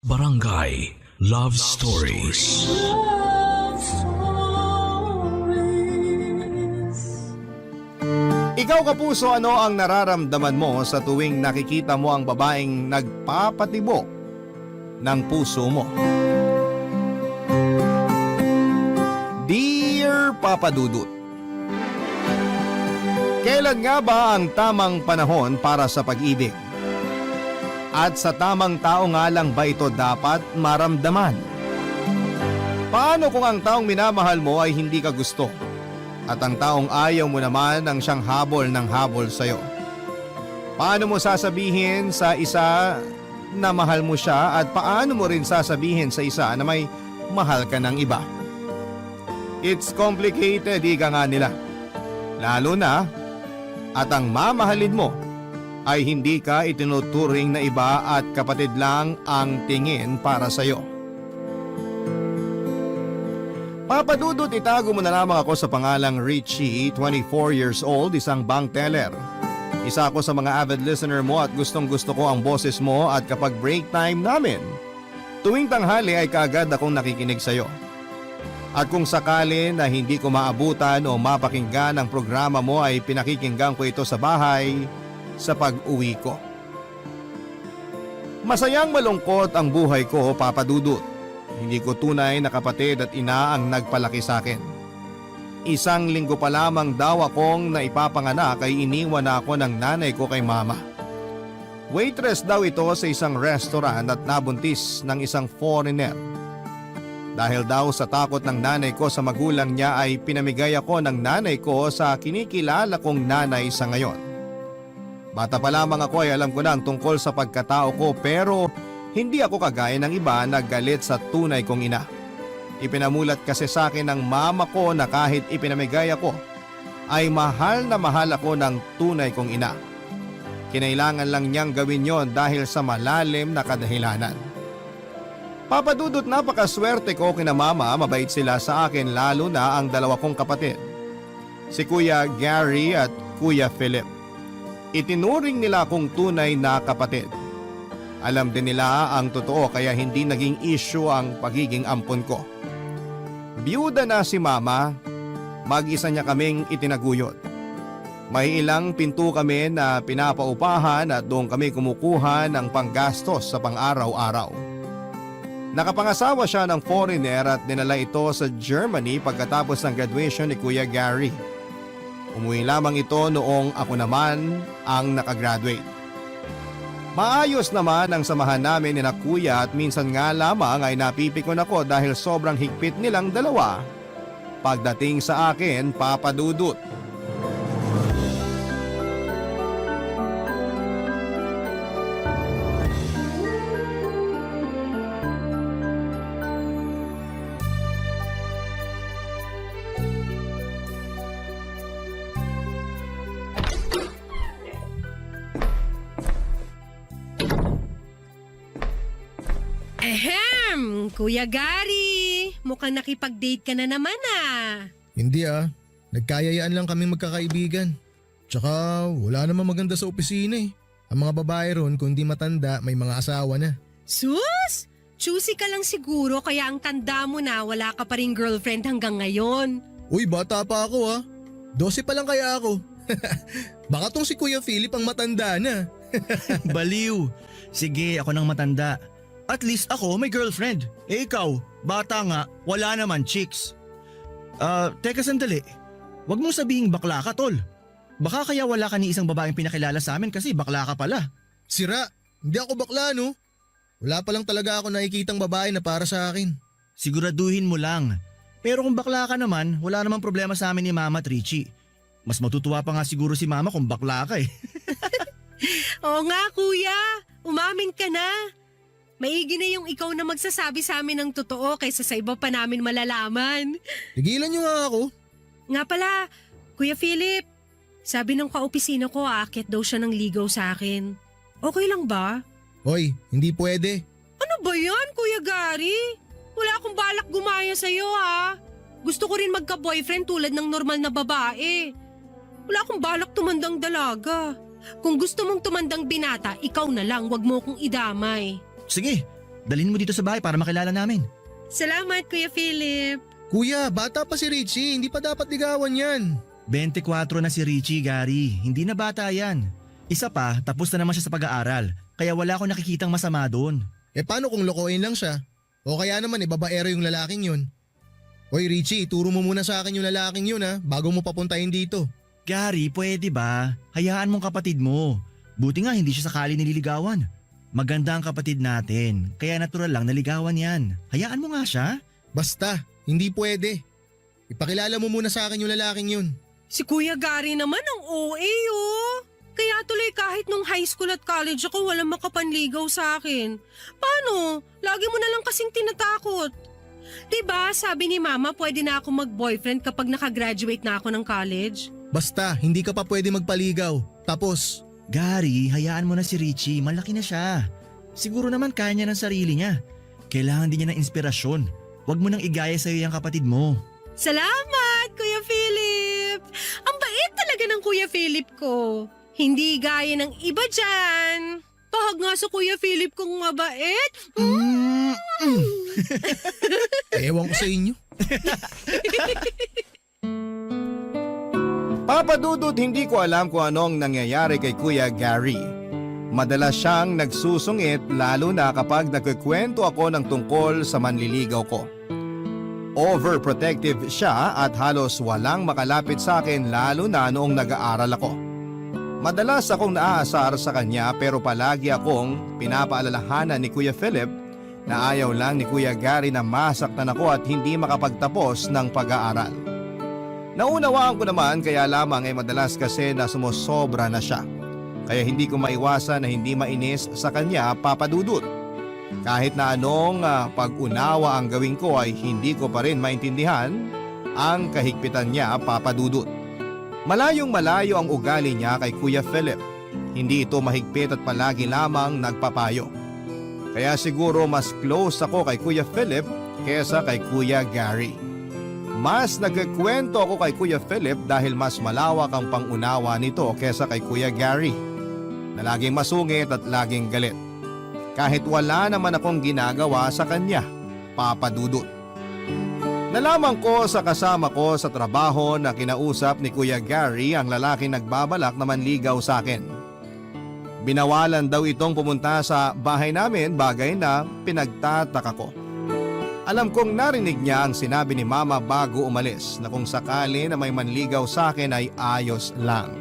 Barangay Love Stories. Love Stories. Ikaw kapuso, ano ang nararamdaman mo sa tuwing nakikita mo ang babaeng nagpapatibok ng puso mo? Dear Papa Dudut, kailan nga ba ang tamang panahon para sa pag-ibig? At sa tamang tao nga lang ba ito dapat maramdaman? Paano kung ang taong minamahal mo ay hindi ka gusto? At ang taong ayaw mo naman ang siyang habol ng habol sa'yo? Paano mo sasabihin sa isa na mahal mo siya at paano mo rin sasabihin sa isa na may mahal ka ng iba? It's complicated, ika nga nila. Lalo na at ang mamahalin mo ay hindi ka itinuturing na iba at kapatid lang ang tingin para sa'yo. Papadudot, itago mo na lamang ako sa pangalang Richie, 24 years old, isang bank teller. Isa ako sa mga avid listener mo at gustong gusto ko ang boses mo at kapag break time namin, tuwing tanghali ay kaagad akong nakikinig sa'yo. At kung sakali na hindi ko maabutan o mapakinggan ang programa mo ay pinakikinggan ko ito sa bahay sa pag-uwi ko. Masayang malungkot ang buhay ko, Papa Dudut. Hindi ko tunay na kapatid at ina ang nagpalaki sa akin. Isang linggo pa lamang daw akong naipapanganak ay iniwan na ako ng nanay ko kay mama. Waitress daw ito sa isang restaurant at nabuntis ng isang foreigner. Dahil daw sa takot ng nanay ko sa magulang niya ay pinamigay ako ng nanay ko sa kinikilala kong nanay sa ngayon. Bata pa lamang ako ay alam ko na ang tungkol sa pagkatao ko pero hindi ako kagaya ng iba na galit sa tunay kong ina. Ipinamulat kasi sa akin ng mama ko na kahit ipinamigay ako ay mahal na mahal ako ng tunay kong ina. Kinailangan lang niyang gawin yon dahil sa malalim na kadahilanan. Papadudot, napakaswerte ko kina mama, mabait sila sa akin lalo na ang dalawa kong kapatid. Si Kuya Gary at Kuya Philip. Itinuring nila akong tunay na kapatid. Alam din nila ang totoo kaya hindi naging issue ang pagiging ampon ko. Biyuda na si mama, mag-isa niya kaming itinaguyod. May ilang pinto kami na pinapaupahan at doon kami kumukuha ng panggastos sa pang-araw-araw. Nakapangasawa siya ng foreigner at dinala ito sa Germany pagkatapos ng graduation ni Kuya Gary. Umuwi lamang ito noong ako naman ang nakagraduate. Maayos naman ang samahan namin ni na kuya at minsan nga lamang ay napipikon ako dahil sobrang higpit nilang dalawa pagdating sa akin, Papa Dudut. Kuya Gary, mukhang nakipag-date ka na naman Hindi nagkayayaan lang kaming magkakaibigan. Tsaka wala namang maganda sa opisina Ang mga babae ron kung di matanda may mga asawa na. Sus! Choosy ka lang siguro kaya ang tanda mo na wala ka pa rin girlfriend hanggang ngayon. Uy, bata pa ako 12 pa lang kaya ako. Baka tong si Kuya Philip ang matanda na. Baliw. Sige, ako nang matanda. At least ako may girlfriend. Ikaw, bata nga, wala naman chicks. Teka sandali. Huwag mong sabihing bakla ka, tol. Baka kaya wala ka ni isang babaeng pinakilala sa amin kasi bakla ka pala. Sira, hindi ako bakla no. Wala pa lang talaga ako nakikitang babae na para sa akin. Siguraduhin mo lang. Pero kung bakla ka naman, wala namang problema sa amin ni Mama at Richie. Mas matutuwa pa nga siguro si Mama kung bakla ka Oo nga kuya, umamin ka na. Maigi na yung ikaw na magsasabi sa amin ng totoo kaysa sa iba pa namin malalaman. Tigilan niyo nga ako. Nga pala, Kuya Philip, sabi ng kaopisina ko aakyat daw siya ng ligaw sa akin. Okay lang ba? Hoy, hindi pwede. Ano ba yan, Kuya Gary? Wala akong balak gumaya sa'yo Gusto ko rin magka-boyfriend tulad ng normal na babae. Wala akong balak tumandang dalaga. Kung gusto mong tumandang binata, ikaw na lang, wag mo kong idamay. Sige, Dalhin mo dito sa bahay para makilala namin. Salamat, Kuya Philip. Kuya, bata pa si Richie, hindi pa dapat ligawan yan. 24 na si Richie, Gary. Hindi na bata yan. Isa pa, tapos na naman siya sa pag-aaral. Kaya wala akong nakikitang masama doon. Paano kung lokohin lang siya? O kaya naman babaero yung lalaking yun? Hoy Richie, turo mo muna sa akin yung lalaking yun bago mo papuntahin dito. Gary, pwede ba? Hayaan mong kapatid mo. Buti nga hindi siya sakali nililigawan. Maganda ang kapatid natin, kaya natural lang naligawan yan. Hayaan mo nga siya. Basta, hindi pwede. Ipakilala mo muna sa akin yung lalaking yun. Si Kuya Gary naman ang OA oh. Kaya tuloy kahit nung high school at college ako walang makapanligaw sa akin. Paano? Lagi mo na lang kasing tinatakot. Diba sabi ni Mama pwede na ako mag-boyfriend kapag nakagraduate na ako ng college? Basta, hindi ka pa pwede magpaligaw. Tapos, Gary, hayaan mo na si Richie, malaki na siya. Siguro naman kaya niya ng sarili niya. Kailangan din niya ng inspirasyon. Huwag mo nang igaya sa'yo yung kapatid mo. Salamat, Kuya Philip! Ang bait talaga ng Kuya Philip ko. Hindi gaya ng iba dyan. Pahag nga sa Kuya Philip kong mabait. ewan ko sa inyo. Papa Dudut, hindi ko alam kung anong nangyayari kay Kuya Gary. Madalas siyang nagsusungit lalo na kapag nagkikwento ako ng tungkol sa manliligaw ko. Overprotective siya at halos walang makalapit sa akin lalo na noong nag-aaral ako. Madalas akong naaasar sa kanya pero palagi akong pinapaalalahanan ni Kuya Philip na ayaw lang ni Kuya Gary na masaktan ako at hindi makapagtapos ng pag-aaral. Naunawaan ko naman kaya lamang madalas kasi na sumusobra na siya. Kaya hindi ko maiwasan na hindi mainis sa kanya, Papa Dudut. Kahit na anong pag-unawa ang gawin ko ay hindi ko pa rin maintindihan ang kahigpitan niya, Papa Dudut. Malayong malayo ang ugali niya kay Kuya Philip. Hindi ito mahigpit at palagi lamang nagpapayo. Kaya siguro mas close ako kay Kuya Philip kesa kay Kuya Gary. Mas nagkikwento ako kay Kuya Philip dahil mas malawak ang pangunawa nito kesa kay Kuya Gary, na laging masungit at laging galit. Kahit wala naman akong ginagawa sa kanya, Papa Dudut. Nalaman ko sa kasama ko sa trabaho na kinausap ni Kuya Gary ang lalaking nagbabalak na manligaw sa akin. Binawalan daw itong pumunta sa bahay namin, bagay na pinagtataka ko. Alam kong narinig niya ang sinabi ni Mama bago umalis na kung sakali na may manligaw sa akin ay ayos lang.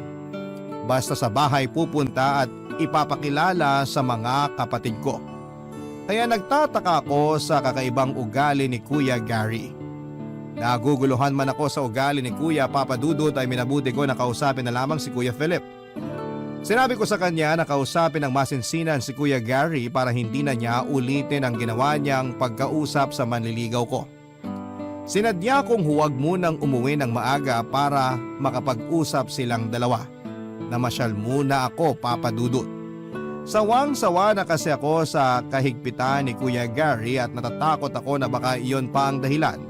Basta sa bahay pupunta at ipapakilala sa mga kapatid ko. Kaya nagtataka ako sa kakaibang ugali ni Kuya Gary. Naguguluhan man ako sa ugali ni Kuya Papa Dudut ay minabuti ko na kausapin na lamang si Kuya Philip. Sinabi ko sa kanya na kausapin ng masinsinan si Kuya Gary para hindi na niya ulitin ang ginawa niyang pagkausap sa manliligaw ko. Sinadya kong huwag munang umuwi ng maaga para makapag-usap silang dalawa. Namasyal muna ako, Papa Dudut. Sawang-sawa na kasi ako sa kahigpitan ni Kuya Gary at natatakot ako na baka iyon pa ang dahilan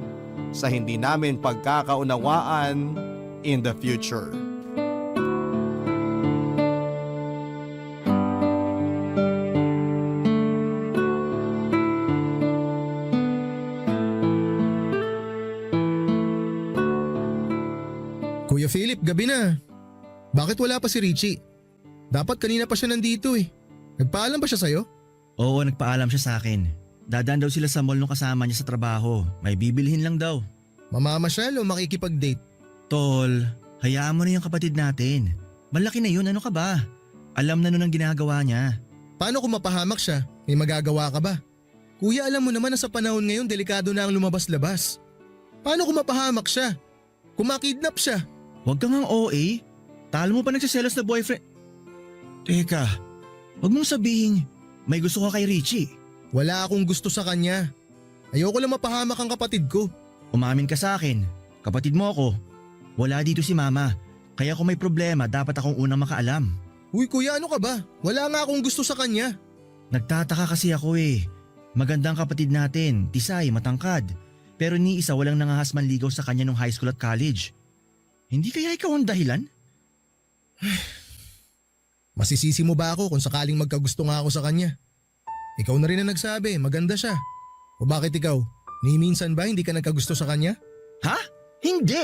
sa hindi namin pagkakaunawaan in the future. Kuya Philip, gabi na. Bakit wala pa si Richie? Dapat kanina pa siya nandito eh. Nagpaalam ba siya sa'yo? Oo, nagpaalam siya sa akin. Dadaan daw sila sa mall nung kasama niya sa trabaho. May bibilhin lang daw. Mamamasyal o makikipag-date? Tol, hayaan mo na yung kapatid natin. Malaki na yun, ano ka ba? Alam na nun ang ginagawa niya. Paano kung mapahamak siya? May magagawa ka ba? Kuya, alam mo naman na sa panahon ngayon delikado na ang lumabas-labas. Paano kung mapahamak siya? Kung makidnap siya? Huwag kang ang OA. Talo mo pa nagsiselos na boyfriend. Teka, huwag mong sabihin may gusto ka kay Richie. Wala akong gusto sa kanya. Ayoko lang mapahamak ang kapatid ko. Umamin ka sa akin. Kapatid mo ako. Wala dito si Mama. Kaya kung may problema, dapat akong unang makaalam. Uy kuya, ano ka ba? Wala nga akong gusto sa kanya. Nagtataka kasi ako eh. Magandang kapatid natin, tisay, matangkad. Pero ni isa walang nangahas manligaw sa kanya nung high school at college. Hindi kaya ikaw ang dahilan? Masisisi mo ba ako kung sakaling magkagusto nga ako sa kanya? Ikaw na rin ang nagsabi, maganda siya. O bakit ikaw? Ni minsan ba hindi ka nagkagusto sa kanya? Ha? Hindi!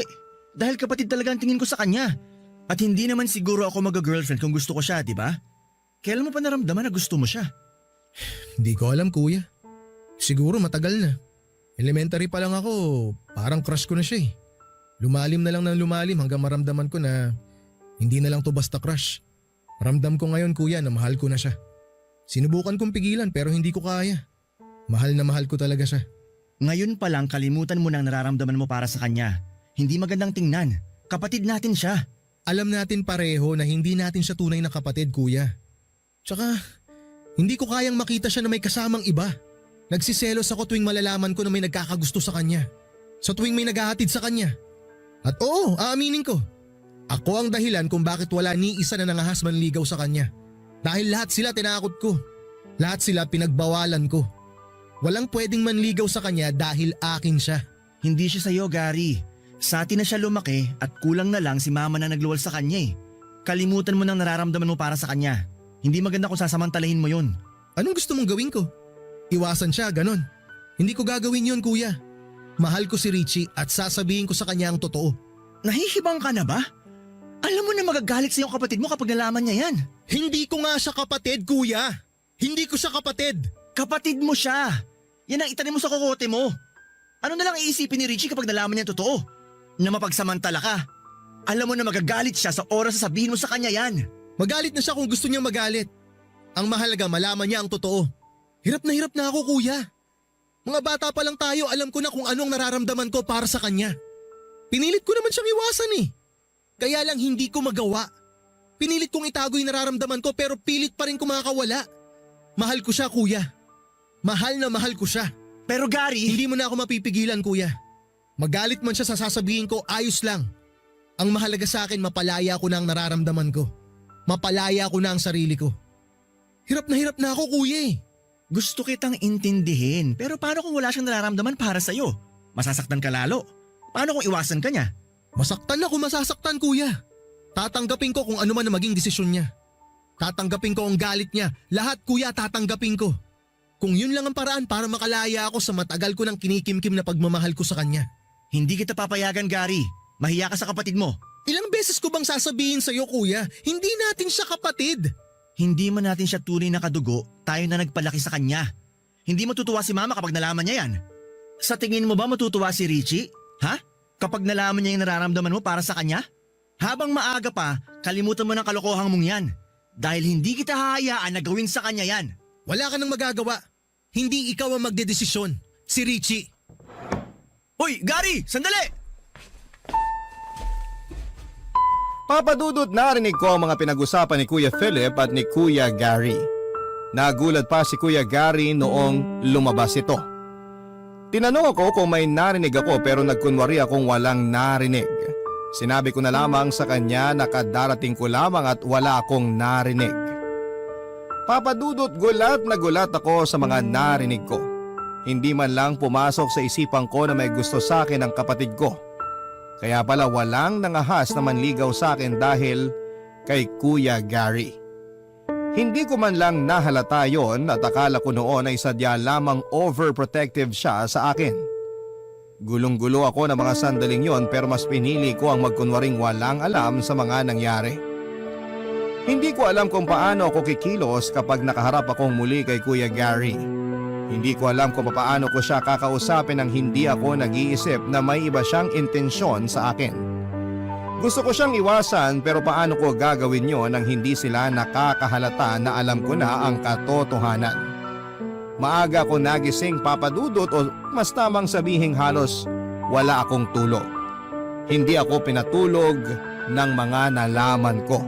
Dahil kapatid talaga ang tingin ko sa kanya. At hindi naman siguro ako mag-girlfriend kung gusto ko siya, di ba? Kailan mo pa naramdaman na gusto mo siya? Hindi ko alam kuya. Siguro matagal na. Elementary pa lang ako, parang crush ko na siya eh. Lumalim na lang ng lumalim hanggang maramdaman ko na hindi na lang to basta crush. Ramdam ko ngayon kuya na mahal ko na siya. Sinubukan kong pigilan pero hindi ko kaya. Mahal na mahal ko talaga siya. Ngayon pa lang kalimutan mo na ang nararamdaman mo para sa kanya. Hindi magandang tingnan. Kapatid natin siya. Alam natin pareho na hindi natin siya tunay na kapatid kuya. Tsaka hindi ko kayang makita siya na may kasamang iba. Nagsiselos ako tuwing malalaman ko na may nagkakagusto sa kanya. Sa tuwing may naghahatid sa kanya. At oo, aaminin ko. Ako ang dahilan kung bakit wala ni isa na nangahas manligaw sa kanya. Dahil lahat sila tinakot ko. Lahat sila pinagbawalan ko. Walang pwedeng manligaw sa kanya dahil akin siya. Hindi siya sa'yo, Gary. Sa atin na siya lumaki at kulang na lang si mama na nagluwal sa kanya eh. Kalimutan mo nang nararamdaman mo para sa kanya. Hindi maganda kung sasamantalahin mo yun. Anong gusto mong gawin ko? Iwasan siya, ganon. Hindi ko gagawin yun kuya. Mahal ko si Richie at sasabihin ko sa kanya ang totoo. Nahihibang ka na ba? Alam mo na magagalit sa iyong kapatid mo kapag nalaman niya yan. Hindi ko nga siya kapatid kuya. Hindi ko siya kapatid. Kapatid mo siya. Yan ang itanim mo sa kokote mo. Ano na lang iisipin ni Richie kapag nalaman niya ang totoo? Na mapagsamantala ka. Alam mo na magagalit siya sa oras na sabihin mo sa kanya yan. Magalit na siya kung gusto niyang magalit. Ang mahalaga malaman niya ang totoo. Hirap na ako kuya. Mga bata pa lang tayo, alam ko na kung anong nararamdaman ko para sa kanya. Pinilit ko naman siyang iwasan eh. Kaya lang hindi ko magawa. Pinilit kong itago yung nararamdaman ko pero pilit pa rin kumakawala. Mahal ko siya kuya. Mahal na mahal ko siya. Pero Gary… Hindi mo na ako mapipigilan kuya. Magalit man siya sa sasabihin ko, ayos lang. Ang mahalaga sa akin mapalaya ko na ang nararamdaman ko. Mapalaya ko na ang sarili ko. Hirap na ako kuya eh. Gusto kitang intindihin pero paano kung wala siyang nararamdaman para sa'yo? Masasaktan ka lalo. Paano kung iwasan ka niya? Masaktan ako, masasaktan kuya. Tatanggapin ko kung ano man na maging desisyon niya. Tatanggapin ko ang galit niya. Lahat kuya tatanggapin ko. Kung yun lang ang paraan para makalaya ako sa matagal ko ng kinikimkim na pagmamahal ko sa kanya. Hindi kita papayagan, Gary. Mahiya ka sa kapatid mo. Ilang beses ko bang sasabihin sa'yo kuya, hindi natin siya kapatid. Hindi man natin siya tunay na kadugo, tayo na nagpalaki sa kanya. Hindi matutuwa si mama kapag nalaman niya yan. Sa tingin mo ba matutuwa si Richie? Ha? Kapag nalaman niya yung nararamdaman mo para sa kanya? Habang maaga pa, kalimutan mo ng kalokohang mong yan. Dahil hindi kita hahayaan na gawin sa kanya yan. Wala ka nang magagawa. Hindi ikaw ang magdedesisyon. Si Richie. Hoy, Gary! Sandali! Papadudot narinig ko ang mga pinag-usapan ni Kuya Philip at ni Kuya Gary. Nagulat pa si Kuya Gary noong lumabas ito. Tinanong ako kung may narinig ako pero nagkunwari akong walang narinig. Sinabi ko na lamang sa kanya na kadarating ko lamang at wala akong narinig. Papadudot gulat na gulat ako sa mga narinig ko. Hindi man lang pumasok sa isipan ko na may gusto sa akin ang kapatid ko. Kaya pala walang nangahas na manligaw sa akin dahil kay Kuya Gary. Hindi ko man lang nahalata yon at akala ko noon ay sadya lamang overprotective siya sa akin. Gulong-gulo ako ng mga sandaling yon pero mas pinili ko ang magkunwaring walang alam sa mga nangyari. Hindi ko alam kung paano ako kikilos kapag nakaharap akong muli kay Kuya Gary. Hindi ko alam kung paano ko siya kakausapin nang hindi ako nag-iisip na may iba siyang intensyon sa akin. Gusto ko siyang iwasan pero paano ko gagawin yon nang hindi sila nakakahalata na alam ko na ang katotohanan. Maaga ako nagising papadudot o mas tamang sabihing halos wala akong tulog. Hindi ako pinatulog ng mga nalaman ko.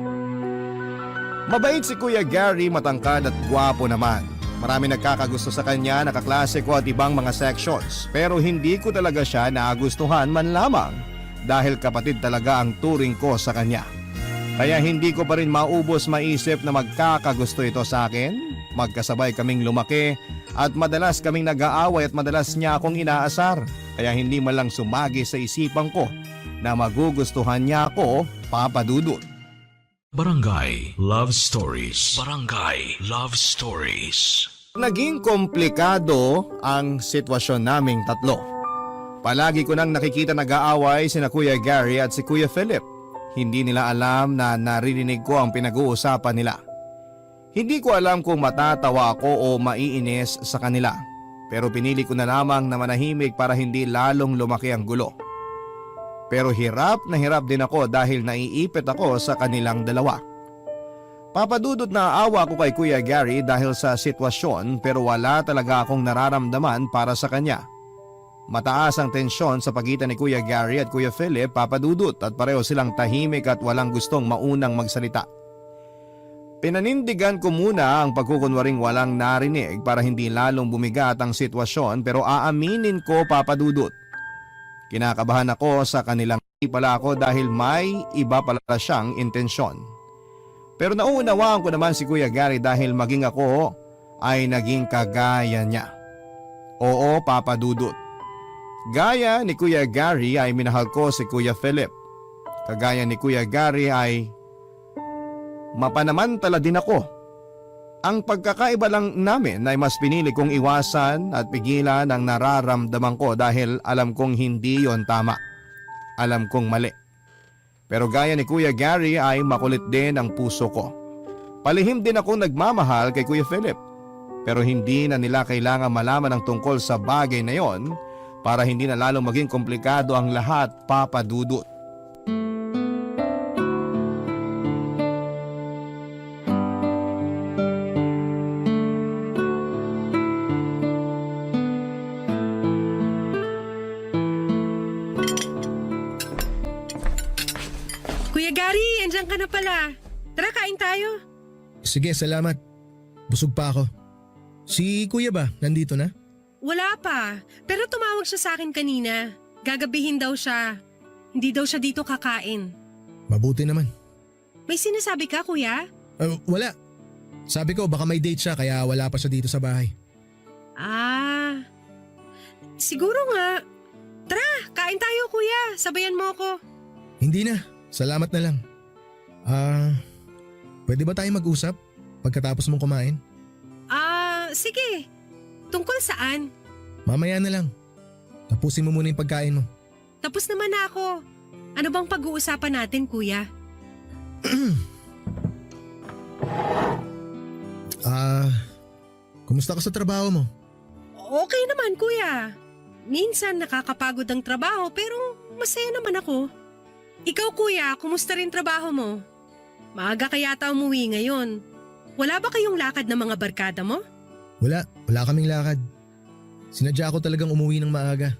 Mabait si Kuya Gary, matangkad at gwapo naman. Marami nagkakagusto sa kanya, nakaklase ko at ibang mga sections. Pero hindi ko talaga siya nagustuhan man lamang dahil kapatid talaga ang turing ko sa kanya. Kaya hindi ko pa rin maubos maisip na magkakagusto ito sa akin. Magkasabay kaming lumaki at madalas kaming nag-aaway at madalas niya akong inaasar. Kaya hindi man lang sumagi sa isipan ko na magugustuhan niya ako, papadudot. Barangay Love Stories. Barangay Love Stories. Naging komplikado ang sitwasyon naming tatlo. Palagi ko nang nakikita nag-aaway sina Kuya Gary at si Kuya Philip. Hindi nila alam na naririnig ko ang pinag-uusapan nila. Hindi ko alam kung matatawa ako o maiinis sa kanila. Pero pinili ko na lamang na manahimik para hindi lalong lumaki ang gulo. Pero hirap na hirap din ako dahil naiipit ako sa kanilang dalawa. Papadudot na awa ko kay Kuya Gary dahil sa sitwasyon pero wala talaga akong nararamdaman para sa kanya. Mataas ang tensyon sa pagitan ni Kuya Gary at Kuya Philip, Papadudot, at pareho silang tahimik at walang gustong maunang magsalita. Pinanindigan ko muna ang pagkukunwaring walang narinig para hindi lalong bumigat ang sitwasyon pero aaminin ko, Papadudot. Kinakabahan ako sa kanilang pala ako dahil may iba pala siyang intensyon. Pero nauunawaan ko naman si Kuya Gary dahil maging ako ay naging kagaya niya. Oo, Papadudot. Gaya ni Kuya Gary ay minahal ko si Kuya Philip. Kagaya ni Kuya Gary ay mapanamantala din ako. Ang pagkakaiba lang namin ay mas pinili kong iwasan at pigilan ang nararamdaman ko dahil alam kong hindi yon tama. Alam kong mali. Pero gaya ni Kuya Gary ay makulit din ang puso ko. Palihim din ako nagmamahal kay Kuya Philip. Pero hindi na nila kailangan malaman ang tungkol sa bagay na yon para hindi na lalong maging komplikado ang lahat, Papadudot. Kuya Gary, andyan ka na pala. Tara, kain tayo. Sige, salamat. Busog pa ako. Si kuya ba? Nandito na? Wala pa, pero tumawag siya sa akin kanina. Gagabihin daw siya. Hindi daw siya dito kakain. Mabuti naman. May sinasabi ka, kuya? Wala. Sabi ko baka may date siya kaya wala pa siya dito sa bahay. Ah, siguro nga. Tara, kain tayo, kuya. Sabayan mo ako. Hindi na. Salamat na lang. Pwede ba tayo mag-usap pagkatapos mong kumain? Sige. Tungkol saan? Mamaya na lang. Tapusin mo muna yung pagkain mo. Tapos naman na ako. Ano bang pag-uusapan natin, kuya? Kumusta ka sa trabaho mo? Okay naman, kuya. Minsan nakakapagod ang trabaho pero masaya naman ako. Ikaw, kuya, kumusta rin trabaho mo? Maaga ka yata umuwi ngayon. Wala ba kayong lakad ng mga barkada mo? Wala kaming lakad. Sinadya ko talagang umuwi ng maaga.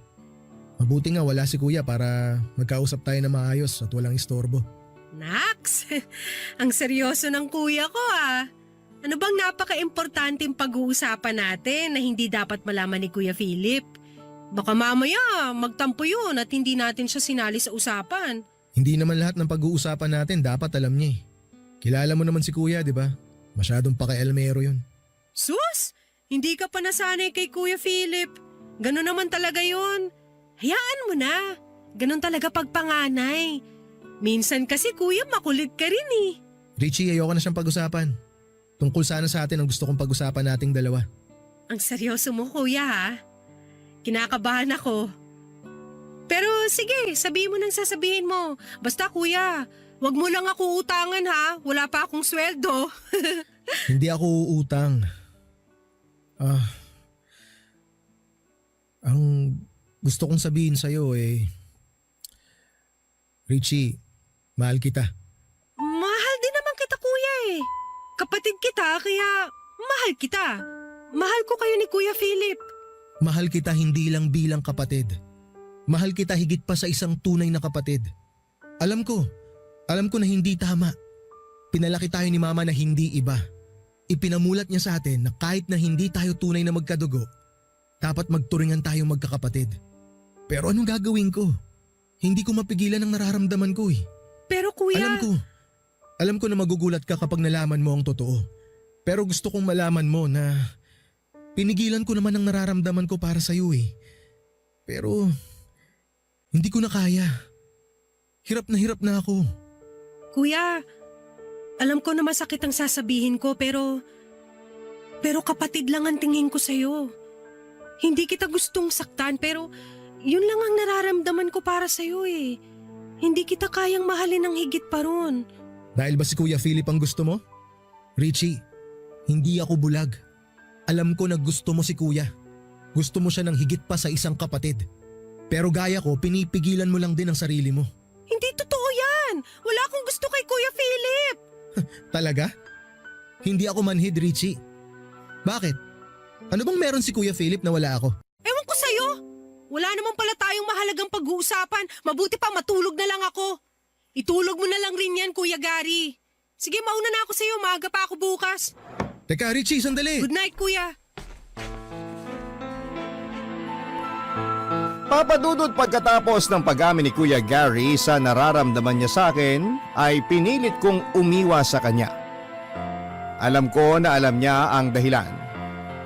Mabuti nga wala si kuya para magkausap tayo na maayos at walang istorbo. Naks, ang seryoso ng kuya ko ah. Ano bang napaka-importanteng pag-uusapan natin na hindi dapat malaman ni Kuya Philip? Baka mamaya magtampo yun at hindi natin siya sinali sa usapan. Hindi naman lahat ng pag-uusapan natin dapat alam niya eh. Kilala mo naman si kuya, di ba? Masyadong pakialamero yun. Sus! Hindi ka pa nasanay kay Kuya Philip. Ganon naman talaga yun. Hayaan mo na. Ganon talaga pagpanganay. Minsan kasi kuya makulit ka rin eh. Richie, ayoko na siyang pag-usapan. Tungkol sana sa atin ang gusto kong pag-usapan nating dalawa. Ang seryoso mo kuya ha. Kinakabahan ako. Pero sige, sabihin mo nang sasabihin mo. Basta kuya, wag mo lang ako utangan ha. Wala pa akong sweldo. Hindi ako uutang. Ang gusto kong sabihin sa'yo eh, Richie, mahal kita. Mahal din naman kita kuya eh. Kapatid kita kaya mahal kita. Mahal ko kayo ni Kuya Philip. Mahal kita hindi lang bilang kapatid. Mahal kita higit pa sa isang tunay na kapatid. Alam ko na hindi tama. Pinalaki tayo ni mama na hindi iba. Ipinamulat niya sa atin na kahit na hindi tayo tunay na magkadugo, dapat magturingan tayong magkakapatid. Pero anong gagawin ko? Hindi ko mapigilan ang nararamdaman ko eh. Pero kuya… Alam ko na magugulat ka kapag nalaman mo ang totoo. Pero gusto kong malaman mo na pinigilan ko naman ang nararamdaman ko para sa'yo eh. Pero hindi ko na kaya. Hirap na ako. Kuya, alam ko na masakit ang sasabihin ko pero Pero kapatid lang ang tingin ko sa'yo. Hindi kita gustong saktan pero yun lang ang nararamdaman ko para sa'yo eh. Hindi kita kayang mahalin ng higit pa ron. Dahil ba si Kuya Philip ang gusto mo? Richie, hindi ako bulag. Alam ko na gusto mo si Kuya. Gusto mo siya ng higit pa sa isang kapatid. Pero gaya ko, pinipigilan mo lang din ang sarili mo. Hindi totoo yan! Wala akong gusto kay Kuya Philip! Talaga? Hindi ako manhid, Richie. Bakit? Ano bang meron si Kuya Philip na wala ako? Ewan ko sa'yo! Wala naman pala tayong mahalagang pag-uusapan. Mabuti pa matulog na lang ako. Itulog mo na lang rin yan, Kuya Gary. Sige, mauna na ako sa'yo. Maaga pa ako bukas. Teka, Richie, sandali. Good night, Kuya. Papadudot pagkatapos ng pag-amin ni Kuya Gary sa nararamdaman niya sa akin ay pinilit kong umiwas sa kanya. Alam ko na alam niya ang dahilan.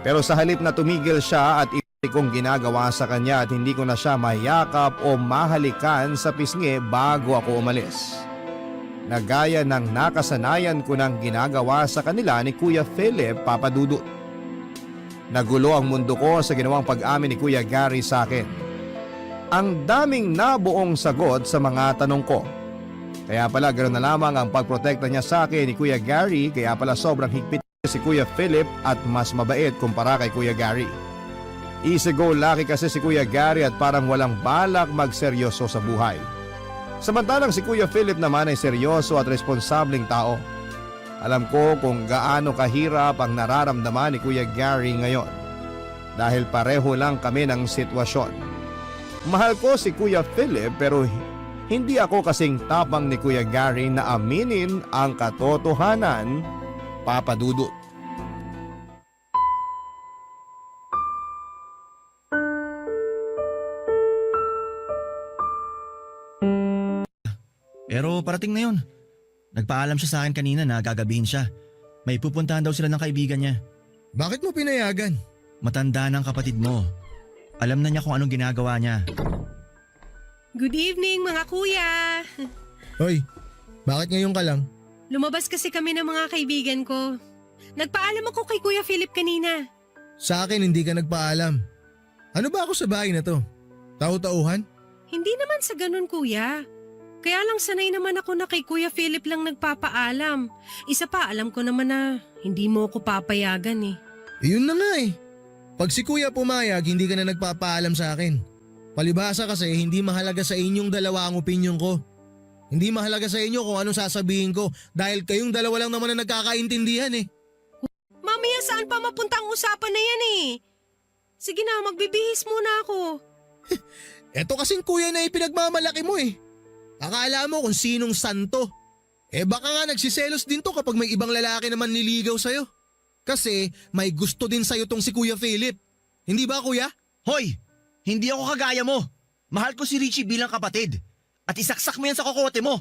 Pero sa halip na tumigil siya at ipi kong ginagawa sa kanya at hindi ko na siya mayakap o mahalikan sa pisngi bago ako umalis. Nagaya ng nakasanayan ko ng ginagawa sa kanila ni Kuya Philip, Papadudot. Nagulo ang mundo ko sa ginawang pag-amin ni Kuya Gary sa akin. Ang daming nabuong sagot sa mga tanong ko. Kaya pala ganoon na lamang ang pagprotekta niya sa akin ni Kuya Gary, kaya pala sobrang higpit si Kuya Philip at mas mabait kumpara kay Kuya Gary. Easy go lucky kasi si Kuya Gary at parang walang balak magseryoso sa buhay. Samantalang si Kuya Philip naman ay seryoso at responsableng tao. Alam ko kung gaano kahirap ang nararamdaman ni Kuya Gary ngayon. Dahil pareho lang kami ng sitwasyon. Mahal ko si Kuya Philip pero hindi ako kasing tapang ni Kuya Gary na aminin ang katotohanan, Papadudot. Pero parating na yun. Nagpaalam siya sa akin kanina na gagabihin siya. May pupuntahan daw sila ng kaibigan niya. Bakit mo pinayagan? Matanda ng kapatid mo. Alam na niya kung anong ginagawa niya. Good evening, mga kuya. Hoy, bakit ngayon ka lang? Lumabas kasi kami ng mga kaibigan ko. Nagpaalam ako kay Kuya Philip kanina. Sa akin hindi ka nagpaalam. Ano ba ako sa bahay na to? Tau-tauhan? Hindi naman sa ganun, kuya. Kaya lang sanay naman ako na kay Kuya Philip lang nagpapaalam. Isa pa, alam ko naman na hindi mo ako papayagan eh. Yun na nga eh. Pag si Kuya pumayag, hindi ka na nagpapaalam sa akin. Palibhasa kasi hindi mahalaga sa inyong dalawa ang opinyon ko. Hindi mahalaga sa inyo kung anong sasabihin ko dahil kayong dalawa lang naman na nagkakaintindihan eh. Mamaya saan pa mapunta ang usapan na yan eh? Sige na, magbibihis muna ako. Eto kasing kuya na ipinagmamalaki mo eh. Akala mo kung sinong santo. Eh baka nga nagsiselos din to kapag may ibang lalaki naman niligaw sa'yo. Kasi may gusto din sa'yo tong si Kuya Philip. Hindi ba kuya? Hoy! Hindi ako kagaya mo. Mahal ko si Richie bilang kapatid. At isaksak mo yan sa kokote mo.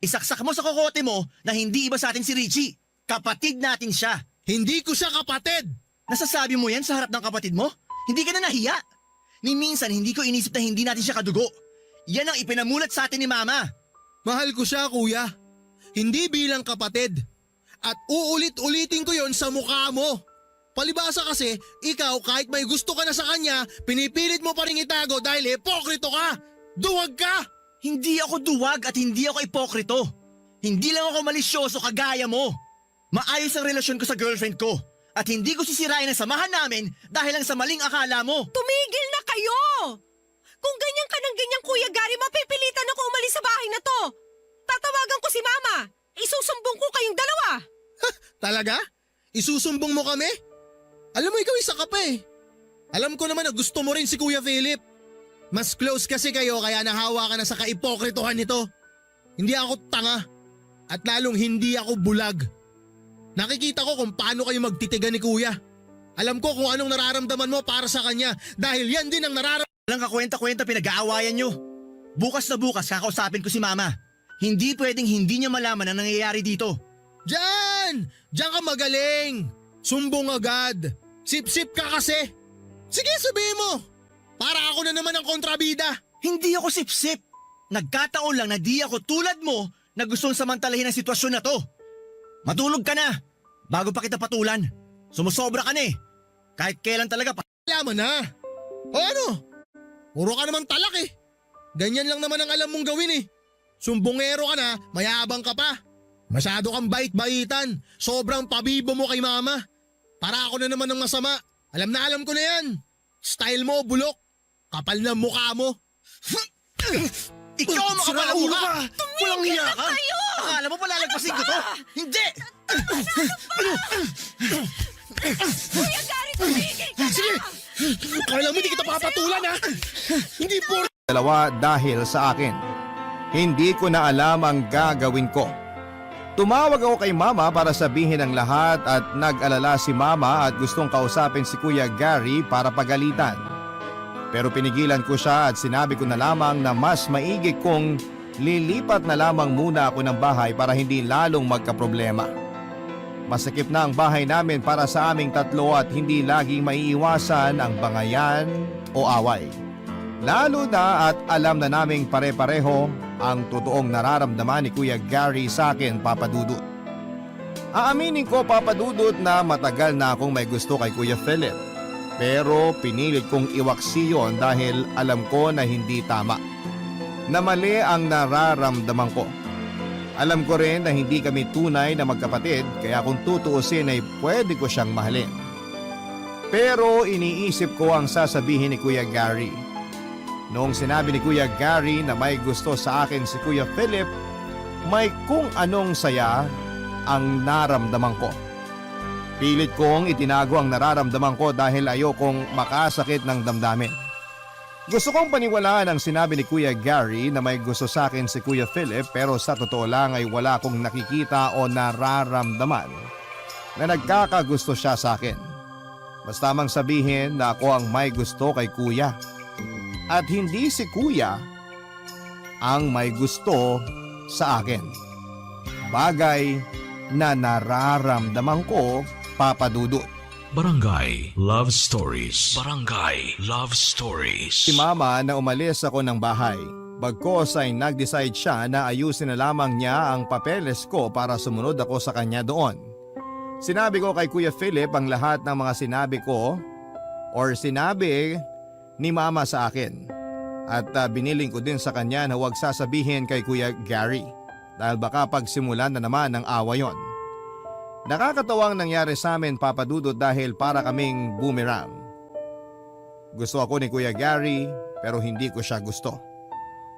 Isaksak mo sa kokote mo na hindi iba sa atin si Richie. Kapatid natin siya. Hindi ko siya kapatid! Nasasabi mo yan sa harap ng kapatid mo? Hindi ka na nahiya. Ni minsan hindi ko inisip na hindi natin siya kadugo. Yan ang ipinamulat sa atin ni Mama. Mahal ko siya kuya. Hindi bilang kapatid. At uulit-ulitin ko yon sa mukha mo. Palibasa kasi, ikaw kahit may gusto ka na sa kanya, pinipilit mo pa rin itago dahil hipokrito ka! Duwag ka! Hindi ako duwag at hindi ako ipokrito. Hindi lang ako malisyoso kagaya mo. Maayos ang relasyon ko sa girlfriend ko. At hindi ko sisirain ang samahan namin dahil lang sa maling akala mo. Tumigil na kayo! Kung ganyan ka ng ganyan, Kuya Gary, mapipilitan ako umalis sa bahay na to. Tatawagan ko si Mama. Isusumbong ko kayong dalawa. Talaga? Isusumbong mo kami? Alam mo ikaw isa ka pa eh. Alam ko naman na gusto mo rin si Kuya Philip. Mas close kasi kayo kaya nahawa ka na sa kaipokritohan nito. Hindi ako tanga. At lalong hindi ako bulag. Nakikita ko kung paano kayo magtitigan ni Kuya. Alam ko kung anong nararamdaman mo para sa kanya dahil yan din ang nararamdaman. Walang kakwenta-kwenta pinag-aawayan nyo. Bukas na bukas kakausapin ko si Mama. Hindi pwedeng hindi niya malaman ang nangyayari dito. Diyan! Diyan ka magaling! Sumbong agad! Sip-sip ka kasi! Sige sabihin mo! Para ako na naman ang kontrabida! Hindi ako sip-sip. Nagkataon lang na di ako tulad mo na gustong samantalahin ang sitwasyon na to. Matulog ka na bago pa kita patulan. Sumusobra ka na eh. Kahit kailan talaga Yaman na. O ano? Puro ka naman talak eh. Ganyan lang naman ang alam mong gawin eh. Sumbongero ka na, mayabang ka pa. Masyado kang bait-baitan. Sobrang pabibo mo kay mama. Para ako na naman ng masama. Alam ko na yan. Style mo, bulok. Kapal na mukha mo. ikaw ang Sira makapal ulo ka. Walang hiya ka. Akala mo palalagpasin ko to? Hindi! Kuya Gary, tumigil ka Sige! Kala mo hindi kita papatulan ha? Hindi po. Dalawa dahil sa akin. Hindi ko na alam ang gagawin ko. Tumawag ako kay mama para sabihin ang lahat at nag-alala si mama at gustong kausapin si Kuya Gary para pagalitan. Pero pinigilan ko siya at sinabi ko na lamang na mas maigi kong lilipat na lamang muna ako ng bahay para hindi lalong magkaproblema. Masakip na ang bahay namin para sa aming tatlo at hindi laging maiiwasan ang bangayan o away. Lalo na at alam na naming pare-pareho ang totoong nararamdaman ni Kuya Gary sa akin, Papa Dudut. Aaminin ko, Papa Dudut, na matagal na akong may gusto kay Kuya Philip. Pero pinilit kong iwaksi yon dahil alam ko na hindi tama. Na mali ang nararamdaman ko. Alam ko rin na hindi kami tunay na magkapatid kaya kung tutuusin ay pwede ko siyang mahalin. Pero iniisip ko ang sasabihin ni Kuya Gary. Noong sinabi ni Kuya Gary na may gusto sa akin si Kuya Philip, may kung anong saya ang naramdaman ko. Pilit kong itinago ang nararamdaman ko dahil ayokong makasakit ng damdamin. Gusto kong paniwalaan ang sinabi ni Kuya Gary na may gusto sa akin si Kuya Philip pero sa totoo lang ay wala akong nakikita o nararamdaman na nagkakagusto siya sa akin. Mas tamang sabihin na ako ang may gusto kay Kuya at hindi si Kuya ang may gusto sa akin. Bagay na nararamdaman ko, Papa Dudut. Barangay Love Stories. Barangay Love Stories. Si Mama na umalis ako ng bahay. Bagkos ay nag-decide siya na ayusin na lamang niya ang papeles ko para sumunod ako sa kanya doon. Sinabi ko kay Kuya Philip ang lahat ng mga sinabi ko or sinabi ni Mama sa akin. At biniling ko din sa kanya na huwag sasabihin kay Kuya Gary dahil baka pagsimulan na naman ng awa yon. Nakakatawang nangyari sa amin, Papa Dudut, dahil para kaming boomerang. Gusto ako ni Kuya Gary pero hindi ko siya gusto.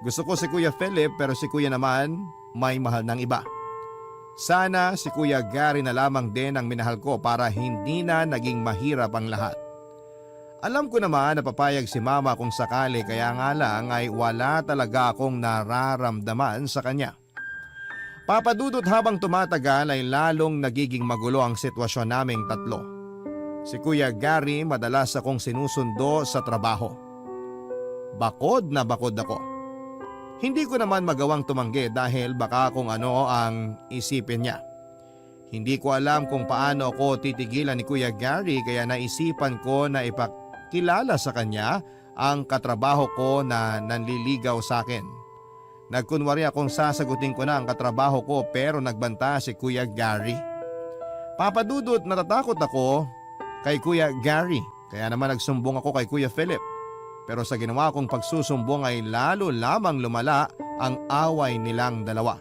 Gusto ko si Kuya Philip pero si Kuya naman may mahal ng iba. Sana si Kuya Gary na lamang din ang minahal ko para hindi na naging mahirap ang lahat. Alam ko naman na papayag si Mama kung sakali kaya nga lang ay wala talaga akong nararamdaman sa kanya. Papa Dudut, habang tumatagal ay lalong nagiging magulo ang sitwasyon naming tatlo. Si Kuya Gary madalas akong sinusundo sa trabaho. Bakod na bakod ako. Hindi ko naman magawang tumanggi dahil baka kung ano ang isipin niya. Hindi ko alam kung paano ako titigilan ni Kuya Gary kaya naisipan ko na ipakilala sa kanya ang katrabaho ko na nanliligaw sa akin. Nagkunwari akong sasagutin ko na ang katrabaho ko pero nagbanta si Kuya Gary. Papa Dudut, natatakot ako kay Kuya Gary kaya naman nagsumbong ako kay Kuya Philip. Pero sa ginawa kong pagsusumbong ay lalo lamang lumala ang away nilang dalawa.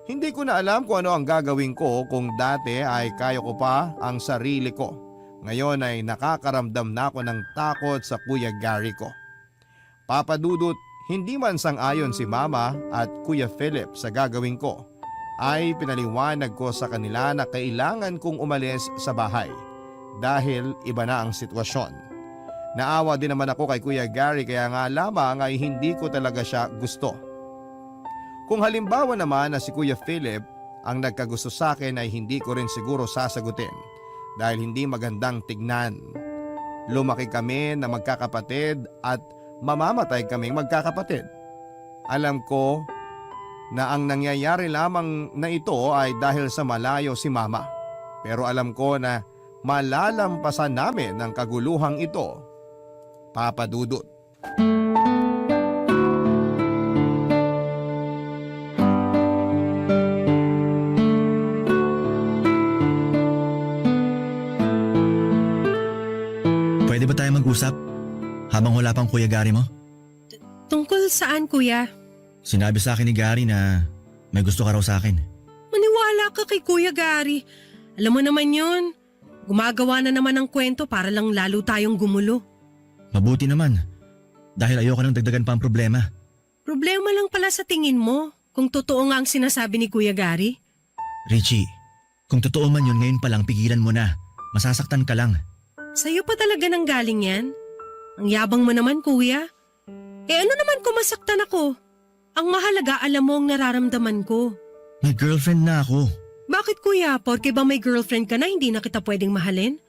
Hindi ko na alam kung ano ang gagawin ko kung dati ay kaya ko pa ang sarili ko. Ngayon ay nakakaramdam na ako ng takot sa Kuya Gary ko. Papa Dudut, hindi man sang-ayon si Mama at Kuya Philip sa gagawin ko, ay pinaliwanag ko sa kanila na kailangan kong umalis sa bahay dahil iba na ang sitwasyon. Naawa din naman ako kay Kuya Gary kaya nga lamang ay hindi ko talaga siya gusto. Kung halimbawa naman na si Kuya Philip ang nagkagusto sa akin ay hindi ko rin siguro sasagutin dahil hindi magandang tignan. Lumaki kami na magkakapatid at mamamatay kaming magkakapatid. Alam ko na ang nangyayari lamang na ito ay dahil sa malayo si Mama. Pero alam ko na malalampasan namin ang kaguluhang ito, Papa Dudut. wala pang Kuya Gary mo? Tungkol saan, kuya? Sinabi sa akin ni Gary na may gusto ka raw sa akin. Maniwala ka kay Kuya Gary. Alam mo naman yun. Gumagawa na naman ng kwento para lang lalo tayong gumulo. Mabuti naman. Dahil ayoko nang dagdagan pa ang problema. Problema lang pala sa tingin mo kung totoo nga ang sinasabi ni Kuya Gary. Richie, kung totoo man yun ngayon pa lang pigilan mo na. Masasaktan ka lang. Sa'yo pa talaga nang galing yan? Ang yabang mo naman, kuya. Ano naman kung masaktan ako? Ang mahalaga alam mo ang nararamdaman ko. May girlfriend na ako. Bakit kuya? Porke ba may girlfriend ka na hindi na kita pwedeng mahalin?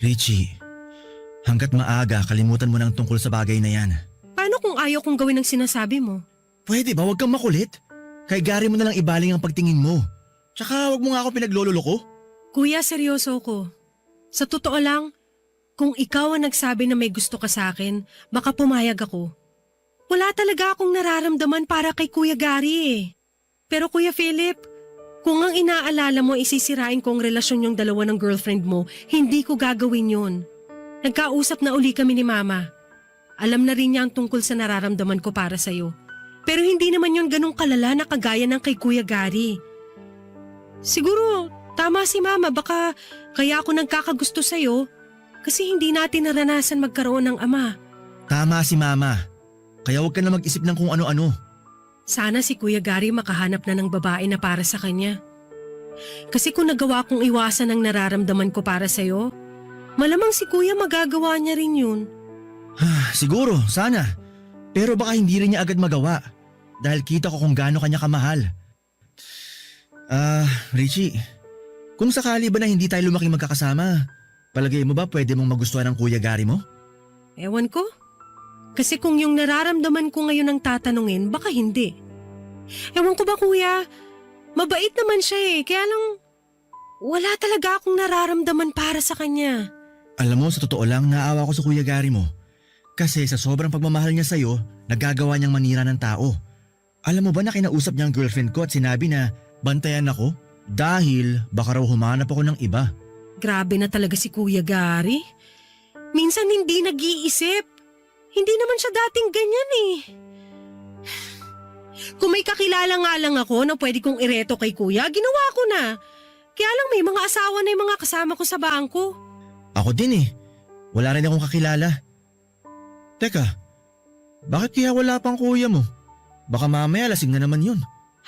Richie, hanggat maaga kalimutan mo nang tungkol sa bagay na yan. Paano kung ayaw kong gawin ang sinasabi mo? Pwede ba wag kang makulit? Kay Gary mo na lang ibaling ang pagtingin mo. Tsaka wag mo nga ako pinaglololoko. Kuya, seryoso ko. Sa totoo lang, kung ikaw ang nagsabi na may gusto ka sa akin, baka pumayag ako. Wala talaga akong nararamdaman para kay Kuya Gary eh. Pero Kuya Philip, kung ang inaalala mo isisirain ko ang relasyon yung dalawa ng girlfriend mo, hindi ko gagawin yun. Nagkausap na uli kami ni Mama. Alam na rin niya ang tungkol sa nararamdaman ko para sa'yo. Pero hindi naman yun ganong kalala na kagaya ng kay Kuya Gary. Siguro, tama si Mama, baka kaya ako nagkakagusto sa'yo kasi hindi natin naranasan magkaroon ng ama. Tama si Mama. Kaya huwag ka na mag-isip ng kung ano-ano. Sana si Kuya Gary makahanap na ng babae na para sa kanya. Kasi kung nagawa kong iwasan ang nararamdaman ko para sa'yo, malamang si Kuya magagawa niya rin yun. Siguro, sana. Pero baka hindi rin niya agad magawa. Dahil kita ko kung gaano kanya kamahal. Richie, kung sakali ba na hindi tayo lumaking magkakasama, palagay mo ba pwede mong magustuhan ng Kuya Gary mo? Ewan ko. Kasi kung yung nararamdaman ko ngayon ang tatanungin, baka hindi. Ewan ko ba kuya, mabait naman siya eh, kaya lang wala talaga akong nararamdaman para sa kanya. Alam mo, sa totoo lang, naawa ko sa Kuya Gary mo. Kasi sa sobrang pagmamahal niya sa'yo, nagagawa niyang manira ng tao. Alam mo ba na kinausap niya ang girlfriend ko at sinabi na bantayan ako? Dahil baka raw humanap ako ng iba. Grabe na talaga si Kuya Gary. Minsan hindi nag-iisip. Hindi naman siya dating ganyan eh. Kung may kakilala nga lang ako na pwede kong ireto kay kuya, ginawa ko na. Kaya lang may mga asawa na yung mga kasama ko sa bangko. Ako din eh. Wala rin akong kakilala. Teka, bakit kaya wala pang kuya mo? Baka mamaya lasing na naman yun.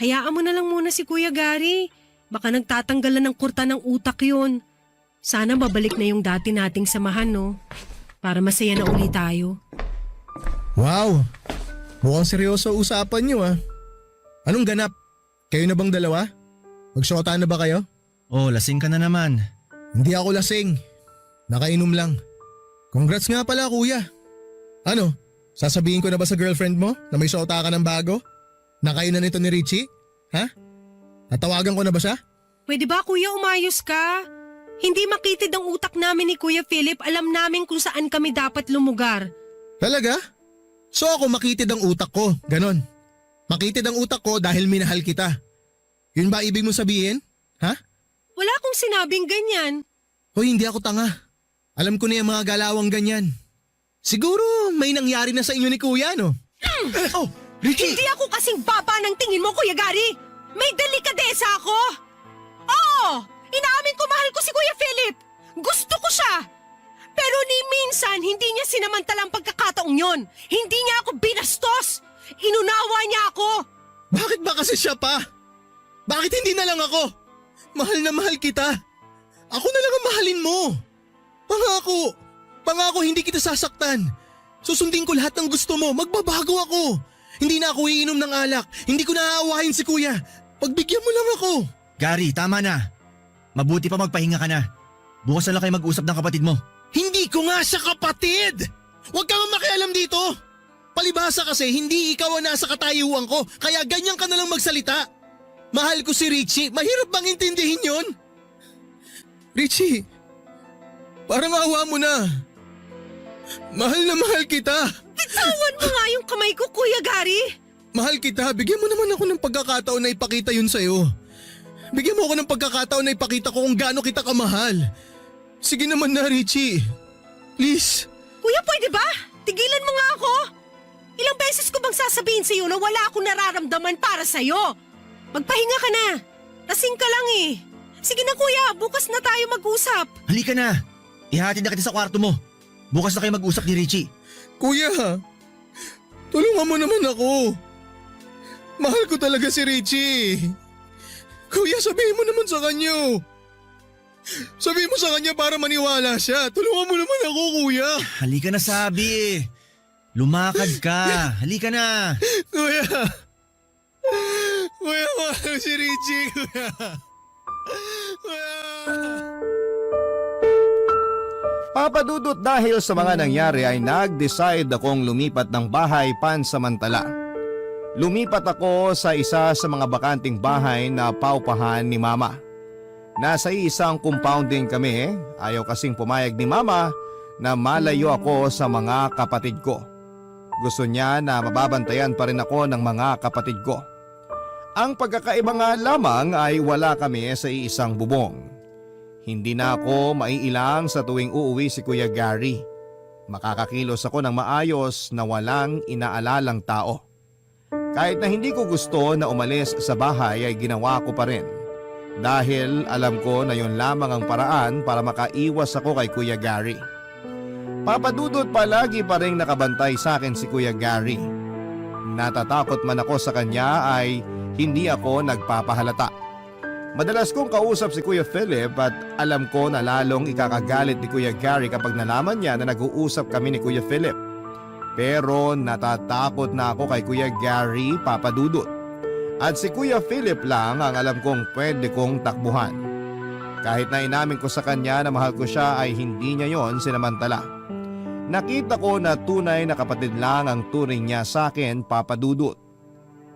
Hayaan mo na lang muna si Kuya Gary. Baka nagtatanggalan ng kurta ng utak yun. Sana babalik na yung dati nating samahan no. Para masaya na uli tayo. Wow! Mukhang seryoso usapan niyo ah. Anong ganap? Kayo na bang dalawa? Magsyota na ba kayo? Oh, lasing ka na naman. Hindi ako lasing. Nakainom lang. Congrats nga pala kuya. Ano? Sasabihin ko na ba sa girlfriend mo na may syota ka ng bago? Na kayo na nito ni Richie? Ha? Natawagan ko na ba siya? Pwede ba kuya umayos ka? Hindi makitid ang utak namin ni Kuya Philip, alam namin kung saan kami dapat lumugar. Talaga? So ako makitid ang utak ko, ganon. Makitid ang utak ko dahil minahal kita. Yun ba ibig mo sabihin? Ha? Wala akong sinabing ganyan. Hoy, hindi ako tanga. Alam ko na yung mga galawang ganyan. Siguro may nangyari na sa inyo ni kuya, no? Oh, Richie! Hindi ako kasing baba ng tingin mo, Kuya Gary. May delikadesa ako. Oo, inaamin ko mahal ko si Kuya Philip. Gusto ko siya. Pero ni minsan, hindi niya sinamantalang pagkakataong yon. Hindi niya ako binastos. Inunawa niya ako. Bakit ba kasi siya pa? Bakit hindi na lang ako? Mahal na mahal kita. Ako na lang ang mahalin mo. Pangako. Pangako hindi kita sasaktan. Susundin ko lahat ng gusto mo. Magbabago ako. Hindi na ako iinom ng alak. Hindi ko naaawahin si kuya. Pagbigyan mo lang ako. Gary, tama na. Mabuti pa magpahinga ka na. Bukas na lang kayo mag-usap ng kapatid mo. Hindi ko nga siya kapatid! Huwag kang makialam dito! Palibhasa kasi hindi ikaw ang nasa katayuan ko kaya ganyan ka na lang magsalita. Mahal ko si Richie, mahirap bang intindihin yon? Richie, parang awa mo na. Mahal na mahal kita. Bitawan mo nga yung kamay ko, Kuya Gary. Mahal kita, bigyan mo naman ako ng pagkakataon na ipakita yun sa'yo. Bigyan mo ako ng pagkakataon na ipakita ko kung gaano kita kamahal. Sige naman na, Richie. Please. Kuya, pwede ba? tigilan mo nga ako! Ilang beses ko bang sasabihin sa'yo na wala akong nararamdaman para sa'yo? Magpahinga ka na. Lasing ka lang eh. Sige na kuya, bukas na tayo mag-usap. Halika na! Ihatid na kita sa kwarto mo. Bukas na kayo mag-usap ni Richie. Kuya, tulungan mo naman ako. Mahal ko talaga si Richie. Kuya, sabihin mo naman sa kanya. Sabihin mo sa kanya para maniwala siya. Tulungan mo naman ako, kuya. Halika na sabi eh. Lumakad ka. Halika na. Kuya. Kuya, mahal ko si Richie, kuya. Kuya. Papadudot dahil sa mga nangyari ay nag-decide akong lumipat ng bahay pansamantala. Lumipat ako sa isa sa mga bakanting bahay na paupahan ni Mama. Nasa isang compound din kami, ayaw kasing pumayag ni Mama na malayo ako sa mga kapatid ko. Gusto niya na mababantayan pa rin ako ng mga kapatid ko. Ang pagkakaiba nga lamang ay wala kami sa iisang bubong. Hindi na ako maiilang sa tuwing uuwi si Kuya Gary. Makakakilos ako ng maayos na walang inaalalang tao. Kahit na hindi ko gusto na umalis sa bahay ay ginawa ko pa rin. Dahil alam ko na yon lamang ang paraan para makaiwas ako kay Kuya Gary. Papadudot palagi pa rin nakabantay sa akin si Kuya Gary. Natatakot man ako sa kanya ay hindi ako nagpapahalata. Madalas kong kausap si Kuya Philip at alam ko na lalong ikakagalit ni Kuya Gary kapag nalaman niya na nag-uusap kami ni Kuya Philip. Pero natatakot na ako kay Kuya Gary, Papadudot. At si Kuya Philip lang ang alam kong pwede kong takbuhan. Kahit na inamin ko sa kanya na mahal ko siya ay hindi niya yon sinamantala. Nakita ko na tunay na kapatid lang ang turing niya sa akin, Papadudot.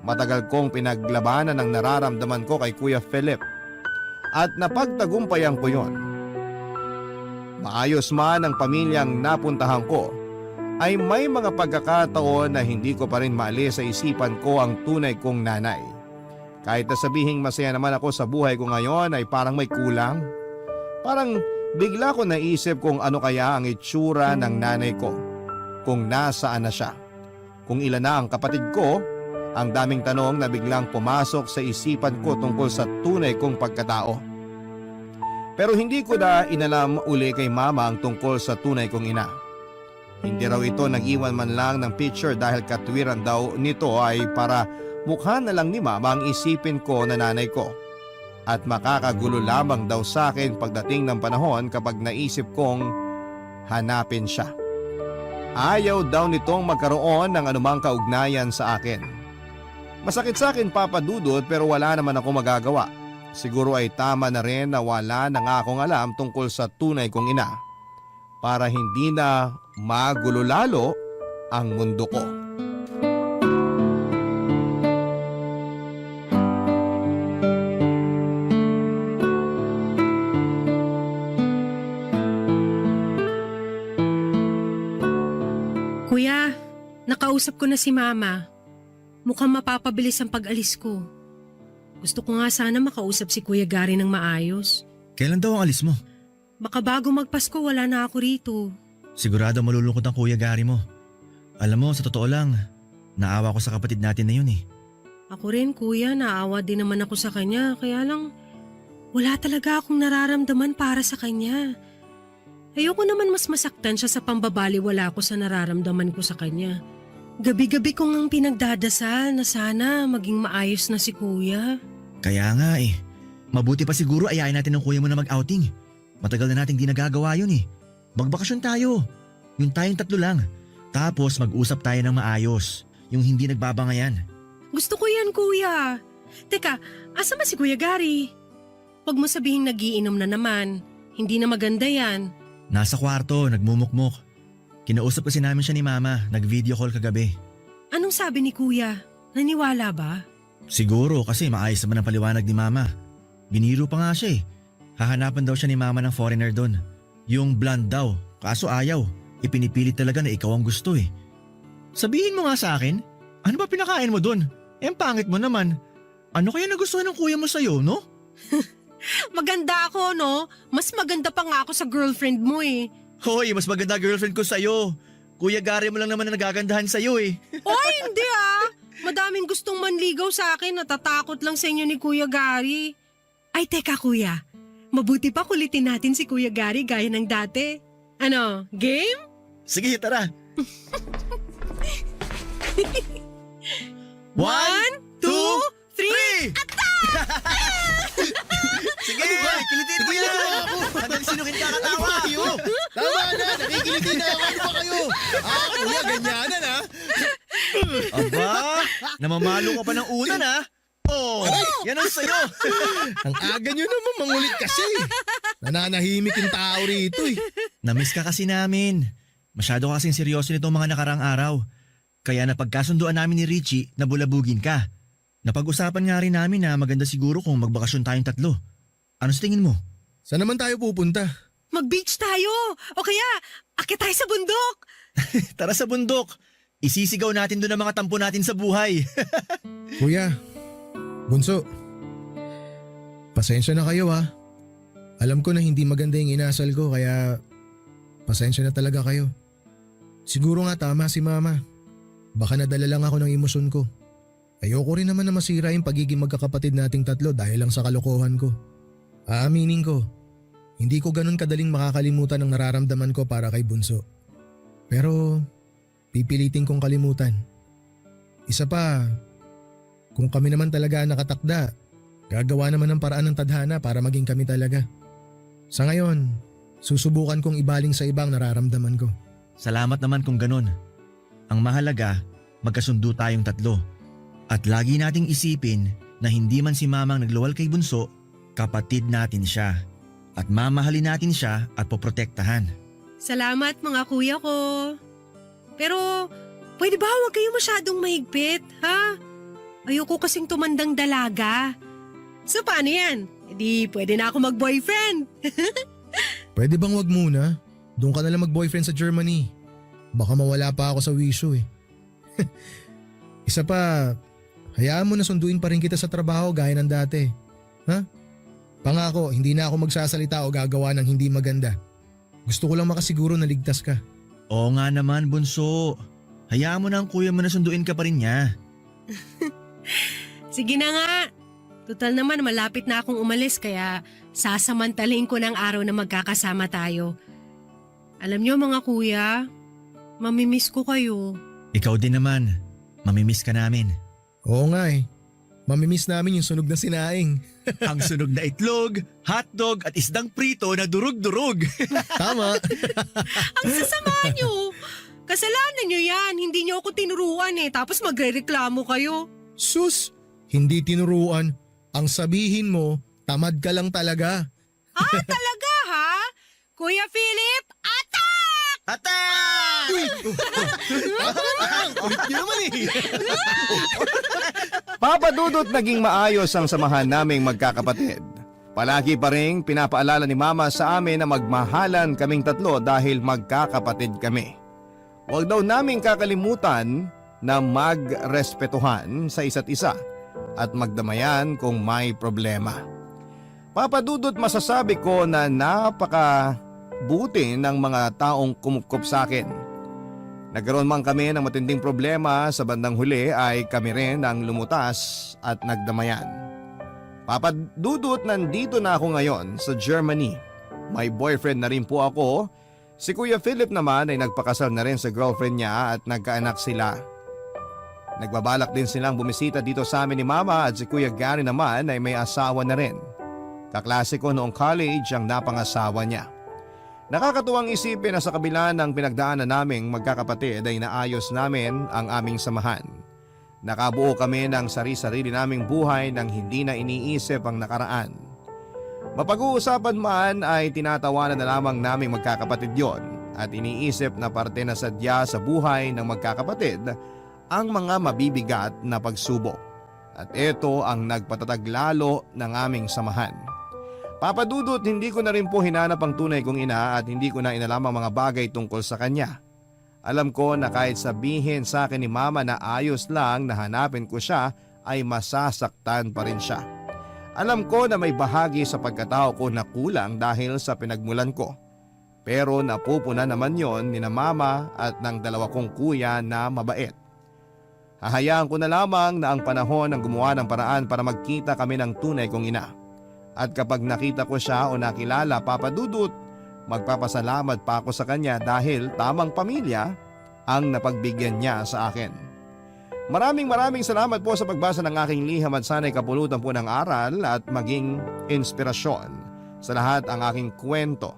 Matagal kong pinaglabanan ang nararamdaman ko kay Kuya Philip at napagtagumpayan ko yon. Maayos man ang pamilyang napuntahan ko, ay may mga pagkakataon na hindi ko pa rin maalis sa isipan ko ang tunay kong nanay. Kahit na sabihing masaya naman ako sa buhay ko ngayon ay parang may kulang. Parang bigla ko naisip kung ano kaya ang itsura ng nanay ko, kung nasaan na siya, kung ilan na ang kapatid ko. Ang daming tanong na biglang pumasok sa isipan ko tungkol sa tunay kong pagkatao. Pero hindi ko na inalam uli kay Mama ang tungkol sa tunay kong ina. Hindi raw ito nag-iwan man lang ng picture dahil katwiran daw nito ay para mukha na lang ni Mama ang isipin ko na nanay ko. At makakagulo lamang daw sa akin pagdating ng panahon kapag naisip kong hanapin siya. Ayaw daw nitong magkaroon ng anumang kaugnayan sa akin. Masakit sa akin, Papadudot, pero wala naman ako magagawa. Siguro ay tama na rin na wala na nga akong alam tungkol sa tunay kong ina para hindi na magulo lalo ang mundo ko. Kuya, nakausap ko na si Mama. Mukhang mapapabilis ang pag-alis ko. Gusto ko nga sana makausap si Kuya Gary ng maayos. Kailan daw ang alis mo? Baka bago magpasko wala na ako rito. Sigurado malulungkot ang Kuya Gary mo. Alam mo, sa totoo lang, naawa ko sa kapatid natin na yun eh. Ako rin kuya, naawa din naman ako sa kanya. Kaya lang, wala talaga akong nararamdaman para sa kanya. Ayoko naman mas masaktan siya sa pambabaliwala ko sa nararamdaman ko sa kanya. Gabi-gabi ko ngang pinagdadasal na sana maging maayos na si kuya. Kaya nga eh. Mabuti pa siguro ayayin natin ng kuya mo na mag-outing. Matagal na nating di nagagawa yun eh. Magbakasyon tayo. Yung tayong tatlo lang. Tapos mag-usap tayo ng maayos. Yung hindi nagbabangayan. Gusto ko yan kuya. Teka, asa ba si Kuya Gary? Huwag mo sabihin nagiinom na naman. Hindi na maganda yan. Nasa kwarto, nagmumukmok. Kinausap kasi namin siya ni Mama, nag-video call kagabi. Anong sabi ni kuya? Naniwala ba? Siguro kasi maayos naman ang paliwanag ni Mama. Biniro pa nga siya eh. Hahanapan daw siya ni Mama ng foreigner doon. Yung blonde daw, kaso ayaw. Ipinipilit talaga na ikaw ang gusto eh. Sabihin mo nga sa akin, ano ba pinakain mo doon? Ang pangit mo naman. Ano kaya nagustuhan ng kuya mo sa'yo, no? Maganda ako, no? Mas maganda pa nga ako sa girlfriend mo eh. Hoy, mas maganda girlfriend ko sa'yo. Kuya Gary mo lang naman na nagagandahan sa'yo eh. Oy, hindi ah! Madaming gustong manligaw sa akin, natatakot lang sa inyo ni Kuya Gary. Ay, teka kuya. Mabuti pa kulitin natin si Kuya Gary gaya ng dati. Ano, game? Sige, tara. 1, 2, 3! 3! Sige, kilitin mo yan! Hanggang sino katawa? Tama na, nakikiliti na ako. Ano ba kayo? Kuya, ganyanan ha? Aba, namamalo ka pa ng una na. Oh, yan ang sayo. Ang aga nyo naman mangulit kasi. Nananahimik yung tao rito eh. Namiss ka kasi namin. Masyado ka kasing seryoso nitong mga nakarang araw. Kaya napagkasunduan namin ni Richie na bulabugin ka. Napag-usapan nga rin namin na maganda siguro kung magbakasyon tayong tatlo. Ano sa tingin mo? Saan naman tayo pupunta? Mag-beach tayo! O kaya, akit tayo sa bundok! Tara sa bundok. Isisigaw natin doon ang mga tampo natin sa buhay. Kuya, Bunso, pasensya na kayo ha. Alam ko na hindi maganda yung inasal ko kaya pasensya na talaga kayo. Siguro nga tama si Mama. Baka nadala lang ako ng emosyon ko. Ayoko rin naman na masira yung pagiging magkakapatid nating tatlo dahil lang sa kalokohan ko. Aaminin ko, hindi ko ganun kadaling makakalimutan ang nararamdaman ko para kay Bunso. Pero pipilitin kong kalimutan. Isa pa, kung kami naman talaga nakatakda, gagawa naman ng paraan ng tadhana para maging kami talaga. Sa ngayon, susubukan kong ibaling sa ibang nararamdaman ko. Salamat naman kung ganun. Ang mahalaga, magkasundo tayong tatlo. At lagi nating isipin na hindi man si Mamang nagluwal kay Bunso, kapatid natin siya. At mamahalin natin siya at poprotektahan. Salamat mga kuya ko. Pero, pwede ba huwag kayo masyadong mahigpit, ha? Ayoko kasing tumandang dalaga. So paano yan? E di pwede na ako mag-boyfriend. Pwede bang wag muna? Doon ka na lang mag-boyfriend sa Germany. Baka mawala pa ako sa wisyo eh. Isa pa, hayaan mo na sunduin pa rin kita sa trabaho gaya ng dati. Ha? Pangako, hindi na ako magsasalita o gagawa ng hindi maganda. Gusto ko lang makasiguro na ligtas ka. Oo nga naman, Bunso. Hayaan mo na ang kuya mo na sunduin ka pa rin niya. Sige na nga. Total naman malapit na akong umalis kaya sasamantalin ko ng araw na magkakasama tayo. Alam niyo mga kuya, mamimiss ko kayo. Ikaw din naman. Mamimiss ka namin. Oo nga eh. Mamimiss namin yung sunog na sinaing. Ang sunog na itlog, hotdog at isdang prito na durug-durug. Tama. Ang sasama niyo. Kasalanan niyo yan. Hindi niyo ako tinuruan eh. Tapos magrereklamo kayo. Sus, hindi tinuruan. Ang sabihin mo, tamad ka lang talaga. Ah, talaga ha? Kuya Philip, attack! Attack! Ulit niyo naman eh. Papa Dudut, naging maayos ang samahan naming magkakapatid. Palagi pa rin pinapaalala ni Mama sa amin na magmahalan kaming tatlo dahil magkakapatid kami. Huwag daw naming kakalimutan na magrespetuhan sa isa't isa at magdamayan kung may problema. Papa Dudut, masasabi ko na napakabuti ng mga taong kumupkop sa akin. Nagkaroon man kami ng matinding problema, sa bandang huli ay kami rin ang lumutas at nagdamayan. Papa Dudut, nandito na ako ngayon sa Germany. May boyfriend na rin po ako. Si Kuya Philip naman ay nagpakasal na rin sa girlfriend niya at nagkaanak sila. Nagbabalak din silang bumisita dito sa amin ni Mama at si Kuya Gary naman ay may asawa na rin. Kaklase ko noong college ang napangasawa niya. Nakakatuwang isipin na sa kabila ng pinagdaanan naming magkakapatid ay naayos namin ang aming samahan. Nakabuo kami ng sari-sarili naming buhay nang hindi na iniisip ang nakaraan. Mapag-uusapan man ay tinatawanan na lamang naming magkakapatid yon at iniisip na parte na sadya sa buhay ng magkakapatid ang mga mabibigat na pagsubok. At ito ang nagpatatag lalo ng aming samahan. Papa Dudut, hindi ko na rin po hinanap ang tunay kong ina at hindi ko na inalam ang mga bagay tungkol sa kanya. Alam ko na kahit sabihin sa akin ni Mama na ayos lang na hanapin ko siya ay masasaktan pa rin siya. Alam ko na may bahagi sa pagkatao ko na kulang dahil sa pinagmulan ko. Pero napupuna naman yon ni na mama at ng dalawa kong kuya na mabait. Hahayaan ko na lamang na ang panahon ang gumawa ng paraan para magkita kami ng tunay kong ina. At kapag nakita ko siya o nakilala, Papa Dudut, magpapasalamat pa ako sa kanya dahil tamang pamilya ang napagbigyan niya sa akin. Maraming salamat po sa pagbasa ng aking liham at sana'y kapulutan po ng aral at maging inspirasyon sa lahat ang aking kwento.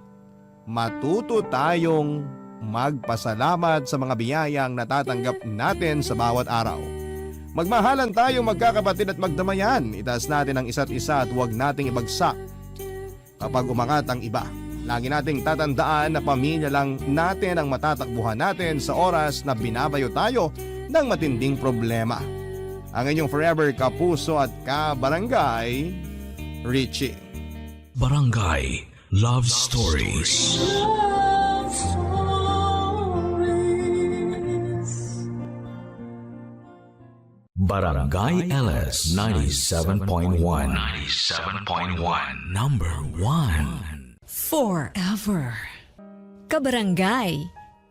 Matuto tayong magpasalamat sa mga biyayang natatanggap natin sa bawat araw. Magmahalan tayong magkakapatid at magdamayan. Itaas natin ang isa't isa at huwag nating ibagsak kapag umangat ang iba. Lagi nating tatandaan na pamilya lang natin ang matatakbuhan natin sa oras na binabayo tayo ng matinding problema. Ang inyong forever kapuso at kabarangay, Richie. Barangay Love Stories. Barangay LS 97.1. 97.1. Number 1. Forever. Kabarangay,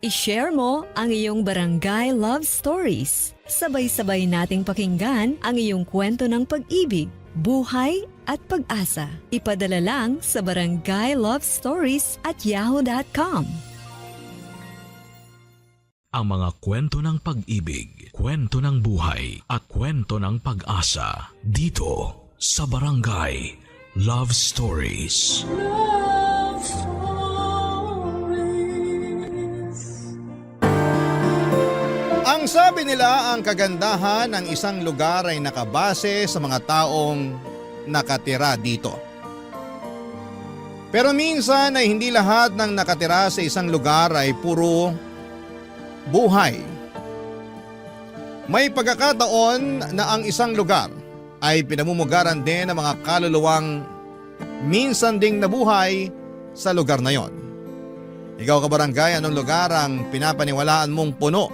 i-share mo ang iyong barangay love stories. Sabay-sabay nating pakinggan ang iyong kwento ng pag-ibig, buhay at pag-asa. Ipadala lang sa barangaylovestories@yahoo.com. Ang mga kwento ng pag-ibig, kwento ng buhay at kwento ng pag-asa dito sa Barangay Love Stories. Ang sabi nila, ang kagandahan ng isang lugar ay nakabase sa mga taong nakatira dito. Pero minsan ay hindi lahat ng nakatira sa isang lugar ay puro buhay. May pagkakataon na ang isang lugar ay pinamumugaran din ng mga kaluluwang minsan ding nabuhay sa lugar na yon. Ikaw kabarangay, anong lugar ang pinapaniwalaan mong puno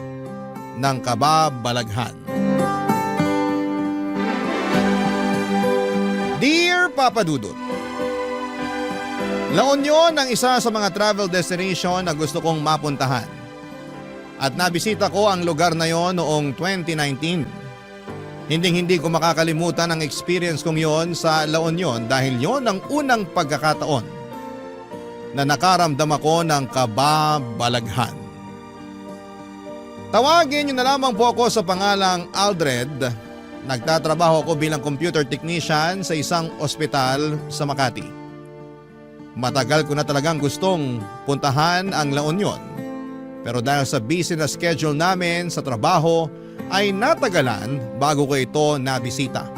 ng kababalaghan? Dear Papa Dudut, La Union ang isa sa mga travel destination na gusto kong mapuntahan. At nabisita ko ang lugar na yon noong 2019. Hinding-hindi ko makakalimutan ang experience kong yon sa La Union dahil yon ang unang pagkakataon na nakaramdam ako ng kababalaghan. Tawagin niyo na lamang po ako sa pangalang Aldred. Nagtatrabaho ako bilang computer technician sa isang ospital sa Makati. Matagal ko na talagang gustong puntahan ang La Union. Pero dahil sa busy na schedule namin sa trabaho ay natagalan bago ko ito nabisita.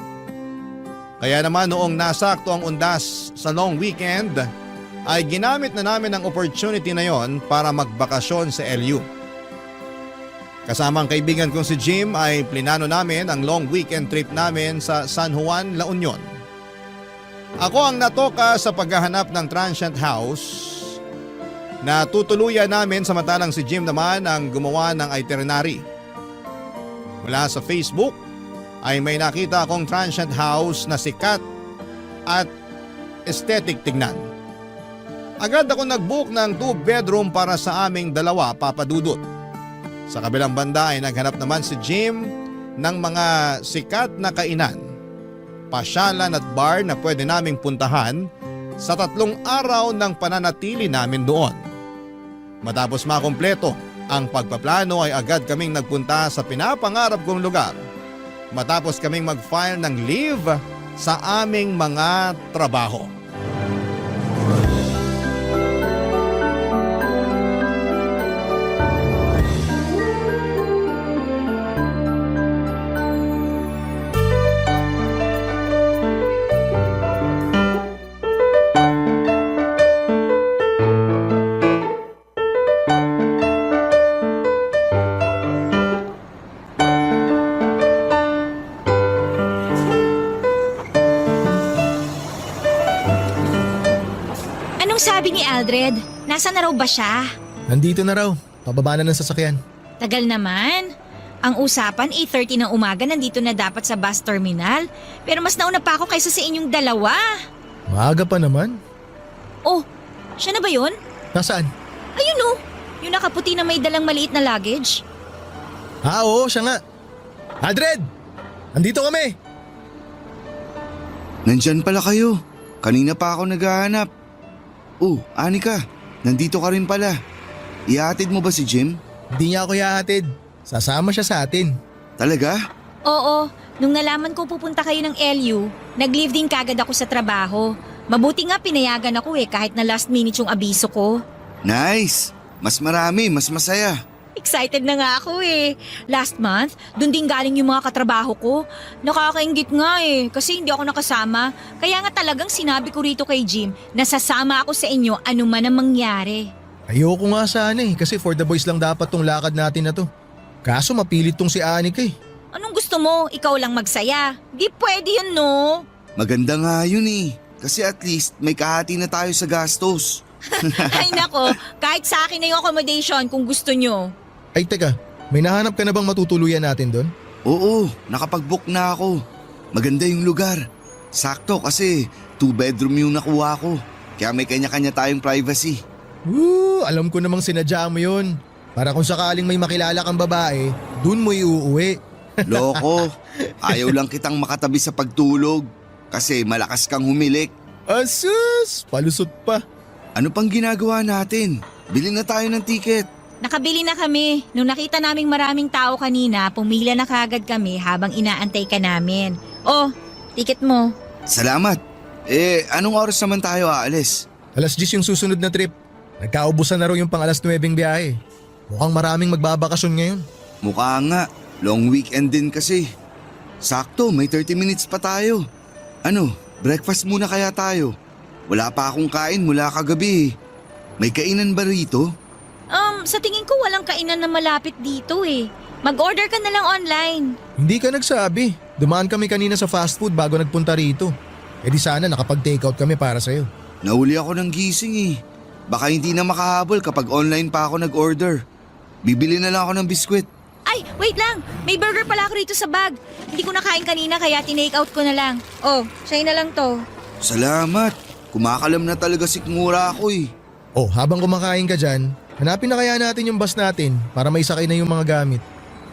Kaya naman noong nasakto ang undas sa long weekend ay ginamit na namin ang opportunity na yon para magbakasyon sa LU. Kasama ang kaibigan kong si Jim ay plinano namin ang long weekend trip namin sa San Juan, La Union. Ako ang natoka sa paghahanap ng transient house na tutuluyan namin, samantalang si Jim naman ang gumawa ng itinerary. Mula sa Facebook ay may nakita akong transient house na sikat at aesthetic tignan. Agad ako nag-book ng 2-bedroom para sa aming dalawa, Papa Dudut. Sa kabilang banda ay naghanap naman si Jim ng mga sikat na kainan, pasyalan at bar na pwede naming puntahan sa 3 araw ng pananatili namin doon. Matapos makumpleto ang pagpaplano ay agad kaming nagpunta sa pinapangarap kong lugar matapos kaming mag-file ng leave sa aming mga trabaho. Sabi ni Aldred, nasa na raw ba siya? Nandito na raw. Pababa na ng sasakyan. Tagal naman. Ang usapan, 8:30 ng umaga nandito na dapat sa bus terminal. Pero mas nauna pa ako kaysa sa inyong dalawa. Maaga pa naman. Oh, siya na ba yun? Nasaan? Ayun oh, yung nakaputi na may dalang maliit na luggage. Oo, siya nga. Aldred! Andito kami! Nandyan pala kayo. Kanina pa ako naghahanap. Oh, Anika, nandito ka rin pala. Ihatid mo ba si Jim? Hindi niya ako ihahatid. Sasama siya sa atin. Talaga? Oo, nung nalaman ko pupunta kayo ng LU, nag-leave din kagad ako sa trabaho. Mabuti nga pinayagan ako kahit na last minute yung abiso ko. Nice! Mas marami, mas masaya. Excited na nga ako Last month, dun din galing yung mga katrabaho ko. Nakakaingit nga kasi hindi ako nakasama. Kaya nga talagang sinabi ko rito kay Jim na sasama ako sa inyo ano man ang mangyari. Ayoko nga sana kasi for the boys lang dapat tong lakad natin na to. Kaso mapilit tong si Anika Anong gusto mo? Ikaw lang magsaya. Di pwede yun no? Maganda nga yun Kasi at least may kahati na tayo sa gastos. Ay nako, kahit sa akin na yung accommodation kung gusto nyo. Ay teka, may nahanap ka na bang matutuluyan natin doon? Oo, nakapag-book na ako. Maganda yung lugar. Sakto kasi 2-bedroom yung nakuha ko. Kaya may kanya-kanya tayong privacy. Alam ko namang sinadya mo yun. Para kung sakaling may makilala kang babae, dun mo iuuwi. Loko, ayaw lang kitang makatabi sa pagtulog. Kasi malakas kang humilik. Asus! Palusot pa. Ano pang ginagawa natin? Bili na tayo ng tiket. Nakabili na kami. Nung nakita naming maraming tao kanina, pumila na kagad kami habang inaantay ka namin. Oh, ticket mo. Salamat. Anong oras naman tayo aalis? 10:00 yung susunod na trip. Nagkaubusan na raw yung pang 9:00 biyahe. Mukhang maraming magbabakasyon ngayon. Mukha nga. Long weekend din kasi. Sakto, may 30 minutes pa tayo. Ano, breakfast muna kaya tayo? Wala pa akong kain mula kagabi. May kainan ba rito? Sa tingin ko walang kainan na malapit dito Mag-order ka na lang online. Hindi ka nagsabi. Dumaan kami kanina sa fast food bago nagpunta rito. Di sana nakapag-takeout kami para sa'yo. Nahuli ako ng gising Baka hindi na makahabol kapag online pa ako nag-order. Bibili na lang ako ng biskwit. Ay, wait lang. May burger pala ako rito sa bag. Hindi ko nakain kanina kaya tinake out ko na lang. Oh, sa'yo na lang to. Salamat. Kumakalam na talaga sikmura ako Oh, habang kumakain ka dyan, hanapin na kaya natin yung bus natin para may sakay na yung mga gamit.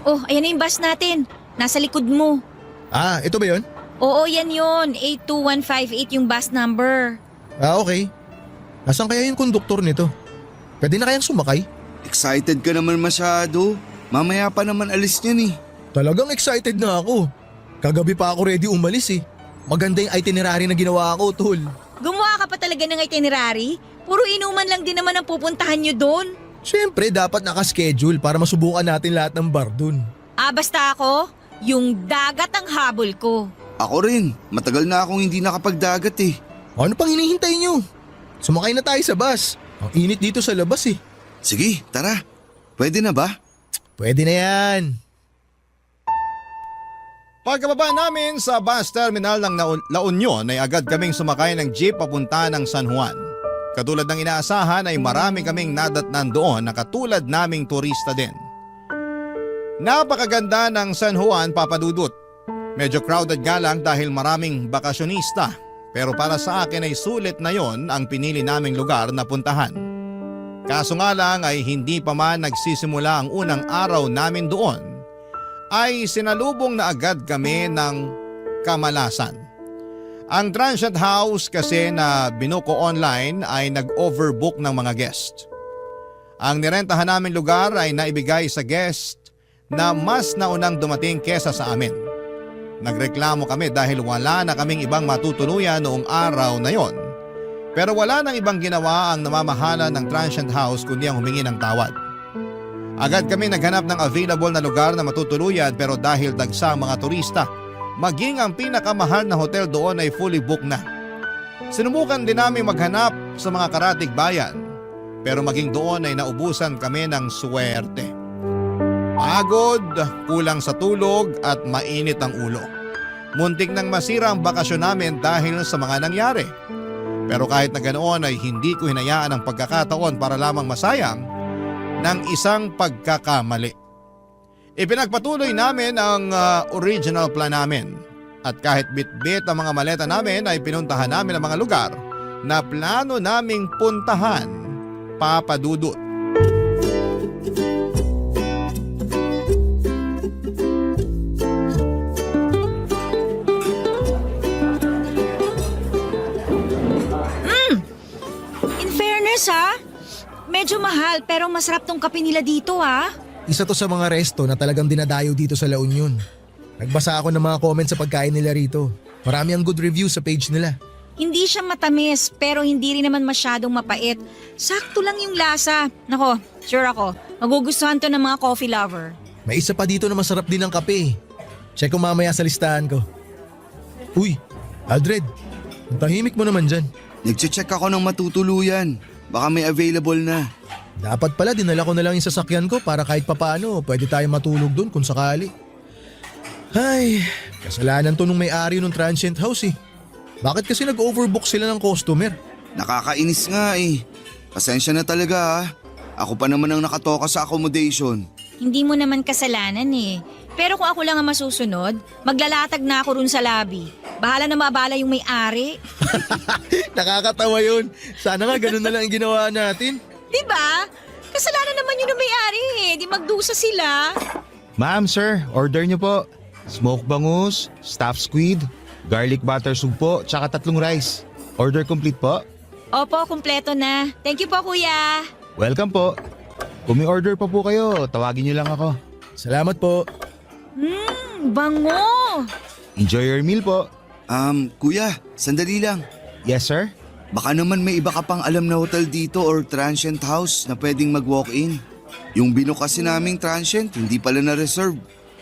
Oh, ayan na yung bus natin. Nasa likod mo. Ah, ito ba yun? Oo, yan yun. 82158 yung bus number. Ah, okay. Nasaan kaya yung konduktor nito? Pwede na kayang sumakay? Excited ka naman masyado. Mamaya pa naman alis niyan Talagang excited na ako. Kagabi pa ako ready umalis Maganda yung itinerary na ginawa ko, tol. Gumawa ka pa talaga ng itinerary? Puro inuman lang din naman ang pupuntahan nyo doon. Siyempre, dapat nakaschedule para masubukan natin lahat ng bar dun. Basta ako, yung dagat ang habol ko. Ako rin. Matagal na akong hindi nakapagdagat Ano pang hinihintay nyo? Sumakay na tayo sa bus. Ang init dito sa labas Sige, tara. Pwede na ba? Pwede na yan. Pagkababa namin sa bus terminal ng La Union ay agad kaming sumakay ng jeep papunta ng San Juan. Katulad ng inaasahan ay marami kaming nadatnan doon na katulad naming turista din. Napakaganda ng San Juan, Papadudut. Medyo crowded nga lang dahil maraming bakasyonista. Pero para sa akin ay sulit na yon ang pinili naming lugar na puntahan. Kaso nga lang ay hindi pa man nagsisimula ang unang araw namin doon, ay sinalubong na agad kami ng kamalasan. Ang transient house kasi na binuko online ay nag-overbook ng mga guest. Ang nirentahan namin lugar ay naibigay sa guest na mas naunang dumating kesa sa amin. Nagreklamo kami dahil wala na kaming ibang matutuluyan noong araw na yon. Pero wala nang ibang ginawa ang namamahala ng transient house kundi ang humingi ng tawad. Agad kami naghanap ng available na lugar na matutuluyan pero dahil dagsa ang mga turista, maging ang pinakamahal na hotel doon ay fully booked na. Sinubukan din namin maghanap sa mga karatig bayan pero maging doon ay naubusan kami ng swerte. Pagod, kulang sa tulog at mainit ang ulo. Muntik nang masira ang bakasyon namin dahil sa mga nangyari. Pero kahit na ganoon ay hindi ko hinayaan ang pagkakataon para lamang masayang ng isang pagkakamali. Ipinagpatuloy namin ang original plan namin. At kahit bit-bit ang mga maleta namin ay pinuntahan namin ang mga lugar na plano naming puntahan, Papadudut. In fairness ha, medyo mahal pero masarap tong kape nila dito ha. Isa to sa mga resto na talagang dinadayo dito sa La Union. Nagbasa ako ng mga comments sa pagkain nila rito. Marami ang good reviews sa page nila. Hindi siya matamis pero hindi rin naman masyadong mapait. Sakto lang yung lasa. Nako, sure ako, magugustuhan to ng mga coffee lover. May isa pa dito na masarap din ang kape. Check ko mamaya sa listahan ko. Uy, Aldred, ang tahimik mo naman dyan. Nagche-check ako ng matutuluyan. Baka may available na. Dapat pala dinala ko na lang yung sasakyan ko para kahit papaano pwede tayo matulog doon kung sakali. Ay, kasalanan to nung may-ari ng transient house eh. Bakit kasi nag-overbook sila ng customer? Nakakainis nga eh. Pasensya na talaga ha. Ako pa naman ang nakatoka sa accommodation. Hindi mo naman kasalanan eh. Pero kung ako lang ang masusunod, maglalatag na ako rin sa lobby. Bahala na maabala yung may-ari. Nakakatawa yun. Sana nga ganun na lang ang ginawa natin. Diba? Kasalanan naman yun ng may-ari eh. Di magdusa sila. Ma'am, sir, order niyo po. Smoked bangus, stuffed squid, garlic butter soup po, tsaka 3 rice. Order complete po? Opo, kumpleto na. Thank you po, kuya. Welcome po. Kung may order pa po kayo, tawagin niyo lang ako. Salamat po. Bango! Enjoy your meal po. Kuya, sandali lang. Yes, sir? Baka naman may iba ka pang alam na hotel dito or transient house na pwedeng mag-walk-in. Yung binook kasi naming transient, hindi pala na-reserve.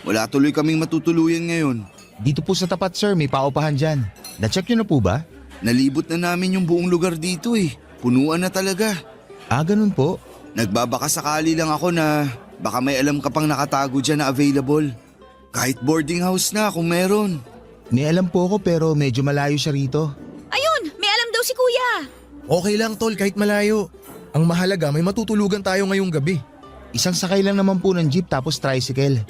Wala tuloy kaming matutuluyan ngayon. Dito po sa tapat, sir, may paupahan dyan. Na-check niyo na po ba? Nalibot na namin yung buong lugar dito eh. Punuan na talaga. Ah, ganun po. Nagbabaka sakali lang ako na baka may alam ka pang nakatago dyan na available. Kahit boarding house na kung meron. May alam po ako pero medyo malayo siya rito. Ayun, may alam daw si kuya. Okay lang tol kahit malayo. Ang mahalaga may matutulugan tayo ngayong gabi. Isang sakay lang naman po ng jeep tapos tricycle.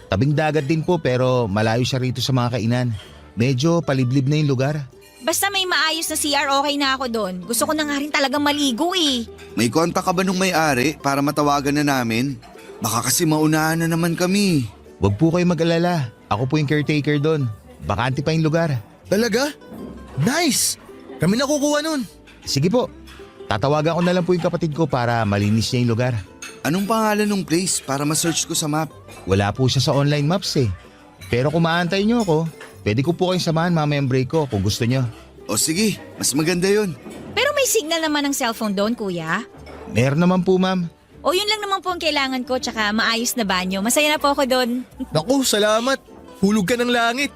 Tabing dagat din po pero malayo siya rito sa mga kainan. Medyo paliblib na yung lugar. Basta may maayos na CR, okay na ako doon. Gusto ko na nga rin talagang maligo eh. May kontak ka ba nung may-ari para matawagan na namin? Baka kasi maunahan na naman kami. Huwag po kayo mag-alala. Ako po yung caretaker doon. Bakante pa yung lugar. Talaga? Nice! Kami na kukuha nun. Sige po. Tatawagan ko na lang po yung kapatid ko para malinis niya yung lugar. Anong pangalan ng place para ma-search ko sa map? Wala po siya sa online maps eh. Pero kung maantay niyo ako, pwede ko po kayong samahan mamayang break ko kung gusto niyo. O sige, mas maganda yun. Pero may signal naman ng cellphone doon, kuya. Meron naman po, ma'am. O yun lang naman po ang kailangan ko, tsaka maayos na banyo. Masaya na po ako doon. Naku, salamat. Hulog ka ng langit.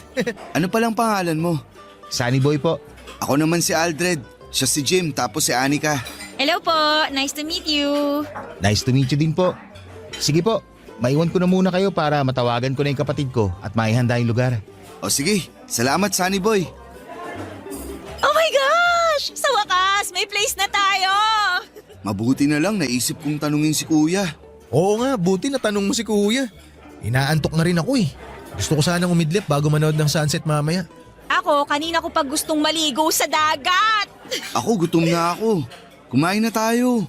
Ano palang pangalan mo? Sunny Boy po. Ako naman si Aldred. Siya si Jim tapos si Anika. Hello po, nice to meet you. Nice to meet you din po. Sige po, maiwan ko na muna kayo para matawagan ko na yung kapatid ko at maihanda yung lugar. O sige, salamat Sunny Boy. Oh my gosh! Sa wakas, may place na tayo! Mabuti na lang naisip kong tanungin si Kuya. Oo nga, buti na tanong mo si kuya. Inaantok na rin ako eh. Gusto ko sanang umidlip bago manood ng sunset mamaya. Ako, kanina ko pag gustong maligo sa dagat. Ako gutom na ako. Kumain na tayo.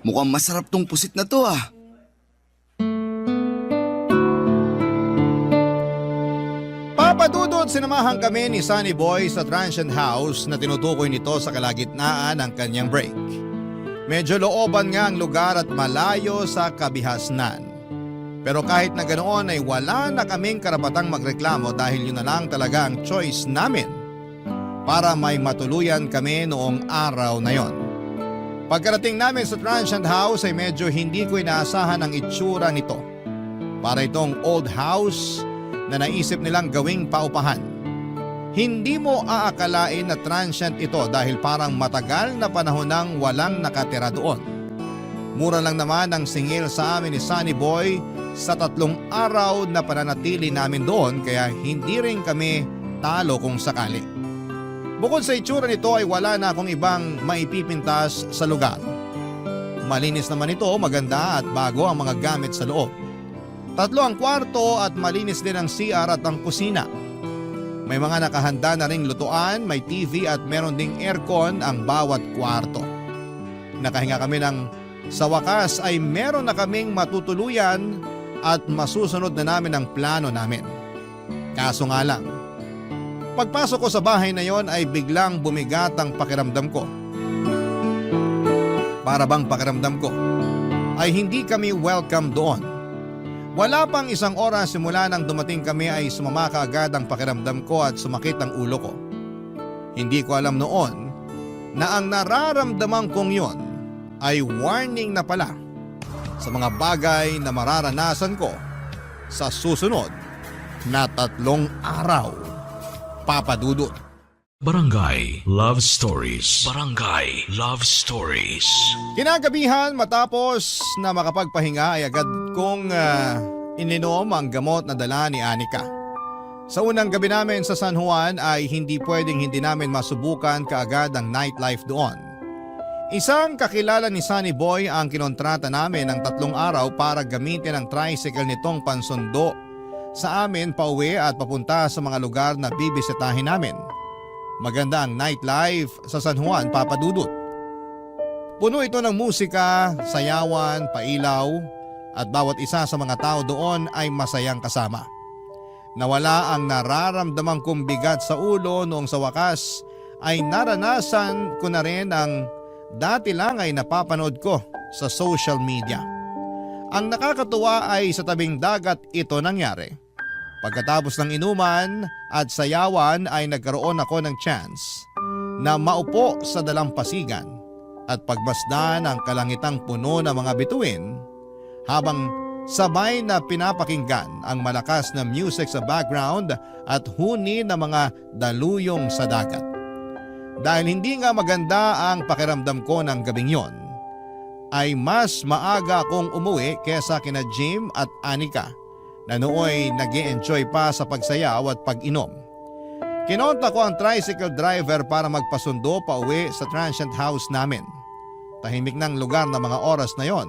Mukhang masarap tong pusit na to ah. Papadudod, sinamahan kami ni Sunny Boy sa transient house na tinutukoy nito sa kalagitnaan ng kanyang break. Medyo looban nga ang lugar at malayo sa kabihasnan. Pero kahit na ganoon ay wala na kaming karapatang magreklamo dahil yun na lang talaga ang choice namin para may matuluyan kami noong araw na yon. Pagkarating namin sa transient house ay medyo hindi ko inaasahan ang itsura nito. Para itong old house na naisip nilang gawing paupahan. Hindi mo aakalain na transient ito dahil parang matagal na panahon nang walang nakatira doon. Mura lang naman ang singil sa amin ni Sunny Boy sa 3 araw na pananatili namin doon kaya hindi rin kami talo kung sakali. Bukod sa itsura nito ay wala na akong ibang maipipintas sa lugar. Malinis naman ito, maganda at bago ang mga gamit sa loob. 3 ang kwarto at malinis din ang CR at ang kusina. May mga nakahanda na ring lutuan, may TV at meron ding aircon ang bawat kwarto. Nakahinga kami ng Sa wakas ay meron na kaming matutuluyan at masusunod na namin ang plano namin. Kaso nga lang, pagpasok ko sa bahay na yon ay biglang bumigat ang pakiramdam ko. Para bang pakiramdam ko ay hindi kami welcome doon. Wala pang isang oras simula nang dumating kami ay sumama kaagad ang pakiramdam ko at sumakit ang ulo ko. Hindi ko alam noon na ang nararamdaman kong yon ay warning na pala sa mga bagay na mararanasan ko sa susunod na 3 araw. Papa Dudut. Barangay Love Stories. Barangay Love Stories. Kinagabihan matapos na makapagpahinga ay agad kong ininom ang gamot na dala ni Anika. Sa unang gabi namin sa San Juan ay hindi pwedeng hindi namin masubukan kaagad ang nightlife doon. Isang kakilala ni Sunny Boy ang kinontrata namin ng 3 araw para gamitin ang tricycle nitong pansundo sa amin pauwi at papunta sa mga lugar na bibisitahin namin. Maganda ang nightlife sa San Juan, Papa Dudut. Puno ito ng musika, sayawan, pailaw at bawat isa sa mga tao doon ay masayang kasama. Nawala ang nararamdamang kong bigat sa ulo noong sa wakas ay naranasan ko na rin ang dati lang ay napapanood ko sa social media. Ang nakakatuwa ay sa tabing dagat ito nangyari. Pagkatapos ng inuman at sayawan ay nagkaroon ako ng chance na maupo sa dalampasigan at pagmasdan ang kalangitang puno ng mga bituin habang sabay na pinapakinggan ang malakas na music sa background at huni ng mga daluyong sa dagat. Dahil hindi nga maganda ang pakiramdam ko ng gabing yon, ay mas maaga akong umuwi kesa kina Jim at Anika na nooy nag-i-enjoy pa sa pagsayaw at pag-inom. Kinonta ko ang tricycle driver para magpasundo pa uwi sa transient house namin. Tahimik ng lugar na mga oras na yon.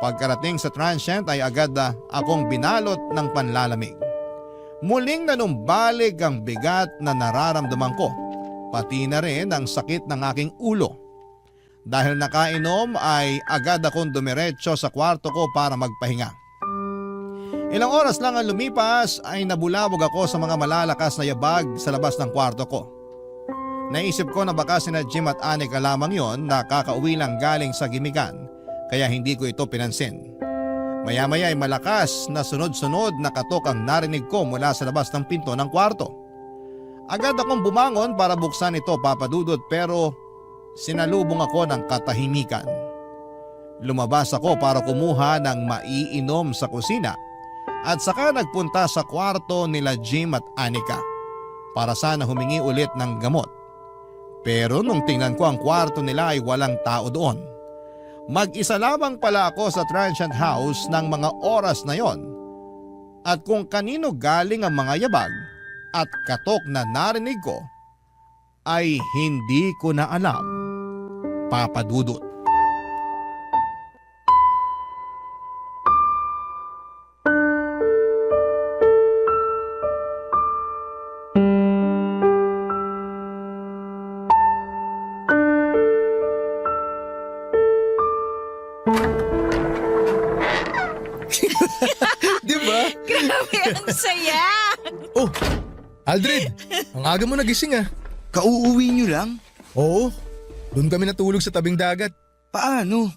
Pagkarating sa transient ay agad akong binalot ng panlalamig. Muling nanumbalik ang bigat na nararamdaman ko, pati na rin ang sakit ng aking ulo. Dahil nakainom ay agad akong dumiretso sa kwarto ko para magpahinga. Ilang oras lang ang lumipas ay nabulabog ako sa mga malalakas na yabag sa labas ng kwarto ko. Naisip ko na baka sina Jim at Anika lamang yon na kakauwi lang galing sa gimikan kaya hindi ko ito pinansin. Maya-maya ay malakas na sunod-sunod na katok ang narinig ko mula sa labas ng pinto ng kwarto. Agad akong bumangon para buksan ito, Papa Dudut, pero sinalubong ako ng katahimikan. Lumabas ako para kumuha ng maiinom sa kusina at saka nagpunta sa kwarto nila Jim at Anika para sana humingi ulit ng gamot. Pero nung tingnan ko ang kwarto nila ay walang tao doon. Mag-isa lamang pala ako sa transient house ng mga oras na yon. At kung kanino galing ang mga yabag at katok na narinig ko ay hindi ko na alam, Papa Dudut. Diba? Grabe, ang saya! Oh, Aldred, ang aga mo nagising ah. Kauuwi nyo lang? Oo, doon kami natulog sa tabing dagat. Paano?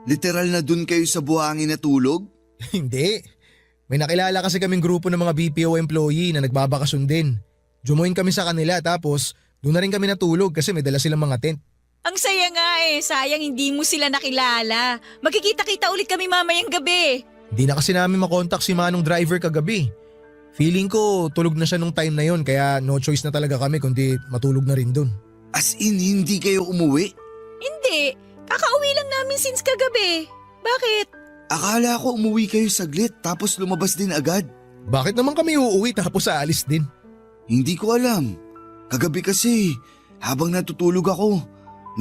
Literal na dun kayo sa buhangin natulog? Hindi. May nakilala kasi kaming grupo ng mga BPO employee na nagbabakasyon din. Jumoin kami sa kanila tapos doon na rin kami natulog kasi may dala silang mga tent. Ang saya nga eh, sayang hindi mo sila nakilala. Magkikita-kita ulit kami mamayang gabi. Hindi na kasi namin makontak si Manong driver kagabi. Feeling ko tulog na siya nung time na yon kaya no choice na talaga kami kundi matulog na rin dun. As in, hindi kayo umuwi? Hindi, kakauwi lang namin since kagabi. Bakit? Akala ko umuwi kayo saglit tapos lumabas din agad. Bakit naman kami uuwi tapos aalis din? Hindi ko alam. Kagabi kasi, habang natutulog ako,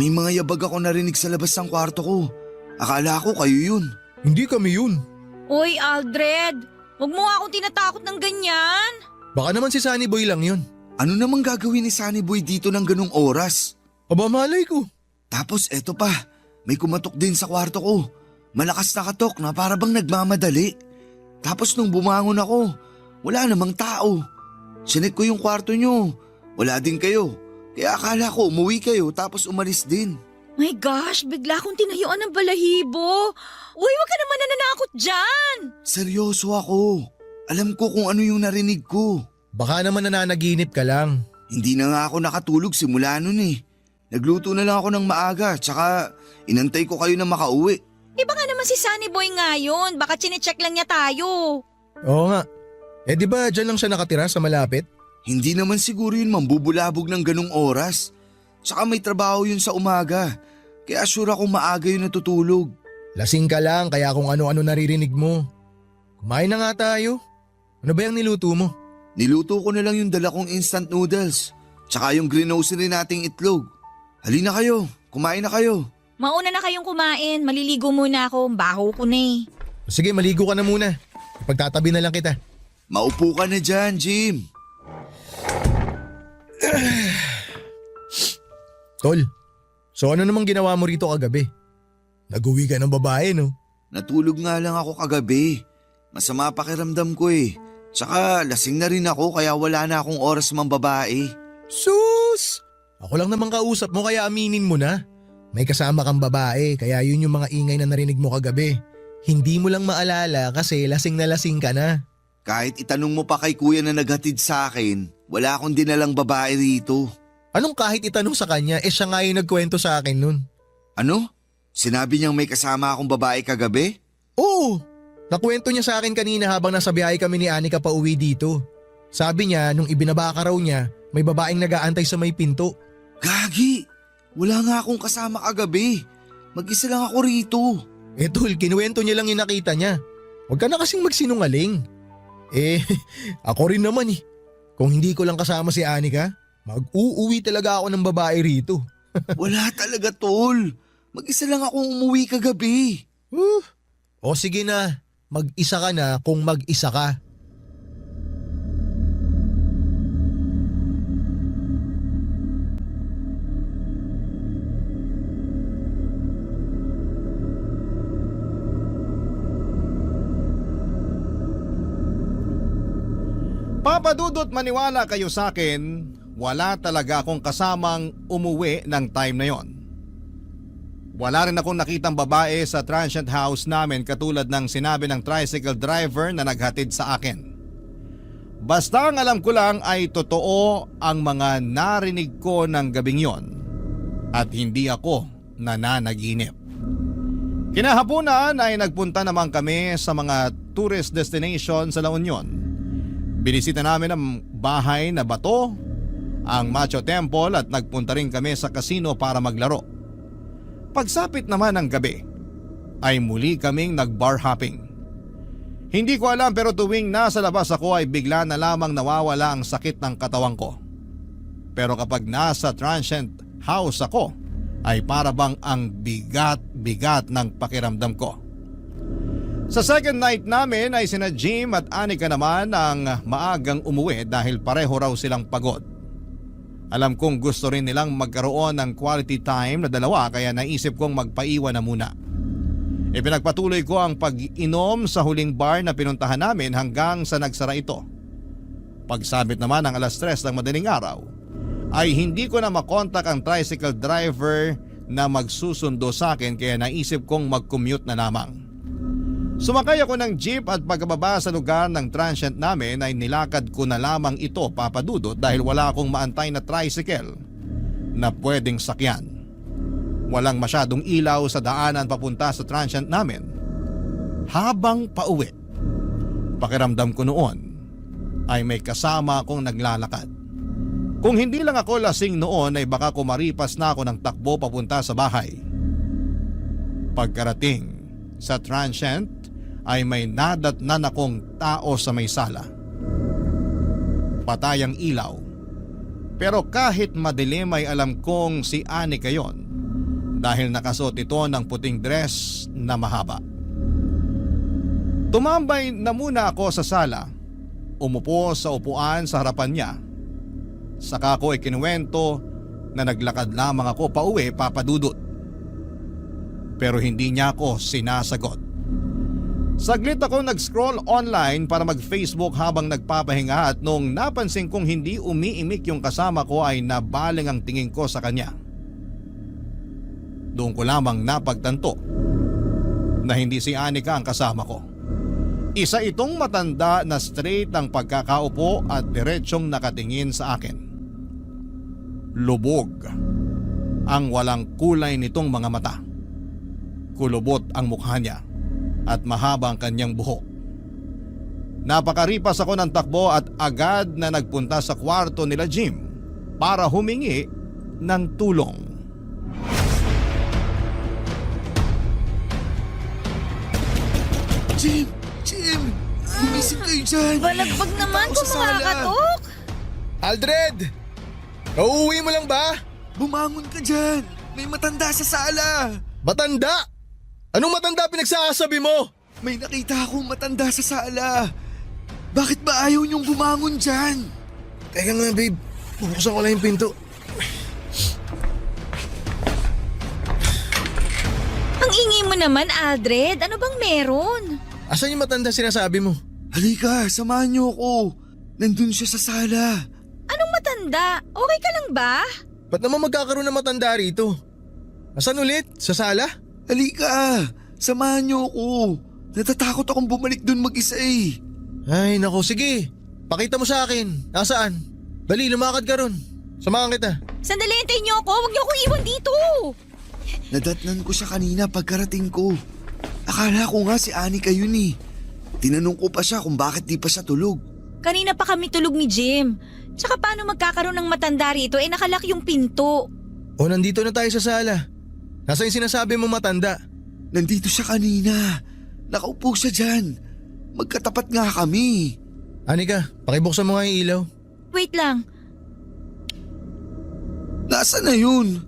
may mga yabag ako narinig sa labas ng kwarto ko. Akala ko kayo yun. Hindi kami yun. Uy, Aldred, huwag mo akong tinatakot ng ganyan. Baka naman si Sunny Boy lang yun. Ano namang gagawin ni Sunny Boy dito ng ganung oras? Aba malay ko. Tapos eto pa, May kumatok din sa kwarto ko. Malakas na katok na para bang nagmamadali. Tapos nung bumangon ako, wala namang tao. Sinek ko yung kwarto nyo. Wala din kayo. Kaya akala ko umuwi kayo tapos umalis din. My gosh, bigla akong tinayuan ng balahibo. Uy, wag ka naman nananakot dyan. Seryoso ako. Alam ko kung ano yung narinig ko. Baka naman nananaginip ka lang. Hindi na nga ako nakatulog simula nun eh. Nagluto na lang ako ng maaga tsaka inantay ko kayo na makauwi. Baka naman si Sunny Boy ngayon. Baka chinecheck lang niya tayo. Oo nga. Di ba dyan lang siya nakatira sa malapit? Hindi naman siguro yun mambubulabog ng ganong oras. Tsaka may trabaho yun sa umaga. Kaya sure akong maaga yun natutulog. Lasing ka lang kaya kung ano-ano naririnig mo. Kumain na nga tayo. Ano ba yung niluto mo? Niluto ko na lang yung dala kong instant noodles. Tsaka yung greenosity nating itlog. Halina kayo, kumain na kayo. Mauna na kayong kumain. Maliligo muna ako. Baho ko na eh. Sige, maligo ka na muna. Ipagtatabi na lang kita. Maupo ka na dyan, Jim. Tol, so ano namang ginawa mo rito kagabi? Nag-uwi ka ng babae, no? Natulog nga lang ako kagabi. Masama pakiramdam ko eh. Tsaka lasing na rin ako kaya wala na akong oras mambabae. Sus! Ako lang naman kausap mo kaya aminin mo na. May kasama kang babae kaya yun yung mga ingay na narinig mo kagabi. Hindi mo lang maalala kasi lasing na lasing ka na. Kahit itanong mo pa kay kuya na naghatid sa akin, wala akong dinalang babae rito. Anong kahit itanong sa kanya, siya nga yung nagkwento sa akin nun. Ano? Sinabi niyang may kasama akong babae kagabi? Oo! Nakwento niya sa akin kanina habang nasa biyahe kami ni Anika pa uwi dito. Sabi niya nung ibinaba ka raw niya, may babaeng nag-aantay sa may pinto. Gagi! Wala nga akong kasama kagabi. Mag-isa lang ako rito. Tol, kinuwento niya lang yung nakita niya. Huwag ka na kasing magsinungaling. Ako rin naman eh. Kung hindi ko lang kasama si Anika, mag-uuwi talaga ako ng babae rito. Wala talaga, tol. Mag-isa lang akong umuwi kagabi. O sige na, mag-isa ka na kung mag-isa ka. Papadudot maniwala kayo sa akin, wala talaga akong kasamang umuwi ng time na yon. Wala rin akong nakitang babae sa transient house namin katulad ng sinabi ng tricycle driver na naghatid sa akin. Basta ang alam ko lang ay totoo ang mga narinig ko ng gabing yon at hindi ako nananaginip. Kinahaponan ay nagpunta naman kami sa mga tourist destination sa La Union. Binisita namin ang bahay na bato, ang Macho Temple at nagpunta rin kami sa casino para maglaro. Pagsapit naman ng gabi ay muli kaming nag-bar hopping. Hindi ko alam pero tuwing nasa labas ako ay bigla na lamang nawawala ang sakit ng katawan ko. Pero kapag nasa transient house ako ay para bang ang bigat-bigat ng pakiramdam ko. Sa second night namin ay sina Jim at Anika naman ang maagang umuwi dahil pareho raw silang pagod. Alam kong gusto rin nilang magkaroon ng quality time na dalawa kaya naisip kong magpaiwan na muna. Ipinagpatuloy ko ang pag-inom sa huling bar na pinuntahan namin hanggang sa nagsara ito. Pagsabit naman ng 3:00 ng madaling araw ay hindi ko na makontak ang tricycle driver na magsusundo sa akin kaya naisip kong mag-commute na lamang. Sumakay ako ng jeep at pagkababa sa lugar ng transient namin ay nilakad ko na lamang ito papadudot dahil wala akong maantay na tricycle na pwedeng sakyan. Walang masyadong ilaw sa daanan papunta sa transient namin. Habang pauwi, pakiramdam ko noon ay may kasama akong naglalakad. Kung hindi lang ako lasing noon ay baka kumaripas na ako ng takbo papunta sa bahay. Pagkarating sa transient ay may nadatnan akong tao sa may sala. Patay ang ilaw. Pero kahit madilim ay alam kong si Anika yon dahil nakasuot ito ng puting dress na mahaba. Tumambay na muna ako sa sala. Umupo sa upuan sa harapan niya. Saka ko ikinuwento na naglakad lamang ako pauwi papadudot. pero hindi niya ako sinasagot. Saglit ako nag-scroll online para mag-Facebook habang nagpapahinga at nung napansin kong hindi umiimik yung kasama ko ay nabaling ang tingin ko sa kanya. Doon ko lamang napagtanto na hindi si Anika ang kasama ko. Isa itong matanda na straight ang pagkakaupo at diretsyong nakatingin sa akin. Lubog ang walang kulay nitong mga mata. Kulubot ang mukha niya at mahaba ang kanyang buhok. Napakaripas ako ng takbo at agad na nagpunta sa kwarto nila Jim para humingi ng tulong. Jim! Gumising kayo dyan! Balagbag naman kung makakatok. Aldred! Nauuwi mo lang ba? Bumangon ka dyan! May matanda sa sala! Matanda? Anong matanda pinagsasabi mo? May nakita akong matanda sa sala! Bakit ba ayaw niyong bumangon dyan? Teka nga babe, bubuksan ko lang yung pinto. Ang ingay mo naman, Aldred. Ano bang meron? Asan yung matanda sinasabi mo? Halika, samahan niyo ako. Nandun siya sa sala. Anong matanda? Okay ka lang ba? Ba't naman magkakaroon ng matanda rito? Asan ulit? Sa sala? Halika, samahan niyo ako. Natatakot akong bumalik dun mag-isa eh. Ay nako, sige. Pakita mo sa akin. Nasaan? Dali, lumakad ka ron. Samahan kita. Sandali, hintayin niyo ako. Huwag niyo akong iwan dito. Nadatnan ko siya kanina pagkarating ko. Akala ko nga si Anika yun eh. Tinanong ko pa siya kung bakit di pa siya tulog. Kanina pa kami tulog ni Jim. Tsaka paano magkakaroon ng matanda rito? Nakalak yung pinto. O nandito na tayo sa sala. Nasaan yung sinasabi mo matanda? Nandito siya kanina. Nakaupo siya dyan. Magkatapat nga kami. Anika, pakibuksan mo nga yung ilaw. Wait lang. Nasaan na yun?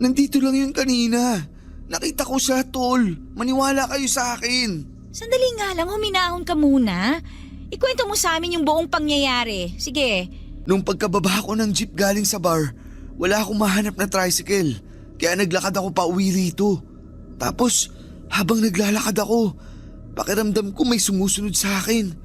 Nandito lang yun kanina. Nakita ko siya, tol. Maniwala kayo sa akin. Sandali nga lang, huminahon ka muna. Ikwento mo sa amin yung buong pangyayari. Sige. Nung pagkababa ko ng jeep galing sa bar, wala akong mahanap na tricycle. Kaya naglakad ako pa uwi rito. Tapos, habang naglalakad ako, pakiramdam ko may sumusunod sa akin.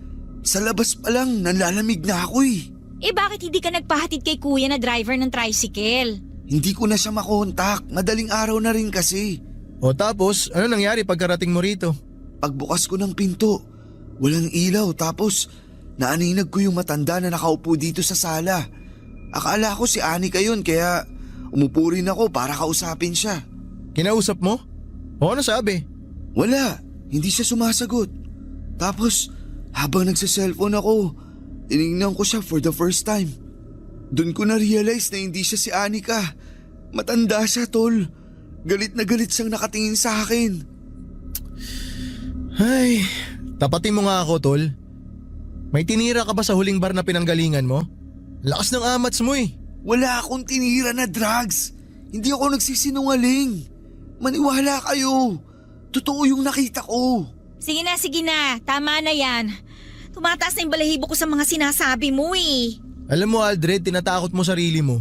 Sa labas pa lang, nanlalamig na ako eh. Bakit hindi ka nagpahatid kay kuya na driver ng tricycle? Hindi ko na siya makontak. Madaling araw na rin kasi. O tapos, ano nangyari pagkarating mo rito? Pagbukas ko ng pinto, walang ilaw tapos naaninag ko yung matanda na nakaupo dito sa sala. Akala ko si Anika yun kaya umupo rin ako para kausapin siya. Kinausap mo? O ano sabi? Wala, hindi siya sumasagot. Tapos habang nagsa-cellphone ako, tinignan ko siya for the first time. Doon ko na-realize na hindi siya si Anika. Matanda siya, tol. Galit na galit siyang nakatingin sa akin. Ay, tapatin mo nga ako, tol. May tinira ka ba sa huling bar na pinanggalingan mo? Lakas ng amats mo eh. Wala akong tinira na drugs. Hindi ako nagsisinungaling. Maniwala kayo. Totoo yung nakita ko. Sige na. Tama na yan. Tumataas na yung balahibo ko sa mga sinasabi mo eh. Alam mo Aldred, tinatakot mo sarili mo.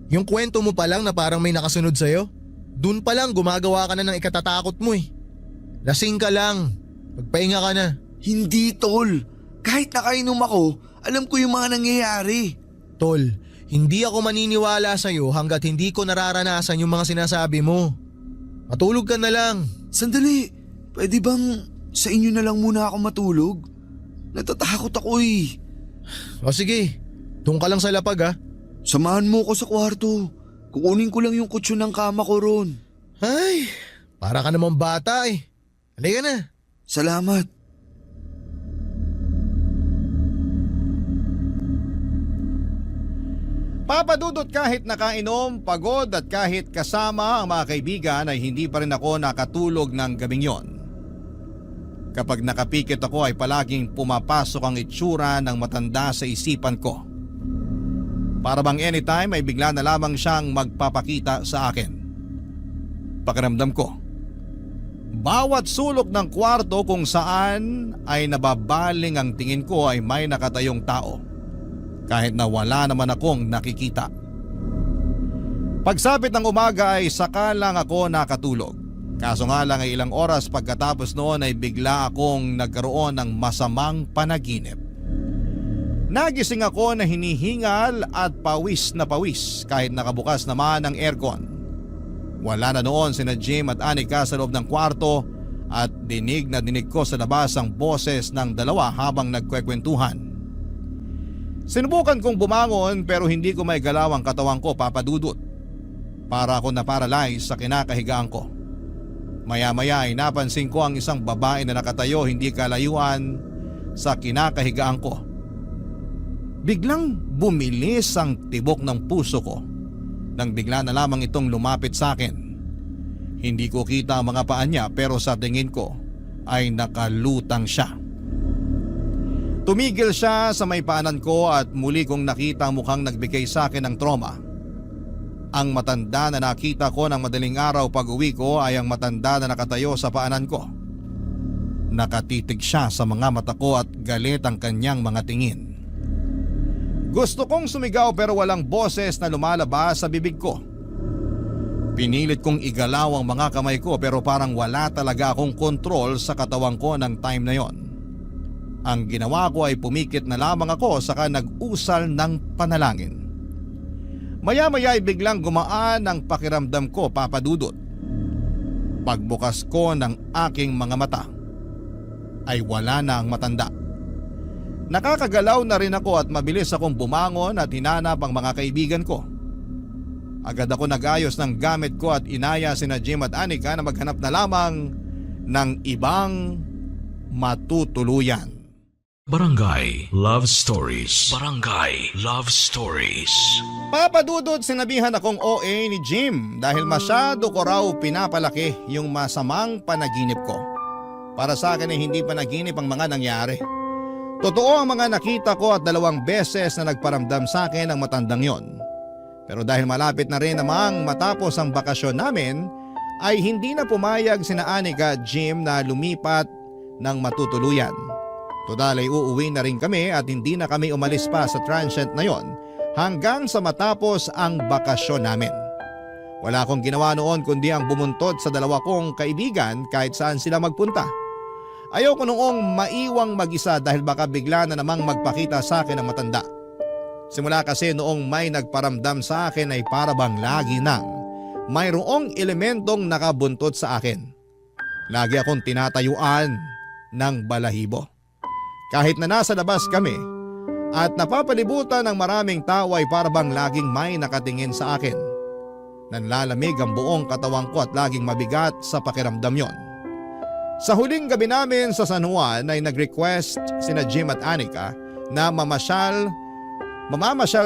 Yung kwento mo pa lang na parang may nakasunod sa'yo, dun pa lang gumagawa ka na ng ikatatakot mo eh. Lasing ka lang. Magpahinga ka na. Hindi, tol. Kahit nakainom ako, alam ko yung mga nangyayari. Tol, hindi ako maniniwala sa'yo hanggat hindi ko nararanasan yung mga sinasabi mo. Matulog ka na lang. Sandali, pwede bang sa inyo na lang muna ako matulog? Natatakot ako eh. O sige, doon ka lang sa lapag ha. Samahan mo ko sa kwarto. Kukunin ko lang yung kutsyon ng kama ko ron. Ay, para ka namang bata eh. Halika na. Salamat. Papadudot kahit nakainom, pagod at kahit kasama ang mga kaibigan ay hindi pa rin ako nakatulog ng gabing yon. Kapag nakapikit ako ay palaging pumapasok ang itsura ng matanda sa isipan ko. Para bang anytime ay bigla na lamang siyang magpapakita sa akin. Pakiramdam ko, bawat sulok ng kwarto kung saan ay nababaling ang tingin ko ay may nakatayong tao. Kahit na wala naman akong nakikita. Pagsapit ng umaga ay saka lang ako nakatulog. Kaso nga lang ay ilang oras pagkatapos noon ay bigla akong nagkaroon ng masamang panaginip. Nagising ako na hinihingal at pawis na pawis kahit nakabukas naman ang aircon. Wala na noon sina Jim at Anika sa loob ng kwarto at dinig na dinig ko sa labas ang boses ng dalawa habang nagkwekwentuhan. Sinubukan kong bumangon pero hindi ko may galaw ang katawan ko, Papa Dudut. Para ako na-paralyze sa kinakahigaan ko. Maya-maya ay napansin ko ang isang babae na nakatayo hindi kalayuan sa kinakahigaan ko. Biglang bumilis ang tibok ng puso ko nang bigla na lamang itong lumapit sa akin. Hindi ko kita ang mga paa niya pero sa tingin ko ay nakalutang siya. Tumigil siya sa may paanan ko at muli kong nakita ang mukhang nagbigay sa akin ng trauma. Ang matanda na nakita ko ng madaling araw pag uwi ko ay ang matanda na nakatayo sa paanan ko. Nakatitig siya sa mga mata ko at galit ang kanyang mga tingin. Gusto kong sumigaw pero walang boses na lumalabas sa bibig ko. Pinilit kong igalaw ang mga kamay ko pero parang wala talaga akong kontrol sa katawan ko ng time na yon. Ang ginawa ko ay pumikit na lamang ako saka nag-usal ng panalangin. Maya-maya ay biglang gumaan ang pakiramdam ko, Papa Dudut. Pagbukas ko ng aking mga mata ay wala na ang matanda. Nakakagalaw na rin ako at mabilis akong bumangon at hinanap ang mga kaibigan ko. Agad ako nag-ayos ng gamit ko at inaya sina Jim at Anika na maghanap na lamang ng ibang matutuluyan. Barangay Love Stories. Barangay Love Stories. Papa Dudut, sinabihan akong OA ni Jim dahil masyado ko raw pinapalaki yung masamang panaginip ko. Para sa akin ay hindi panaginip ang mga nangyari. Totoo ang mga nakita ko at 2 beses na nagparamdam sa akin ang matandang yon. Pero dahil malapit na rin namang matapos ang bakasyon namin, ay hindi na pumayag sina Anika at Jim na lumipat ng matutuluyan. Total ay uuwi na rin kami at hindi na kami umalis pa sa transient na yon hanggang sa matapos ang bakasyon namin. Wala akong ginawa noon kundi ang bumuntod sa 2 kong kaibigan kahit saan sila magpunta. Ayoko noong maiwang mag-isa dahil baka bigla na namang magpakita sa akin ang matanda. Simula kasi noong may nagparamdam sa akin ay para bang lagi nang mayroong elementong nakabuntot sa akin. Lagi akong tinatayuan ng balahibo. Kahit na nasa labas kami at napapalibutan ng maraming tao ay para bang laging may nakatingin sa akin. Nanlalamig ang buong katawan ko at laging mabigat sa pakiramdam yon. Sa huling gabi namin sa San Juan ay nag-request sina Jim at Anika na mamamasyal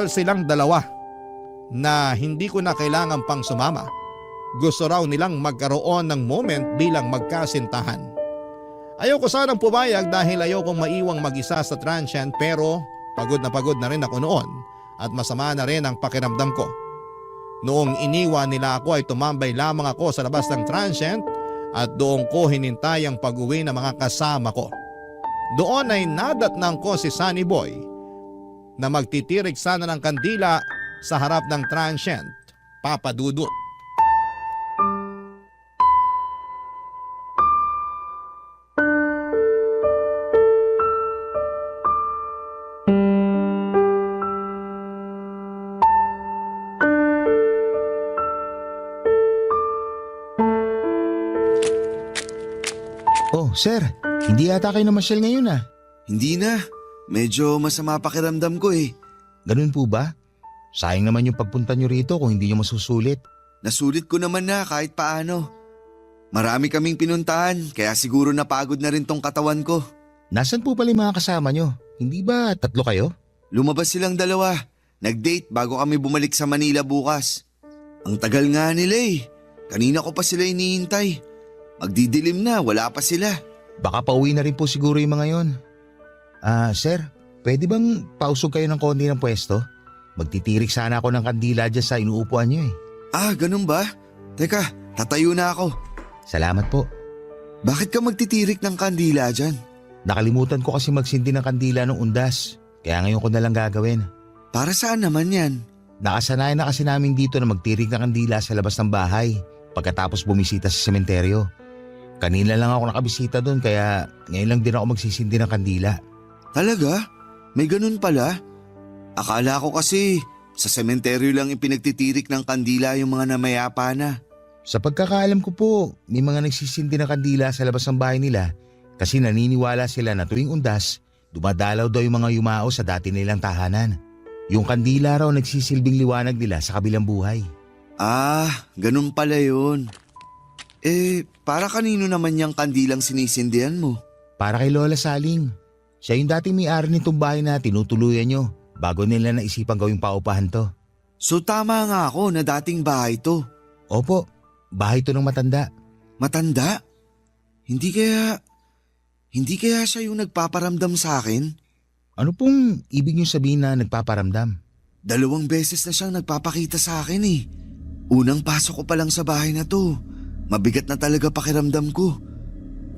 silang 2 na hindi ko na kailangan pang sumama. Gusto raw nilang magkaroon ng moment bilang magkasintahan. Ayoko sanang pumayag dahil ayokong maiwang mag-isa sa transient pero pagod na rin ako noon at masama na rin ang pakiramdam ko. Noong iniwan nila ako ay tumambay lamang ako sa labas ng transient at doon ko hinintay ang pag-uwi ng mga kasama ko. Doon ay nadatnang ko si Sunny Boy na magtitirik sana ng kandila sa harap ng transient, Papa Dudut. Oh, sir, hindi yata kayo namasyal ngayon ah. Hindi na. Medyo masama pakiramdam ko eh. Ganun po ba? Sayang naman yung pagpunta nyo rito kung hindi nyo masusulit. Nasulit ko naman na kahit paano. Marami kaming pinuntahan kaya siguro napagod na rin tong katawan ko. Nasaan po pala yung mga kasama nyo? Hindi ba 3 kayo? Lumabas silang 2. Nag-date bago kami bumalik sa Manila bukas. Ang tagal nga nila eh. Kanina ko pa sila inihintay. Magdidilim na, wala pa sila. Baka pauwi na rin po siguro yung mga yon. Sir, pwede bang pausog kayo ng konti ng pwesto? Magtitirik sana ako ng kandila dyan sa inuupuan nyo eh. Ganun ba? Teka, tatayo na ako. Salamat po. Bakit ka magtitirik ng kandila dyan? Nakalimutan ko kasi magsindi ng kandila ng undas. Kaya ngayon ko na lang gagawin. Para saan naman yan? Nakasanayan na kasi namin dito na magtirik ng kandila sa labas ng bahay. pagkatapos bumisita sa sementeryo. Kanina lang ako nakabisita doon kaya ngayon lang din ako magsisindi ng kandila. Talaga? May ganun pala? Akala ko kasi sa sementeryo lang ipinagtitirik ng kandila yung mga namayapa na. Sa pagkakaalam ko po, may mga nagsisindi ng kandila sa labas ng bahay nila kasi naniniwala sila na tuwing undas, dumadalaw daw yung mga yumao sa dati nilang tahanan. Yung kandila raw nagsisilbing liwanag nila sa kabilang buhay. Ah, ganun pala yun. Para kanino naman yung kandilang sinisindihan mo? Para kay Lola Saling. Siya yung dating may-ari nitong bahay na tinutuluyan nyo bago nila naisipang gawing paupahan to. So tama nga ako na dating bahay to. Opo, bahay to ng matanda. Matanda? Hindi kaya siya yung nagpaparamdam sa akin? Ano pong ibig nyo sabihin na nagpaparamdam? 2 beses na siyang nagpapakita sa akin eh. Unang pasok ko pa lang sa bahay na to. Mabigat na talaga pakiramdam ko.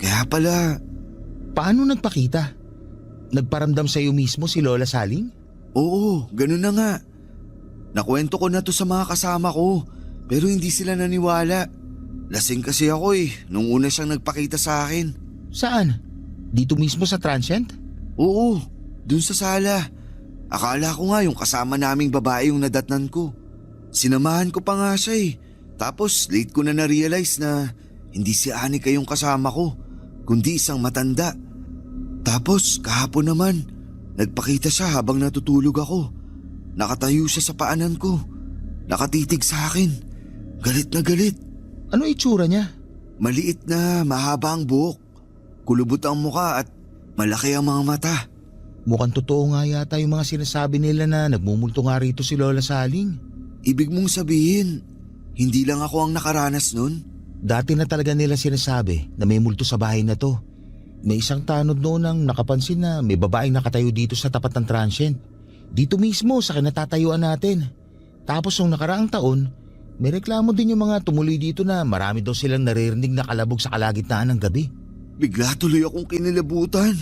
Kaya pala… Paano nagpakita? Nagparamdam sa iyo mismo si Lola Saling? Oo, ganun na nga. Nakwento ko na to sa mga kasama ko, pero hindi sila naniwala. Lasing kasi ako nung una siyang nagpakita sa akin. Saan? Dito mismo sa transient? Oo, dun sa sala. Akala ko nga yung kasama naming babae yung nadatnan ko. Sinamahan ko pa nga siya Tapos late ko na na-realize na hindi si Anika yung kasama ko, kundi isang matanda. Tapos kahapon naman, nagpakita siya habang natutulog ako. Nakatayo siya sa paanan ko. Nakatitig sa akin. Galit na galit. Ano itsura niya? Maliit na mahaba ang buhok. Kulubot ang muka at malaki ang mga mata. Mukhang totoo nga yata yung mga sinasabi nila na nagmumulto nga rito si Lola Saling. Ibig mong sabihin, hindi lang ako ang nakaranas nun? Dati na talaga nila sinasabi na may multo sa bahay na to. May isang tanod noon ang nakapansin na may babaeng nakatayo dito sa tapat ng transient. Dito mismo sa kinatatayuan natin. Tapos nung nakaraang taon, may reklamo din yung mga tumuloy dito na marami daw silang naririnig na kalabog sa kalagitnaan ng gabi. Bigla tuloy akong kinilabutan.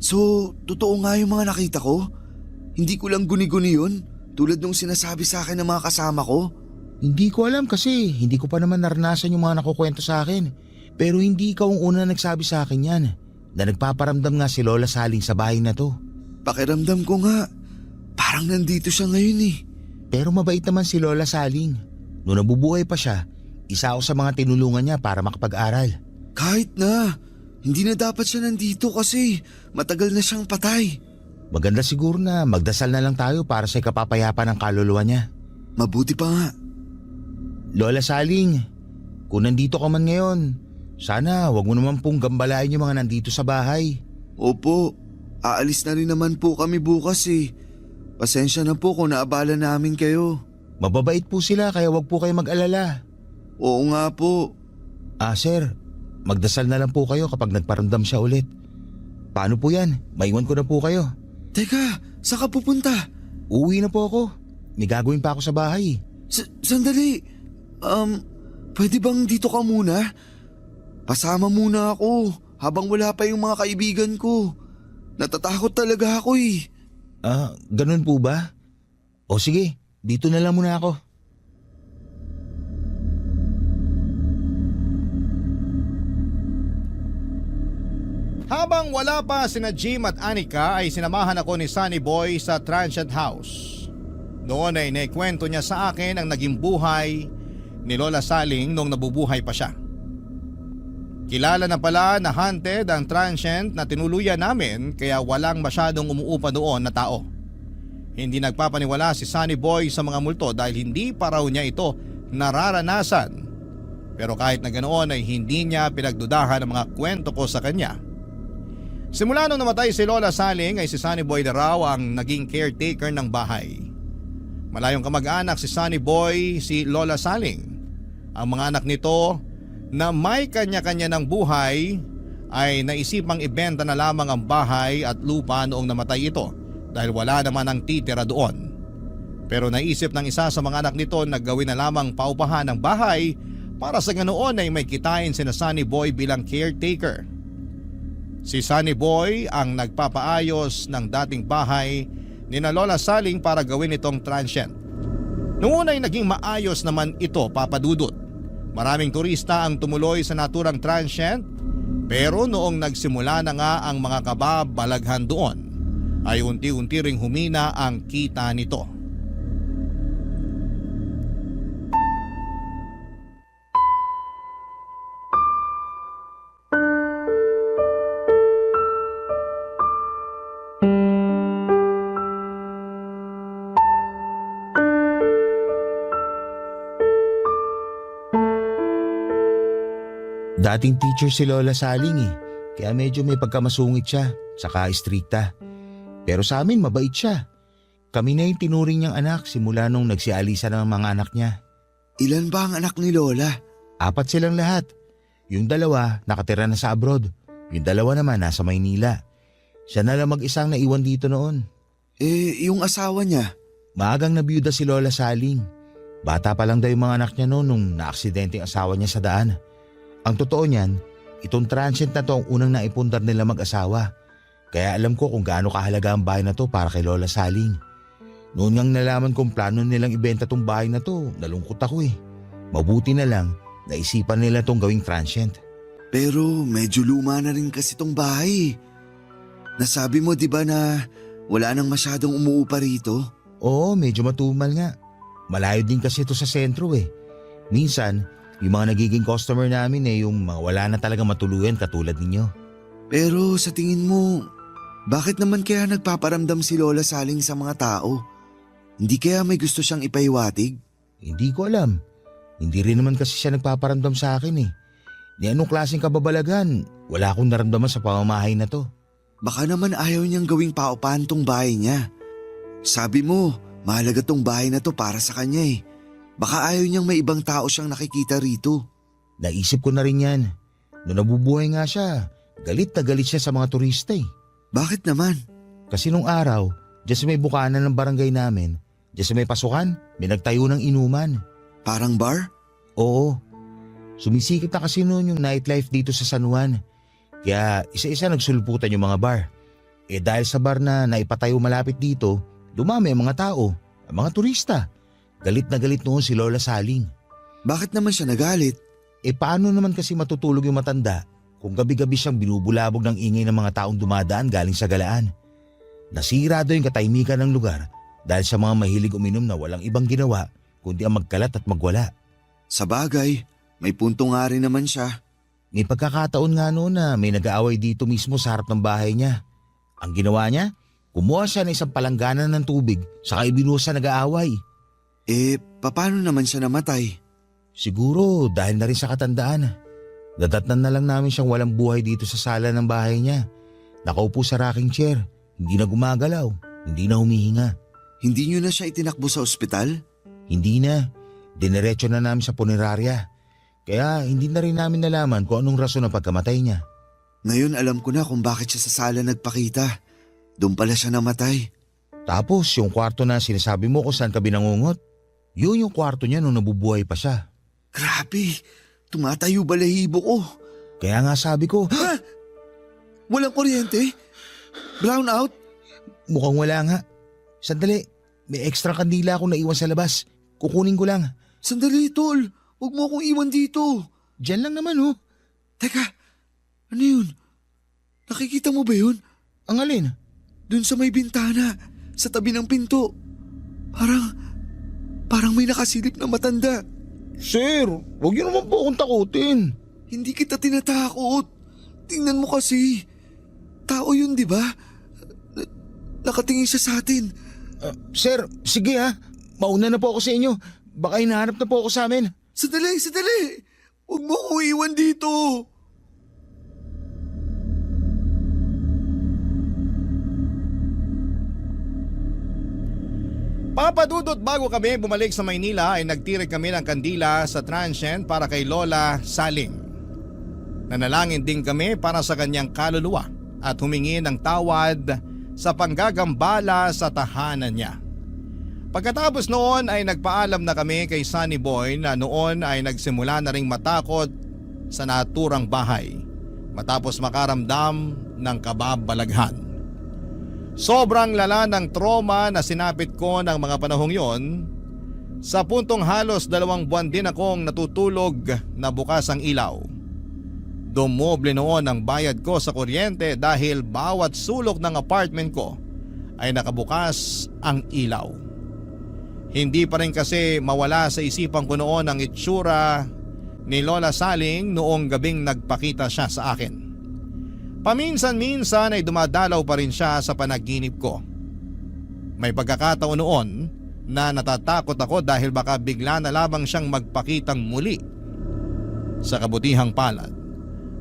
So, totoo nga yung mga nakita ko? Hindi ko lang guni-guni yun tulad nung sinasabi sa akin ng mga kasama ko? Hindi ko alam kasi hindi ko pa naman naranasan yung mga nakukwento sa akin. Pero hindi ikaw ang una nagsabi sa akin yan na nagpaparamdam nga si Lola Saling sa bahay na to. Pakiramdam ko nga, parang nandito siya ngayon Pero mabait naman si Lola Saling. Noong nabubuhay pa siya, isa ako sa mga tinulungan niya para makapag-aral. Kahit na, hindi na dapat siya nandito kasi matagal na siyang patay. Maganda siguro na magdasal na lang tayo para sa ikapapayapan ng kaluluwa niya. Mabuti pa nga. Lola Saling, kung nandito ka man ngayon, sana wag mo naman pong gambalain yung mga nandito sa bahay. Opo, aalis na rin naman po kami bukas Pasensya na po kung naabala namin kayo. Mababait po sila kaya wag po kayo mag-alala. Oo nga po. Sir, magdasal na lang po kayo kapag nagparamdam siya ulit. Paano po yan? Maiwan ko na po kayo. Teka, saan ka pupunta? Uuwi na po ako. May gagawin pa ako sa bahay. Sandali. Pwede bang dito ka muna? Pasama muna ako habang wala pa yung mga kaibigan ko. Natatakot talaga ako Ganun po ba? O sige, dito na lang muna ako. Habang wala pa sina Jim at Anika ay sinamahan ako ni Sunny Boy sa transient house. Noon ay naikwento niya sa akin ang naging buhay ni Lola Saling nung nabubuhay pa siya. Kilala na pala na haunted ang transient na tinuluyan namin kaya walang masyadong umuupa doon na tao. Hindi nagpapaniwala si Sunny Boy sa mga multo dahil hindi pa raw niya ito nararanasan. Pero kahit na ganoon ay hindi niya pinagdudahan ang mga kwento ko sa kanya. Simula nung namatay si Lola Saling ay si Sunny Boy na raw ang naging caretaker ng bahay. Malayong kamag-anak si Sunny Boy, si Lola Saling. Ang mga anak nito na may kanya-kanya ng buhay ay naisipang ibenta na lamang ang bahay at lupa noong namatay ito dahil wala naman ang titira doon. Pero naisip ng isa sa mga anak nito na gawin na lamang paupahan ng bahay para sa ganoon ay may kitain sina Sunny Boy bilang caretaker. Si Sunny Boy ang nagpapaayos ng dating bahay ni na Lola Saling para gawin itong transient. Noong una ay naging maayos naman ito, Papa Dudut. Maraming turista ang tumuloy sa naturang transient, pero noong nagsimula na nga ang mga kababalaghan doon ay unti-unti ring humina ang kita nito. Dating teacher si Lola Saling kaya medyo may pagkamasungit siya, saka istrikta. Pero sa amin mabait siya. Kami na yung tinuring niyang anak simula nung nagsialisa ng mga anak niya. Ilan ba ang anak ni Lola? 4 silang lahat. Yung 2 nakatira na sa abroad. Yung 2 naman nasa Maynila. Siya na lang mag-isang naiwan dito noon. Yung asawa niya? Maagang nabiyuda si Lola Saling. Bata pa lang daw yung mga anak niya noon nung naaksidente ang asawa niya sa daan. Ang totoo niyan, itong transient na to ang unang naipundar nila mag-asawa. Kaya alam ko kung gaano kahalaga ang bahay na to para kay Lola Saling. Noon ngang nalaman kong plano nilang ibenta tong bahay na to, nalungkot ako eh. Mabuti na lang, naisipan nila tong gawing transient. Pero medyo luma na rin kasi tong bahay. Nasabi mo 'di ba na wala nang masyadong umuupa rito? Oo, medyo matumal nga. Malayo din kasi ito sa sentro eh. Minsan, yung mga nagiging customer namin yung mga wala na talaga matuluyan katulad ninyo. Pero sa tingin mo, bakit naman kaya nagpaparamdam si Lola Saling sa mga tao? Hindi kaya may gusto siyang ipahiwatig? Hindi ko alam. Hindi rin naman kasi siya nagpaparamdam sa akin eh. Ni anong klaseng kababalagan, wala akong naramdaman sa pamamahay na to. Baka naman ayaw niyang gawing paupahan tong bahay niya. Sabi mo, mahalaga tong bahay na to para sa kanya eh. Baka ayaw niyang may ibang tao siyang nakikita rito. Naisip ko na rin yan. Noong nabubuhay nga siya, galit na galit siya sa mga turista eh. Bakit naman? Kasi nung araw, dyan sa may bukana ng barangay namin, dyan sa may pasukan, may nagtayo ng inuman. Parang bar? Oo. Sumisikip na kasi noon yung nightlife dito sa San Juan. Kaya isa-isa nagsulputan yung mga bar. Dahil sa bar na naipatayo malapit dito, dumami ang mga tao, ang mga turista. Galit na galit noon si Lola Saling. Bakit naman siya nagalit? Paano naman kasi matutulog yung matanda kung gabi-gabi siyang binubulabog ng ingay ng mga taong dumadaan galing sa galaan? Nasira daw yung katahimikan ng lugar dahil sa mga mahilig uminom na walang ibang ginawa kundi ang magkalat at magwala. Sa bagay, may punto nga rin naman siya. May pagkakataon nga noon na may nag-aaway dito mismo sa harap ng bahay niya. Ang ginawa niya, kumuha siya ng isang palangganan ng tubig saka ibinuhos sa nag-aaway. Paano naman siya namatay? Siguro dahil na rin sa katandaan. Dadatnan na lang namin siyang walang buhay dito sa sala ng bahay niya. Nakaupo sa rocking chair, hindi na gumagalaw, hindi na humihinga. Hindi niyo na siya itinakbo sa ospital? Hindi na, dinerecho na namin sa punerarya. Kaya hindi na rin namin nalaman kung anong rason ng pagkamatay niya. Ngayon alam ko na kung bakit siya sa sala nagpakita. Doon pala siya namatay. Tapos yung kwarto na sinasabi mo kung saan ka binangungot, yun yung kwarto niya nung nabubuhay pa siya. Grabe, tumatayo balahibo ko. Kaya nga sabi ko, Ha? Walang kuryente? Brown out? mukhang wala nga. Sandali, may extra kandila akong naiwan sa labas. Kukunin ko lang. Sandali, tol. Huwag mo akong iwan dito. Diyan lang naman oh. Teka, ano yun? Nakikita mo ba yun? Ang alin? Doon sa may bintana, sa tabi ng pinto. Parang may nakasilip na matanda. Sir, huwag niyo naman po akong takutin. Hindi kita tinatakot. Tingnan mo kasi. Tao yun, di ba? Nakatingin siya sa atin. Sir, sige ha. Mauna na po ako sa inyo. Baka hinahanap na po ako sa amin. Sandali. Huwag mo akong iwan dito. Papadudot, bago kami bumalik sa Maynila ay nagtirik kami ng kandila sa transient para kay Lola Saling. Nanalangin din kami para sa kanyang kaluluwa at humingi ng tawad sa panggagambala sa tahanan niya. Pagkatapos noon ay nagpaalam na kami kay Sunny Boy na noon ay nagsimula na ring matakot sa naturang bahay matapos makaramdam ng kababalaghan. Sobrang lala ng trauma na sinapit ko ng mga panahong yon. Sa puntong halos 2 buwan din akong natutulog na bukas ang ilaw. Dumoble noon ang bayad ko sa kuryente dahil bawat sulok ng apartment ko ay nakabukas ang ilaw. Hindi pa rin kasi mawala sa isipan ko noon ang itsura ni Lola Saling noong gabing nagpakita siya sa akin. Paminsan-minsan ay dumadalaw pa rin siya sa panaginip ko. May pagkakataon noon na natatakot ako dahil baka bigla na lamang siyang magpakitang muli. Sa kabutihang palad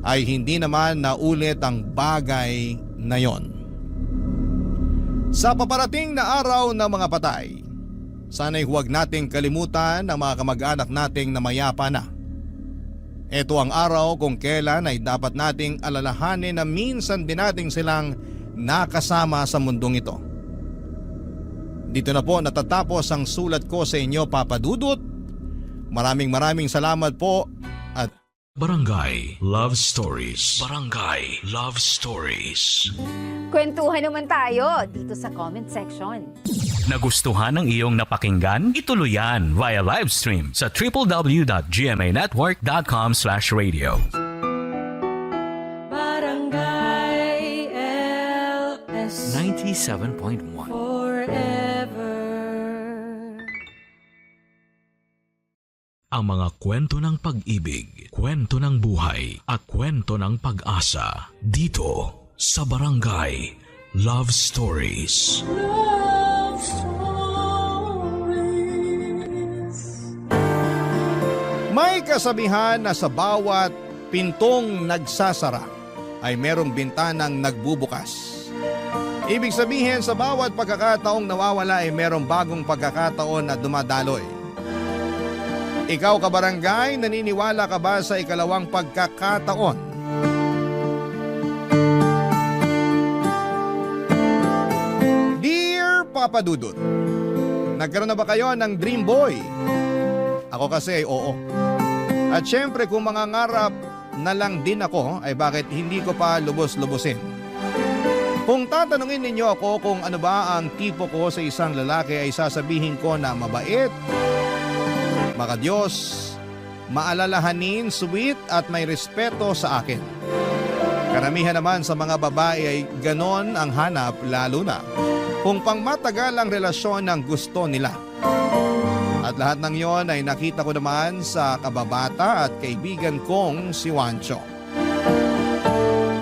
ay hindi naman naulit ang bagay na yon. Sa paparating na araw ng mga patay, sana'y huwag nating kalimutan ang mga kamag-anak nating namayapa na. Ito ang araw kung kailan ay dapat nating alalahanin na minsan din nating silang nakasama sa mundong ito. Dito na po natatapos ang sulat ko sa inyo, Papa Dudut. Maraming salamat po at Barangay Love Stories. Barangay Love Stories. Kwentuhan naman tayo dito sa comment section. Nagustuhan ng iyong napakinggan? Ituloy yan via live stream sa www.gmanetwork.com/radio. Barangay LS 97.1 Ang mga kwento ng pag-ibig, kwento ng buhay at kwento ng pag-asa dito sa Barangay Love Stories. may kasabihan na sa bawat pintong nagsasara ay merong bintanang nagbubukas. Ibig sabihin sa bawat pagkakataong nawawala ay merong bagong pagkakataon na dumadaloy. Ikaw kabarangay, naniniwala ka ba sa ikalawang pagkakataon? Dear Papa Dudut, nagkaroon na ba kayo ng dream boy? Ako kasi ay oo. At syempre kung mangangarap na lang din ako ay bakit hindi ko pa lubos-lubusin? Kung tatanungin ninyo ako kung ano ba ang tipo ko sa isang lalaki ay sasabihin ko na mabait, makadiyos, maalalahanin, sweet at may respeto sa akin. Karamihan naman sa mga babae ay ganon ang hanap, lalo na kung pangmatagal ang relasyon ng gusto nila. At lahat ng yon ay nakita ko naman sa kababata at kaibigan kong si Juancho.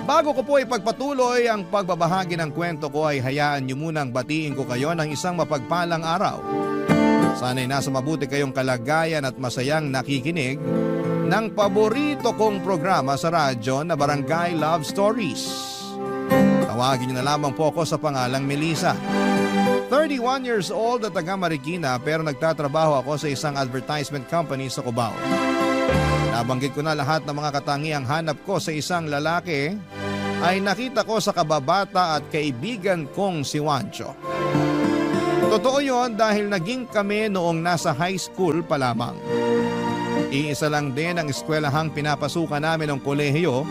Bago ko po ipagpatuloy ang pagbabahagi ng kwento ko ay hayaan niyo munang batiin ko kayo ng isang mapagpalang araw. Sana'y nasa mabuti kayong kalagayan at masayang nakikinig ng paborito kong programa sa radyo na Barangay Love Stories. Tawagin niyo na lamang po ako sa pangalang Melissa. 31 years old at taga Marikina pero nagtatrabaho ako sa isang advertisement company sa Cubao. Nabanggit ko na lahat ng mga katangiang hanap ko sa isang lalaki ay nakita ko sa kababata at kaibigan kong si Juancho. Totoo yon dahil naging kami noong nasa high school pa lamang. Iisa lang din ang eskwelahang pinapasukan namin ng kolehiyo,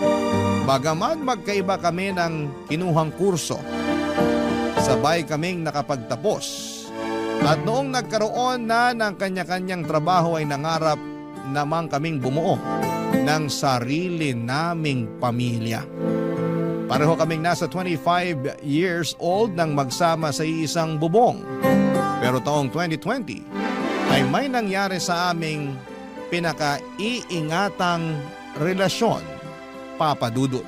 bagaman magkaiba kami ng kinuhang kurso. Sabay kaming nakapagtapos. At noong nagkaroon na ng kanya-kanyang trabaho ay nangarap namang kaming bumuo ng sarili naming pamilya. Pareho kaming nasa 25 years old nang magsama sa isang bubong. Pero taong 2020 ay may nangyari sa aming pinaka-iingatang relasyon, Papa Dudut.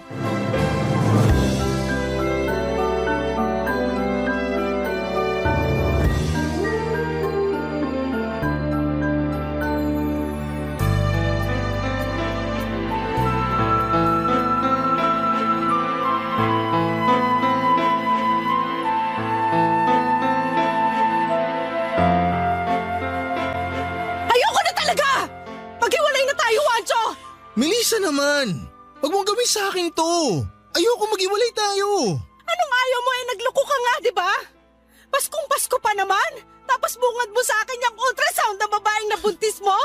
Melissa naman! Huwag mong gawin sa akin to! Ayoko mag-iwalay tayo! Anong ayaw mo nagloko ka nga, di ba? Paskong-pasko pa naman! Tapos bungad mo sa akin yung ultrasound na babaeng nabuntis mo?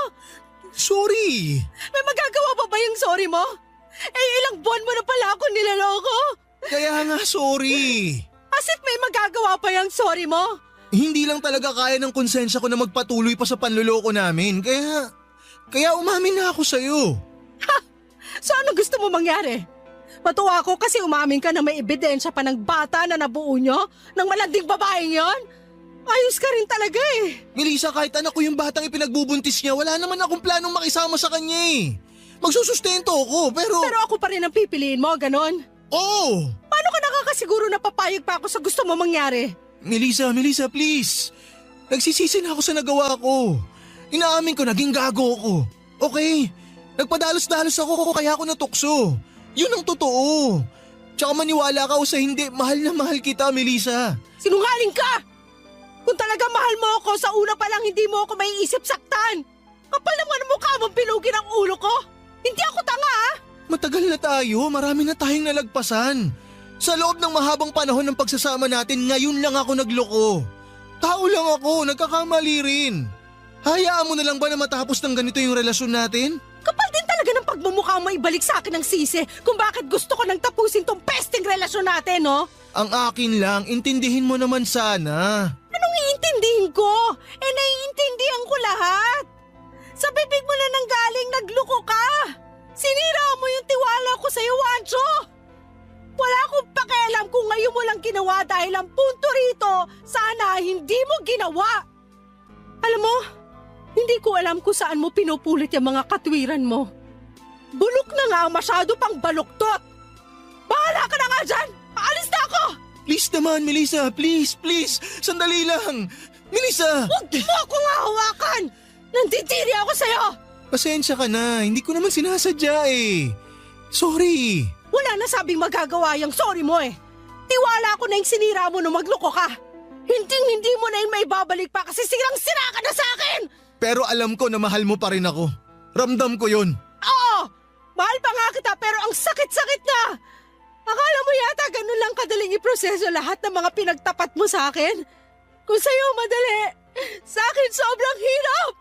Sorry! May magagawa pa ba yung sorry mo? Ilang buwan mo na pala ako nilaloko! Kaya nga sorry! As if may magagawa pa yung sorry mo? Hindi lang talaga kaya ng konsensya ko na magpatuloy pa sa panloloko namin. Kaya umamin na ako sa'yo. So ano gusto mo mangyari? Matuwa ako kasi umamin ka na may ebidensya pa ng bata na nabuo nyo ng malanding babaeng yon. Ayos ka rin talaga eh. Melissa, kahit anak ko yung batang ipinagbubuntis niya, wala naman akong planong makisama sa kanya eh. Magsusustento ako pero… Pero ako pa rin ang pipiliin mo, ganon? Oo! Paano ka nakakasiguro na papayag pa ako sa gusto mo mangyari? Melissa, please. Nagsisisi na ako sa nagawa ko. Inaamin ko, naging gago ako. Okay? Nagpadalos-dalos ako kaya ako natukso. Yun ang totoo. Tsaka maniwala ka o sa hindi, mahal na mahal kita, Melissa. Sinungaling ka! Kung talaga mahal mo ako, sa una pa lang hindi mo ako maiisip saktan. Kapal naman ang mukha mong pilugin ang ulo ko. Hindi ako tanga ah! Matagal na tayo, marami na tayong nalagpasan. Sa loob ng mahabang panahon ng pagsasama natin, ngayon lang ako nagloko. Tao lang ako, nagkakamali rin. Hayaan mo na lang ba na matapos ng ganito yung relasyon natin? Kapal din talaga ng pagmumukha mo ibalik sa akin ng sisi kung bakit gusto ko nang tapusin tong pesting relasyon natin, no? Ang akin lang, intindihin mo naman sana. Anong iintindihin ko? Naiintindihan ko lahat. Sa bibig mo na nanggaling, nagluko ka. Sinira mo yung tiwala ko sa'yo, Wancho. Wala akong pakialam kung ngayon mo lang ginawa dahil ang punto rito, sana hindi mo ginawa. Alam mo, hindi ko alam kung saan mo pinupulit yung mga katwiran mo. Bulok na nga, masyado pang baluktot. Bahala ka na nga dyan! Paalis na ako! Please naman, Melissa, please. Sandali lang. Melissa! Huwag mo akong hahawakan! Nanditiri ako sa'yo! Pasensya ka na, hindi ko naman sinasadya eh. Sorry. Wala na sabing magagawa yung sorry mo eh. Tiwala ko na yung sinira mo nung magloko ka. Hindi mo na yung maibabalik pa kasi sirang-sira ka na sa akin! Pero alam ko na mahal mo pa rin ako. Ramdam ko yun. Oo! Mahal pa nga kita pero ang sakit-sakit na! Akala mo yata ganun lang kadaling iproseso lahat ng mga pinagtapat mo sa akin? Kung sa'yo madali, sa akin sobrang hirap!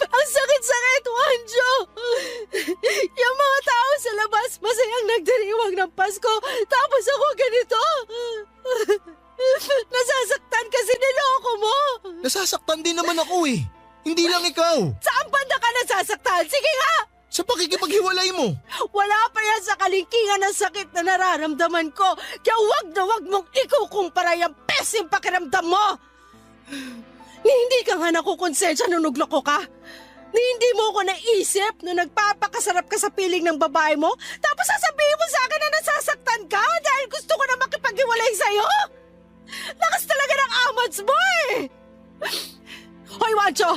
Ang sakit-sakit, Wanjo! Yung mga tao sa labas masayang nagdiriwang ng Pasko tapos ako ganito! Nasasaktan kasi niloko mo! Nasasaktan din naman ako eh. Hindi lang ikaw. Saan banda ka nasasaktan? Sige nga! Sa pakikipaghiwalay mo. Wala pa yan sa kalingkingan ng sakit na nararamdaman ko. Kaya wag na wag mong ikukumpara yung pesim pakiramdam mo. Ni hindi ka nga nakukonsensya nung nagloko ka. Ni hindi mo ko naisip na nagpapakasarap ka sa piling ng babae mo. Tapos sasabihin mo sa akin na nasasaktan ka dahil gusto ko na makipaghiwalay sa'yo. Lakas talaga ng amats mo eh. Hoy, Wancho!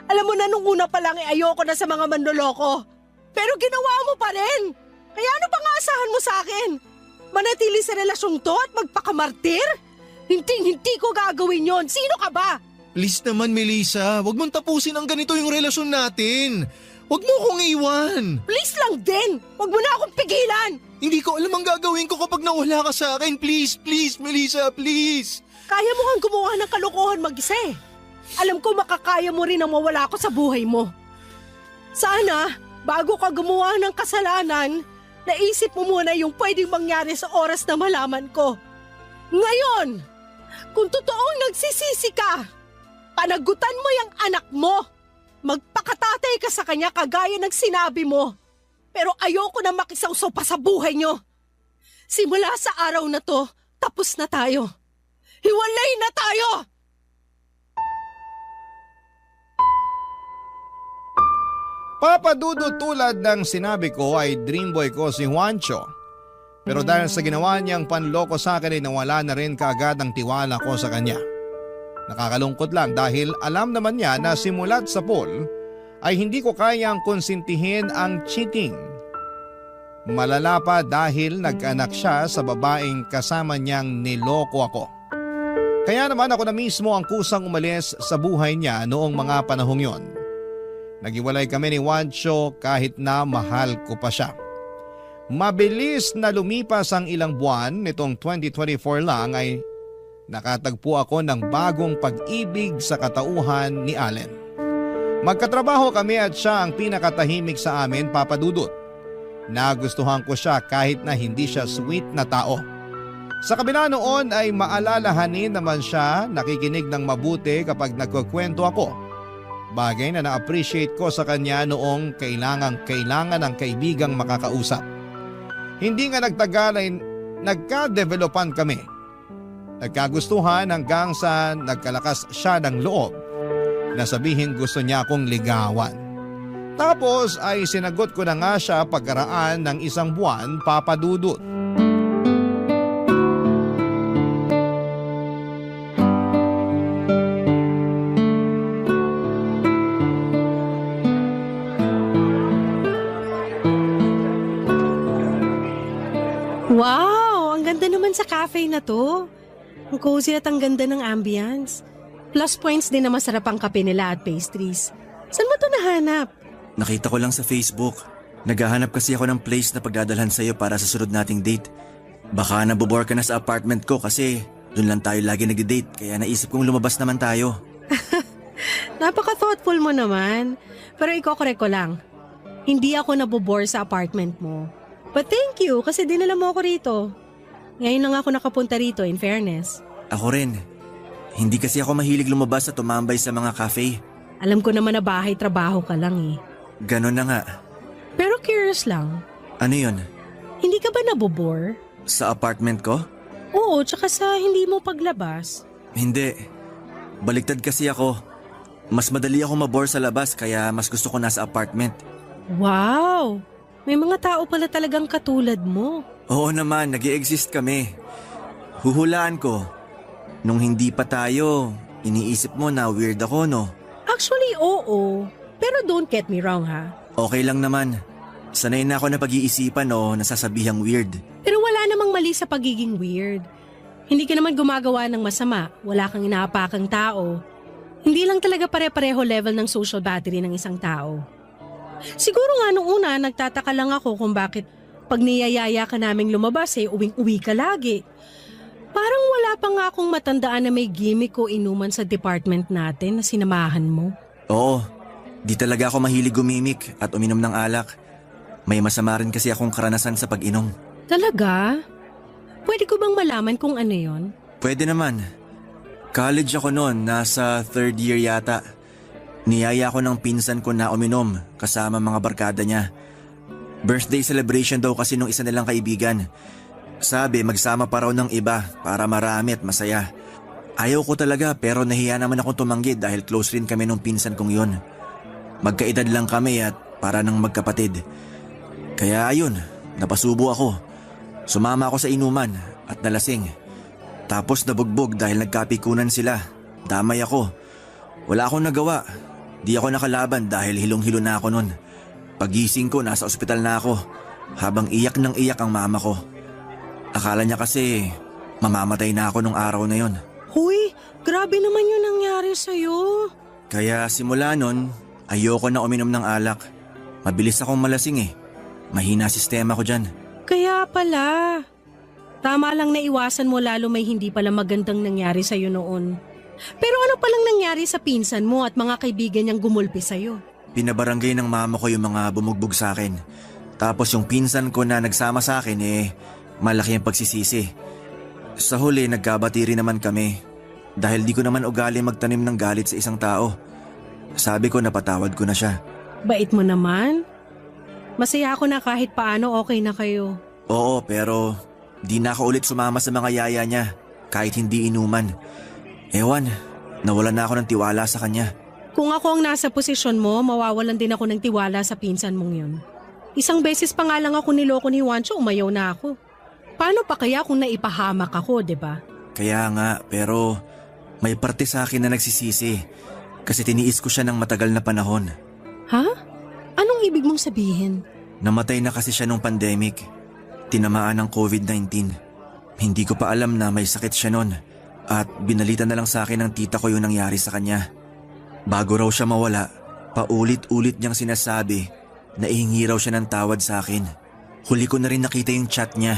Alam mo na nung una pa lang ayoko na sa mga manloloko. Pero ginawa mo pa rin. Kaya ano pang aasahan mo sa akin? Manatili sa relasyong to at magpakamartir? Hindi ko gagawin yon. Sino ka ba? Please naman, Melissa. Huwag mong tapusin ang ganito yung relasyon natin. Huwag mo akong iwan. Please lang din. Huwag mo na akong pigilan. Hindi ko alam ang gagawin ko kapag nawala ka sa akin. Please, Melissa, please. Kaya mo kang gumawa ng kalokohan mag-isa eh. Alam ko makakaya mo rin na mawala ako sa buhay mo. Sana, bago ka gumawa ng kasalanan, naisip mo muna yung pwedeng mangyari sa oras na malaman ko. Ngayon, kung totoong nagsisisi ka, panagutan mo yung anak mo. Magpakatatay ka sa kanya kagaya ng sinabi mo. Pero ayoko na makisawsaw pa sa buhay nyo. Simula sa araw na to, tapos na tayo. Hiwalay na tayo! Papadudot tulad ng sinabi ko ay dreamboy ko si Juancho. Pero dahil sa ginawa niyang panloko sa akin ay nawala na rin kaagad ang tiwala ko sa kanya. Nakakalungkot lang dahil alam naman niya na simulat sa pool ay hindi ko kayang konsintihin ang cheating. Malala pa dahil nag-anak siya sa babaeng kasama niyang niloko ako. Kaya naman ako na mismo ang kusang umalis sa buhay niya noong mga panahong yon. Naghiwalay kami ni Juancho kahit na mahal ko pa siya. Mabilis na lumipas ang ilang buwan, nitong 2024 lang ay nakatagpo ako ng bagong pag-ibig sa katauhan ni Allen. Magkatrabaho kami at siya ang pinakatahimik sa amin, Papa Dudut. Nagustuhan ko siya kahit na hindi siya sweet na tao. Sa kabila noon ay maalalahanin naman siya, nakikinig ng mabuti kapag nagkukwento ako. Bagay na na-appreciate ko sa kanya noong kailangan ng kaibigang makakausap. Hindi nga nagtagal ay nagka-developan kami. Nagkagustuhan hanggang sa nagkalakas siya ng loob na sabihin gusto niya akong ligawan. Tapos ay sinagot ko na nga siya pagkaraan ng isang buwan, Papa Dudut. Wow! Ang ganda naman sa cafe na to. Ang cozy at ang ganda ng ambience. Plus points din na masarap ang kape nila at pastries. Saan mo to nahanap? Nakita ko lang sa Facebook. Naghahanap kasi ako ng place na pagdadalhan sa'yo para sa sunod nating date. Baka nabobore ka na sa apartment ko kasi doon lang tayo lagi nagde-date kaya naisip kong lumabas naman tayo. Napaka-thoughtful mo naman. Pero iko-correct ko lang. Hindi ako nabobore sa apartment mo. But thank you kasi dinala mo ako rito. Ngayon lang ako nakapunta rito in fairness. Ako rin. Hindi kasi ako mahilig lumabas at tumambay sa mga cafe. Alam ko naman na bahay trabaho ka lang eh. Ganon na nga. Pero curious lang. Ano yun? Hindi ka ba nabobore? Sa apartment ko? Oo, tsaka sa hindi mo paglabas. Hindi. Baliktad kasi ako. Mas madali ako mabore sa labas kaya mas gusto ko nasa apartment. Wow! May mga tao pala talagang katulad mo. Oo naman, nag-i-exist kami. Huhulaan ko. Nung hindi pa tayo, iniisip mo na weird ako, no? Actually, oo. Pero don't get me wrong ha. Okay lang naman. Sanay na ako na pag-iisipan o nasasabihang weird. Pero wala namang mali sa pagiging weird. Hindi ka naman gumagawa ng masama. Wala kang inaapakang tao. Hindi lang talaga pare-pareho level ng social battery ng isang tao. Siguro nga nung una, nagtataka lang ako kung bakit pag niyayaya ka naming lumabas uwing-uwi ka lagi. Parang wala pa nga akong matandaan na may gimmick o inuman sa department natin na sinamahan mo. Oo, di talaga ako mahilig gumimik at uminom ng alak. May masama rin kasi akong karanasan sa pag-inom. Talaga? Pwede ko bang malaman kung ano yon? Pwede naman. College ako noon, nasa 3rd year yata. Niyaya ko ng pinsan ko na uminom kasama mga barkada niya. Birthday celebration daw kasi nung isa nilang kaibigan. Sabi magsama pa raw ng iba para marami at masaya. Ayaw ko talaga pero nahiya naman akong tumanggi dahil close rin kami nung pinsan kong yun. Magkaedad lang kami at para ng magkapatid. Kaya ayun, napasubo ako. Sumama ako sa inuman at nalasing. Tapos nabugbog dahil nagkapikunan sila. Damay ako. Wala akong nagawa. Di ako nakalaban dahil hilong-hilo na ako nun. Pagising ko, nasa ospital na ako. Habang iyak ng iyak ang mama ko. Akala niya kasi mamamatay na ako nung araw na yon. Huy, grabe naman yung nangyari sa'yo. Kaya simula nun, ayoko na uminom ng alak. Mabilis akong malasing eh. Mahina sistema ko dyan. Kaya pala. Tama lang na iwasan mo lalo may hindi pala magandang nangyari sa'yo noon. Pero ano palang nangyari sa pinsan mo at mga kaibigan niyang gumulpi sa'yo? Pinabarangay ng mama ko yung mga bumugbog sa akin. Tapos yung pinsan ko na nagsama sa akin malaki ang pagsisisi. Sa huli nagkabati rin naman kami. Dahil di ko naman ugali magtanim ng galit sa isang tao. Sabi ko napatawad ko na siya. Bait mo naman. Masaya ako na kahit paano okay na kayo. Oo pero di na ako ulit sumama sa mga yaya niya. Kahit hindi inuman. Ewan, nawalan na ako ng tiwala sa kanya. Kung ako ang nasa posisyon mo, mawawalan din ako ng tiwala sa pinsan mong yun. Isang beses pa nga lang ako niloko ni Juancho, umayaw na ako. Paano pa kaya kung naipahamak ako, diba? Kaya nga, pero may parte sa akin na nagsisisi. Kasi tiniis ko siya ng matagal na panahon. Ha? Anong ibig mong sabihin? Namatay na kasi siya nung pandemic. Tinamaan ng COVID-19. Hindi ko pa alam na may sakit siya nun. At binalita na lang sa akin ng tita ko yung nangyari sa kanya. Bago raw siya mawala, paulit-ulit niyang sinasabi na ihingi raw siya ng tawad sa akin. Huli ko na rin nakita yung chat niya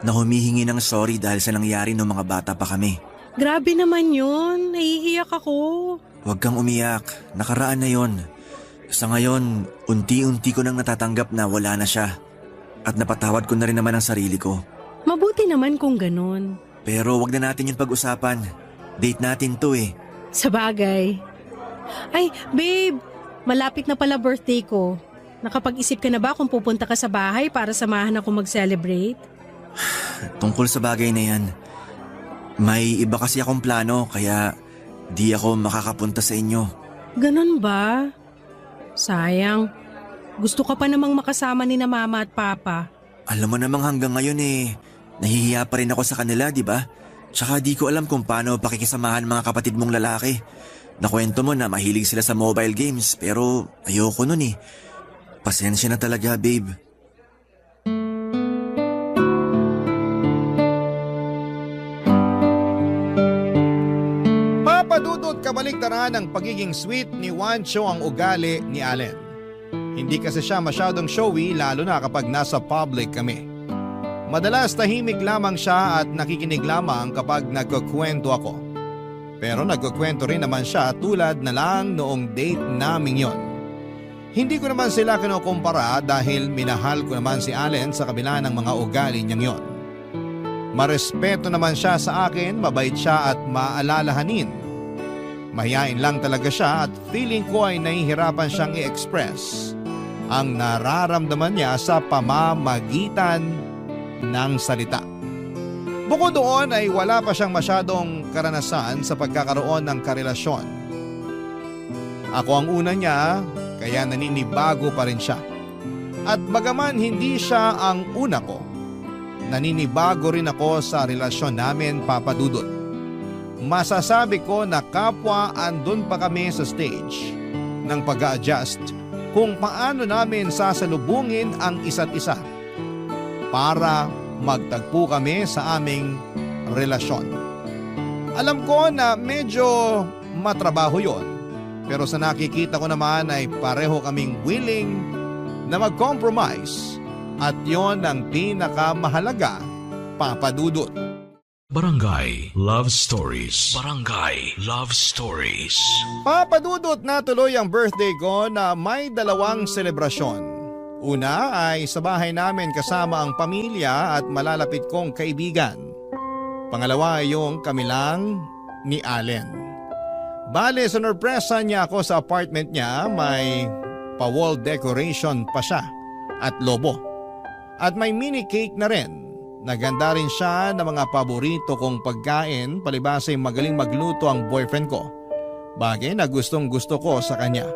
na humihingi ng sorry dahil sa nangyari nung mga bata pa kami. Grabe naman yun, naiiyak ako. Huwag kang umiyak, nakaraan na yon. Sa ngayon, unti-unti ko nang natatanggap na wala na siya. At napatawad ko na rin naman ang sarili ko. Mabuti naman kung ganun. Pero wag na natin yung pag-usapan. Date natin to eh. Sabagay. Ay, babe, malapit na pala birthday ko. Nakapag-isip ka na ba kung pupunta ka sa bahay para samahan ako mag-celebrate? Tungkol sa bagay na yan, may iba kasi akong plano kaya di ako makakapunta sa inyo. Ganun ba? Sayang. Gusto ka pa namang makasama ni na mama at papa. Alam mo namang hanggang ngayon nahihiya pa rin ako sa kanila, di ba? Tsaka di ko alam kung paano pakikisamahan mga kapatid mong lalaki. Nakwento mo na mahilig sila sa mobile games pero ayoko nun eh. Pasensya na talaga, babe. Papadudot kabaligtaran ng pagiging sweet ni Juancho ang ugali ni Allen. Hindi kasi siya masyadong showy lalo na kapag nasa public kami. Madalas tahimik lamang siya at nakikinig lamang kapag nagkukwento ako. Pero nagkukwento rin naman siya tulad na lang noong date naming yon. Hindi ko naman sila kinukumpara dahil minahal ko naman si Allen sa kabila ng mga ugali niyang yon. Marespeto naman siya sa akin, mabait siya at maalalahanin. Mahiyain lang talaga siya at feeling ko ay nahihirapan siyang i-express ang nararamdaman niya sa pamamagitan ng salita. Bukod doon ay wala pa siyang masyadong karanasan sa pagkakaroon ng karelasyon. Ako ang una niya, kaya naninibago pa rin siya. At bagaman hindi siya ang una ko, naninibago rin ako sa relasyon namin, Papa Dudut. Masasabi ko na kapwa andun pa kami sa stage ng pag-a-adjust kung paano namin sasalubungin ang isa't isa para magtagpo kami sa aming relasyon. Alam ko na medyo matrabaho yon, pero sa nakikita ko naman ay pareho kaming willing na mag-compromise at yon ang pinakamahalaga, Papa Dudut. Barangay Love Stories. Barangay Love Stories. Papa Dudut, natuloy ang birthday ko na may dalawang selebrasyon. Una ay sa bahay namin kasama ang pamilya at malalapit kong kaibigan. Pangalawa ay yung kami lang ni Allen. Bale, sinurpresa niya ako sa apartment niya, may pa-wall decoration pa siya at lobo. At may mini cake na rin. Naganda rin siya ng mga paborito kong pagkain, palibas ay magaling magluto ang boyfriend ko. Bagay na gustong gusto ko sa kanya.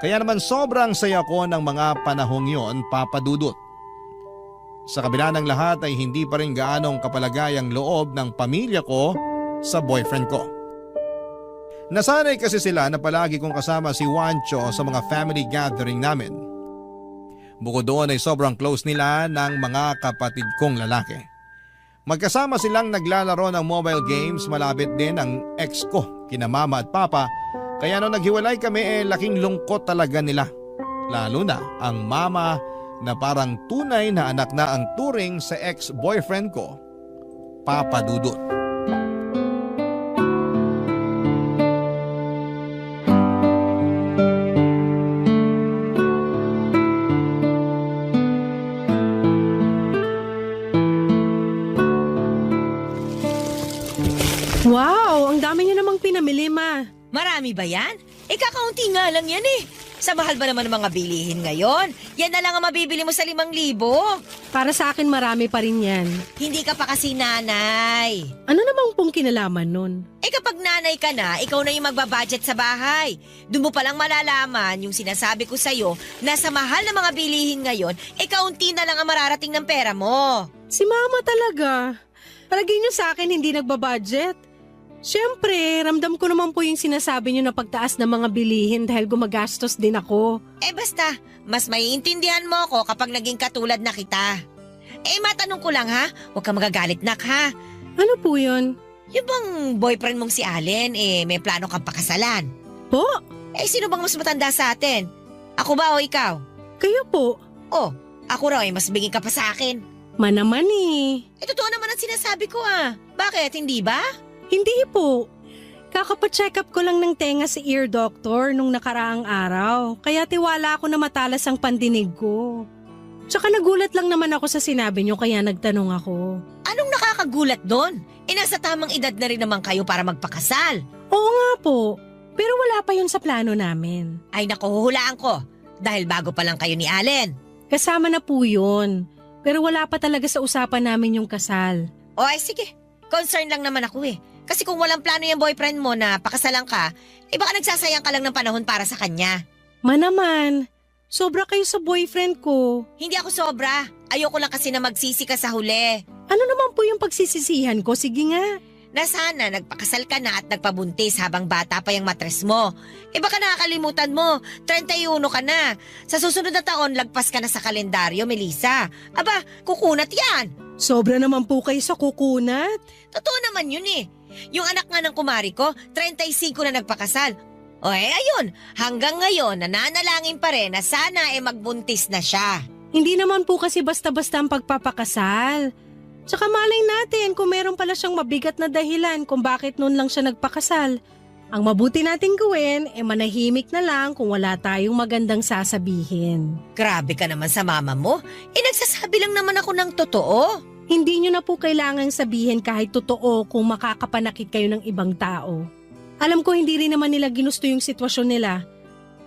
Kaya naman sobrang saya ko ng mga panahong yon, Papa Dudut. Sa kabila ng lahat ay hindi pa rin gaanong kapalagay ang loob ng pamilya ko sa boyfriend ko. Nasanay kasi sila na palagi kong kasama si Juancho sa mga family gathering namin. Bukod doon ay sobrang close nila ng mga kapatid kong lalaki. Magkasama silang naglalaro ng mobile games, malapit din ang ex ko, kina mama at papa. Kaya nung naghiwalay kami laking lungkot talaga nila. Lalo na ang mama na parang tunay na anak na ang turing sa ex-boyfriend ko, Papa Dudut. Wow, ang dami niyo namang pinamili, ma. Marami ba yan? Kakaunti nga lang yan eh. Sa mahal ba naman ng mga bilihin ngayon? Yan na lang ang mabibili mo sa 5,000. Para sa akin marami pa rin yan. Hindi ka pa kasi nanay. Ano namang pong kinalaman nun? Kapag nanay ka na, ikaw na yung magbabudget sa bahay. Doon mo palang malalaman yung sinasabi ko sa'yo na sa mahal ng mga bilihin ngayon, kaunti na lang ang mararating ng pera mo. Si mama talaga. Palagay niyo sa akin hindi nagbabudget. Siyempre, ramdam ko naman po yung sinasabi niyo na pagtaas ng mga bilihin dahil gumagastos din ako. Basta, mas maiintindihan mo ako kapag naging katulad na kita. Matanong ko lang ha, huwag ka magagalit nak ha. Ano po yun? Yung bang boyfriend mong si Allen, may plano kang pakasalan? Po? Sino bang mas matanda sa atin? Ako ba o ikaw? Kayo po. Oh, ako raw mas biging ka pa sa akin. Manaman eh. Totoo naman ang sinasabi ko ah. Bakit, hindi ba? Hindi po. Kakapacheck up ko lang ng tenga sa ear doctor nung nakaraang araw. Kaya tiwala ako na matalas ang pandinig ko. Tsaka nagulat lang naman ako sa sinabi niyo kaya nagtanong ako. Anong nakakagulat doon? Nasa tamang edad na rin naman kayo para magpakasal. Oo nga po, pero wala pa yun sa plano namin. Ay naku, huhulaan ko. Dahil bago pa lang kayo ni Allen. Kasama na po yun, pero wala pa talaga sa usapan namin yung kasal. O ay sige, concern lang naman ako eh. Kasi kung walang plano yung boyfriend mo na pakasalan ka, baka nagsasayang ka lang ng panahon para sa kanya. Manaman, sobra kayo sa boyfriend ko. Hindi ako sobra. Ayoko lang kasi na magsisi ka sa huli. Ano naman po yung pagsisisihan ko? Sige nga. Na sana nagpakasal ka na at nagpabuntis habang bata pa yung matres mo. Baka nakakalimutan mo, 31 ka na. Sa susunod na taon, lagpas ka na sa kalendaryo, Melissa. Aba, kukunat yan. Sobra naman po kayo sa kukunat. Totoo naman yun eh. Yung anak nga ng kumari ko, 35 na nagpakasal. O ayun, hanggang ngayon nananalangin pa rin na sana magbuntis na siya. Hindi naman po kasi basta-basta ang pagpapakasal. Tsaka malay natin kung meron pala siyang mabigat na dahilan kung bakit noon lang siya nagpakasal. Ang mabuti nating gawin, manahimik na lang kung wala tayong magandang sasabihin. Grabe ka naman sa mama mo. Nagsasabi lang naman ako ng totoo. Hindi nyo na po kailangang sabihin kahit totoo kung makakapanakit kayo ng ibang tao. Alam ko hindi rin naman nila ginusto yung sitwasyon nila.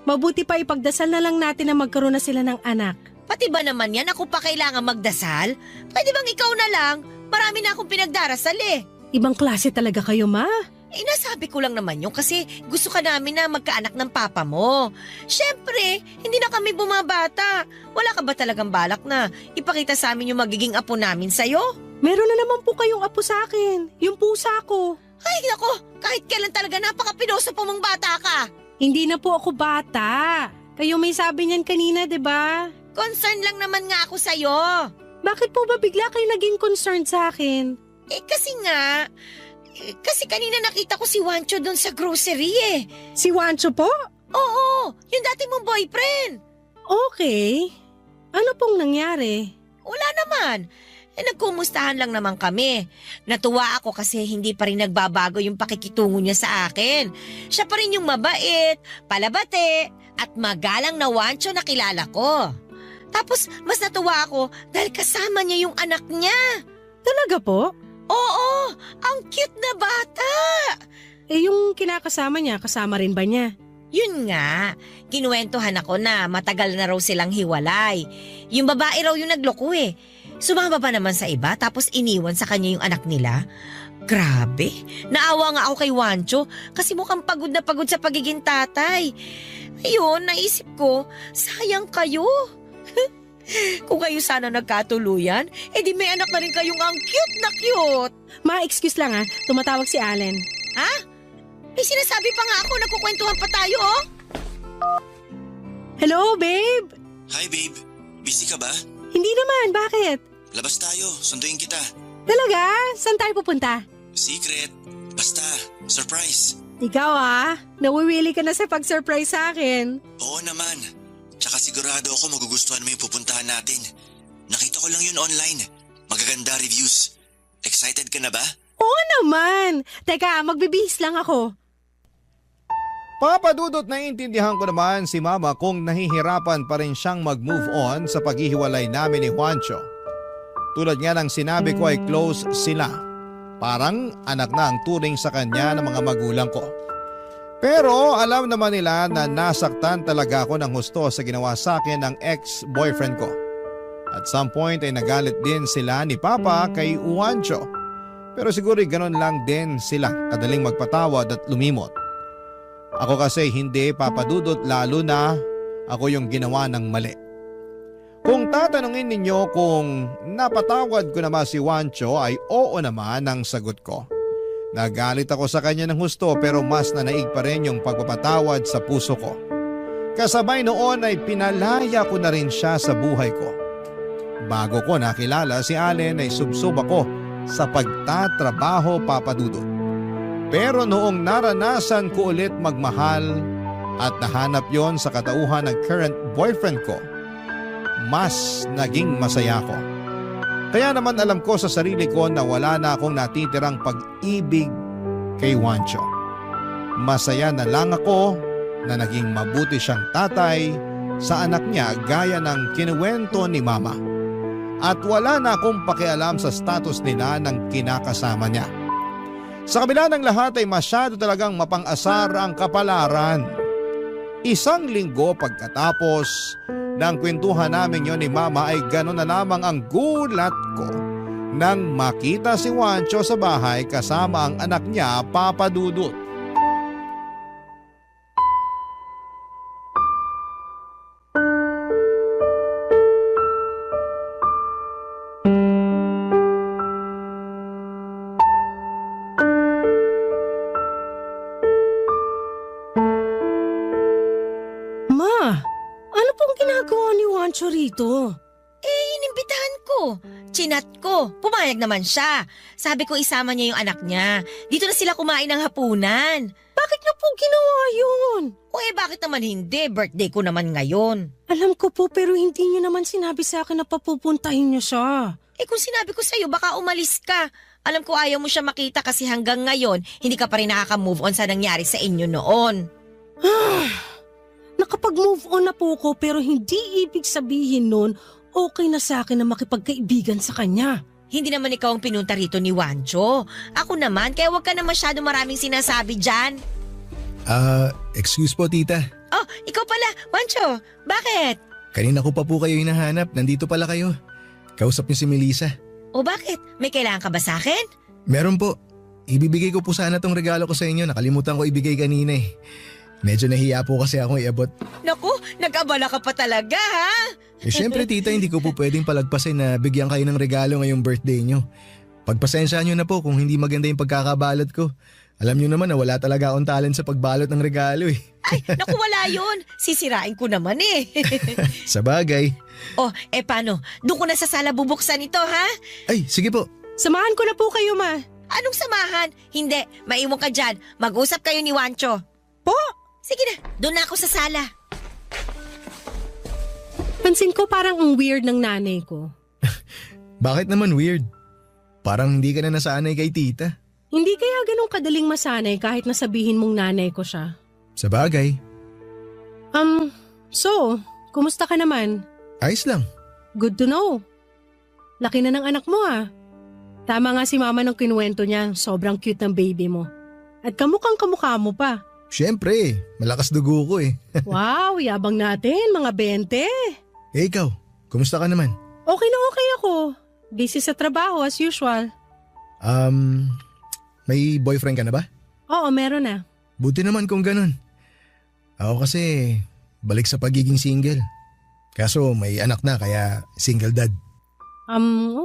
Mabuti pa ipagdasal na lang natin na magkaroon na sila ng anak. Pati ba naman yan ako pa kailangan magdasal? Pwede bang ikaw na lang? Marami na akong pinagdarasal eh. Ibang klase talaga kayo, ma. Nasabi ko lang naman yun kasi gusto ka namin na magkaanak ng papa mo. Siyempre, hindi na kami bumabata. Wala ka ba talagang balak na ipakita sa amin yung magiging apo namin sa'yo? Meron na naman po kayong apo sa akin. Yung pusa ko. Ay nako, kahit kailan talaga napaka-piloso pa mong bata ka. Hindi na po ako bata. Kayo may sabi niyan kanina, 'di ba? Concern lang naman nga ako sa'yo. Bakit po ba bigla kayo naging concerned sa akin? Kasi kanina nakita ko si Wancho doon sa grocery eh. Si Wancho po? Oo, yung dati mong boyfriend. Okay. Ano pong nangyari? Wala naman. Nagkumustahan lang naman kami. Natuwa ako kasi hindi pa rin nagbabago yung pakikitungo niya sa akin. Siya pa rin yung mabait, palabate, at magalang na Wancho na kilala ko. Tapos mas natuwa ako dahil kasama niya yung anak niya. Talaga po? Oo, ang cute na bata. Yung kinakasama niya, kasama rin ba niya? Yun nga, kinuwentuhan ako na matagal na raw silang hiwalay. Yung babae raw yung nagloko eh. Sumama pa naman sa iba tapos iniwan sa kanya yung anak nila. Grabe, naawa nga ako kay Wancho kasi mukhang pagod na pagod sa pagiging tatay. Ayun, naisip ko, sayang kayo. Kung kayo sana nagkatuluyan, di may anak na rin kayong ang cute na cute. Ma-excuse lang tumatawag si Allen. Ha? Sinasabi pa nga ako, nagkukwentuhan pa tayo oh. Hello, babe? Hi babe, busy ka ba? Hindi naman, bakit? Labas tayo, sunduin kita. Talaga? Saan tayo pupunta? Secret, basta, surprise. Ikaw nawiwili ka na sa pag-surprise sa akin. Oo naman, tsaka sigurado ako magugustuhan mo yung pupuntahan natin. Nakita ko lang yun online, magaganda reviews. Excited ka na ba? Oo naman. Teka, magbibihis lang ako. Papadudot, naiintindihan ko naman si Mama kung nahihirapan pa rin siyang mag-move on sa paghihiwalay namin ni Juancho. Tulad nga ng sinabi ko ay close sila. Parang anak na ang turing sa kanya ng mga magulang ko. Pero alam naman nila na nasaktan talaga ako ng husto sa ginawa sa akin ng ex-boyfriend ko. At some point ay nagalit din sila ni Papa kay Juancho. Pero siguro ganon lang din sila kadaling magpatawad at lumimot. Ako kasi hindi, Papadudot, lalo na ako yung ginawa ng mali. Kung tatanungin ninyo kung napatawad ko na ba si Juancho ay oo naman ang sagot ko. Nagalit ako sa kanya ng husto pero mas nanaig pa rin yung pagpapatawad sa puso ko. Kasabay noon ay pinalaya ko na rin siya sa buhay ko. Bago ko nakilala si Allen ay subsob ako sa pagtatrabaho, Papadudot. Pero noong naranasan ko ulit magmahal at nahanap yon sa katauhan ng current boyfriend ko, mas naging masaya ko. Kaya naman alam ko sa sarili ko na wala na akong natitirang pag-ibig kay Juancho. Masaya na lang ako na naging mabuti siyang tatay sa anak niya gaya ng kinuwento ni Mama. At wala na akong pakialam sa status nila ng kinakasama niya. Sa kabila ng lahat ay masyado talagang mapang-asar ang kapalaran. Isang linggo pagkatapos ng kwentuhan namin yon ni Mama ay gano'n na lamang ang gulat ko nang makita si Juancho sa bahay kasama ang anak niya, Papa Dudut. Ma, ano pong ginagawa ni Juancho rito? Inimbitahan ko. Chinat ko. Pumayag naman siya. Sabi ko isama niya yung anak niya. Dito na sila kumain ng hapunan. Bakit niyo po ginawa yun? Bakit naman hindi? Birthday ko naman ngayon. Alam ko po pero hindi niyo naman sinabi sa akin na papupuntahin niyo siya. Kung sinabi ko sa'yo, baka umalis ka. Alam ko ayaw mo siya makita kasi hanggang ngayon, hindi ka pa rin nakaka-move on sa nangyari sa inyo noon. Nakapag-move on na po ko pero hindi ibig sabihin nun okay na sa akin na makipagkaibigan sa kanya. Hindi naman ikaw ang pinunta rito ni Juancho. Ako naman, kaya huwag ka na masyado maraming sinasabi dyan. Excuse po tita. Oh, ikaw pala, Juancho. Bakit? Kanina ko pa po kayo hinahanap, nandito pala kayo. Kausap niyo si Melissa. O bakit? May kailangan ka ba sa akin? Meron po. Ibibigay ko po sana tong regalo ko sa inyo, nakalimutan ko ibigay kanina eh. Medyo nahiya po kasi akong iabot. Naku, nag-abala ka pa talaga ha? Syempre tita, hindi ko po pwedeng palagpasin na bigyan kayo ng regalo ngayong birthday nyo. Pagpasensya nyo na po kung hindi maganda yung pagkakabalot ko. Alam nyo naman na wala talaga akong talent sa pagbalot ng regalo eh. Ay, naku wala yun. Sisirain ko naman eh. Sa bagay. Paano? Doon ko na sa sala bubuksan ito ha? Ay, sige po. Samahan ko na po kayo, ma. Anong samahan? Hindi, maiwan ka dyan. Mag-usap kayo ni Juancho. Po? Sige na, doon na ako sa sala. Pansin ko parang ang weird ng nanay ko. Bakit naman weird? Parang hindi ka na nasanay kay tita. Hindi kaya ganun kadaling masanay kahit nasabihin mong nanay ko siya. Sa bagay. So, kumusta ka naman? Ayos lang. Good to know. Laki na ng anak mo ah. Tama nga si mama nung kinuwento niya, sobrang cute ng baby mo. At kamukhang kamukha mo pa. Siyempre, malakas dugo ko eh. Wow, yabang natin, mga 20. Ikaw, kumusta ka naman? Okay na okay ako. Busy sa trabaho as usual. May boyfriend ka na ba? Oo, meron na. Buti naman kung ganun. Ako kasi, balik sa pagiging single. Kaso may anak na kaya single dad.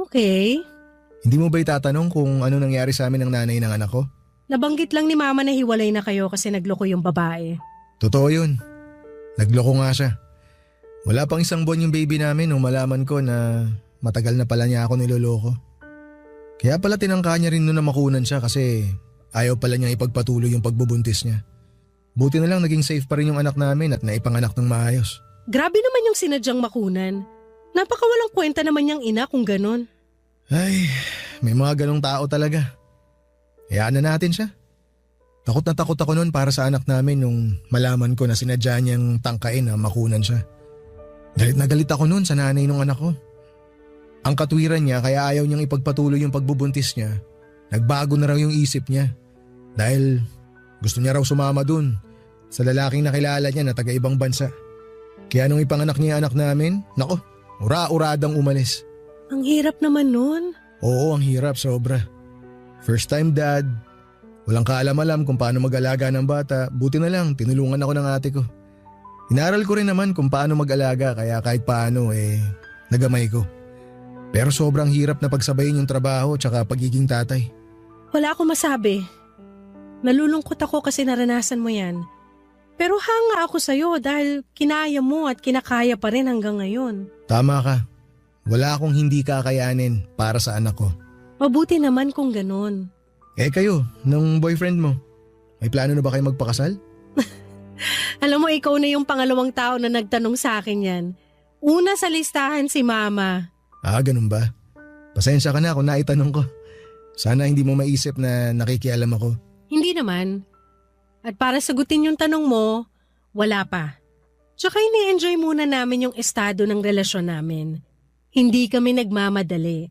Okay. Hindi mo ba itatanong kung ano nangyari sa amin ng nanay ng anak ko? Nabanggit lang ni mama na hiwalay na kayo kasi nagloko yung babae. Totoo yun. Nagloko nga siya. Wala pang isang buwan yung baby namin nung malaman ko na matagal na pala niya ako niloloko. Kaya pala tinangka niya rin noon na makunan siya kasi ayaw pala niyang ipagpatuloy yung pagbubuntis niya. Buti na lang naging safe pa rin yung anak namin at naipanganak ng maayos. Grabe naman yung sinadyang makunan. Napakawalang kwenta naman niyang ina kung ganon. Ay, may mga ganong tao talaga. Hayaan na natin siya. Takot na takot ako noon para sa anak namin nung malaman ko na sinadya niyang tangkain na makunan siya. Galit na galit ako noon sa nanay ng anak ko. Ang katwiran niya kaya ayaw niyang ipagpatuloy yung pagbubuntis niya. Nagbago na raw yung isip niya. Dahil gusto niya raw sumama dun sa lalaking nakilala niya na taga-ibang bansa. Kaya nung ipanganak niya anak namin, nako, ura-uradang umalis. Ang hirap naman nun. Oo, ang hirap sobra. First time dad, walang kaalam-alam kung paano mag-alaga ng bata, buti na lang tinulungan ako ng ate ko. Inaral ko rin naman kung paano mag-alaga kaya kahit paano nagamay ko. Pero sobrang hirap na pagsabayin yung trabaho tsaka pagiging tatay. Wala akong masabi. Nalulungkot ako kasi naranasan mo yan. Pero hanga ako sa'yo dahil kinaya mo at kinakaya pa rin hanggang ngayon. Tama ka. Wala akong hindi kakayanin para sa anak ko. Mabuti naman kung ganun. Kayo, nung boyfriend mo, may plano na ba kayo magpakasal? Alam mo, ikaw na yung pangalawang tao na nagtanong sa akin yan. Una sa listahan si mama. Ganun ba? Pasensya ka na kung naitanong ko. Sana hindi mo maisip na nakikialam ako. Hindi naman. At para sagutin yung tanong mo, wala pa. Tsaka ini-enjoy muna namin yung estado ng relasyon namin. Hindi kami nagmamadali.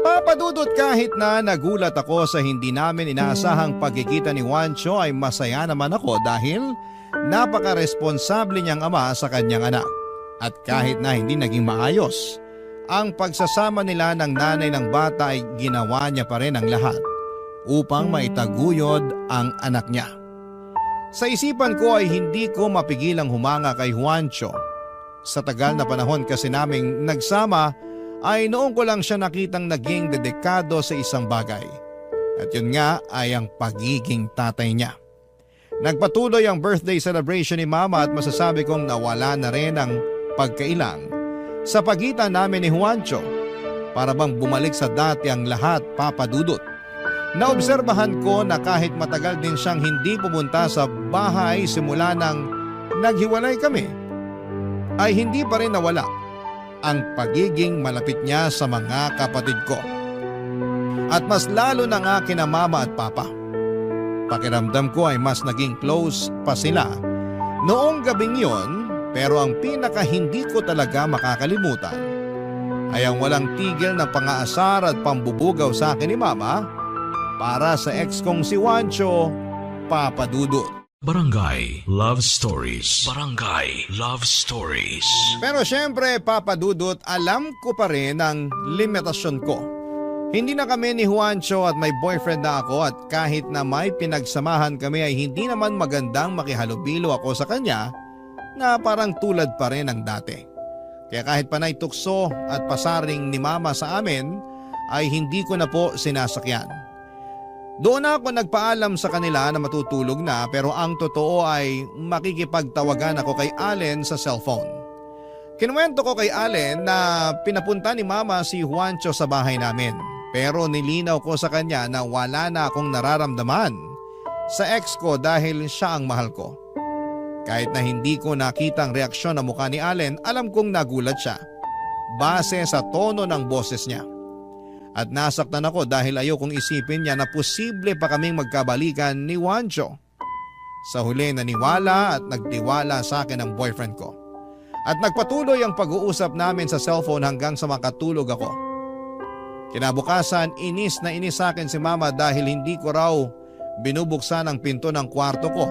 Papadudot, kahit na nagulat ako sa hindi namin inaasahang pagkikita ni Juancho, ay masaya naman ako dahil napaka-responsable niyang ama sa kanyang anak. At kahit na hindi naging maayos, ang pagsasama nila ng nanay ng bata ay ginawa niya pa rin ang lahat upang maitaguyod ang anak niya. Sa isipan ko ay hindi ko mapigilang humanga kay Juancho. Sa tagal na panahon kasi naming nagsama ay noong ko lang siya nakitang naging dedikado sa isang bagay. At yun nga ay ang pagiging tatay niya. Nagpatuloy ang birthday celebration ni Mama at masasabi kong nawala na rin ang pagkailang sa pagitan namin ni Juancho. Para bang bumalik sa dati ang lahat, papadudot. Naobserbahan ko na kahit matagal din siyang hindi pumunta sa bahay simula nang naghiwalay kami, ay hindi pa rin nawala ang pagiging malapit niya sa mga kapatid ko. At mas lalo na nga kina Mama at Papa. Pakiramdam ko ay mas naging close pa sila noong gabing yon, pero ang pinaka hindi ko talaga makakalimutan ay ang walang tigil na pangaasar at pambubugaw sa akin ni Mama para sa ex kong si Juancho, papadudot. Barangay Love Stories. Barangay Love Stories. Pero syempre, papadudot, alam ko pa rin ang limitasyon ko. Hindi na kami ni Juancho at may boyfriend na ako, at kahit na may pinagsamahan kami ay hindi naman magandang makihalubilo ako sa kanya na parang tulad pa rin ng dati. Kaya kahit panay tukso at pasaring ni Mama sa amin ay hindi ko na po sinasakyan. Doon ako nagpaalam sa kanila na matutulog na, pero ang totoo ay makikipagtawagan ako kay Allen sa cellphone. Kinuwento ko kay Allen na pinapunta ni Mama si Juancho sa bahay namin, pero nilinaw ko sa kanya na wala na akong nararamdaman sa ex ko dahil siya ang mahal ko. Kahit na hindi ko nakita ang reaksyon na mukha ni Allen, alam kong nagulat siya base sa tono ng boses niya. At nasaktan ako dahil ayokong isipin niya na posible pa kaming magkabalikan ni Juancho. Sa huli naniwala at nagtiwala sa akin ang boyfriend ko. At nagpatuloy ang pag-uusap namin sa cellphone hanggang sa makatulog ako. Kinabukasan, inis na inis sa akin si Mama dahil hindi ko raw binubuksan ang pinto ng kwarto ko.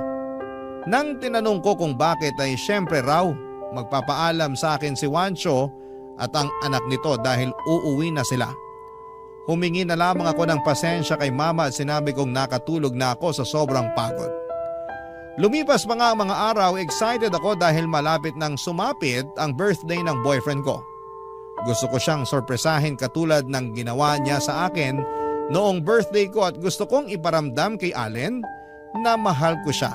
Nang tinanong ko kung bakit ay syempre raw magpapaalam sa akin si Juancho at ang anak nito dahil uuwi na sila. Humingi na lamang ako ng pasensya kay Mama at sinabi kong nakatulog na ako sa sobrang pagod. Lumipas pa nga ang mga araw, excited ako dahil malapit nang sumapit ang birthday ng boyfriend ko. Gusto ko siyang sorpresahin katulad ng ginawa niya sa akin noong birthday ko, at gusto kong iparamdam kay Allen na mahal ko siya,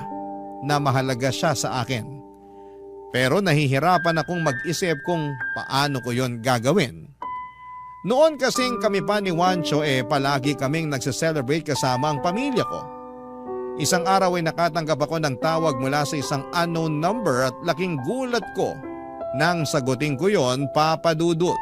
na mahalaga siya sa akin. Pero nahihirapan akong mag-isip kung paano ko yon gagawin. Noon kasing kami pa ni Juancho palagi kaming nagse-celebrate kasama ang pamilya ko. Isang araw ay nakatanggap ako ng tawag mula sa isang unknown number at laking gulat ko nang sagutin ko yon, papadudot.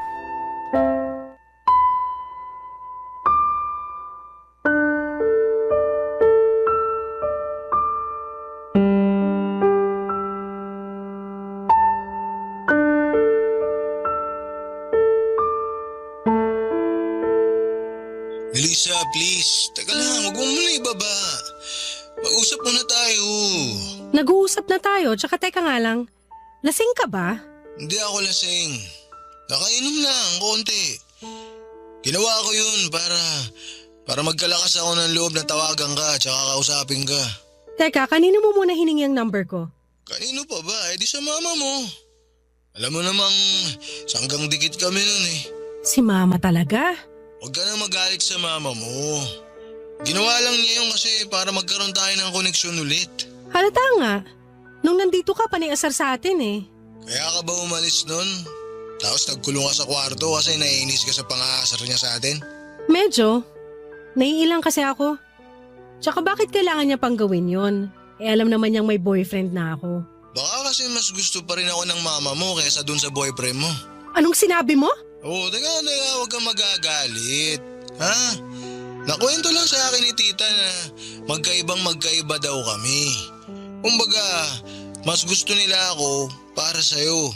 Melissa, please. Teka lang, huwag mo muna ibaba. Mag-usap muna tayo. Nag-uusap na tayo, tsaka teka nga lang. Lasing ka ba? Hindi ako lasing. Nakainom lang, konti. Ginawa ko yun para magkalakas ako ng loob na tawagan ka tsaka kausapin ka. Teka, kanino mo muna hiningi ang number ko? Kanino pa ba? Di sa mama mo. Alam mo namang sanggang dikit kami nun eh. Si Mama talaga? Huwag ka na magalit sa mama mo. Ginawa lang niya yun kasi para magkaroon tayo ng koneksyon ulit. Halata nga. Nung nandito ka, paniasar sa atin eh. Kaya ka ba umalis nun? Tapos nagkulong ka sa kwarto kasi naiinis ka sa pang-aasar niya sa atin? Medyo. Naiilang kasi ako. Tsaka bakit kailangan niya pang gawin yon? Alam naman niyang may boyfriend na ako. Baka kasi mas gusto pa rin ako ng mama mo kaysa dun sa boyfriend mo. Anong sinabi mo? Oo, teka, huwag kang magagalit. Ha? Nakwento lang sa akin ni tita na magkaiba daw kami. Kumbaga, mas gusto nila ako para sa'yo.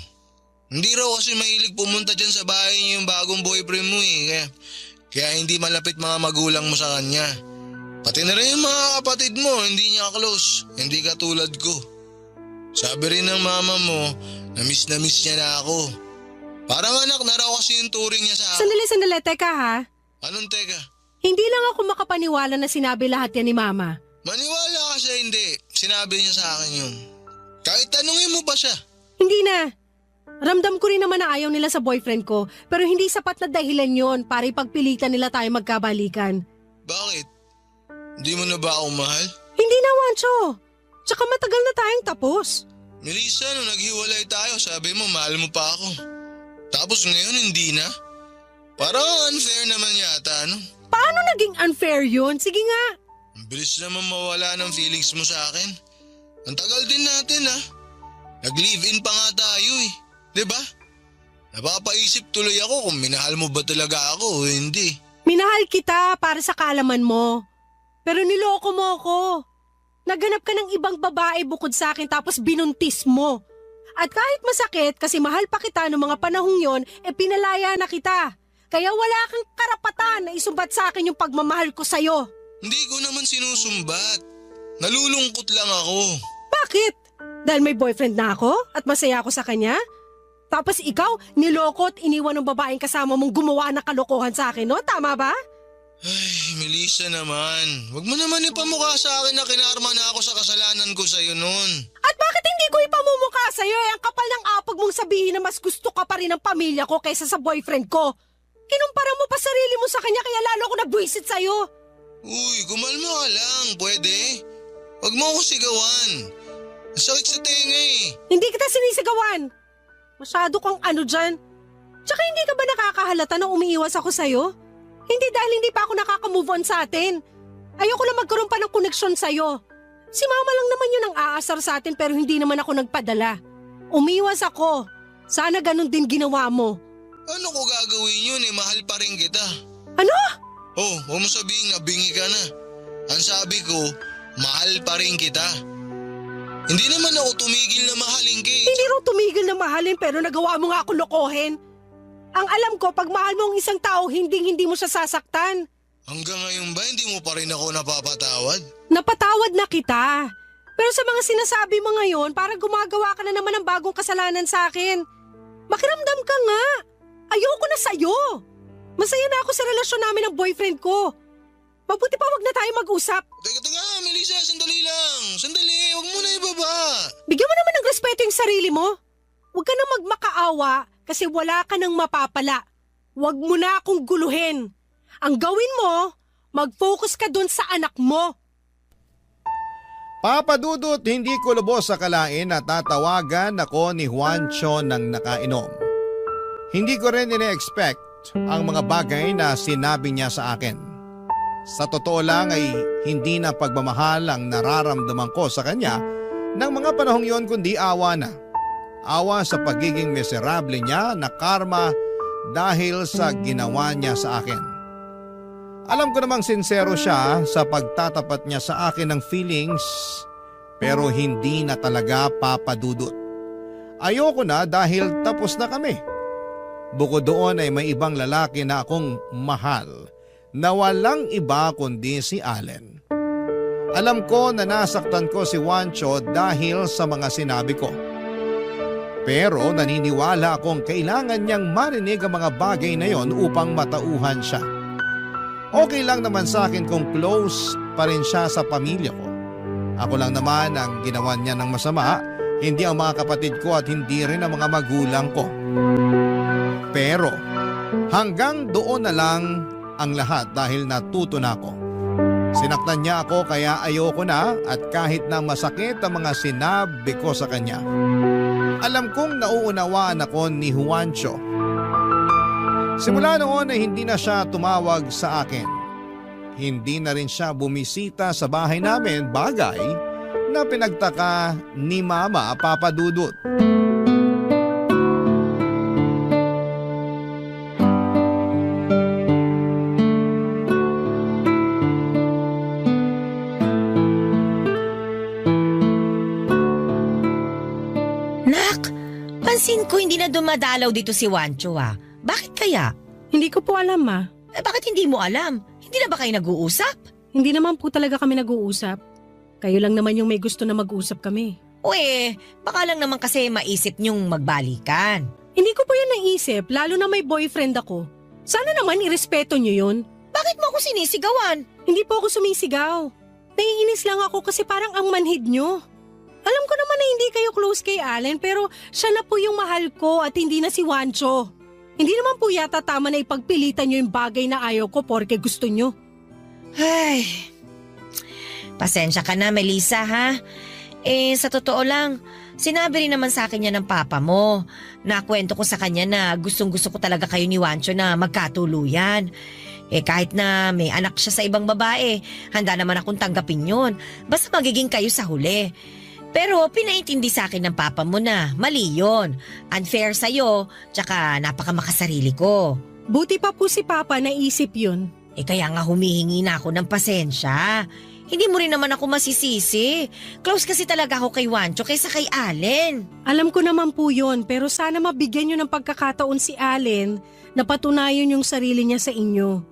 Hindi raw kasi mahilig pumunta dyan sa bahay niyo yung bagong boyfriend mo eh. Kaya hindi malapit mga magulang mo sa kanya. Pati na rin yung mga kapatid mo, hindi niya close. Hindi katulad ko. Sabi rin ng mama mo, na miss niya na ako. Parang anak na raw kasi yung turing niya sa akin. Sandali, teka ha. Anong teka? Hindi lang ako makapaniwala na sinabi lahat yan ni Mama. Maniwala ka siya hindi. Sinabi niya sa akin yun. Kahit tanungin mo pa siya. Hindi na. Ramdam ko rin naman na ayaw nila sa boyfriend ko, pero hindi sapat na dahilan yon para ipagpilitan nila tayo magkabalikan. Bakit? Hindi mo na ba ako mahal? Hindi na, Wancho. Tsaka matagal na tayong tapos. Melissa, nung naghiwalay tayo, sabi mo mahal mo pa ako. Tapos ngayon hindi na? Parang unfair naman yata, ano? Paano naging unfair yun? Sige nga. Ang bilis naman mawala ng feelings mo sa akin. Ang tagal din natin ha. Nag-live-in pa nga tayo eh. 'Di ba? Napapaisip tuloy ako kung minahal mo ba talaga ako o hindi. Minahal kita para sa kaalaman mo. Pero niloko mo ako. Naghanap ka ng ibang babae bukod sa akin tapos binuntis mo. At kahit masakit kasi mahal pa kita noong mga panahong yon, pinalaya na kita. Kaya wala kang karapatan na isumbat sa akin yung pagmamahal ko sa'yo. Hindi ko naman sinusumbat. Nalulungkot lang ako. Bakit? Dahil may boyfriend na ako at masaya ako sa kanya? Tapos ikaw, niloko at iniwan ng babaeng kasama mong gumawa ng kalokohan sa akin, no? Tama ba? Ay, Melissa naman. Huwag mo naman ipamukha sa akin na kinarma na ako sa kasalanan ko sa'yo noon. At bakit hindi ko ipamumukha sa'yo ang kapal ng apag mong sabihin na mas gusto ka pa rin ng pamilya ko kaysa sa boyfriend ko? Kinumpara mo pa sarili mo sa kanya kaya lalo ako nabwisit sa'yo. Uy, kumalma ka lang. Pwede? Huwag mo ako sigawan. Masakit sa tenga eh. Hindi kita sinisigawan. Masyado kang ano dyan. Tsaka hindi ka ba nakakahalata na umiiwas ako sa'yo? Hindi dahil hindi pa ako nakaka-move on sa atin. Ayoko lang magkaroon pa ng koneksyon sa'yo. Si Mama lang naman yun ang aasar sa atin pero hindi naman ako nagpadala. Umiwas ako. Sana ganun din ginawa mo. Ano ko gagawin yun eh? Mahal pa rin kita. Ano? Oh, huwag mo sabihin na bingi ka na. Ang sabi ko, mahal pa rin kita. Hindi naman ako tumigil na mahalin ka eh. Hindi raw tumigil na mahalin pero nagawa mo nga ako lokohin. Ang alam ko, pag mahal mo ang isang tao, hindi mo siya sasaktan. Hanggang ngayon ba hindi mo pa rin ako napapatawad? Napatawad na kita. Pero sa mga sinasabi mo ngayon, parang gumagawa ka na naman ng bagong kasalanan sa akin. Makiramdam ka nga. Ayoko na sa'yo. Masaya na ako sa relasyon namin ng boyfriend ko. Mabuti pa wag na tayo mag-usap. Teka, Melissa, sandali lang. Sandali, huwag mo na ibaba. Bigyan mo naman ng respeto yung sarili mo. Huwag ka na magmakaawa kasi wala ka nang mapapala. Huwag mo na akong guluhin. Ang gawin mo, mag-focus ka dun sa anak mo. Papa Dudut, hindi ko lubos sa kalain na tatawagan ako ni Juancho ng nakainom. Hindi ko rin ine-expect ang mga bagay na sinabi niya sa akin. Sa totoo lang ay hindi na pagmamahal ang nararamdaman ko sa kanya ng mga panahong yon kundi awa na. Awa sa pagiging miserable niya na karma dahil sa ginawa niya sa akin. Alam ko namang sincero siya sa pagtatapat niya sa akin ng feelings pero hindi na talaga papadudot. Ayoko na dahil tapos na kami. Bukod doon ay may ibang lalaki na akong mahal na walang iba kundi si Allen. Alam ko na nasaktan ko si Juancho dahil sa mga sinabi ko. Pero naniniwala akong kailangan niyang marinig ang mga bagay na yon upang matauhan siya. Okay lang naman sa akin kung close pa rin siya sa pamilya ko. Ako lang naman ang ginawa niya ng masama, hindi ang mga kapatid ko at hindi rin ang mga magulang ko. Pero hanggang doon na lang ang lahat dahil natuto na ako. Sinaktan niya ako kaya ayoko na at kahit na masakit ang mga sinabi ko sa kanya. Alam kong nauunawaan ako ni Juancho. Simula noon ay hindi na siya tumawag sa akin. Hindi na rin siya bumisita sa bahay namin, bagay na pinagtaka ni Mama Papa Dudut. Pansin ko hindi na dumadalaw dito si Wancho ah. Bakit kaya? Hindi ko po alam, ma. Bakit hindi mo alam? Hindi na ba kayo nag-uusap? Hindi naman po talaga kami nag-uusap. Kayo lang naman yung may gusto na mag-usap kami. Baka lang naman kasi maisip niyong magbalikan. Hindi ko po yan naisip, lalo na may boyfriend ako. Sana naman irespeto niyo yun. Bakit mo ako sinisigawan? Hindi po ako sumisigaw. Naiinis lang ako kasi parang ang manhid niyo. Alam ko naman na hindi kayo close kay Allen pero siya na po yung mahal ko at hindi na si Wancho. Hindi naman po yata tama na ipagpilitan niyo yung bagay na ayaw ko porque gusto niyo. Ay, pasensya ka na Melissa ha. Sa totoo lang, sinabi rin naman sa akin yan ng papa mo. Nakwento ko sa kanya na gustong-gusto ko talaga kayo ni Wancho na magkatuluyan. Kahit na may anak siya sa ibang babae, handa naman akong tanggapin yun. Basta magiging kayo sa huli. Pero pinaintindi sa akin ng papa mo na mali yun. Unfair sa'yo, tsaka napakamakasarili ko. Buti pa po si papa naisip yun. Kaya nga humihingi na ako ng pasensya. Hindi mo rin naman ako masisisi. Close kasi talaga ako kay Wancho kaysa kay Allen. Alam ko naman po yun, pero sana mabigyan nyo ng pagkakataon si Allen na patunayan yung sarili niya sa inyo.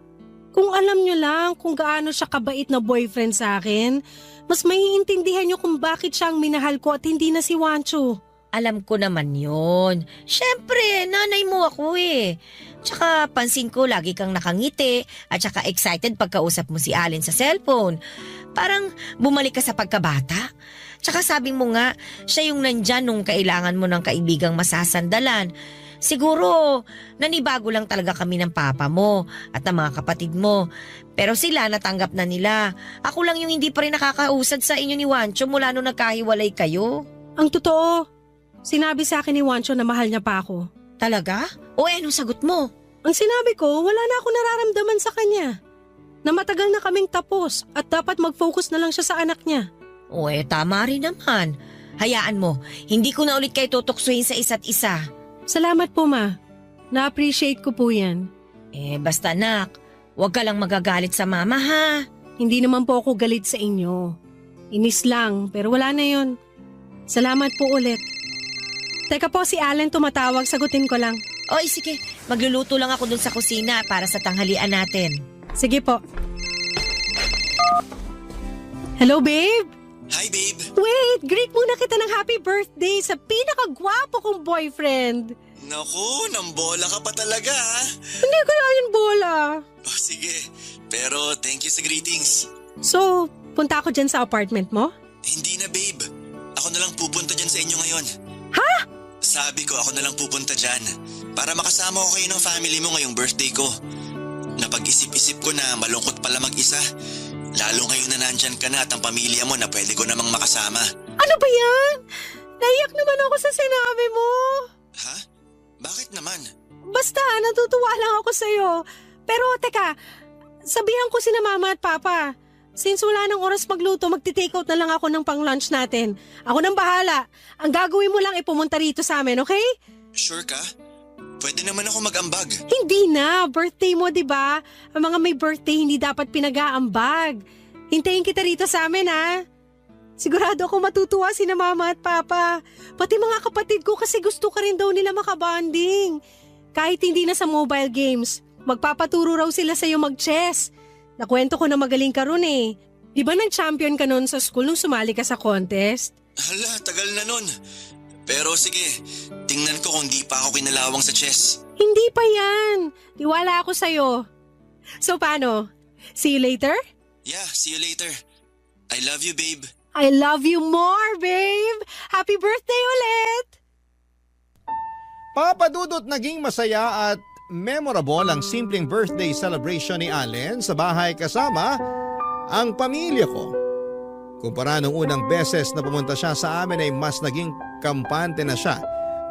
Kung alam nyo lang kung gaano siya kabait na boyfriend sa akin, mas maiintindihan nyo kung bakit siya ang minahal ko at hindi na si Wancho. Alam ko naman yun. Siyempre, nanay mo ako eh. Tsaka pansin ko lagi kang nakangiti at tsaka excited pagkausap mo si Allen sa cellphone. Parang bumalik ka sa pagkabata. Tsaka sabi mo nga, siya yung nandyan nung kailangan mo ng kaibigang masasandalan. Siguro, nanibago lang talaga kami ng papa mo at ng mga kapatid mo. Pero sila natanggap na nila. Ako lang yung hindi pa rin nakakausad sa inyo ni Wancho mula nung nagkahiwalay kayo. Ang totoo, sinabi sa akin ni Wancho na mahal niya pa ako. Talaga? Anong sagot mo? Ang sinabi ko, wala na ako nararamdaman sa kanya. Na matagal na kaming tapos at dapat mag-focus na lang siya sa anak niya. Tama rin naman. Hayaan mo, hindi ko na ulit kayo tutuksuhin sa isa't isa. Salamat po, ma. Na-appreciate ko po yan. Basta anak, huwag ka lang magagalit sa mama ha. Hindi naman po ako galit sa inyo. Inis lang, pero wala na yun. Salamat po ulit. Teka po, si Allen tumatawag, sagutin ko lang. Sige, magluluto lang ako dun sa kusina para sa tanghalian natin. Sige po. Hello, babe? Hi, babe. Wait, greet muna kita ng happy birthday sa pinakagwapo kong boyfriend. Naku, nambola ka pa talaga ha. Hindi ko na yun bola. Sige, pero thank you sa greetings. So, punta ako dyan sa apartment mo? Hindi na, babe. Ako na lang pupunta dyan sa inyo ngayon. Ha? Sabi ko ako na lang pupunta dyan para makasama ko kayo ng family mo ngayong birthday ko. Napag-isip-isip ko na malungkot pala mag-isa. Lalo ngayon na nandyan ka na at ang pamilya mo na pwede ko namang makasama. Ano ba yan? Naiyak naman ako sa sinabi mo. Ha? Bakit naman? Basta, natutuwa lang ako sa'yo. Pero teka, sabihan ko sina mama at papa. Since wala nang oras magluto, magti-take out na lang ako ng pang-lunch natin. Ako nang bahala. Ang gagawin mo lang ay pumunta rito sa amin, okay? Sure ka? Pwede naman ako mag-ambag. Hindi na. Birthday mo, di ba? Ang mga may birthday hindi dapat pinag-aambag. Hintayin kita rito sa amin, ha? Sigurado ako matutuwa sina mama at papa. Pati mga kapatid ko kasi gusto ka rin daw nila makabanding. Kahit hindi na sa mobile games, magpapaturo raw sila sa'yo mag-chess. Nakwento ko na magaling ka ron eh. Di ba nag-champion ka noon sa school nung sumali ka sa contest? Hala, tagal na nun. Pero sige, tingnan ko kung di pa ako kinalawang sa chess. Hindi pa yan. Tiwala ako sa'yo. So paano? See you later? Yeah, see you later. I love you, babe. I love you more, babe. Happy birthday ulit! Papa Dudut, naging masaya at memorable ang simpleng birthday celebration ni Allen sa bahay kasama ang pamilya ko. Kumpara nung unang beses na pumunta siya sa amin ay mas naging kampante na siya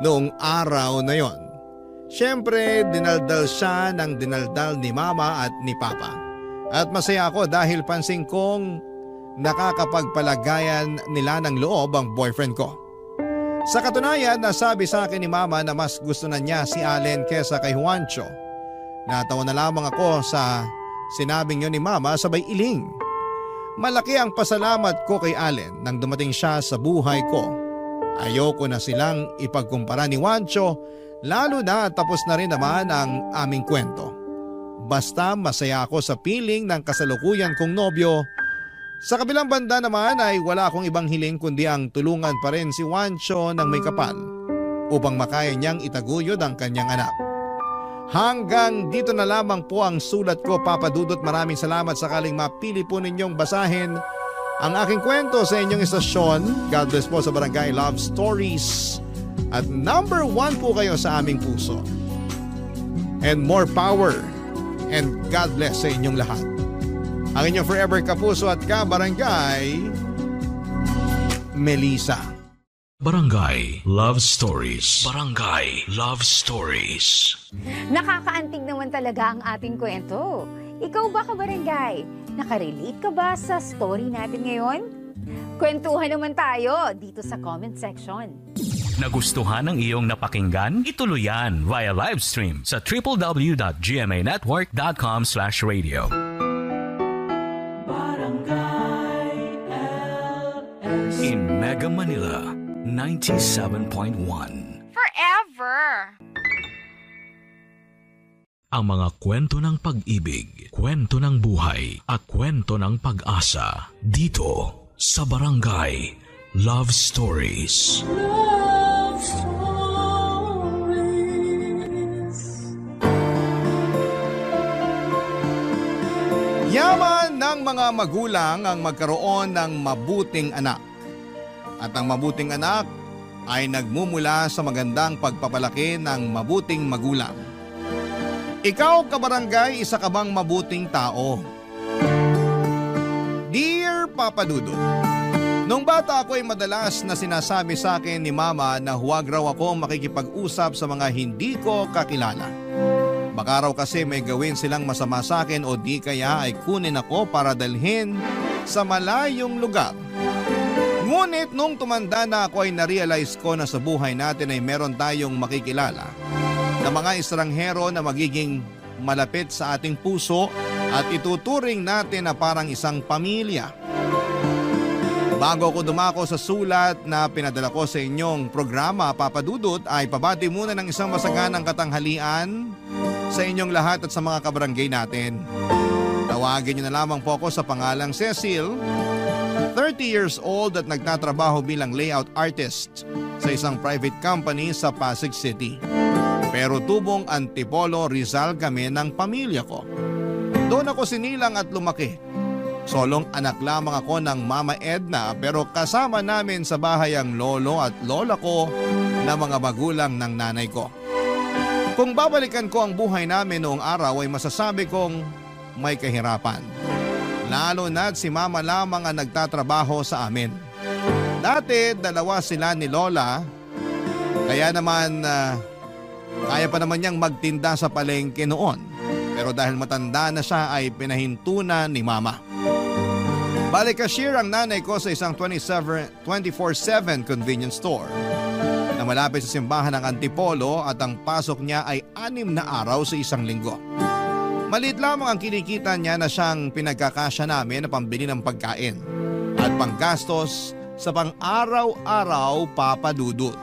noong araw na yon. Siyempre, dinaldal siya ng dinaldal ni Mama at ni Papa. At masaya ako dahil pansin kong nakakapagpalagayan nila ng loob ang boyfriend ko. Sa katunayan, nasabi sa akin ni Mama na mas gusto na niya si Allen kesa kay Juancho. Natawa na lamang ako sa sinabing yun ni Mama sabay iling. Malaki ang pasalamat ko kay Allen nang dumating siya sa buhay ko. Ayoko na silang ipagkumpara ni Juancho, lalo na tapos na rin naman ang aming kwento. Basta masaya ako sa piling ng kasalukuyan kong nobyo. Sa kabilang banda naman ay wala akong ibang hiling kundi ang tulungan pa rin si Juancho ng may kapal upang makaya niyang itaguyod ang kanyang anak. Hanggang dito na lamang po ang sulat ko, Papa Dudut. Maraming salamat sakaling mapili po ninyong basahin ang aking kwento sa inyong istasyon. God bless po sa Barangay Love Stories. At number 1 po kayo sa aming puso. And more power and God bless sa inyong lahat. Ang inyong forever kapuso at kabarangay, Melissa. Barangay Love Stories. Barangay Love Stories. Nakakaantig naman talaga ang ating kwento. Ikaw ba, kabarangay? Nakarelate ka ba sa story natin ngayon? Kwentuhan naman tayo dito sa comment section. Nagustuhan ang iyong napakinggan? Ituloy yan via live stream sa www.gmanetwork.com/radio. In Mega Manila, 97.1. Forever! Ang mga kwento ng pag-ibig, kwento ng buhay at kwento ng pag-asa dito sa Barangay Love Stories. Love Stories. Yaman ng mga magulang ang magkaroon ng mabuting anak. At ang mabuting anak ay nagmumula sa magandang pagpapalaki ng mabuting magulang. Ikaw, kabarangay, isa ka bang mabuting tao? Dear Papa Dudut, nung bata ako ay madalas na sinasabi sa akin ni Mama na huwag raw ako makikipag-usap sa mga hindi ko kakilala. Baka raw kasi may gawin silang masama sa akin o di kaya ay kunin ako para dalhin sa malayong lugar. Ngunit nung tumanda na ako ay narealize ko na sa buhay natin ay meron tayong makikilala na mga estranghero na magiging malapit sa ating puso at ituturing natin na parang isang pamilya. Bago ako dumako sa sulat na pinadala ko sa inyong programa, Papa Dudut, ay pabati muna ng isang masaganang katanghalian sa inyong lahat at sa mga kabarangay natin. Tawagin niyo na lamang po ako sa pangalang Cecil, 30 years old at nagtatrabaho bilang layout artist sa isang private company sa Pasig City. Pero tubong Antipolo, Rizal kami ng pamilya ko. Doon ako sinilang at lumaki. Solong anak lamang ako ng Mama Edna pero kasama namin sa bahay ang lolo at lola ko na mga magulang ng nanay ko. Kung babalikan ko ang buhay namin noong araw ay masasabi kong may kahirapan. Lalo na't si Mama lamang ang nagtatrabaho sa amin. Dati dalawa sila ni Lola, kaya naman kaya pa naman niyang magtinda sa palengke noon. Pero dahil matanda na siya ay pinahintunan ni Mama. Bali cashier ang nanay ko sa isang 24/7 convenience store na malapit sa simbahan ng Antipolo at ang pasok niya ay 6 na araw sa isang linggo. Maliit lamang ang kinikita niya na siyang pinagkakasya namin na pambili ng pagkain at panggastos sa pang-araw-araw, Papa Dudut.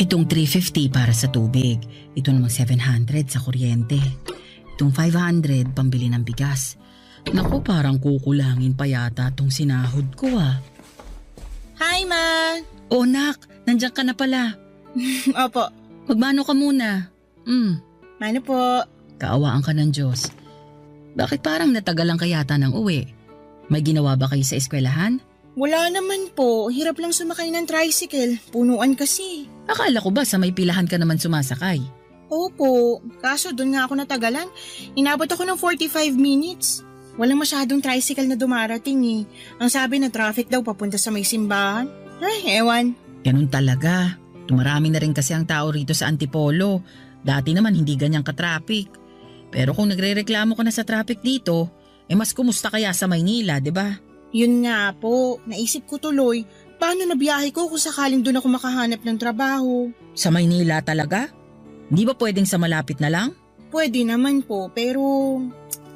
Itong 350 para sa tubig. Ito namang 700 sa kuryente. Itong 500 pambili ng bigas. Naku, parang kukulangin pa yata itong sinahod ko Hi, Ma! Oh, nak, nandiyan ka na pala. Opo. Magmano ka muna. Mano po? Kaawaan ka ng Diyos. Bakit parang natagalan ka yata ng uwi? May ginawa ba kayo sa eskwelahan? Wala naman po. Hirap lang sumakay ng tricycle. Punuan kasi. Akala ko ba sa may pilahan ka naman sumasakay? Opo. Kaso doon nga ako natagalan. Inabot ako ng 45 minutes. Walang masyadong tricycle na dumarating eh. Ang sabi na traffic daw papunta sa may simbahan. Ay, ewan. Ganun talaga. Dumarami na rin kasi ang tao rito sa Antipolo. Dati naman hindi ganyang ka-traffic. Pero kung nagrereklamo ka na sa traffic dito, mas kumusta kaya sa Maynila, di ba? Yun nga po, naisip ko tuloy, paano na biyahe ko kung sakaling doon ako makahanap ng trabaho? Sa Maynila talaga? Di ba pwedeng sa malapit na lang? Pwede naman po, pero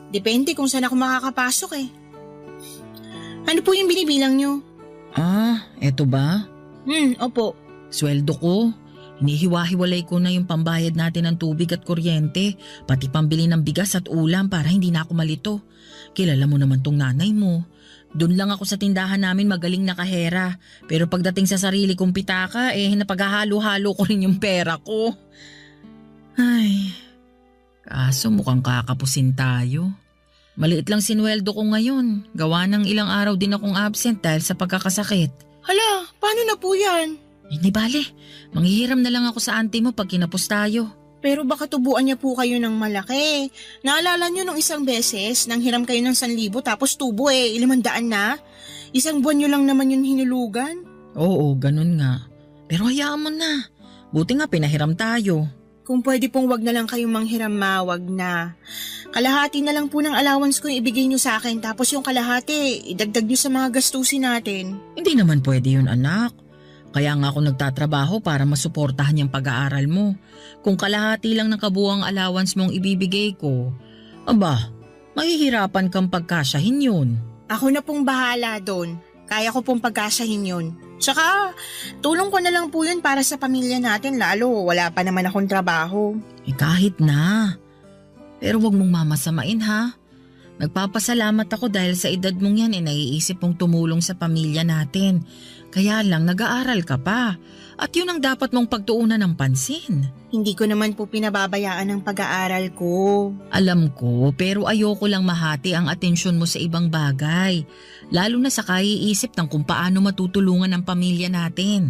depende kung saan ako makakapasok eh. Ano po yung binibilang nyo? Eto ba? Opo. Sweldo ko. Hinihiwa-hiwalay ko na yung pambayad natin ng tubig at kuryente, pati pambili ng bigas at ulam para hindi na ako malito. Kilala mo naman tong nanay mo. Doon lang ako sa tindahan namin magaling na kahera. Pero pagdating sa sarili kong pitaka, napaghahalo-halo ko rin yung pera ko. Ay, kaso mukhang kakapusin tayo. Maliit lang sinweldo ko ngayon. Gawa ng ilang araw din akong absent dahil sa pagkakasakit. Hala, paano na po yan? Hindi bale, manghihiram na lang ako sa auntie mo pag kinapos tayo. Pero baka tubuan niya po kayo ng malaki. Naalala niyo nung isang beses, nang hiram kayo ng 1,000 tapos tubo 500 na? Isang buwan niyo lang naman yun hinulugan? Oo, ganun nga. Pero hayaan mo na. Buti nga pinahiram tayo. Kung pwede pong wag na lang kayong manghiram wag na. Kalahati na lang po ng allowance ko yung ibigay niyo sa akin tapos yung kalahati, idagdag niyo sa mga gastusin natin. Hindi naman pwede yun, anak. Kaya nga ako nagtatrabaho para masuportahan yung pag-aaral mo. Kung kalahati lang ng kabuuang allowance mong ibibigay ko, mahihirapan kang pagkasyahin yun. Ako na pong bahala doon. Kaya ko pong pagkasyahin yun. Tsaka, tulong ko na lang po yun para sa pamilya natin lalo wala pa naman akong trabaho. Kahit na. Pero wag mong mamasamain ha. Nagpapasalamat ako dahil sa edad mong yan naiisip mong tumulong sa pamilya natin. Kaya lang nag-aaral ka pa. At yun ang dapat mong pagtuunan ng pansin. Hindi ko naman po pinababayaan ang pag-aaral ko. Alam ko, pero ayoko lang mahati ang atensyon mo sa ibang bagay. Lalo na sa kaiisip ng kung paano matutulungan ang pamilya natin.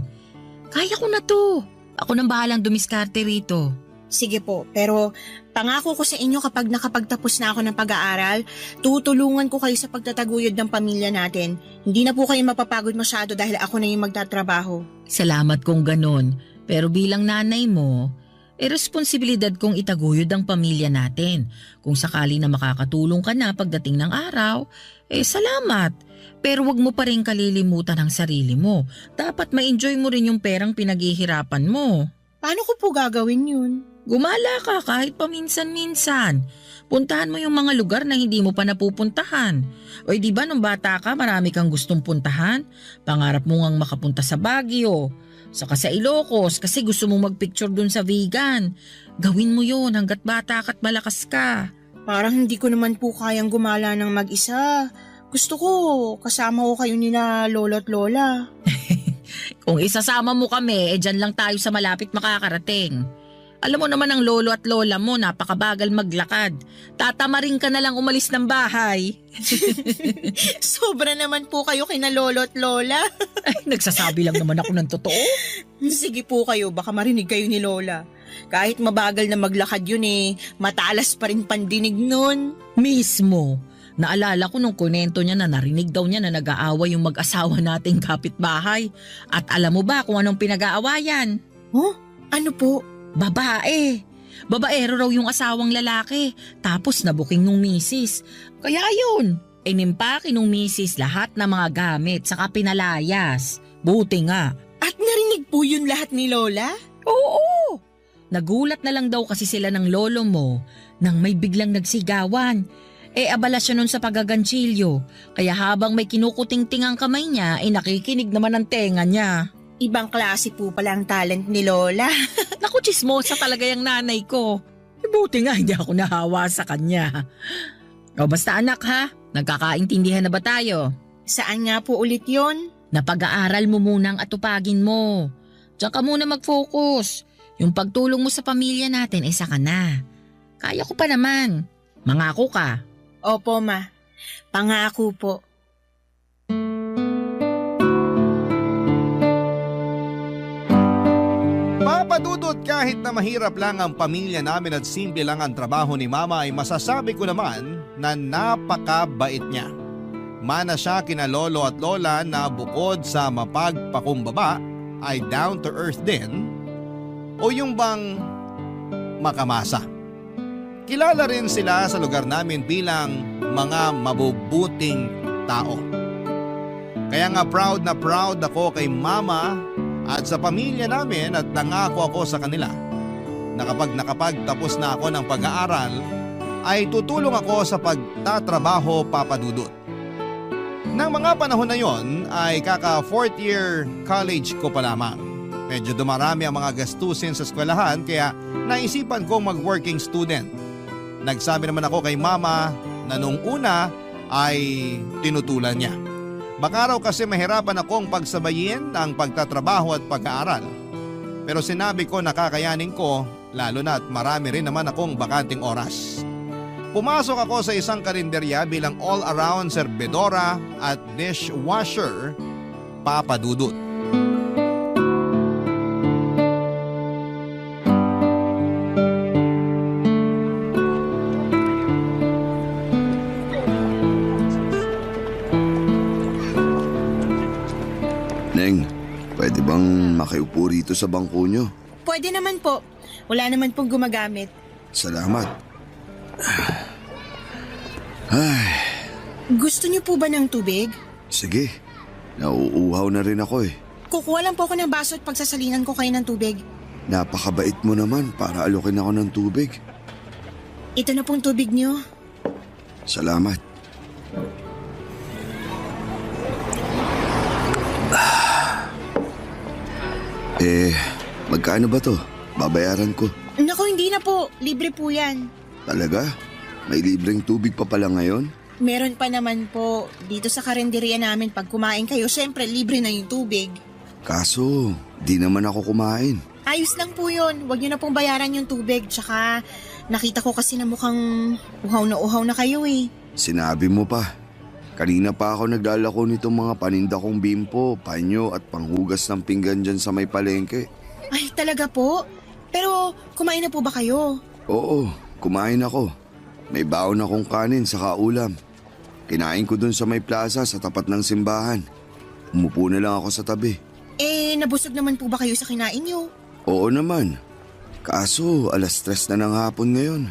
Kaya ko na to. Ako nang bahalang dumiskarte rito. Sige po, pero pangako ko sa inyo kapag nakapagtapos na ako ng pag-aaral, tutulungan ko kayo sa pagtataguyod ng pamilya natin. Hindi na po kayo mapapagod masyado dahil ako na yung magtatrabaho. Salamat kung ganon. Pero bilang nanay mo, responsibilidad kong itaguyod ang pamilya natin. Kung sakali na makakatulong ka na pagdating ng araw, salamat. Pero wag mo pa rin kalilimutan ang sarili mo. Dapat ma-enjoy mo rin yung perang pinaghihirapan mo. Paano ko po gagawin yun? Gumala ka kahit paminsan-minsan. Puntahan mo yung mga lugar na hindi mo pa napupuntahan. O di ba nung bata ka marami kang gustong puntahan? Pangarap mo ngang makapunta sa Baguio, saka sa Ilocos kasi gusto mong magpicture dun sa vegan. Gawin mo yun hanggat bata ka at malakas ka. Parang hindi ko naman po kayang gumala ng mag-isa. Gusto ko kasama ko kayo nila lolo at lola. Kung isasama mo kami, dyan lang tayo sa malapit makakarating. Alam mo naman ang lolo at lola mo, napakabagal maglakad. Tatamarin ka na lang umalis ng bahay. Sobra naman po kayo kina lolo at lola. Nagsasabi lang naman ako ng totoo. Sige po kayo, baka marinig kayo ni lola. Kahit mabagal na maglakad yun matalas pa rin pandinig nun. Mismo. Naalala ko nung kunento niya na narinig daw niya na nag-aaway yung mag-asawa nating kapitbahay. At alam mo ba kung anong pinag-aawayan? Ano po? Babae. Babaero raw yung asawang lalaki. Tapos nabuking nung misis. Kaya yun, inimpake nung misis lahat ng mga gamit saka pinalayas. Buti nga. At narinig po yun lahat ni lola? Oo. Nagulat na lang daw kasi sila ng lolo mo nang may biglang nagsigawan. Abala siya nun sa pagaganchilyo. Kaya habang may kinukuting-ting ang kamay niya, nakikinig naman ang tenga niya. Ibang klase po pala ang talent ni lola. Naku, chismosa talaga yung nanay ko. Buti nga hindi ako nahawa sa kanya. O basta anak ha, nagkakaintindihan na ba tayo? Saan nga po ulit yon? Napag-aaral mo munang atupagin mo. Diyan ka muna mag-focus. Yung pagtulong mo sa pamilya natin, saka na. Kaya ko pa naman. Mangako ka. Opo ma, pangako po. Papadudot kahit na mahirap lang ang pamilya namin at simple lang ang trabaho ni mama ay masasabi ko naman na napakabait niya. Mana siya kina lolo at lola na bukod sa mapagpakumbaba ay down to earth din. O yung bang makamasa. Kilala rin sila sa lugar namin bilang mga mabubuting tao. Kaya nga proud ako kay mama at sa pamilya namin at nangako ako sa kanila na kapag nakapagtapos na ako ng pag-aaral ay tutulong ako sa pagtatrabaho, Papa Dudut. Nang mga panahon na yon ay kaka 4th year college ko pa lamang. Medyo dumarami ang mga gastusin sa eskwelahan kaya naisipan kong mag-working student. Nagsabi naman ako kay mama na nung una ay tinutulan niya. Baka raw kasi mahirapan akong pagsabayin ang pagtatrabaho at pag-aaral. Pero sinabi ko na kakayanin ko lalo na at marami rin naman akong bakanting oras. Pumasok ako sa isang karinderya bilang all-around serbedora at dishwasher, Papa Dudut. Neng, pwede bang makiupo rito sa bangko nyo? Pwede naman po. Wala naman pong gumagamit. Salamat. Ay, Gusto niyo po ba ng tubig? sige. Nauuhaw na rin ako eh. Kukuha lang po ako ng baso at pagsasalinan ko kayo ng tubig. Napakabait mo naman para alokin ako ng tubig. Ito na pong tubig niyo. Salamat. Magkano ba to? Babayaran ko. Naku, hindi na po. Libre po yan. Talaga? May libreng tubig pa pala ngayon? Meron pa naman po. Dito sa karinderya namin, pag kumain kayo, syempre libre na yung tubig. Kaso, di naman ako kumain. Ayos lang po yun. Huwag niyo na pong bayaran yung tubig. Tsaka, nakita ko kasi na mukhang uhaw na kayo eh. Sinabi mo pa. Kanina pa ako naglalako nitong mga paninda kong bimpo, panyo at panghugas ng pinggan dyan sa may palengke. Ay, talaga po? Pero, kumain na po ba kayo? Oo, kumain ako. May baon akong kanin sa ulam. Kinain ko dun sa may plaza sa tapat ng simbahan. Umupo na lang ako sa tabi. Nabusog naman po ba kayo sa kinain niyo? Oo naman. Kaso, 3:00 na ng hapon ngayon.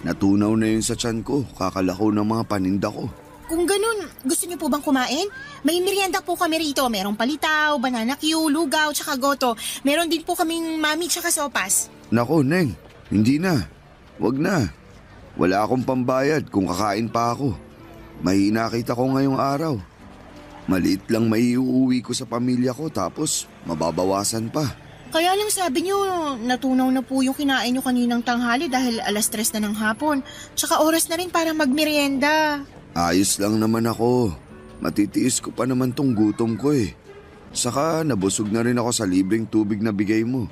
Natunaw na yun sa tiyan ko, kakalako ng mga paninda ko. Kung ganun, gusto niyo po bang kumain? May merienda po kami rito. Merong palitaw, banana Q, lugaw, tsaka goto. Meron din po kaming mami tsaka sopas. Nako, Neng, hindi na. Wag na. Wala akong pambayad kung kakain pa ako. Mahina kita ko ngayong araw. Maliit lang maiuwi ko sa pamilya ko tapos mababawasan pa. Kaya lang sabi niyo, natunaw na po yung kinain niyo kaninang tanghali dahil 3:00 na ng hapon. Tsaka oras na rin para magmerienda. Ayos lang naman ako. Matitiis ko pa naman tong gutom ko eh. Saka nabusog na rin ako sa libreng tubig na bigay mo.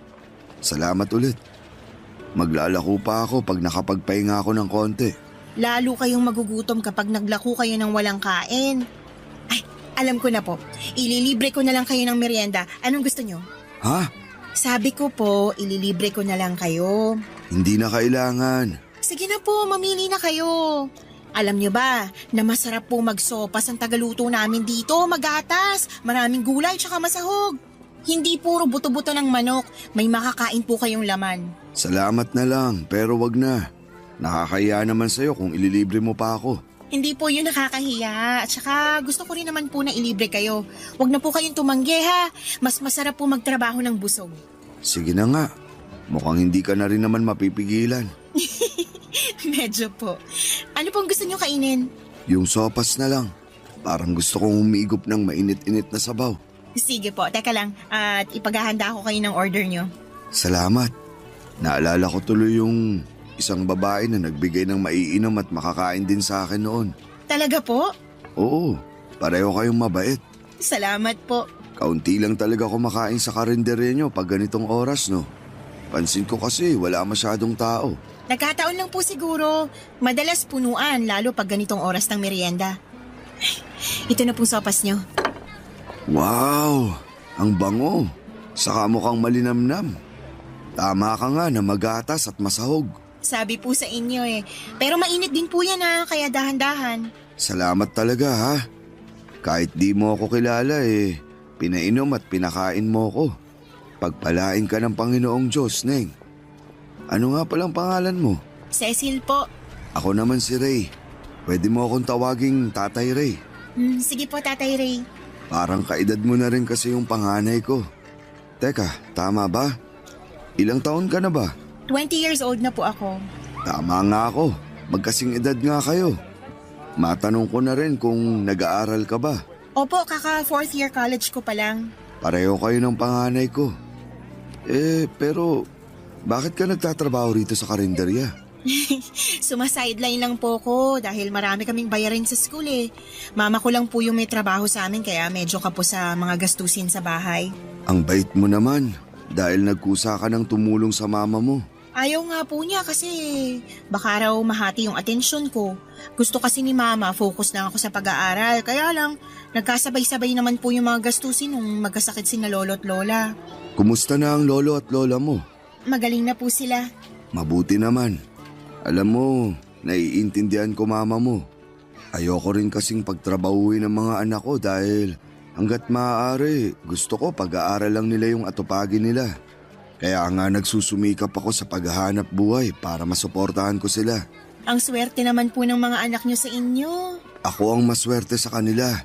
Salamat ulit. Maglalako pa ako pag nakapagpahinga ako ng konti. Lalo kayong magugutom kapag naglako kayo ng walang kain. Ay, alam ko na po. Ililibre ko na lang kayo ng merienda. Anong gusto niyo? Ha? Sabi ko po, ililibre ko na lang kayo. Hindi na kailangan. Sige na po, mamili na kayo. Alam niyo ba na masarap po magsopas ang tagaluto namin dito, magatas, maraming gulay tsaka masahog. Hindi puro buto-buto ng manok, may makakain po kayong laman. Salamat na lang, pero wag na. Nakakahiya naman sa'yo kung ililibre mo pa ako. Hindi po yun nakakahiya. At saka gusto ko rin naman po na ilibre kayo. Wag na po kayong tumanggi ha. Mas masarap po magtrabaho ng busog. Sige na nga. Mukhang hindi ka na rin naman mapipigilan. Medyo po. Ano pong gusto niyo kainin? Yung sopas na lang. Parang gusto kong umigop ng mainit-init na sabaw. Sige po, teka lang. At ipaghahanda ko kayo ng order niyo. Salamat. Naalala ko tuloy yung isang babae na nagbigay ng maiinom at makakain din sa akin noon. Talaga po? Oo, pareho kayong mabait. Salamat po. Kaunti lang talaga kumakain sa karinderya nyo pag ganitong oras, no? Pansin ko kasi wala masyadong tao. Nagkataon lang po siguro. Madalas punuan, lalo pag ganitong oras ng merienda. Ito na pong sopas nyo. Wow! Ang bango. Saka mukhang malinamnam. Tama ka nga na magatas at masahog. Sabi po sa inyo eh. Pero mainit din po yan ha, kaya dahan-dahan. Salamat talaga ha. Kahit di mo ako kilala eh, pinainom at pinakain mo ko. Pagpalain ka ng Panginoong Diyos, Neng. Ano nga palang pangalan mo? Cecil po. Ako naman si Ray. Pwede mo akong tawaging Tatay Ray. Sige po, Tatay Ray. Parang kaedad mo na rin kasi yung panganay ko. Teka, tama ba? Ilang taon ka na ba? 20 years old na po ako. Tama nga ako. Magkasing edad nga kayo. Matanong ko na rin kung nag-aaral ka ba. Opo, kaka 4th year college ko pa lang. Pareho kayo ng panganay ko. Pero bakit ka nagtatrabaho rito sa karinderya? Sumasideline lang po ko dahil marami kaming bayarin sa school eh. Mama ko lang po yung may trabaho sa amin kaya medyo kapos sa mga gastusin sa bahay. Ang bait mo naman dahil nagkusa ka ng tumulong sa mama mo. Ayaw nga po niya kasi baka raw mahati yung atensyon ko. Gusto kasi ni Mama focus lang ako sa pag-aaral kaya lang nagkasabay-sabay naman po yung mga gastusin nung magkasakit sina lolo at lola. Kumusta na ang lolo at lola mo? Magaling na po sila. Mabuti naman. Alam mo, naiintindihan ko mama mo. Ayoko rin kasing pagtrabahuin ng mga anak ko dahil hanggat maaari gusto ko pag-aaral lang nila yung atupagin nila. Kaya nga nagsusumikap ako sa paghahanap buhay para masuportahan ko sila. Ang swerte naman po ng mga anak niyo sa inyo. Ako ang maswerte sa kanila.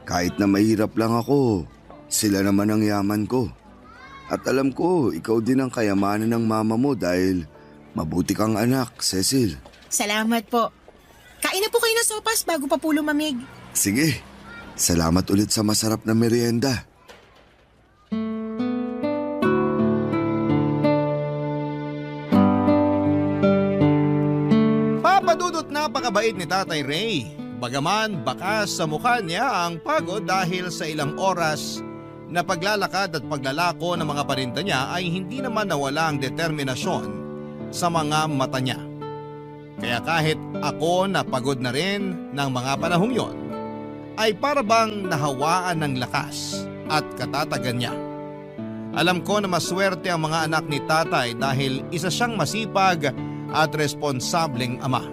Kahit na mahirap lang ako, sila naman ang yaman ko. At alam ko, ikaw din ang kayamanan ng mama mo dahil mabuti kang anak, Cecil. Salamat po. Kain na po kayo ng sopas bago pa po lumamig. Sige, salamat ulit sa masarap na merienda. Papadudot napakabait ni Tatay Ray. Bagaman bakas sa mukha niya ang pagod dahil sa ilang oras na paglalakad at paglalako ng mga parinda niya ay hindi naman nawala ang determinasyon sa mga mata niya. Kaya kahit ako na pagod na rin ng mga panahong yon, ay para bang nahawaan ng lakas at katatagan niya. Alam ko na maswerte ang mga anak ni Tatay dahil isa siyang masipag at responsableng ama.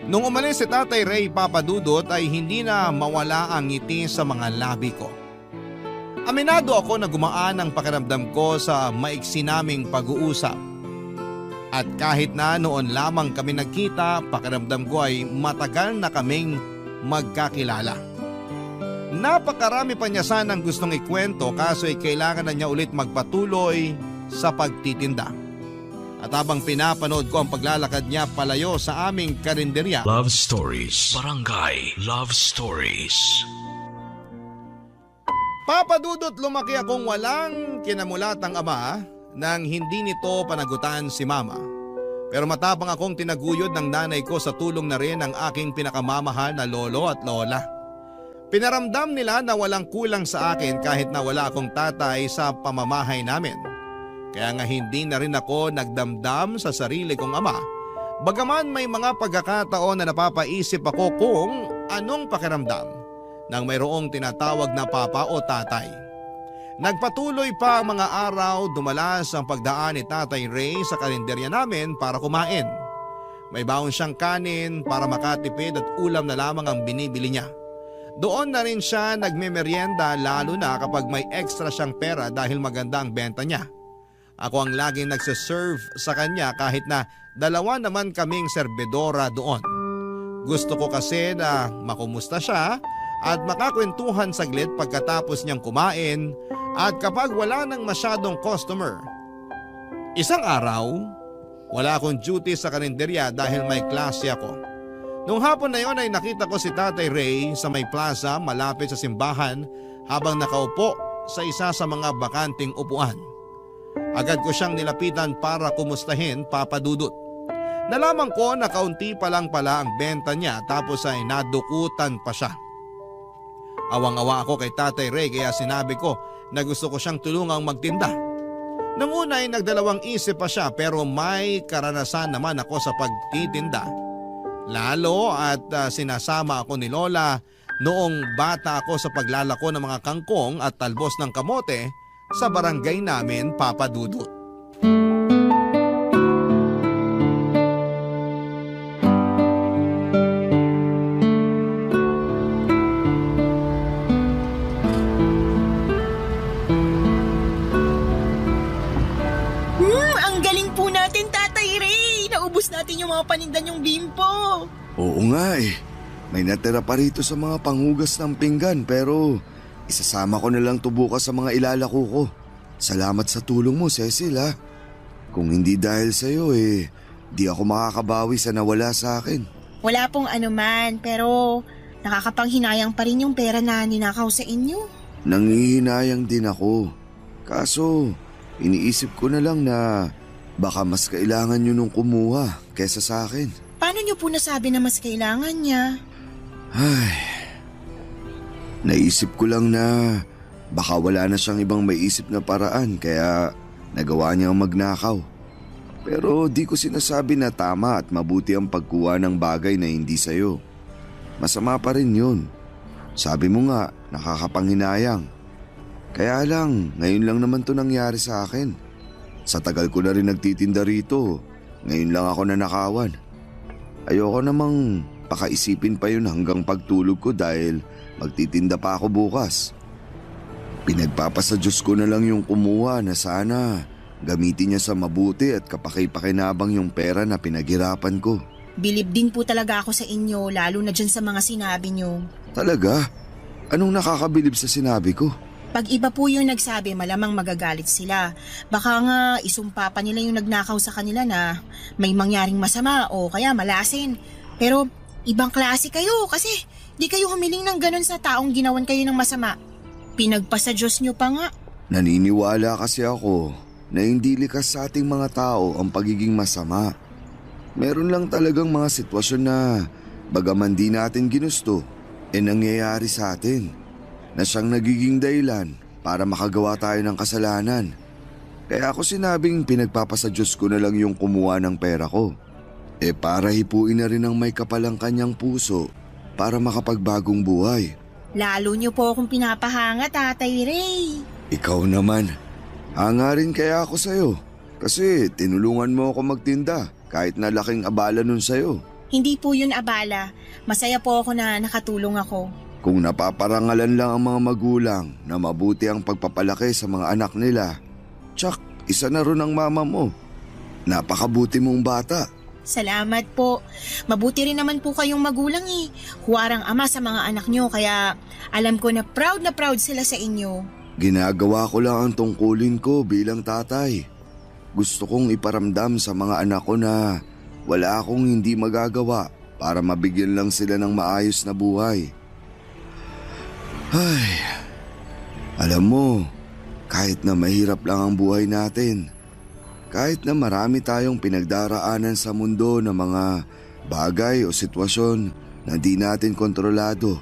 Nung umalis si Tatay Ray, Papadudot, ay hindi na mawala ang ngiti sa mga labi ko. Aminado ako na gumaan ang pakiramdam ko sa maiksi naming pag-uusap. At kahit na noon lamang kami nagkita, pakiramdam ko ay matagal na kaming magkakilala. Napakarami pa niya sanang gustong ikwento kaso ay kailangan na niya ulit magpatuloy sa pagtitinda. At habang pinapanood ko ang paglalakad niya palayo sa aming karinderya. Love Stories. Barangay Love Stories. Papadudot, lumaki akong walang kinamulatang ama nang hindi nito panagutan si mama. Pero matapang akong tinaguyod ng nanay ko sa tulong na rin ng aking pinakamamahal na lolo at lola. Pinaramdam nila na walang kulang sa akin kahit na wala akong tatay sa pamamahay namin. Kaya nga hindi na rin ako nagdamdam sa sarili kong ama. Bagaman may mga pagkakataon na napapaisip ako kung anong pakiramdam nang mayroong tinatawag na papa o tatay. Nagpatuloy pa ang mga araw, dumalas ang pagdaan ni Tatay Ray sa kalendarya namin para kumain. May baon siyang kanin para makatipid at ulam na lamang ang binibili niya. Doon na rin siya nagmemeryenda lalo na kapag may extra siyang pera dahil maganda ang benta niya. Ako ang laging nagsaserve sa kanya kahit na dalawa naman kaming serbedora doon. Gusto ko kasi na makumusta siya at makakwentuhan saglit pagkatapos niyang kumain at kapag wala nang masyadong customer. Isang araw, wala akong duty sa karinderya dahil may klase ako. Nung hapon na yon ay nakita ko si Tatay Ray sa may plaza malapit sa simbahan habang nakaupo sa isa sa mga bakanting upuan. Agad ko siyang nilapitan para kumustahin, Papadudot. Nalaman ko na kaunti pa lang pala ang benta niya tapos ay nadukutan pa siya. Awang-awa ako kay Tatay Ray kaya sinabi ko na gusto ko siyang tulungang magtinda. Nang una ay nagdalawang isip pa siya pero may karanasan naman ako sa pagtitinda. Lalo at sinasama ako ni Lola noong bata ako sa paglalako ng mga kangkong at talbos ng kamote sa barangay namin, Papadudot. Ang galing po natin, Tatay yung mga paninda niyong bimpo. Oo nga eh. May natira pa rito sa mga panghugas ng pinggan pero isasama ko na lang to bukas sa mga ilalako ko. Salamat sa tulong mo, Cecil ha. Kung hindi dahil sa'yo di ako makakabawi sa nawala sa akin. Wala pong anuman, pero nakakapanghinayang pa rin yung pera na ninakaw sa inyo. Nangihinayang din ako. Kaso, iniisip ko na lang na baka mas kailangan nyo nung kumuha kesa sa akin. Paano niyo po nasabi na mas kailangan niya? Ay, naisip ko lang na baka wala na siyang ibang maiisip na paraan kaya nagawa niyang magnakaw. Pero di ko sinasabi na tama at mabuti ang pagkuha ng bagay na hindi sa'yo. Masama pa rin yun. Sabi mo nga, nakakapanghinayang. Kaya lang, ngayon lang naman to nangyari sa akin. Sa tagal ko na rin nagtitinda rito, ngayon lang ako nanakawan. Ayoko namang pakaisipin pa yun hanggang pagtulog ko dahil magtitinda pa ako bukas. Pinagpapasa Diyos ko na lang yung kumuha na sana gamitin niya sa mabuti at kapaki-pakinabang yung pera na pinaghirapan ko. Bilib din po talaga ako sa inyo, lalo na dyan sa mga sinabi niyo. Talaga? Anong nakakabilib sa sinabi ko? Pag iba po yung nagsabi, malamang magagalit sila. Baka nga isumpa pa nila yung nagnakaw sa kanila na may mangyaring masama o kaya malasin. Pero ibang klase kayo kasi di kayo humiling ng ganun sa taong ginawan kayo ng masama. Pinagpasa Diyos niyo pa nga. Naniniwala kasi ako na hindi likas sa ating mga tao ang pagiging masama. Meron lang talagang mga sitwasyon na bagaman di natin ginusto, nangyayari sa atin na siyang nagiging dahilan para makagawa tayo ng kasalanan. Kaya ako sinabing pinagpapasa Diyos ko na lang yung kumuha ng pera ko. Para hipuin na rin ang may kapalang kanyang puso para makapagbagong buhay. Lalo niyo po akong pinapahanga, Tatay Ray. Ikaw naman, hanga rin kaya ako sa'yo. Kasi tinulungan mo ako magtinda kahit na laking abala nun sa'yo. Hindi po yun abala. Masaya po ako na nakatulong ako. Kung napaparangalan lang ang mga magulang na mabuti ang pagpapalaki sa mga anak nila, tsak, isa na ron ang mama mo. Napakabuti mong bata. Salamat po. Mabuti rin naman po kayong magulang eh. Huwarang ama sa mga anak nyo kaya alam ko na proud sila sa inyo. Ginagawa ko lang ang tungkulin ko bilang tatay. Gusto kong iparamdam sa mga anak ko na wala akong hindi magagawa para mabigyan lang sila ng maayos na buhay. Ay, alam mo, kahit na mahirap lang ang buhay natin, kahit na marami tayong pinagdaraanan sa mundo ng mga bagay o sitwasyon na di natin kontrolado,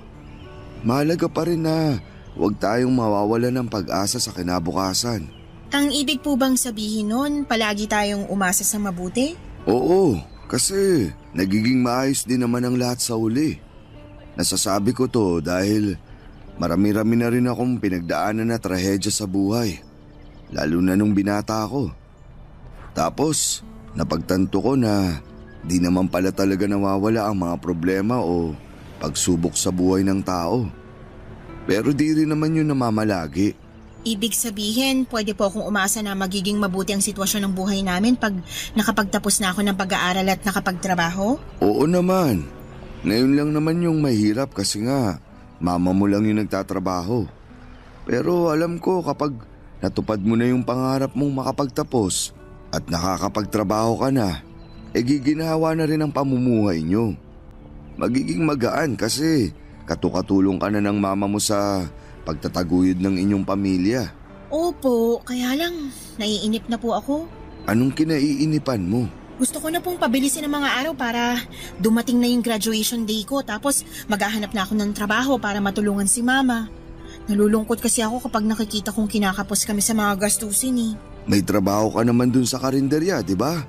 mahalaga pa rin na huwag tayong mawawala ng pag-asa sa kinabukasan. Ang ibig po bang sabihin nun, palagi tayong umasa sa mabuti? Oo, kasi nagiging maayos din naman ang lahat sa uli. Nasasabi ko to dahil marami-rami na rin akong pinagdaanan na trahedya sa buhay, lalo na nung binata ako. Tapos, napagtanto ko na di naman pala talaga nawawala ang mga problema o pagsubok sa buhay ng tao. Pero di rin naman yun namamalagi. Ibig sabihin, pwede po akong umasa na magiging mabuti ang sitwasyon ng buhay namin pag nakapagtapos na ako ng pag-aaral at nakapagtrabaho? Oo naman. Ngayon lang naman yung mahirap kasi nga mama mo lang yung nagtatrabaho. Pero alam ko kapag natupad mo na yung pangarap mong makapagtapos at nakakapagtrabaho ka na, giginhawa na rin ang pamumuhay nyo. Magiging magaan kasi katukatulong ka na ng mama mo sa pagtataguyod ng inyong pamilya. Opo, kaya lang, naiinip na po ako. Anong kinaiinipan mo? Gusto ko na pong pabilisin ang mga araw para dumating na yung graduation day ko tapos maghahanap na ako ng trabaho para matulungan si mama. Nalulungkot kasi ako kapag nakikita kong kinakapos kami sa mga gastusin eh. May trabaho ka naman dun sa karinderya, di ba?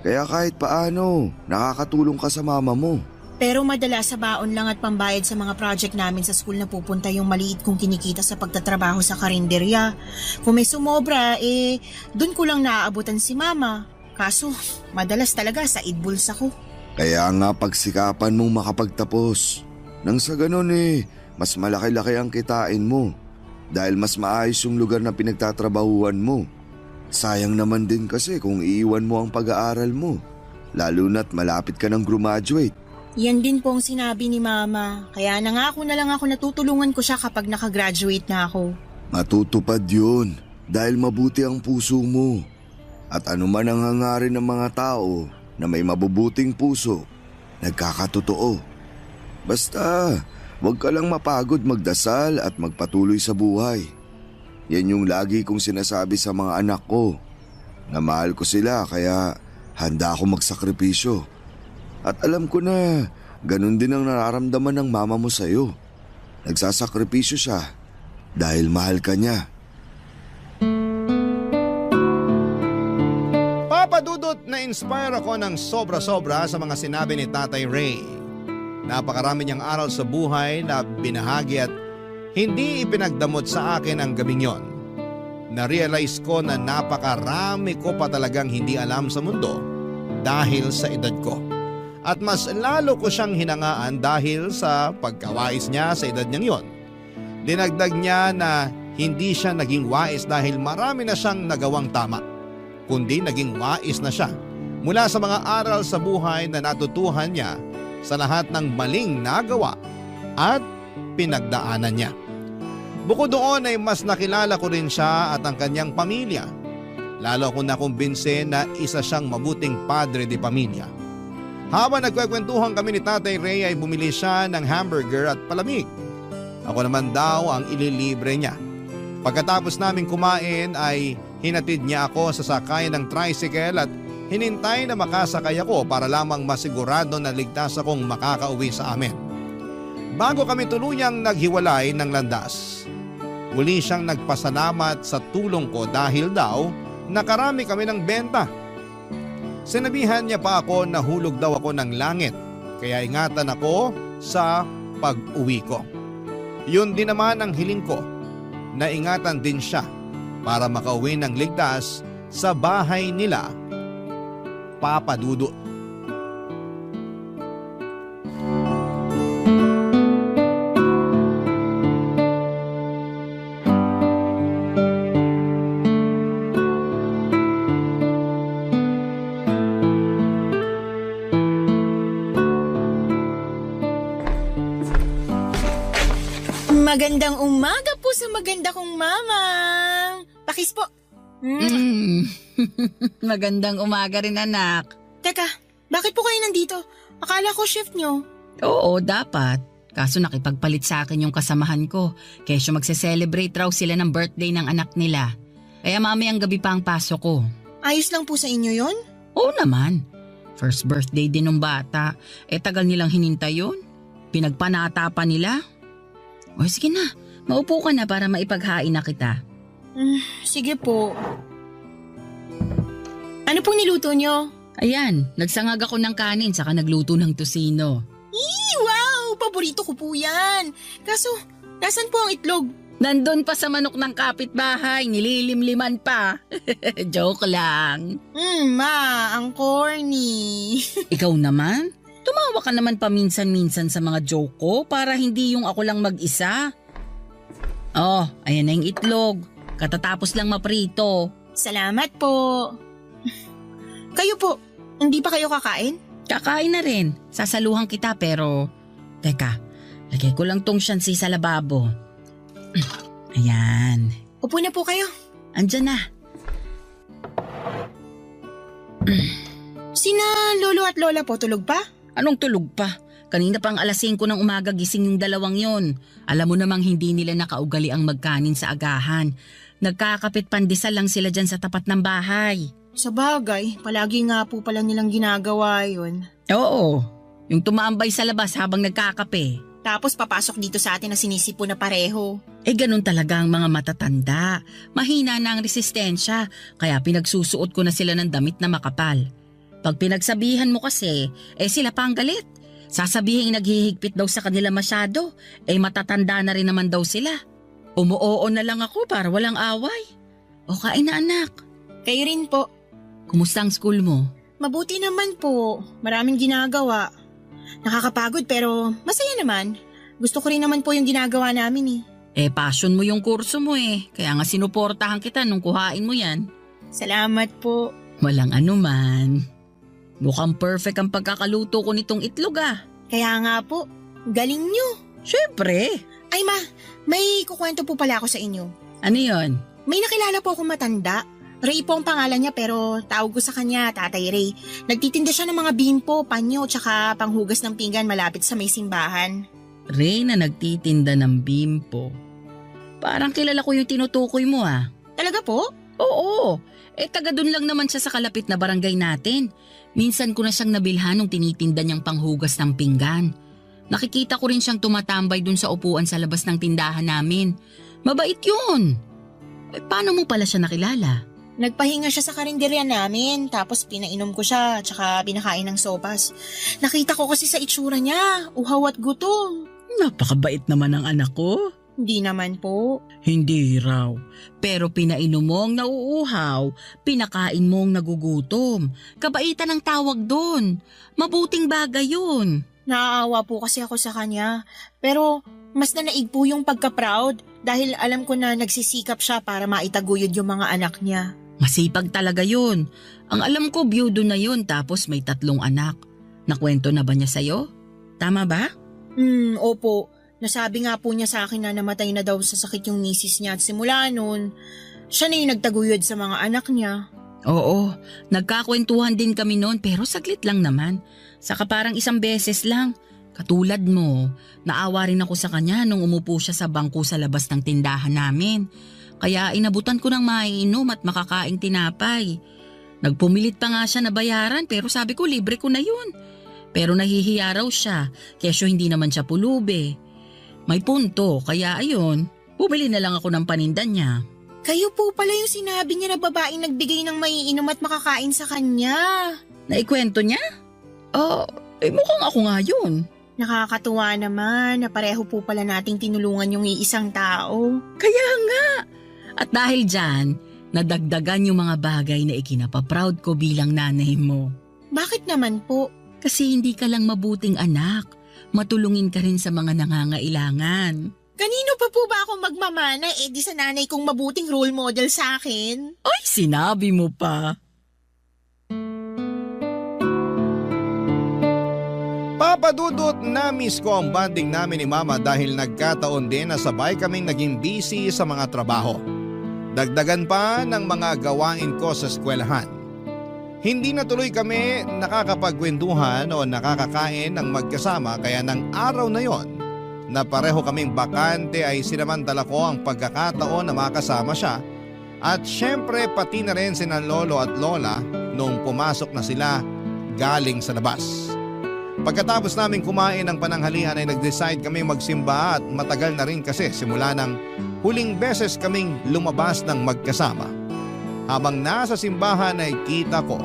Kaya kahit paano, nakakatulong ka sa mama mo. Pero madalas sa baon lang at pambayad sa mga project namin sa school na pupunta yung maliit kong kinikita sa pagtatrabaho sa karinderya. Kung may sumobra, dun ko lang naaabutan si mama. Kaso, madalas talaga sa idbuls ako. Kaya nga pagsikapan mong makapagtapos. Nang sa ganun mas malaki-laki ang kitain mo. Dahil mas maayos yung lugar na pinagtatrabahuan mo. Sayang naman din kasi kung iiwan mo ang pag-aaral mo. Lalo na't malapit ka ng graduate. Yan din po ang sinabi ni Mama. Kaya nangako na lang ako na tutulungan ko siya kapag nakagraduate na ako. Matutupad yun dahil mabuti ang puso mo. At anuman ang hangarin ng mga tao na may mabubuting puso, nagkakatotoo. Basta, huwag ka lang mapagod magdasal at magpatuloy sa buhay. Yan yung lagi kong sinasabi sa mga anak ko. Na mahal ko sila kaya handa ako magsakripisyo. At alam ko na ganun din ang nararamdaman ng mama mo sa'yo. Nagsasakripisyo siya dahil mahal ka niya. Papadudot na inspire ako ng sobra-sobra sa mga sinabi ni Tatay Ray. Napakarami niyang aral sa buhay na binahagi at hindi ipinagdamot sa akin ang gabing yon. Na-realize ko na napakarami ko pa talagang hindi alam sa mundo dahil sa edad ko. At mas lalo ko siyang hinangaan dahil sa pagkawais niya sa edad niyang yon. Dinagdag niya na hindi siya naging wais dahil marami na siyang nagawang tama, kundi naging wais na siya mula sa mga aral sa buhay na natutuhan niya sa lahat ng maling nagawa at pinagdaanan niya. Bukod doon ay mas nakilala ko rin siya at ang kanyang pamilya. Lalo akong nakumbinse na isa siyang mabuting padre de pamilya. Habang nagkwekwentuhan kami ni Tatay Ray ay bumili siya ng hamburger at palamig. Ako naman daw ang ililibre niya. Pagkatapos namin kumain ay hinatid niya ako sa sakayan ng tricycle at hinintay na makasakay ako para lamang masigurado na ligtas akong makakauwi sa amin. Bago kami tuluyang naghiwalay ng landas, muli siyang nagpasalamat sa tulong ko dahil daw nakarami kami ng benta. Sinabihan niya pa ako na hulog daw ako ng langit kaya ingatan ako sa pag-uwi ko. Yun din naman ang hiling ko, na ingatan din siya para makauwi ng ligtas sa bahay nila, Papa Dudut. Magandang umaga po sa maganda kong mama. Pakis po. Magandang umaga rin, anak. Teka, bakit po kayo nandito? Akala ko shift nyo. Oo, dapat. Kaso nakipagpalit sa akin yung kasamahan ko. Kesyo magse-celebrate raw sila ng birthday ng anak nila. Kaya mamayang gabi pa ang pasok ko. Ayos lang po sa inyo yon? Oo naman. First birthday din ng bata. Tagal nilang hinintay yun. Pinagpanata pa nila. O sige na, maupo ka na para maipaghain na kita. Sige po. Ano pong niluto nyo? Ayan, nagsangag ako ng kanin saka nagluto ng tosino. Wow! Paborito ko po yan. Kaso, nasan po ang itlog? Nandun pa sa manok ng kapitbahay, nililimliman pa. Joke lang. Ma, ang corny. Ikaw naman? Tumawa ka naman paminsan-minsan sa mga joke ko para hindi yung ako lang mag-isa. Oh, ayan na yung itlog. Katatapos lang maprito. Salamat po. Kayo po, hindi pa kayo kakain? Kakain na rin. Sasaluhan kita pero... Teka, lagay ko lang tong syansi sa lababo. Ayan. Upo na po kayo. Andyan na. Sina lolo at lola po tulog pa? Anong tulog pa? Kanina pang alas 5 ng umaga gising yung dalawang yon. Alam mo namang hindi nila nakaugali ang magkanin sa agahan. Nagkakapit pandesal lang sila dyan sa tapat ng bahay. Sa bagay, palagi nga po pala nilang ginagawa yun. Oo, yung tumaambay sa labas habang nagkakape. Tapos papasok dito sa atin na sinisipo na pareho. Ganun talaga ang mga matatanda. Mahina na ang resistensya, kaya pinagsusuot ko na sila ng damit na makapal. Pag pinagsabihan mo kasi, sila pa ang galit. Sasabihin naghihigpit daw sa kanila masyado, matatanda na rin naman daw sila. Umuoo na lang ako para walang away. O kain na anak. Kayo rin po. Kumusta ang school mo? Mabuti naman po. Maraming ginagawa. Nakakapagod pero masaya naman. Gusto ko rin naman po yung ginagawa namin passion mo yung kurso mo Kaya nga sinuportahan kita nung kuhain mo yan. Salamat po. Walang anuman. Mukhang perfect ang pagkakaluto ko nitong itlog ah. Kaya nga po, galing nyo. Syempre. Ay ma, may kukwento po pala ako sa inyo. Ano yon? May nakilala po akong matanda. Ray po ang pangalan niya pero tawag ko sa kanya Tatay Ray. Nagtitinda siya ng mga bimpo, panyo, tsaka panghugas ng pinggan malapit sa may simbahan. Ray na nagtitinda ng bimpo. Parang kilala ko yung tinutukoy mo ah. Talaga po? Oo. Taga dun lang naman siya sa kalapit na barangay natin. Minsan ko na siyang nabilhan nung tinitinda niyang panghugas ng pinggan. Nakikita ko rin siyang tumatambay dun sa upuan sa labas ng tindahan namin. Mabait yun. Paano mo pala siya nakilala? Nagpahinga siya sa karinderya namin, tapos pinainom ko siya, tsaka pinakain ng sopas. Nakita ko kasi sa itsura niya, uhaw at gutom. Napakabait naman ng anak ko. Hindi naman po. Hindi raw. Pero pinainom mong nauuhaw, pinakain mong nagugutom. Kabaitan ang tawag doon. Mabuting bagay yun. Naaawa po kasi ako sa kanya. Pero mas nanaig po yung pagka-proud dahil alam ko na nagsisikap siya para maitaguyod yung mga anak niya. Masipag talaga yun. Ang alam ko, byudo na yun tapos may 3 anak. Nakwento na ba niya sa'yo? Tama ba? Opo. Nasabi nga po niya sa akin na namatay na daw sa sakit yung misis niya at simula noon, siya na yung nagtaguyod sa mga anak niya. Oo, nagkakwentuhan din kami noon pero saglit lang naman. Saka parang 1 beses lang. Katulad mo, naawa rin ako sa kanya nung umupo siya sa bangko sa labas ng tindahan namin. Kaya inabutan ko ng maiinom at makakaing tinapay. Nagpumilit pa nga siya na bayaran pero sabi ko libre ko na yun. Pero nahihiya raw siya, kesyo hindi naman siya pulube. May punto, kaya ayun, bumili na lang ako ng paninda niya. Kayo po pala yung sinabi niya na babaeng nagbigay ng maiinom at makakain sa kanya. Naikwento niya? Mukhang ako nga yun. Nakakatuwa naman na pareho po pala nating tinulungan yung iisang tao. Kaya nga! At dahil dyan, nadagdagan yung mga bagay na ikinapaproud ko bilang nanay mo. Bakit naman po? Kasi hindi ka lang mabuting anak. Matulungin ka rin sa mga nangangailangan. Kanino pa po ba ako magmamana di sa nanay kong mabuting role model sa akin? Ay, sinabi mo pa. Papadudot na miss ko ang bonding namin ni Mama dahil nagkataon din na sabay kaming naging busy sa mga trabaho. Dagdagan pa ng mga gawain ko sa eskwelahan. Hindi na tuloy kami nakakapagkwentuhan o nakakakain ng magkasama kaya ng araw na yon na pareho kaming bakante ay sinamantala ko ang pagkakataon na makasama siya at syempre pati na rin sina lolo at lola nung pumasok na sila galing sa labas. Pagkatapos namin kumain ng pananghalian ay nag-decide kami magsimba at matagal na rin kasi simula ng huling beses kaming lumabas ng magkasama. Habang nasa simbahan ay kita ko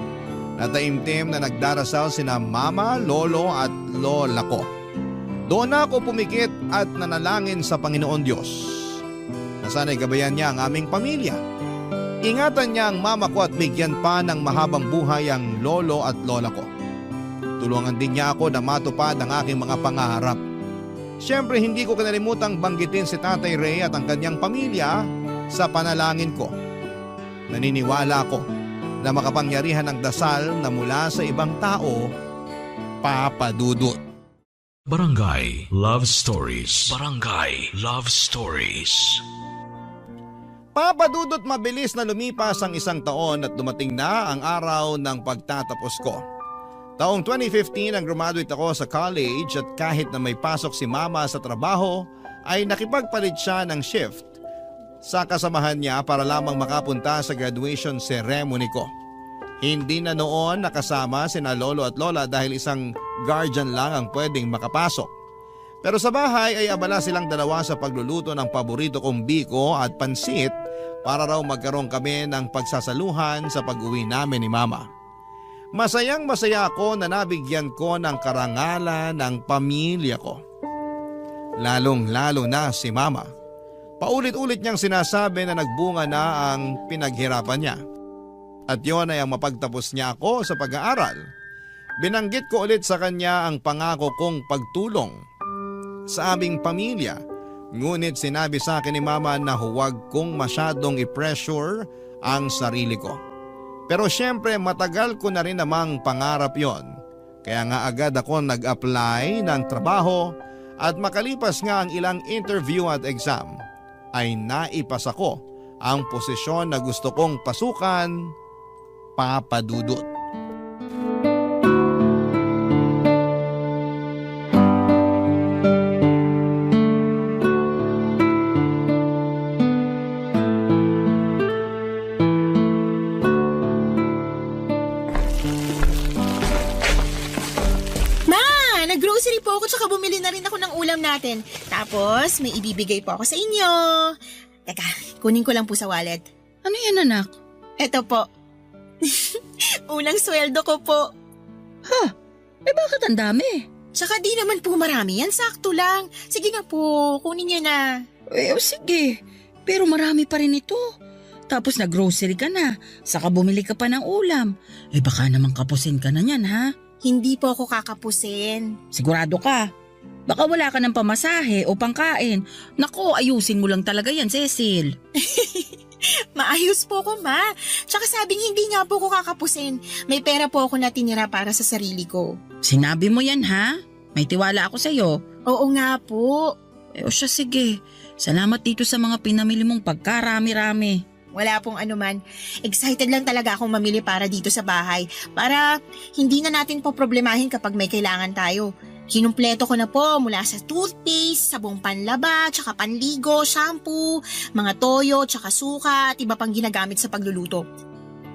na taimtim na nagdarasal sina mama, lolo at lola ko. Doon ako pumikit at nanalangin sa Panginoon Diyos na sana'y gabayan niya ang aming pamilya. Ingatan niya ang mama ko at bigyan pa ng mahabang buhay ang lolo at lola ko. Tulungan din niya ako na matupad ang aking mga pangarap. Siyempre hindi ko kinalimutang banggitin si Tatay Ray at ang kanyang pamilya sa panalangin ko. Naniniwala ako na makapangyarihan ang dasal na mula sa ibang tao, papadudot. Barangay Love Stories. Barangay Love Stories. Papadudot mabilis na lumipas ang 1 taon at dumating na ang araw ng pagtatapos ko. Taong 2015 ang graduate ako sa college at kahit na may pasok si Mama sa trabaho ay nakipagpalit siya ng shift sa kasamahan niya para lamang makapunta sa graduation ceremony ko. Hindi na noon nakasama sina lolo at lola dahil isang guardian lang ang pwedeng makapasok. Pero sa bahay ay abala silang dalawa sa pagluluto ng paborito kong biko at pansit para raw magkaroon kami ng pagsasaluhan sa pag-uwi namin ni Mama. Masayang masaya ako na nabigyan ko ng karangalan ng pamilya ko. Lalong-lalo na si Mama. Paulit-ulit niyang sinasabi na nagbunga na ang pinaghirapan niya. At yon ay ang mapagtapos niya ako sa pag-aaral. Binanggit ko ulit sa kanya ang pangako kong pagtulong sa aming pamilya. Ngunit sinabi sa akin ni Mama na huwag kong masyadong i-pressure ang sarili ko. Pero syempre matagal ko na rin namang pangarap yon. Kaya nga agad ako nag-apply ng trabaho at makalipas nga ang ilang interview at exam ay naipasa ko ang posisyon na gusto kong pasukan, Papa Dudut. Nag-grocery po ako tsaka bumili na rin ako ng ulam natin. Tapos may ibibigay po ako sa inyo. Teka, kunin ko lang po sa wallet. Ano yan, anak? Eto po. Unang sweldo ko po. Bakit ang dami? Tsaka di naman po marami yan, sakto lang. Sige na po, kunin niyo na. Sige. Pero marami pa rin ito. Tapos nag-grocery ka na, saka bumili ka pa ng ulam. Baka naman kapusin ka na yan, ha? Hindi po ako kakapusin. Sigurado ka? Baka wala ka ng pamasahe o pangkain. Nako, ayusin mo lang talaga yan, Cecil. Maayos po ko, ma. Tsaka sabing hindi nga po ko kakapusin. May pera po ako natinira para sa sarili ko. Sinabi mo yan, ha? May tiwala ako sa'yo. Oo nga po. O siya, sige. Salamat dito sa mga pinamili mong pagkarami-rami. Wala pong anuman. Excited lang talaga akong mamili para dito sa bahay. Para hindi na natin po problemahin kapag may kailangan tayo. Kinumpleto ko na po mula sa toothpaste, sabong panlaba, tsaka panligo, shampoo, mga toyo, tsaka suka at iba pang ginagamit sa pagluluto.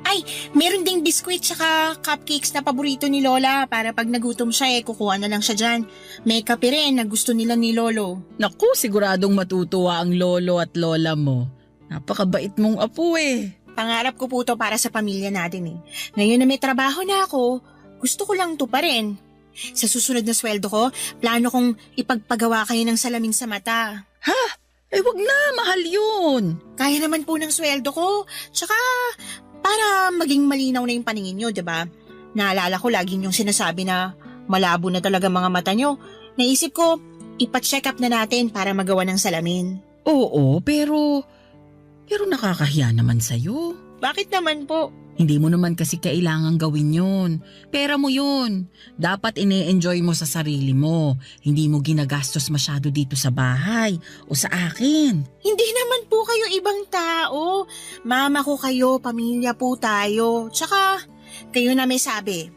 Ay, meron ding biskwit tsaka cupcakes na paborito ni Lola para pag nagutom siya kukuha na lang siya dyan. May kape rin na gusto nila ni Lolo. Naku, siguradong matutuwa ang lolo at lola mo. Napakabait mong apo Pangarap ko po to para sa pamilya natin Ngayon na may trabaho na ako, gusto ko lang to pa rin. Sa susunod na sweldo ko, plano kong ipagpagawa kayo ng salamin sa mata. Ha? Wag na, mahal yun. Kaya naman po ng sweldo ko. Tsaka, para maging malinaw na yung paningin nyo, diba? Naalala ko lagi yung sinasabi na malabo na talaga mga mata nyo. Naisip ko, ipa-check up na natin para magawa ng salamin. Oo, pero nakakahiya naman sa'yo. Bakit naman po? Hindi mo naman kasi kailangang gawin yun. Pera mo yun. Dapat ine-enjoy mo sa sarili mo. Hindi mo ginagastos masyado dito sa bahay o sa akin. Hindi naman po kayo ibang tao. Mama ko kayo, pamilya po tayo. Tsaka, kayo na may sabi.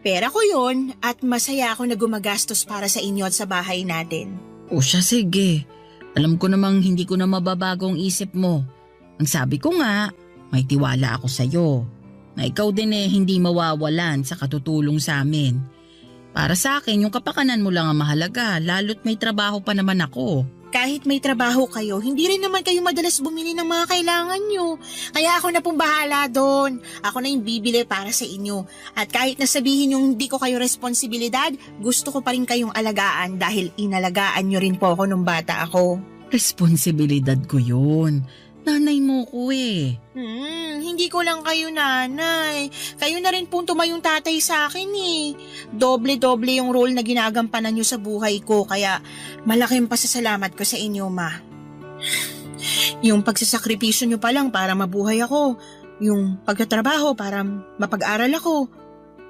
Pera ko yun at masaya ako na gumagastos para sa inyo at sa bahay natin. O siya, sige. Alam ko namang hindi ko na mababago ang isip mo. Ang sabi ko nga, may tiwala ako sa'yo. Na ikaw din hindi mawawalan sa katutulong sa amin. Para sa akin, yung kapakanan mo lang ang mahalaga, lalo't may trabaho pa naman ako. Kahit may trabaho kayo, hindi rin naman kayo madalas bumili ng mga kailangan nyo. Kaya ako na pong bahala doon. Ako na yung bibili para sa inyo. At kahit nasabihin yung hindi ko kayo responsibilidad, gusto ko pa rin kayong alagaan dahil inalagaan nyo rin po ako nung bata ako. Responsibilidad ko yun. Nanay mo ko Hindi ko lang kayo nanay. Kayo na rin pong tumayong tatay sa akin Doble-doble yung role na ginagampanan nyo sa buhay ko, kaya malaking pasasalamat ko sa inyo, ma. Yung pagsasakripisyo nyo pa lang para mabuhay ako, yung pagtatrabaho para mapag-aral ako,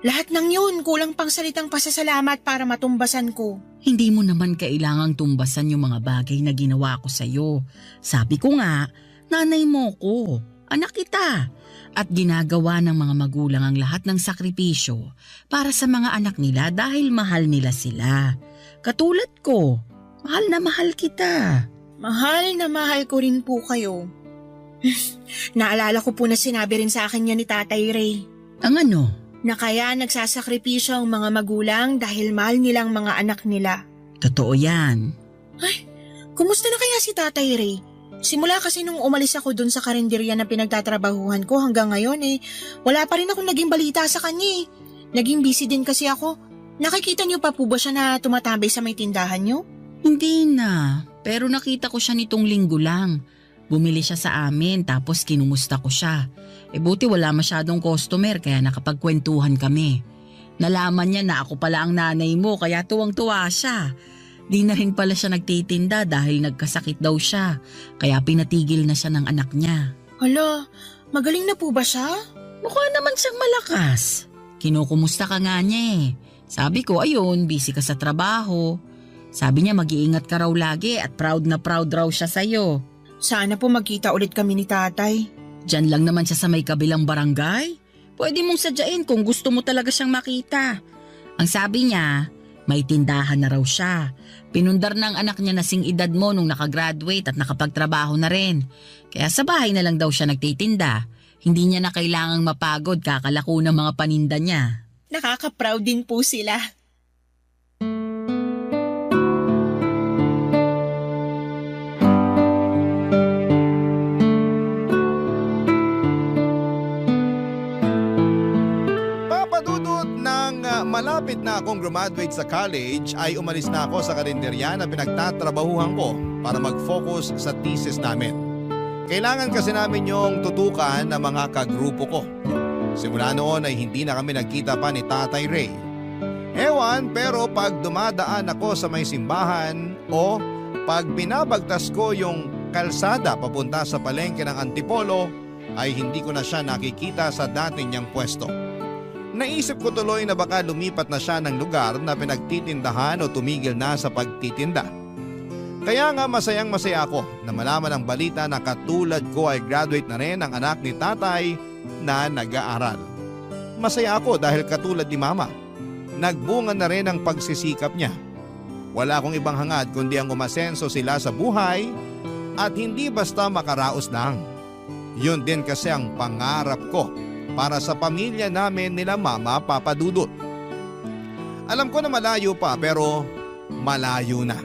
lahat ng yun kulang pang salitang pasasalamat para matumbasan ko. Hindi mo naman kailangang tumbasan yung mga bagay na ginawa ko sa'yo. Sabi ko nga, nanay mo ko, anak kita. At ginagawa ng mga magulang ang lahat ng sakripisyo para sa mga anak nila dahil mahal nila sila. Katulad ko, mahal na mahal kita. Mahal na mahal ko rin po kayo. Naalala ko po na sinabi rin sa akin niya ni Tatay Ray. Ang ano? Na kaya nagsasakripisyo ang mga magulang dahil mahal nilang mga anak nila. Totoo yan. Ay, kumusta na kaya si Tatay Ray? Simula kasi nung umalis ako dun sa karinderya na pinagtatrabahuhan ko hanggang ngayon wala pa rin akong naging balita sa kanya Naging busy din kasi ako. Nakikita niyo pa po ba siya na tumatambay sa may tindahan niyo? Hindi na, pero nakita ko siya nitong linggo lang. Bumili siya sa amin tapos kinumusta ko siya. Buti wala masyadong customer kaya nakapagkwentuhan kami. Nalaman niya na ako pala ang nanay mo kaya tuwang-tuwa siya. Di na rin pala siya nagtitinda dahil nagkasakit daw siya. Kaya pinatigil na siya ng anak niya. Hala, magaling na po ba siya? Mukha naman siyang malakas. Kinukumusta ka nga niya eh. Sabi ko, ayun, busy ka sa trabaho. Sabi niya mag-iingat ka raw lagi at proud na proud raw siya sa'yo. Sana po magkita ulit kami ni tatay. Diyan lang naman siya sa may kabilang barangay. Pwede mong sadyain kung gusto mo talaga siyang makita. Ang sabi niya, may tindahan na raw siya. Pinundar ng anak niya na sing edad mo nung nakagraduate at nakapagtrabaho na rin. Kaya sa bahay na lang daw siya nagtitinda. Hindi niya na kailangang mapagod kakalako ng mga paninda niya. Nakaka-proud din po sila. Papadudot ng malapit na akong graduate sa college ay umalis na ako sa karinderya na pinagtatrabahuhan ko para mag-focus sa thesis namin. Kailangan kasi namin yung tutukan ng mga kagrupo ko. Simula noon ay hindi na kami nagkita pa ni Tatay Ray. Ewan, pero pag dumadaan ako sa may simbahan o pag binabagtas ko yung kalsada papunta sa palengke ng Antipolo ay hindi ko na siya nakikita sa dating niyang pwesto. Naisip ko tuloy na baka lumipat na siya ng lugar na pinagtitindahan o tumigil na sa pagtitinda. Kaya nga masayang-masaya ako na malaman ang balita na katulad ko ay graduate na rin ang anak ni tatay na nag-aaral. Masaya ako dahil katulad ni mama, nagbunga na rin ang pagsisikap niya. Wala akong ibang hangad kundi ang umasenso sila sa buhay at hindi basta makaraos lang. Yun din kasi ang pangarap ko para sa pamilya namin nila Mama Papa Dudut. Alam ko na malayo pa pero malayo na.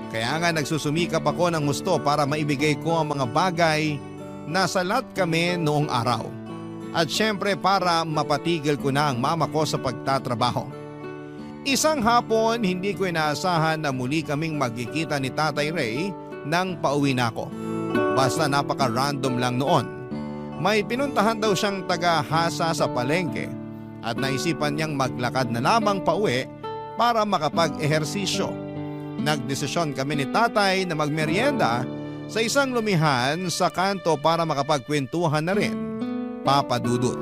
Kaya nga nagsusumikap ako ng gusto para maibigay ko ang mga bagay na salat kami noong araw. At syempre para mapatigil ko na ang mama ko sa pagtatrabaho. Isang hapon hindi ko inaasahan na muli kaming magkikita ni Tatay Ray nang pauwi na ako. Basta napaka-random lang noon. May pinuntahan daw siyang taga-hasa sa palengke at naisipan niyang maglakad na lamang pauwi para makapag-ehersisyo. Nagdesisyon kami ni tatay na magmerienda sa isang lumihan sa kanto para makapagkwentuhan na rin, Papa Dudut.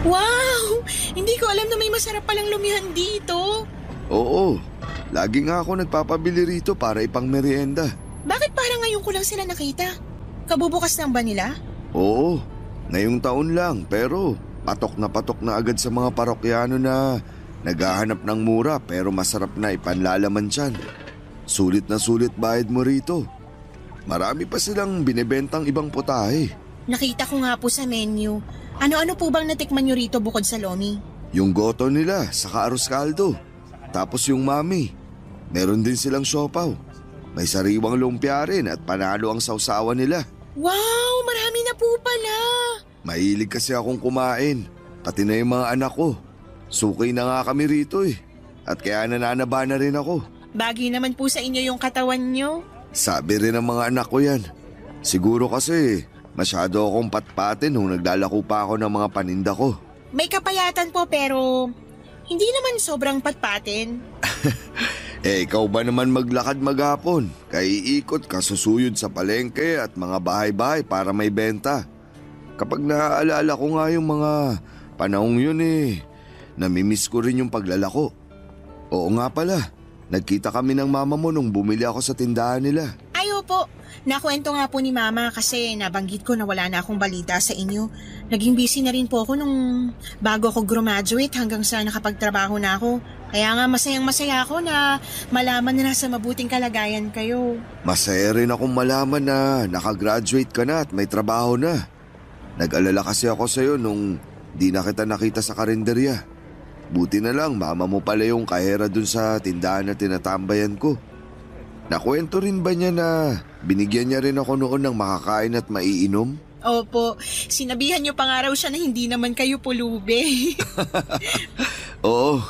Wow! Hindi ko alam na may masarap palang lumihan dito. Oo, lagi nga ako nagpapabili rito para ipang merienda. Bakit parang ngayon ko lang sila nakita? Kabubukas lang ba nila? Oo, ngayong taon lang pero patok na agad sa mga parokyano na naghahanap ng mura pero masarap na ipanlalaman tiyan. Sulit na sulit bayad mo rito. Marami pa silang binibentang ibang putahe. Nakita ko nga po sa menu. Ano-ano po bang natikman nyo rito bukod sa lomi? Yung goto nila, saka arroz caldo. Tapos yung mami, meron din silang siopaw. May sariwang lumpia rin at panalo ang sausawan nila. Wow! Marami na po pala! Mahilig kasi akong kumain, pati na yung mga anak ko. Suki na nga kami rito eh. At kaya nananaba na rin ako. Bagay naman po sa inyo yung katawan nyo. Sabi rin ng mga anak ko yan. Siguro kasi masyado akong patpatin nung naglalako pa ako ng mga paninda ko. May kapayatan po pero hindi naman sobrang patpatin. Ikaw ba naman maglakad maghapon? Kaiikot ka susuyod sa palengke at mga bahay-bahay para may benta. Kapag naaalala ko nga yung mga panahong yun namimiss ko rin yung paglalako. Oo nga pala, nagkita kami ng mama mo nung bumili ako sa tindahan nila. Ay opo, nakwento nga po ni mama kasi nabanggit ko na wala na akong balita sa inyo. Naging busy na rin po ako nung bago ako graduate hanggang sa nakapagtrabaho na ako. Kaya nga masayang-masaya ako na malaman na nasa mabuting kalagayan kayo. Masaya rin akong malaman na nakagraduate ka na at may trabaho na. Nag-alala kasi ako sa'yo nung di na kita nakita sa karinderya. Buti na lang mama mo pala yung kahera dun sa tindahan na tinatambayan ko. Nakwento rin ba niya na binigyan niya rin ako noon ng makakain at maiinom? Opo, sinabihan niyo pa nga raw siya na hindi naman kayo pulube. Oo,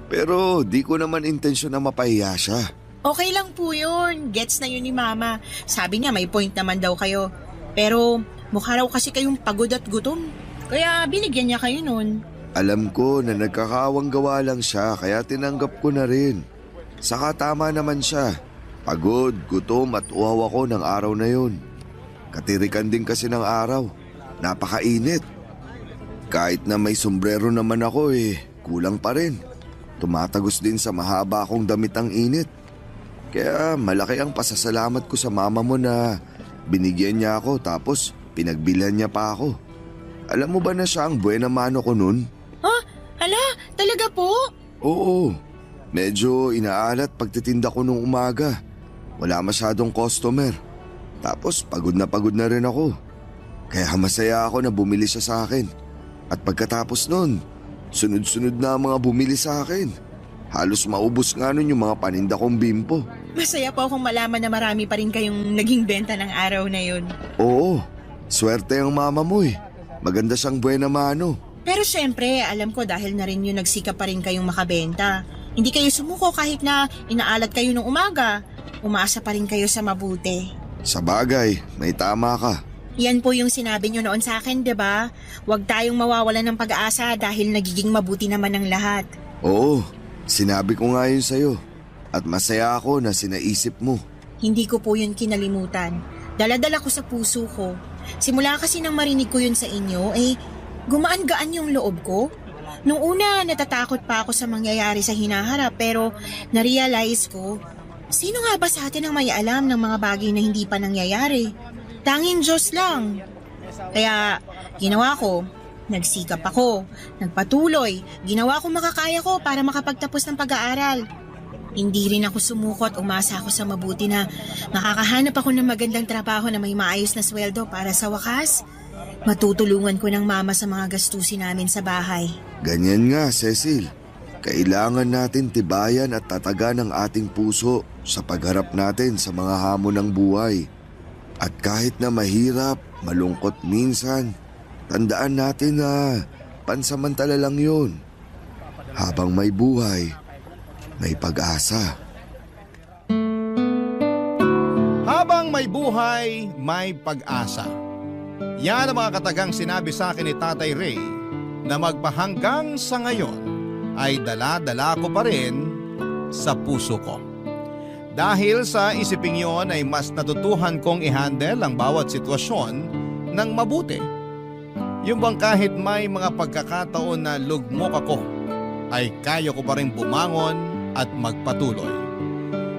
pero di ko naman intensyon na mapahiya siya. Okay lang po yun, gets na yun ni mama. Sabi niya may point naman daw kayo. Pero mukha raw kasi kayong pagod at gutom. Kaya binigyan niya kayo nun. Alam ko na nagkakawang gawa lang siya kaya tinanggap ko na rin. Saka tama naman siya. Pagod, gutom at uhaw ako ng araw na yun. Katirikan din kasi ng araw. Napakainit. Kahit na may sombrero naman ako kulang pa rin. Tumatagos din sa mahaba akong damit ang init. Kaya malaki ang pasasalamat ko sa mama mo na binigyan niya ako tapos pinagbilhan niya pa ako. Alam mo ba na siya ang buena mano ko nun? Hala, talaga po? Oo. Medyo inaalat pagtitinda ko nung umaga. Wala masyadong customer. Tapos pagod na rin ako. Kaya masaya ako na bumili siya sa akin. At pagkatapos nun, sunod-sunod na ang mga bumili sa akin. Halos maubos nga nun yung mga paninda kong bimpo. Masaya po akong malaman na marami pa rin kayong naging benta ng araw na yun. Oo, swerte ang mama mo Maganda siyang buena mano. Pero syempre, alam ko dahil na rin yung nagsikap pa rin kayong makabenta. Hindi kayo sumuko kahit na inaalat kayo nung umaga. Umaasa pa rin kayo sa mabuti. Sa bagay, may tama ka. Yan po yung sinabi nyo noon sa akin, 'di ba? Huwag tayong mawawalan ng pag-asa dahil nagiging mabuti naman ang lahat. Oo, sinabi ko nga yun sa'yo. At masaya ako na sinaisip mo. Hindi ko po yun kinalimutan. Dala-dala ko sa puso ko. Simula kasi nang marinig ko yun sa inyo, gumaan-gaan yung loob ko. Nung una, natatakot pa ako sa mangyayari sa hinaharap pero na-realize ko, sino nga ba sa atin ang may alam ng mga bagay na hindi pa nangyayari? Tanging Diyos lang. Kaya ginawa ko, nagsikap ako, nagpatuloy, ginawa ko makakaya ko para makapagtapos ng pag-aaral. Hindi rin ako sumuko at umasa ako sa mabuti na makakahanap ako ng magandang trabaho na may maayos na sweldo para sa wakas. Matutulungan ko ng mama sa mga gastusin namin sa bahay. Ganyan nga, Cecil. Kailangan natin tibayan at tatagan ang ating puso sa pagharap natin sa mga hamon ng buhay. At kahit na mahirap, malungkot minsan, tandaan natin na pansamantala lang yun. Habang may buhay, may pag-asa. Habang may buhay, may pag-asa. Yan ang mga katagang sinabi sa akin ni Tatay Ray na magpahanggang sa ngayon ay dala-dala ko pa rin sa puso ko. Dahil sa isiping yon ay mas natutuhan kong i-handle ang bawat sitwasyon ng mabuti. Yung bang kahit may mga pagkakataon na lugmok ako, ay kaya ko pa rin bumangon at magpatuloy.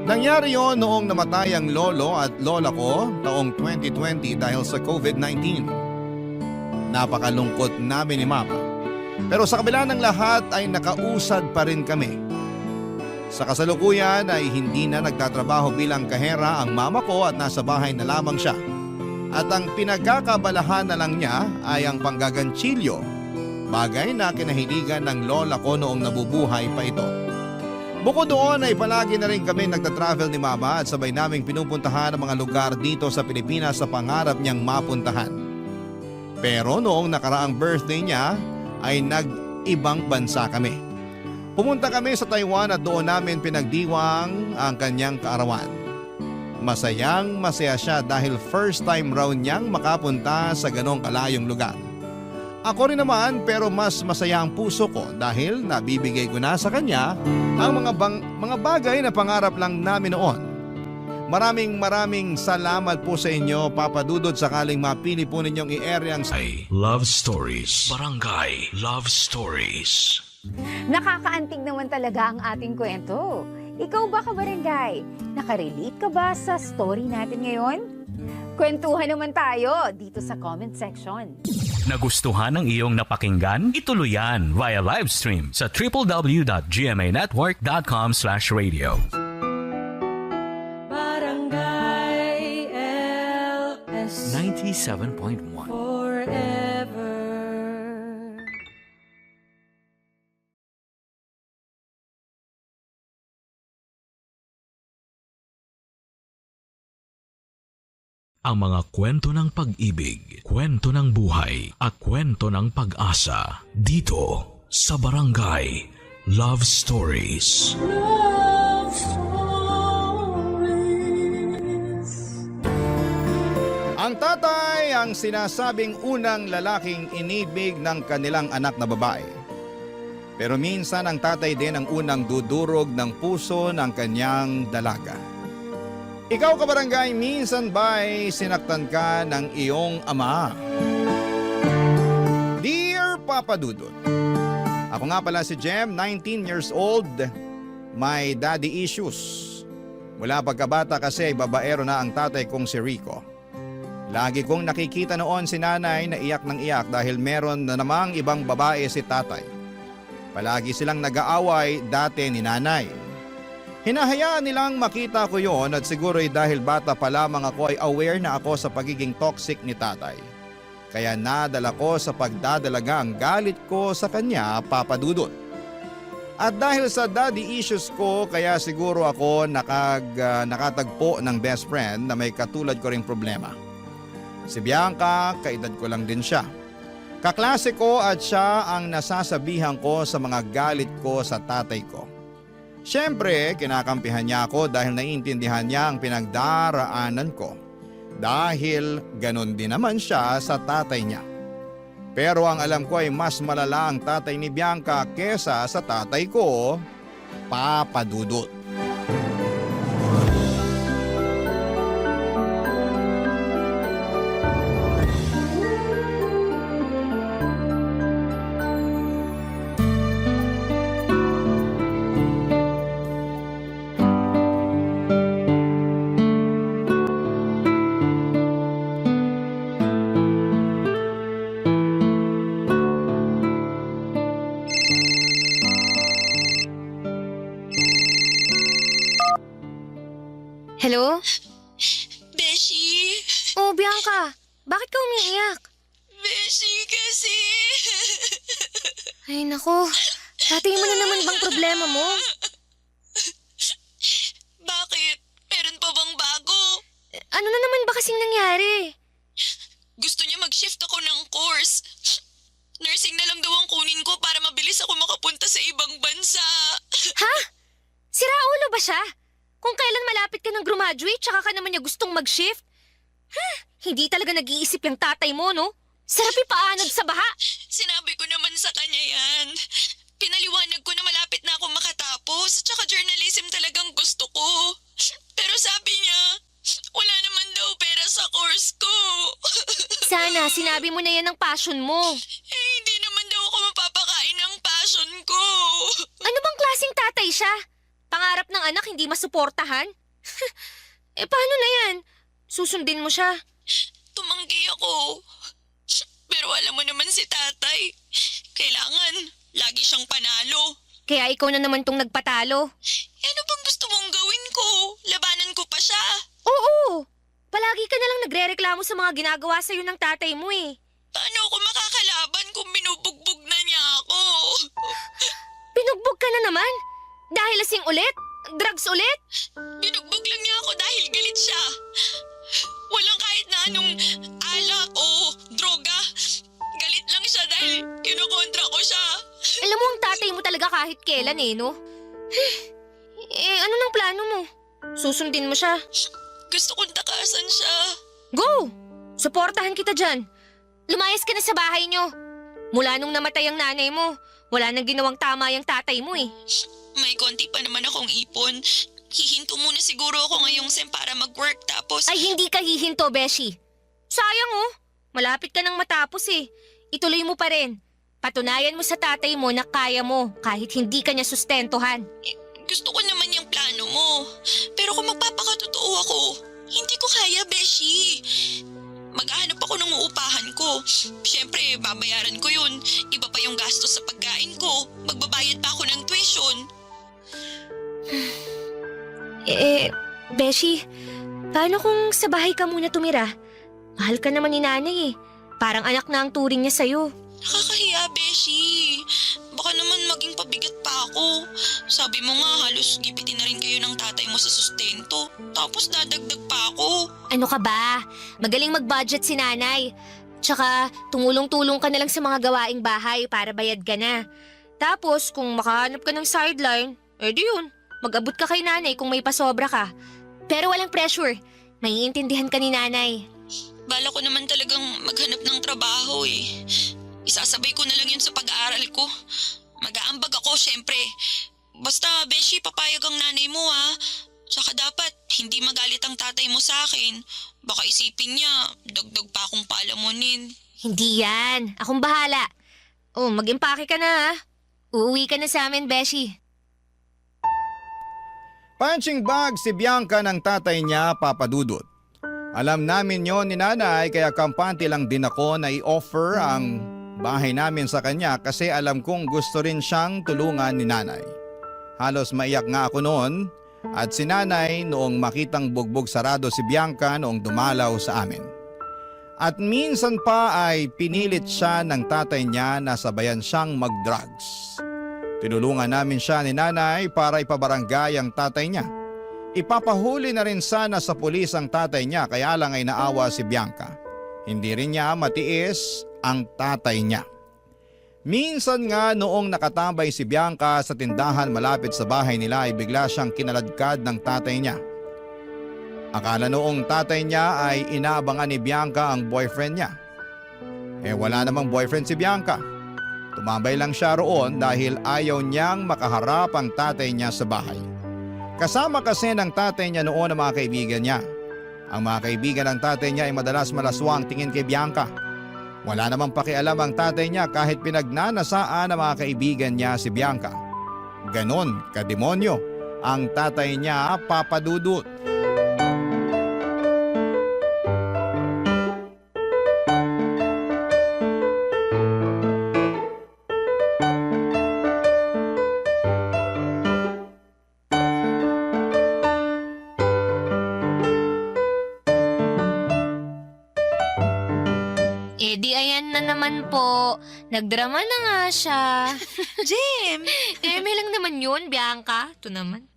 Nangyari yon noong namatay ang lolo at lola ko taong 2020 dahil sa COVID-19. Napakalungkot namin ni Mama. Pero sa kabila ng lahat ay nakausad pa rin kami. Sa kasalukuyan ay hindi na nagtatrabaho bilang kahera ang mama ko at nasa bahay na lamang siya. At ang pinagkakabalahan na lang niya ay ang panggaganchilyo, bagay na kinahiligan ng lola ko noong nabubuhay pa ito. Bukod doon ay palagi na rin kami nagtatravel ni Mama at sabay naming pinupuntahan ang mga lugar dito sa Pilipinas sa pangarap niyang mapuntahan. Pero noong nakaraang birthday niya ay nag-ibang bansa kami. Pumunta kami sa Taiwan at doon namin pinagdiwang ang kanyang kaarawan. Masayang masaya siya dahil first time raw niyang makapunta sa ganong kalayong lugar. Ako rin naman pero mas masaya ang puso ko dahil nabibigay ko na sa kanya ang mga bagay na pangarap lang namin noon. Maraming salamat po sa inyo, Papa Dudut, sakaling mapili po ninyong i-area ang Love Stories. Barangay Love Stories. Nakakaantig naman talaga ang ating kwento. Ikaw ba, kabarangay? Nakarelate ka ba sa story natin ngayon? Kwentuhan naman tayo dito sa comment section. Nagustuhan ng iyong napakinggan? Ituloy yan via live stream sa www.gmanetwork.com/radio. Barangay LS 97.1 Forever. Ang mga kwento ng pag-ibig, kwento ng buhay, at kwento ng pag-asa dito sa Barangay Love Stories. Love Stories. Ang tatay ang sinasabing unang lalaking inibig ng kanilang anak na babae. Pero minsan ang tatay din ang unang dudurog ng puso ng kanyang dalaga. Ikaw kabarangay, minsan ba'y sinaktan ka ng iyong ama? Dear Papa Dudut, ako nga pala si Jem, 19 years old, may daddy issues. Mula pagkabata kasi babaero na ang tatay kong si Rico. Lagi kong nakikita noon si nanay na iyak ng iyak dahil meron na namang ibang babae si tatay. Palagi silang nag-aaway dati ni nanay. Hinahayaan nilang makita ko yon at siguro'y dahil bata pa lamang ako ay aware na ako sa pagiging toxic ni tatay. Kaya nadala ko sa pagdadalaga ang galit ko sa kanya, Papa Dudut. At dahil sa daddy issues ko, kaya siguro ako nakatagpo ng best friend na may katulad ko ring problema. Si Bianca, kaedad ko lang din siya. Kaklase ko at siya ang nasasabihan ko sa mga galit ko sa tatay ko. Siyempre, kinakampihan niya ako dahil naiintindihan niya ang pinagdaraanan ko. Dahil ganun din naman siya sa tatay niya. Pero ang alam ko ay mas malala ang tatay ni Bianca kesa sa tatay ko, Papa Dudut. Hello? Beshi? Oh, Bianca. Bakit ka umiiyak? Beshi kasi. Ay, nako. Tatay mo na naman bang problema mo? Bakit? Meron pa bang bago? Ano na naman ba kasing nangyari? Gusto niya mag-shift ako ng course. Nursing na lang daw ang kunin ko para mabilis ako makapunta sa ibang bansa. Ha? Sira ulo ba siya? Kung kailan malapit ka ng graduate, tsaka ka naman niya gustong mag-shift? Hindi talaga nag-iisip yung tatay mo, no? Sarap ipaanod sa baha. Sinabi ko naman sa kanya yan. Pinaliwanag ko na malapit na ako makatapos, tsaka journalism talagang gusto ko. Pero sabi niya, wala naman daw pera sa course ko. Sana, sinabi mo na yan ng passion mo. Hindi naman daw ako mapapakain ng passion ko. Ano bang klaseng tatay siya? Pangarap ng anak hindi masuportahan? Paano na yan? Susundin mo siya. Tumanggi ako. Pero alam mo naman si tatay. Kailangan, lagi siyang panalo. Kaya ikaw na naman tong nagpatalo. Ano bang gusto mong gawin ko? Labanan ko pa siya. Oo! Palagi ka na lang nagre-reklamo sa mga ginagawa sa'yo ng tatay mo eh. Paano ako makakalaban kung binubugbog na niya ako? Binugbog ka na naman? Dahil lasing ulit? Drugs ulit? Binugbog lang niya ako dahil galit siya. Walang kahit na anong alak o droga. Galit lang siya dahil kinukontra ko siya. Alam mo ang tatay mo talaga kahit kailan eh, no? Ano nang plano mo? Susundin mo siya? Gusto kong takasan siya. Go! Suportahan kita dyan. Lumayas ka na sa bahay niyo. Mula nung namatay ang nanay mo, wala nang ginawang tama yung tatay mo eh. May konti pa naman akong ipon. Hihinto muna siguro ako ngayong sem para mag-work tapos… Ay hindi ka hihinto, Beshi. Sayang oh. Malapit ka nang matapos eh. Ituloy mo pa rin. Patunayan mo sa tatay mo na kaya mo kahit hindi ka niya sustentuhan. Gusto ko naman yung plano mo. Pero kung magpapakatotoo ako, hindi ko kaya, Beshi. Maghahanap ako ng uupahan ko. Siyempre, babayaran ko yun. Iba pa yung gastos sa pagkain ko. Magbabayad pa ako ng tuition. Beshi, paano kung sa bahay ka muna tumira? Mahal ka naman ni nanay eh. Parang anak na ang turing niya sa'yo. Nakakahiya, Beshi. Baka naman maging pabigat pa ako. Sabi mo nga, halos gipitin na rin kayo ng tatay mo sa sustento. Tapos dadagdag pa ako. Ano ka ba? Magaling mag-budget si nanay. Tsaka tumulong-tulong ka na lang sa mga gawaing bahay para bayad ka na. Tapos kung makahanap ka ng sideline, di yun. Mag-abot ka kay nanay kung may pasobra ka. Pero walang pressure. Maiintindihan ka ni nanay. Bala ko naman talagang maghanap ng trabaho eh. Isasabay ko na lang yun sa pag-aaral ko. Mag-aambag ako syempre. Basta, Beshi, papayag ang nanay mo ha. Tsaka dapat, hindi magalit ang tatay mo sa akin. Baka isipin niya, dagdag pa akong palamunin. Hindi yan. Akong bahala. Oh, mag-impake ka na ha. Uuwi ka na sa amin, Beshi. Punching bag si Bianca ng tatay niya, Papa Dudut. Alam namin yon ni nanay kaya kampante lang din ako na i-offer ang bahay namin sa kanya kasi alam kong gusto rin siyang tulungan ni nanay. Halos maiyak nga ako noon at si nanay noong makitang bugbog sarado si Bianca noong dumalaw sa amin. At minsan pa ay pinilit siya ng tatay niya na sabayan siyang mag-drugs. Tinulungan namin siya ni nanay para ipabarangay ang tatay niya. Ipapahuli na rin sana sa pulis ang tatay niya kaya lang ay naawa si Bianca. Hindi rin niya matiis ang tatay niya. Minsan nga noong nakatambay si Bianca sa tindahan malapit sa bahay nila ay bigla siyang kinaladkad ng tatay niya. Akala noong tatay niya ay inaabangan ni Bianca ang boyfriend niya. Wala namang boyfriend si Bianca. Tumambay lang siya roon dahil ayaw niyang makaharap ang tatay niya sa bahay. Kasama kasi ng tatay niya noon ang mga kaibigan niya. Ang mga kaibigan ng tatay niya ay madalas malaswang tingin kay Bianca. Wala namang pakialam ang tatay niya kahit pinagnanasaan ng mga kaibigan niya si Bianca. Ganon kademonyo ang tatay niya, Papa Dudut. Di ayan na naman po. Nagdrama na nga siya. Jim! Lang naman yun, Bianca. Ito naman.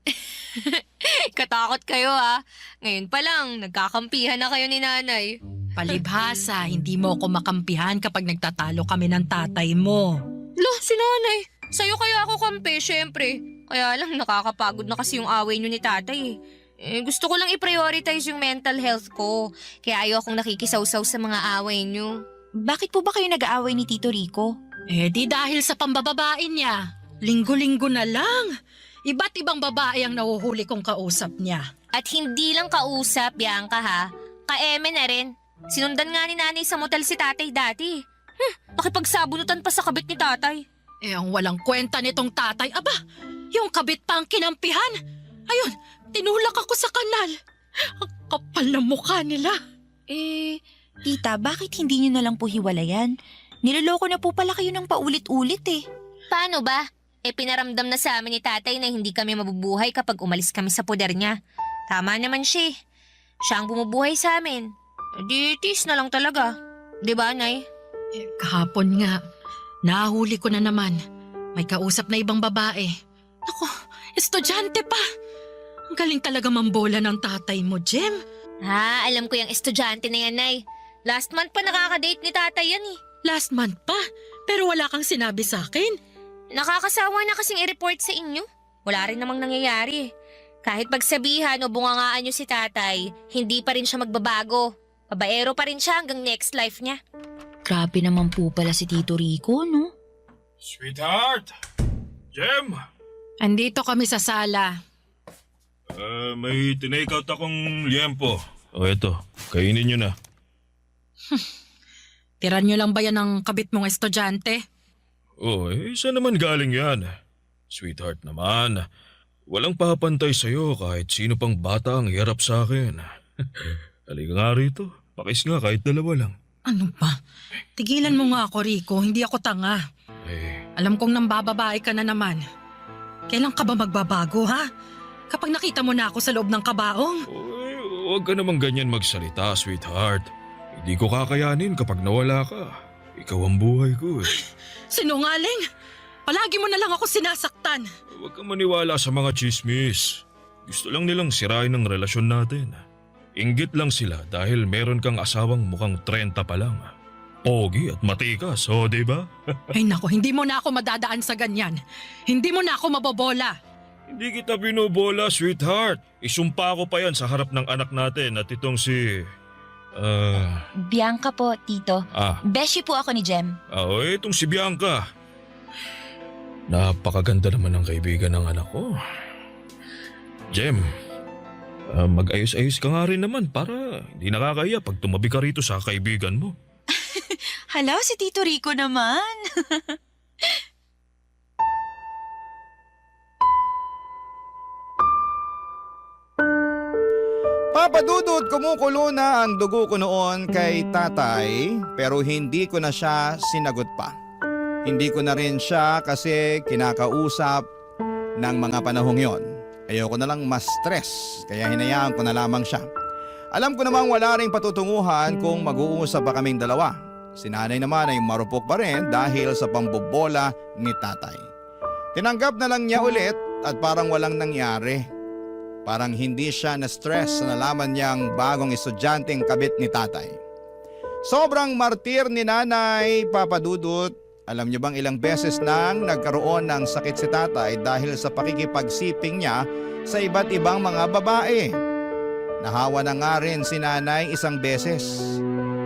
Katakot kayo ha. Ngayon pa lang, nagkakampihan na kayo ni nanay. Palibhasa, hindi mo ako makampihan kapag nagtatalo kami ng tatay mo. Lo, si nanay. Sa'yo kaya ako kampi, syempre. Kaya lang, nakakapagod na kasi yung away nyo ni tatay. Gusto ko lang i-prioritize yung mental health ko. Kaya ayaw akong nakikisawsaw sa mga away nyo. Bakit po ba kayo nag-aaway ni Tito Rico? Di dahil sa pambababae niya. Linggo-linggo na lang. Iba't ibang babae ang nahuhuli kong kausap niya. At hindi lang kausap, Bianca ha. Ka-eme na rin. Sinundan nga ni nanay sa motel si tatay dati. Nakipagsabunutan pa sa kabit ni tatay. Ang walang kwenta nitong tatay. Aba, yung kabit pa ang kinampihan. Ayun, tinulak ako sa kanal. Ang kapal na mukha nila. Tita, bakit hindi niyo na lang po hiwalayan? Niloloko na po pala kayo ng paulit-ulit eh. Paano ba? Pinaramdam na sa amin ni tatay na hindi kami mabubuhay kapag umalis kami sa poder niya. Tama naman siya. Siya ang bumubuhay sa amin. Di tis na lang talaga. Di ba, Nay? Kahapon nga, nahuli ko na naman. May kausap na ibang babae. Naku, estudyante pa. Ang galing talaga mambola ng tatay mo, Jem. Alam ko yung estudyante na yan, Nay. Last month pa nakaka-date ni tatay yan eh. Last month pa? Pero wala kang sinabi sa akin. Nakakasawa na kasing i-report sa inyo. Wala rin namang nangyayari eh. Kahit pagsabihan o bungangaan nyo si tatay, hindi pa rin siya magbabago. Babaero pa rin siya hanggang next life niya. Grabe naman po pala si Tito Rico, no? Sweetheart! Jem! Andito kami sa sala. May tinake out akong liempo. Eto, kainin nyo na. Tiran nyo lang ba yan ng kabit mong estudyante? Saan naman galing yan? Sweetheart naman, walang papantay sa'yo kahit sino pang bata ang hirap sa akin. Halika nga rito, pakis nga kahit dalawa lang. Ano ba? Tigilan mo nga ako, Rico, hindi ako tanga. Alam kong nambababae ka na naman. Kailan ka ba magbabago, ha? Kapag nakita mo na ako sa loob ng kabaong? Huwag ka namang ganyan magsalita, sweetheart. Hindi ko kakayanin kapag nawala ka. Ikaw ang buhay ko eh. Sinungaling! Palagi mo na lang ako sinasaktan. Huwag kang maniwala sa mga chismis. Gusto lang nilang sirain ang relasyon natin. Inggit lang sila dahil meron kang asawang mukhang 30 pa lang. Pogi at matikas, diba? Ay nako, hindi mo na ako madadaan sa ganyan. Hindi mo na ako mabobola. Hindi kita binubola, sweetheart. Isumpa ko pa yan sa harap ng anak natin at itong si Bianca po, Tito. Beshi po ako ni Jem. Itong si Bianca. Napakaganda naman ng kaibigan ng anak ko. Jem, mag-ayos-ayos ka nga rin naman para hindi nakakaya pag tumabi ka rito sa kaibigan mo. Hala, si Tito Rico naman. Papadudot, kumukulo na ang dugo ko noon kay tatay pero hindi ko na siya sinagot pa. Hindi ko na rin siya kasi kinakausap ng mga panahong yon. Ayoko na lang ma-stress kaya hinayaan ko na lamang siya. Alam ko namang wala ring patutunguhan kung mag-uusap pa kaming dalawa. Si nanay naman ay marupok pa rin dahil sa pambobola ni tatay. Tinanggap na lang niya ulit at parang walang nangyari. Parang hindi siya na-stress sa nalaman niyang bagong estudyanteng kabit ni tatay. Sobrang martir ni nanay, Papadudut. Alam niyo bang ilang beses nang nagkaroon ng sakit si tatay dahil sa pakikipagsiping niya sa iba't ibang mga babae. Nahawa na nga rin si nanay isang beses.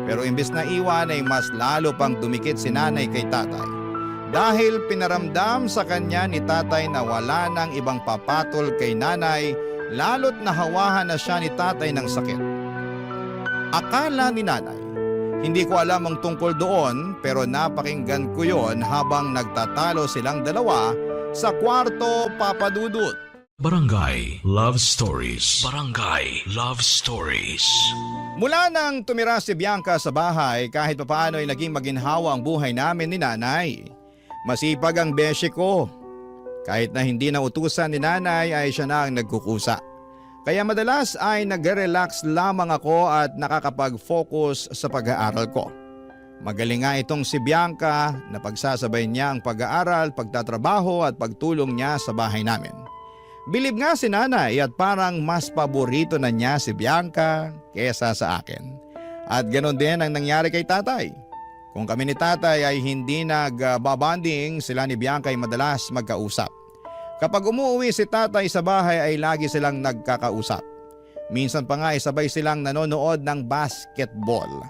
Pero imbes na iwan ay mas lalo pang dumikit si nanay kay tatay. Dahil pinaramdam sa kanya ni tatay na wala nang ibang papatol kay nanay, lalo't nahawahan na siya ni tatay ng sakit. Akala ni nanay, hindi ko alam ang tungkol doon pero napakinggan ko yon habang nagtatalo silang dalawa sa kwarto, Papadudut. Barangay Love Stories. Barangay Love Stories. Mula nang tumira si Bianca sa bahay, kahit papaano ay naging maginhawa ang buhay namin ni nanay. Masipag ang beshi ko. Kahit na hindi na utusan ni nanay ay siya na ang nagkukusa. Kaya madalas ay nag-relax lamang ako at nakakapag-focus sa pag-aaral ko. Magaling nga itong si Bianca na pagsasabay niya ang pag-aaral, pagtatrabaho at pagtulong niya sa bahay namin. Bilib nga si nanay at parang mas paborito na niya si Bianca kesa sa akin. At ganon din ang nangyari kay tatay. Kung kami ni tatay ay hindi nagbabanding, sila ni Bianca ay madalas magkausap. Kapag umuwi si tatay sa bahay ay lagi silang nagkakausap. Minsan pa nga ay sabay silang nanonood ng basketball.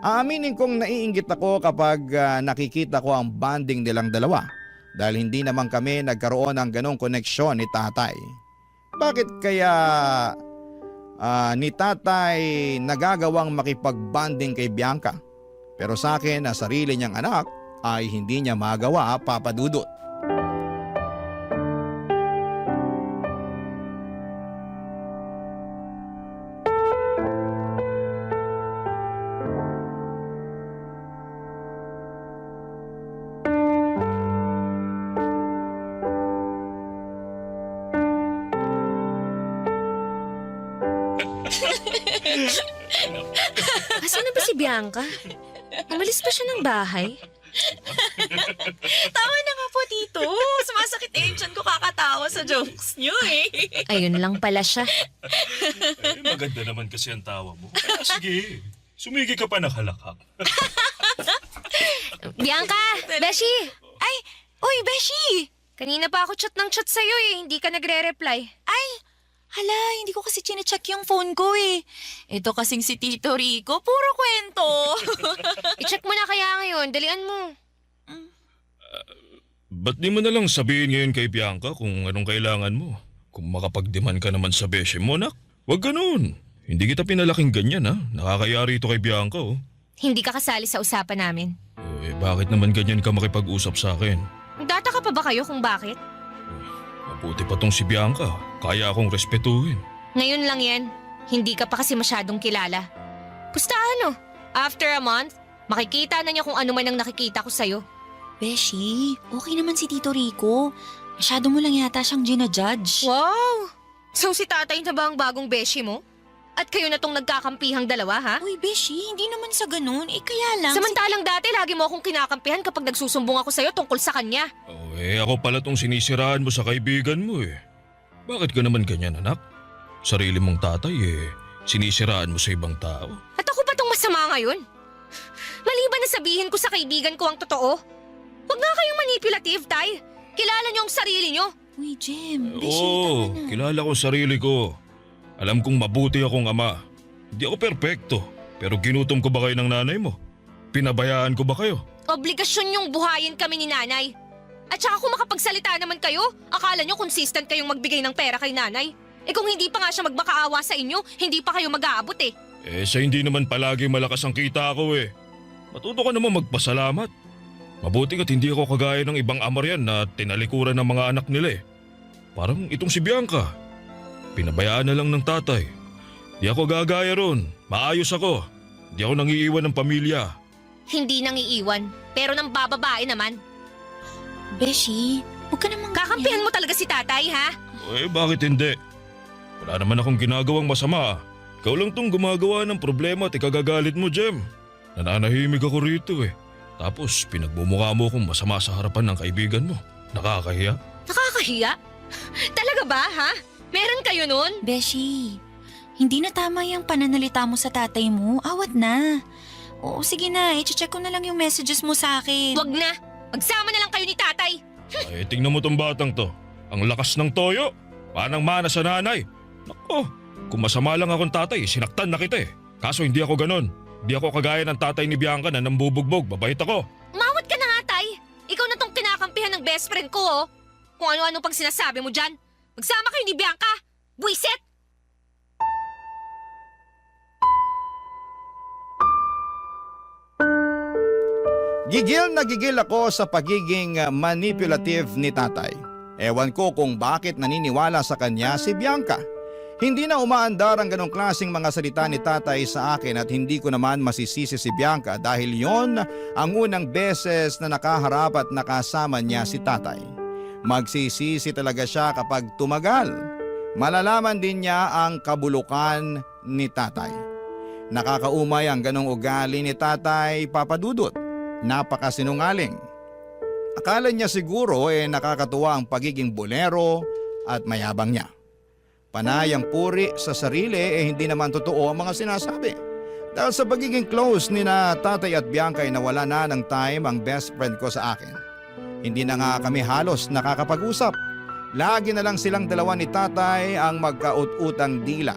Aaminin kong naiinggit ako kapag nakikita ko ang bonding nilang dalawa. Dahil hindi naman kami nagkaroon ng ganong koneksyon ni tatay. Bakit kaya ni tatay nagagawang makipag-bonding kay Bianca? Pero sa akin na sarili niyang anak ay hindi niya magawa, Papadudut. Asan na ba si Bianca? Umalis ba siya ng bahay? Tama na nga po, Tito. Sumasakit na yung tiyan ko kakatawa sa jokes niyo eh. Ayun lang pala siya. Maganda naman kasi ang tawa mo. Sige, sumigi ka pa nakalakhak. Bianca! Beshi! Ay, uy, Beshi! Kanina pa ako chat ng chat sa'yo eh. Hindi ka nagre-reply. Ay, hala, hindi ko kasi chinecheck yung phone ko eh. Ito kasing si Tito Rico, puro kwento. I-check mo na kaya ngayon. Dalian mo. Ba't di mo na lang sabihin ngayon kay Bianca kung anong kailangan mo? Kung makapagdiman ka naman sa beshi mo, nak. Huwag ganun. Hindi kita pinalaking ganyan, ha? Nakakayari ito kay Bianca, oh. Hindi ka kasali sa usapan namin. Bakit naman ganyan ka makipag-usap sa akin? Nagtataka pa ba kayo kung bakit? Mabuti pa tong si Bianca. Kaya akong respetuhin. Ngayon lang yan. Hindi ka pa kasi masyadong kilala. Pusta ano? After a month, makikita na niya kung ano man ang nakikita ko sa'yo. Beshi, okay naman si Tito Rico. Masyado mo lang yata siyang ginajudge. Wow! So si tatay na ba ang bagong beshi mo? At kayo na tong nagkakampihang dalawa, ha? Uy, Beshi, hindi naman sa ganun. Kaya lang... Samantalang dati, lagi mo akong kinakampihan kapag nagsusumbong ako sa'yo tungkol sa kanya. Ako pala tong sinisiraan mo sa kaibigan mo eh. Bakit ka naman ganyan, anak? Sarili mong tatay sinisiraan mo sa ibang tao. At ako ba tong masama ngayon? Maliban na sabihin ko sa kaibigan ko ang totoo. Huwag nga kayong manipulative, tay. Kilala niyo ang sarili niyo. Uy, Jem, Beshi, Oo, tama na. kilala ko sarili ko. Alam kong mabuti akong ama. Hindi ako perpekto. Pero ginutom ko ba kayo ng nanay mo? Pinabayaan ko ba kayo? Obligasyon yung buhayin kami ni nanay. At saka kung makapagsalita naman kayo, akala nyo consistent kayong magbigay ng pera kay nanay. Eh kung hindi pa nga siya magmakaawa sa inyo, hindi pa kayo mag-aabot eh. Siya hindi naman palagi malakas ang kita ko eh. Matuto ka naman magpasalamat. Mabuti at hindi ako kagaya ng ibang amaryan na tinalikuran ng mga anak nila eh. Parang itong si Bianca. Pinabayaan na lang ng tatay. Di ako gagaya ron. Maayos ako. Di ako nangiiwan ng pamilya. Hindi nang iiwan, pero nang bababae naman. Beshi, huwag ka namang Kakampihan mo talaga si tatay, ha? Bakit hindi? Wala naman akong ginagawang masama. Ikaw lang tong gumagawa ng problema at ikagagalit mo, Jem. Nananahimik ako rito eh. Tapos pinagmumukha mo akong masama sa harapan ng kaibigan mo. Nakakahiya. Nakakahiya? Talaga ba, ha? Meron kayo nun? Beshi, hindi na tama yung pananalita mo sa tatay mo. Awat na. Oo, sige na. I-check ko na lang yung messages mo sa akin. Wag na. Magsama na lang kayo ni tatay. Tingnan mo tong batang to. Ang lakas ng toyo. Manang-mana sa nanay. Nako, kung masama lang akong tatay, sinaktan na kita eh. Kaso hindi ako ganon. Hindi ako kagaya ng tatay ni Bianca na nambubugbog. Babait ako. Umawat ka na nga, tay. Ikaw na tong kinakampihan ng best friend ko, oh. Kung ano-ano pang sinasabi mo dyan. Magsama kayo ni Bianca. Buisit! Gigil na gigil ako sa pagiging manipulative ni tatay. Ewan ko kung bakit naniniwala sa kanya si Bianca. Hindi na umaandar ang ganong klaseng mga salita ni tatay sa akin at hindi ko naman masisisi si Bianca dahil yon ang unang beses na nakaharap at nakasama niya si tatay. Magsisisi talaga siya kapag tumagal. Malalaman din niya ang kabulukan ni tatay. Nakakaumay ang ganong ugali ni tatay, Papa Dudut. Napakasinungaling. Akala niya siguro nakakatuwa ang pagiging bolero at mayabang niya. Panay ang puri sa sarili hindi naman totoo ang mga sinasabi. Dahil sa pagiging close ni na tatay at Bianca ay nawala na ng time ang best friend ko sa akin. Hindi na nga kami halos nakakapag-usap. Lagi na lang silang dalawa ni tatay ang magkaut-utang dila.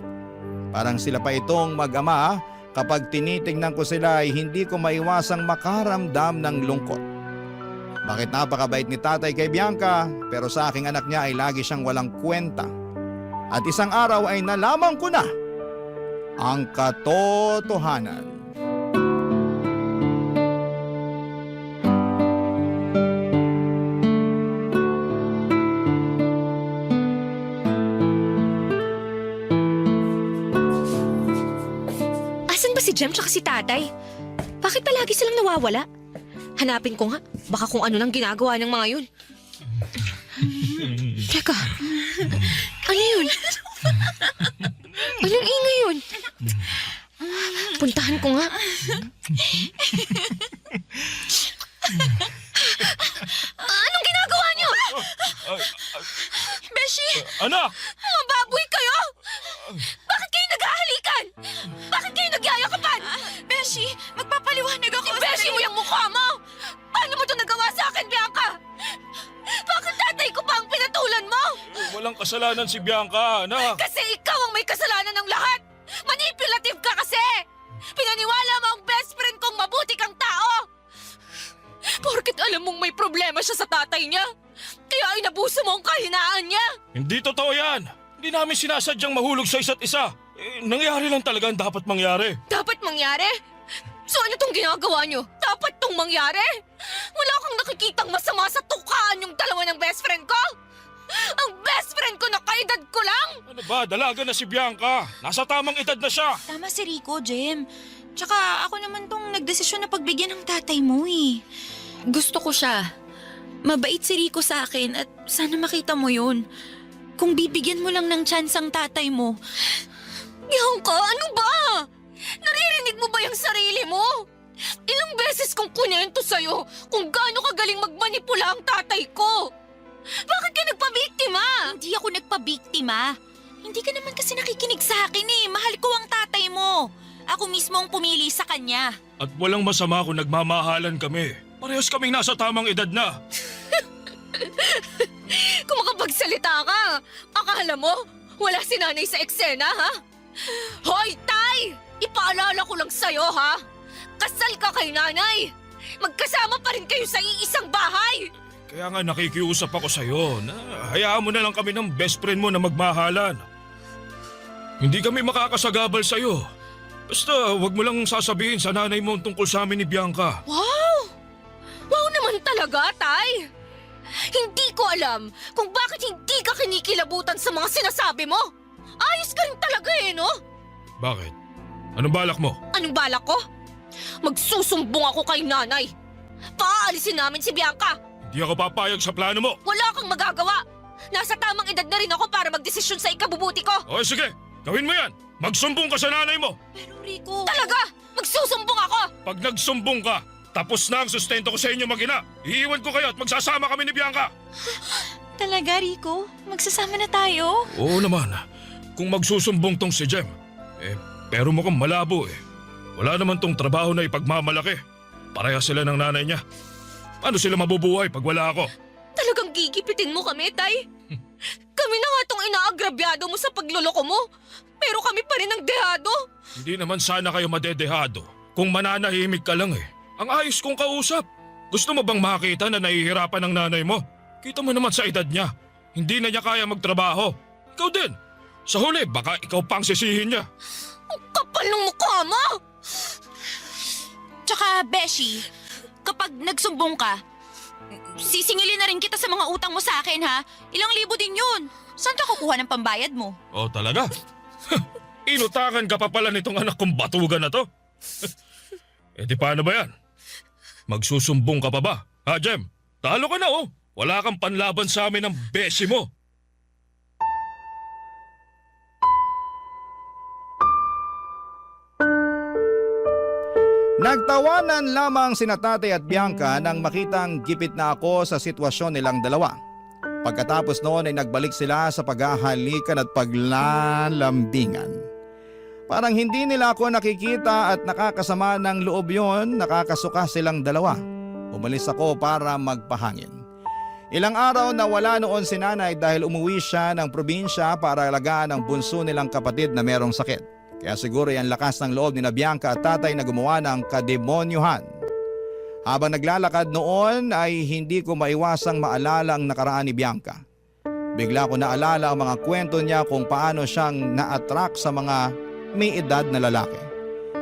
Parang sila pa itong mag-ama. Kapag tinitingnan ko sila ay hindi ko maiwasang makaramdam ng lungkot. Bakit napakabait ni tatay kay Bianca pero sa aking anak niya ay lagi siyang walang kwenta. At isang araw ay nalaman ko na ang katotohanan. Si Jem tsaka si tatay. Bakit palagi silang nawawala? Hanapin ko nga. Baka kung ano lang ginagawa ng mga yun. Teka. Ano yun? Anong ingay yun? Puntahan ko nga. Anong ginagawa niyo? Beshi! Anak! Mga baboy kayo! Bakit kayo naghahalikan? Bakit kayo nagyayakapan? Beshi, magpapaliwanag ako. Beshi mo yung mukha mo! Paano mo ito nagawa sa akin, Bianca? Bakit tatay ko pa ang pinatulan mo? Walang kasalanan si Bianca, anak. Kasi ikaw ang may kasalanan ng lahat! Manipulative ka kasi! Pinaniwala mo ang best friend kong mabuti kang tao! Porket alam mong may problema siya sa tatay niya, kaya inabuso mo ang kahinaan niya! Hindi totoo yan. Hindi namin sinasadyang mahulog sa isa't isa. Nangyari lang talaga ang dapat mangyari. Dapat mangyari? So ano tong ginagawa niyo? Dapat tong mangyari? Wala kang nakikitang masama sa tukaan yung dalawa ng best friend ko? Ang best friend ko na kaedad ko lang? Ano ba, dalaga na si Bianca. Nasa tamang edad na siya. Tama si Rico, Jem. Tsaka ako naman tong nagdesisyon na pagbigyan ng tatay mo eh. Gusto ko siya. Mabait si Rico sa akin at sana makita mo yun. Kung bibigyan mo lang ng chance ang tatay mo. Bianca, ano ba? Naririnig mo ba yung sarili mo? Ilang beses kong kunento sa'yo kung gaano kagaling magmanipula ang tatay ko. Bakit ka nagpabiktima? Hindi ako nagpabiktima. Hindi ka naman kasi nakikinig sa akin eh. Mahal ko ang tatay mo. Ako mismo ang pumili sa kanya. At walang masama kung nagmamahalan kami. Parehas kaming nasa tamang edad na. Kung makapagsalita ka, akala mo wala si nanay sa eksena, ha? Hoy, tay! Ipaalala ko lang sa'yo, ha? Kasal ka kay nanay! Magkasama pa rin kayo sa iisang bahay! Kaya nga nakikiusap ako sa'yo na hayaan mo na lang kami ng best friend mo na magmahalan. Hindi kami makakasagabal sa'yo. Basta wag mo lang sasabihin sa nanay mo tungkol sa amin ni Bianca. Wow! Wow naman talaga, Tay! Hindi ko alam kung bakit hindi ka kinikilabutan sa mga sinasabi mo. Ayos ka rin talaga no? Bakit? Anong balak mo? Anong balak ko? Magsusumbong ako kay nanay. Paalisin namin si Bianca. Hindi ako papayag sa plano mo. Wala kang magagawa. Nasa tamang edad na rin ako para magdesisyon sa ikabubuti ko. O sige, gawin mo yan. Magsumbong ka sa nanay mo. Pero Rico... Talaga? Magsusumbong ako? Pag nagsumbong ka, tapos na ang sustento ko sa inyo mag-ina. Iiwan ko kayo at magsasama kami ni Bianca. Talaga, Rico? Magsasama na tayo? Oo naman. Kung magsusumbong tong si Jem. Pero mukhang malabo Wala naman tong trabaho na ipagmamalaki. Pareha sila ng nanay niya. Paano sila mabubuhay pag wala ako? Talagang gigipitin mo kami, Tay? Kami na nga tong inaagrabyado mo sa pagluloko mo. Pero kami pa rin ang dehado. Hindi naman sana kayo madedehado kung mananahimik ka lang Ang ayos kong kausap. Gusto mo bang makita na nahihirapan ang nanay mo? Kita mo naman sa edad niya. Hindi na niya kaya magtrabaho. Ikaw din. Sa huli, baka ikaw pang sisihin niya. Ang kapal ng mukha mo! Tsaka, Beshi, kapag nagsumbong ka, sisingilin na rin kita sa mga utang mo sa akin, ha? Ilang libo din yun. Saan ka kukuha ng pambayad mo? Oh, talaga? Inutangan ka pa pala nitong anak kong batugan na to? Di paano ba yan? Magsusumbong ka pa ba? Ha, Jem? Talo ka na Wala kang panlaban sa amin ng beshi mo. Nagtawanan lamang sina Tatay at Bianca nang makitang gipit na ako sa sitwasyon nilang dalawa. Pagkatapos noon ay nagbalik sila sa paghahalikan at paglalambingan. Parang hindi nila ako nakikita at nakakasama ng loob yon, nakakasuka silang dalawa. Umalis ako para magpahangin. Ilang araw na wala noon si nanay dahil umuwi siya ng probinsya para alagaan ang bunso nilang kapatid na merong sakit. Kaya siguro ang lakas ng loob ni Bianca at tatay na gumawa ng kademonyuhan. Habang naglalakad noon ay hindi ko maiwasang maalala ang nakaraan ni Bianca. Bigla ko naalala ang mga kwento niya kung paano siyang na-attract sa mga may edad na lalaki.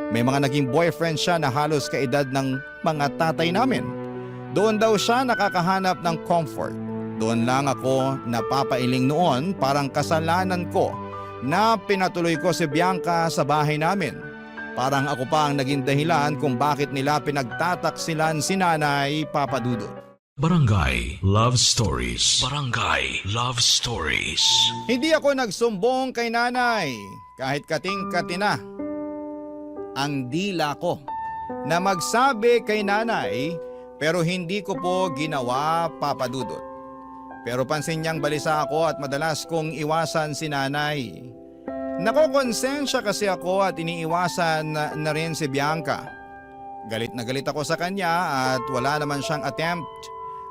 May mga naging boyfriend siya na halos kaedad ng mga tatay namin. Doon daw siya nakakahanap ng comfort. Doon lang ako napapailing noon, parang kasalanan ko na pinatuloy ko si Bianca sa bahay namin. Parang ako pa ang naging dahilan kung bakit nila pinagtataksilan si Nanay Papa Dudut. Barangay Love Stories. Barangay Love Stories. Hindi ako nagsumbong kay nanay kahit kating-kati na ang dila ko na magsabi kay nanay, pero hindi ko po ginawa, Papa Dudut. Pero pansin niyang balisa ako at madalas kong iwasan si nanay. Nakokonsensya kasi ako at iniiwasan na rin si Bianca. Galit na galit ako sa kanya at wala naman siyang attempt.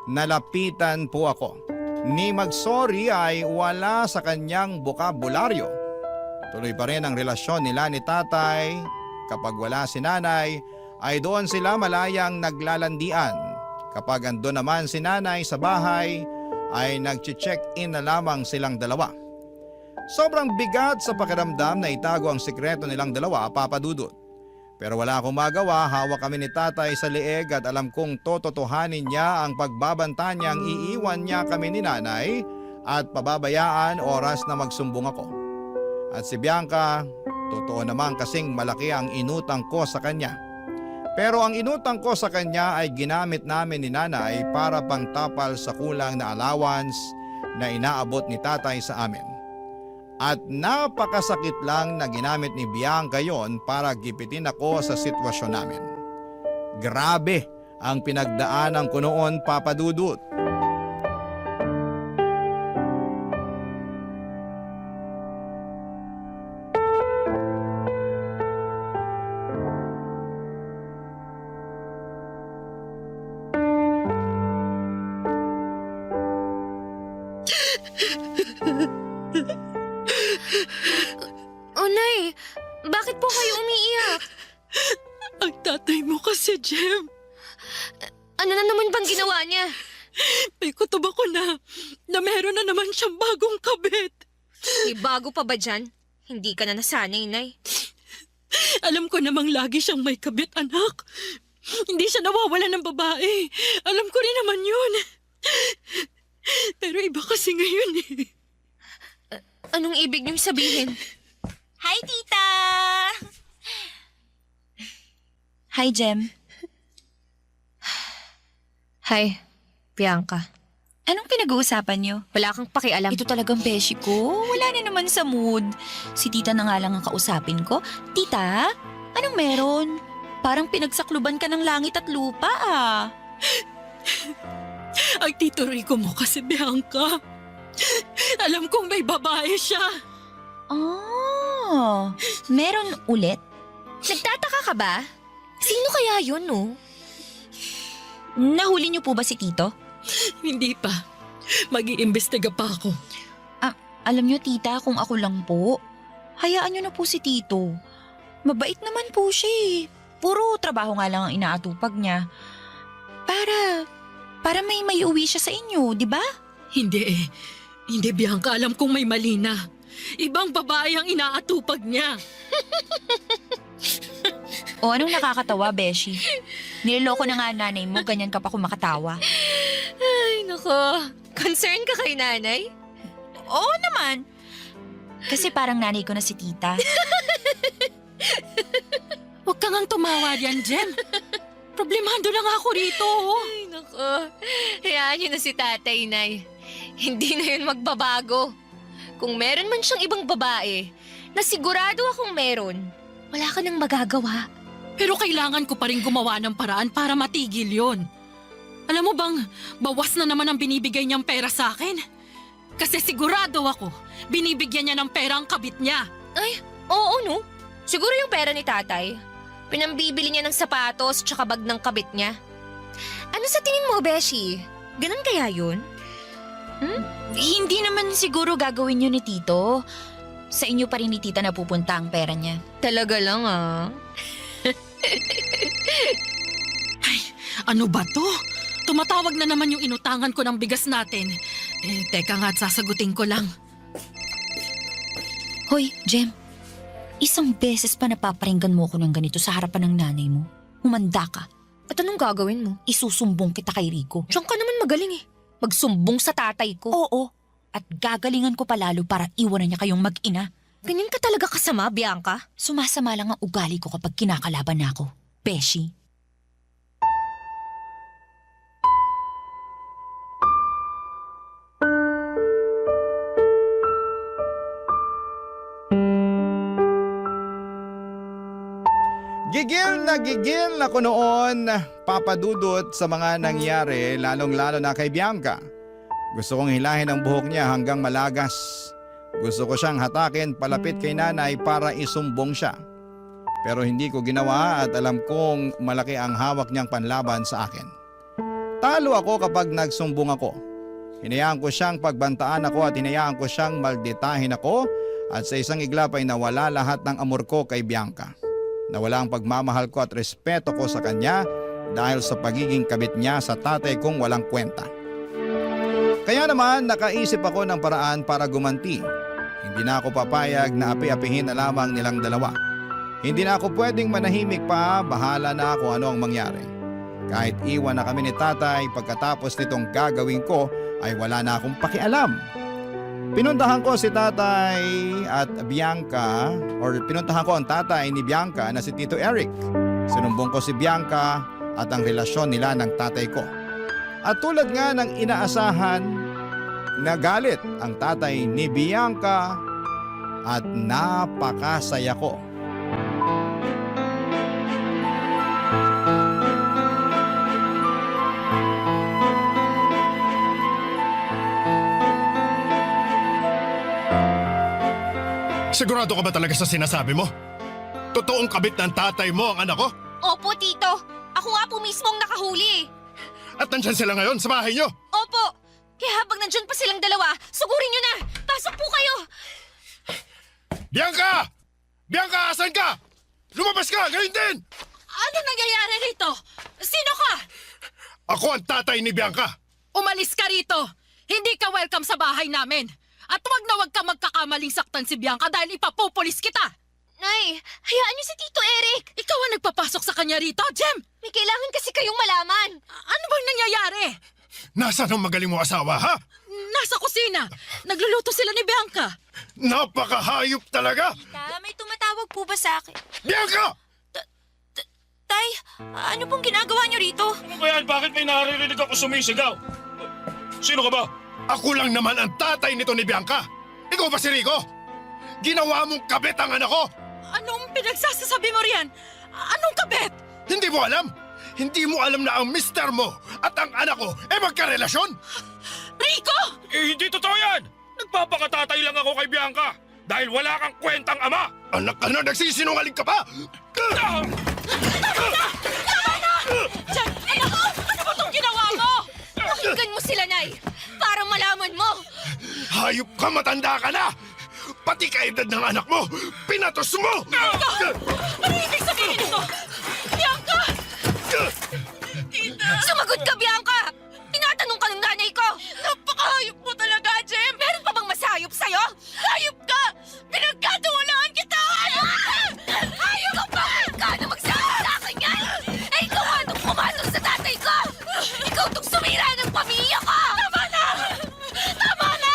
Nalapitan po ako. Ni mag-sorry ay wala sa kanyang bokabularyo. Tuloy pa rin ang relasyon nila ni tatay. Kapag wala si nanay ay doon sila malayang naglalandian. Kapag andun naman si nanay sa bahay ay nag-check-in na lamang silang dalawa. Sobrang bigat sa pakiramdam na itago ang sikreto nilang dalawa, Papa Dudut. Pero wala akong magawa, hawak kami ni tatay sa leeg at alam kong tototohanin niya ang pagbabanta niyang iiwan niya kami ni nanay at pababayaan oras na magsumbong ako. At si Bianca, totoo naman kasing malaki ang inutang ko sa kanya. Pero ang inutang ko sa kanya ay ginamit namin ni nanay para pangtapal sa kulang na allowance na inaabot ni tatay sa amin. At napakasakit lang na ginamit ni Bianca yon para gipitin ako sa sitwasyon namin. Grabe ang pinagdaanan ko noon, Papa Dudut. Oh, Nay! Bakit po kayo umiiyak? ginawa niya? May kutob ako na meron na naman siyang bagong kabit. May bago pa ba dyan? Hindi ka na nasanay, Nay. Alam ko namang lagi siyang may kabit, anak. Hindi siya nawawala ng babae. Alam ko rin naman yun. Pero iba kasi ngayon eh. Anong ibig niyong sabihin? Hi, tita! Hi, Jem. Hi, Bianca. Anong pinag-uusapan niyo? Wala kang pakialam. Ito talagang beshi ko. Wala na naman sa mood. Si tita na nga lang ang kausapin ko. Tita, anong meron? Parang pinagsakluban ka ng langit at lupa ah. Ang Tito Rico mo kasi, Bianca. Alam kong may babae siya. Oh, meron ulit? Nagtataka ka ba? Sino kaya yun, no? Nahuli niyo po ba si Tito? Hindi pa. Mag-iimbestiga pa ako. Alam niyo, tita, kung ako lang po, hayaan niyo na po si Tito. Mabait naman po siya eh. Puro trabaho nga lang ang inaatupag niya. Para may uwi siya sa inyo, di ba? Hindi eh. Hindi, Bianca. Alam kong may mali na. Ibang babae ang inaatupag niya. O anong nakakatawa, Beshi? Niloloko na nga nanay mo, ganyan ka pa kumakatawa. Ay, nako. Concern ka kay nanay? Oo naman. Kasi parang nanay ko na si tita. Huwag ka ngang tumawa yan, Jem. Problemado lang ako rito. Ay, nako. Hayaan niyo na si tatay, Nay. Hindi na yun magbabago. Kung meron man siyang ibang babae, na sigurado akong meron, wala ka nang magagawa. Pero kailangan ko pa rin gumawa ng paraan para matigil yon. Alam mo bang, bawas na naman ang binibigay niyang pera sa akin? Kasi sigurado ako, binibigyan niya ng pera ang kabit niya. Ay, oo no. Siguro yung pera ni tatay. Pinambibili niya ng sapatos tsaka bag ng kabit niya. Ano sa tingin mo, Beshi? Ganun kaya yun? Hindi naman siguro gagawin yun ni Tito. Sa inyo pa rin ni tita napupunta ang pera niya. Talaga lang ah. Ay, ano ba to? Tumatawag na naman yung inutangan ko ng bigas natin. Teka nga at sasagutin ko lang. Hoy, Jem. Isang beses pa napaparinggan mo ako ng ganito sa harapan ng nanay mo. Humanda ka. At anong gagawin mo? Isusumbong kita kay Rico. Diyan ka naman magaling eh. Magsumbong sa tatay ko. Oo. At gagalingan ko pa lalo para iwanan niya kayong mag-ina. Ganyan ka talaga kasama, Bianca? Sumasama lang ang ugali ko kapag kinakalaban na ako. Beshi. Gigil na ko noon, papadudot sa mga nangyari, lalong-lalo na kay Bianca. Gusto kong hilahin ang buhok niya hanggang malagas. Gusto ko siyang hatakin palapit kay nanay para isumbong siya. Pero hindi ko ginawa at alam kong malaki ang hawak niyang panlaban sa akin. Talo ako kapag nagsumbong ako. Hinayaan ko siyang pagbantaan ako at hinayaan ko siyang malditahin ako at sa isang iglap ay nawala lahat ng amor ko kay Bianca. Nawala ang pagmamahal ko at respeto ko sa kanya dahil sa pagiging kabit niya sa tatay kong walang kwenta. Kaya naman nakaisip ako ng paraan para gumanti. Hindi na ako papayag na api-apihin na lamang nilang dalawa. Hindi na ako pwedeng manahimik pa, bahala na kung ano ang mangyari. Kahit iwan na kami ni tatay pagkatapos nitong gagawin ko ay wala na akong pakialam. Pinuntahan ko si tatay at Bianca pinuntahan ko ang tatay ni Bianca na si Tito Eric. Sinumbong ko si Bianca at ang relasyon nila ng tatay ko. At tulad nga ng inaasahan, nagalit ang tatay ni Bianca at napakasaya ko. Sigurado ka ba talaga sa sinasabi mo? Totoong kabit ng tatay mo ang anak ko? Opo, Tito. Ako nga po mismo ang nakahuli. At nandyan sila ngayon sa bahay niyo? Opo. Kaya habang nandyan pa silang dalawa, sugurin nyo na. Pasok po kayo. Bianca! Bianca, asan ka? Lumabas ka! Ngayon din! Ano nangyayari rito? Sino ka? Ako ang tatay ni Bianca. Umalis ka rito! Hindi ka welcome sa bahay namin! At wag ka magkakamaling saktan si Bianca dahil ipapupulis kita! Nay, hayaan niyo si Tito Eric. Ikaw ang nagpapasok sa kanya rito, Jem! May kailangan kasi kayong malaman. Ano bang nangyayari? Nasaan ang magaling mo asawa, ha? Nasa kusina. Nagluluto sila ni Bianca. Napakahayop talaga! Tita, may tumatawag po ba sa akin? Bianca! Tay, ano pong ginagawa niyo rito? Ano ba yan? Bakit may naririnig ako sumisigaw? Sino ka ba? Ako lang naman ang tatay nito ni Bianca. Ikaw ba si Rico? Ginawa mong kabit ang anak ko! Anong pinagsasasabi mo riyan? Anong kabet? Hindi mo alam? Hindi mo alam na ang mister mo at ang anak ko magkarelasyon? Rico! Hindi totoo yan! Nagpapakatatay lang ako kay Bianca dahil wala kang kwentang ama! Anak ka na, nagsisinungaling ka pa! Tama na! Jem, anak ko! Ano ba itong ginawa mo? Pakinggan mo sila, Nay, para malaman mo. Hayop ka, matanda ka na! Pati kaedad ng anak mo, pinatos mo! Ano ibig sabihin nito? Bianca! Sumagot ka, Bianca! Tinatanong ka ng nanay ko! Napakahayop mo talaga, Jem! Meron pa bang masayop sa'yo? Hayop ka! Pinagkatiwalaan kita! Hayop ka pa! Ikaw na magsabi sa akin yan! Eh, ikaw nga nung pumatol sa tatay ko! Ikaw nung sumira ng pamilya ko! Tama na! Tama na!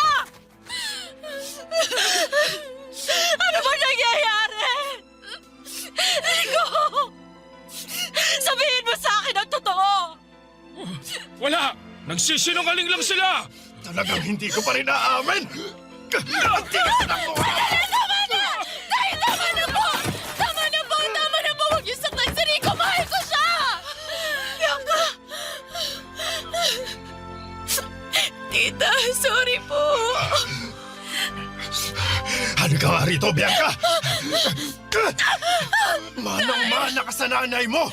Ano ba nangyayari? Rico! Sabihin mo sa akin ang totoo! Wala! Nagsisinungaling lang sila! Talagang hindi ko pa rin aamin! Ang tigas na ko! Tama na! Dahil tama na po! Tama na po! Tama na po! Huwag niyo saktan si Rico! Mahal ko siya! Bianca! Tita, sorry po! Halika nga rito, Bianca! Manang-mana ka sa nanay mo!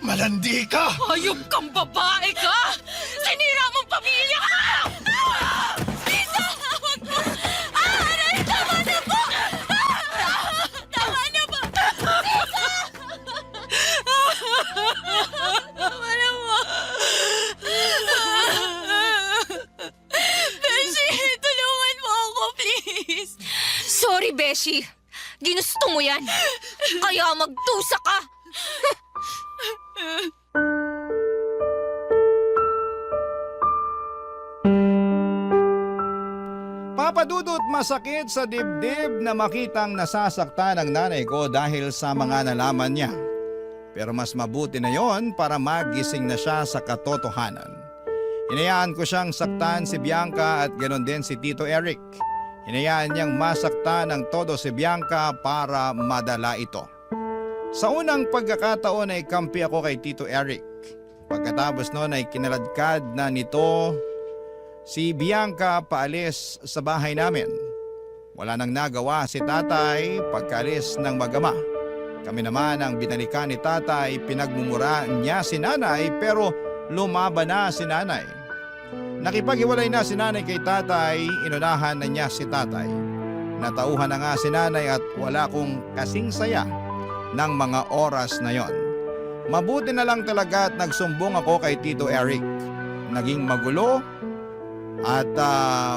Malandi ka! Hayop kang babae ka! Sinira mong pamilya ka! Tita! Huwag po! Aray! Tama na po! Tama na po! Tita! Tama na po! Beshi, tulungan mo ako, please! Sorry, Beshi. Ginusto mo yan. Kaya magdusa ka! Papadudot, masakit sa dibdib na makitang nasasaktan ang nanay ko dahil sa mga nalaman niya. Pero mas mabuti na yon para magising na siya sa katotohanan. Hinayaan ko siyang saktan si Bianca at ganon din si Tito Eric. Hinayaan niyang masaktan ng todo si Bianca para madala ito. Sa unang pagkakataon ay kampi ako kay Tito Eric. Pagkatapos noon ay kinaladkad na nito si Bianca paalis sa bahay namin. Wala nang nagawa si tatay pagkaalis ng mag-ama. Kami naman ang binalikan ni tatay, pinagmumura niya si nanay pero lumaban na si nanay. Nakipag-iwalay na si nanay kay tatay, inunahan na niya si tatay. Natauhan na nga si nanay at wala kong kasing saya ng mga oras na yon. Mabuti na lang talaga at nagsumbong ako kay Tito Eric. Naging magulo at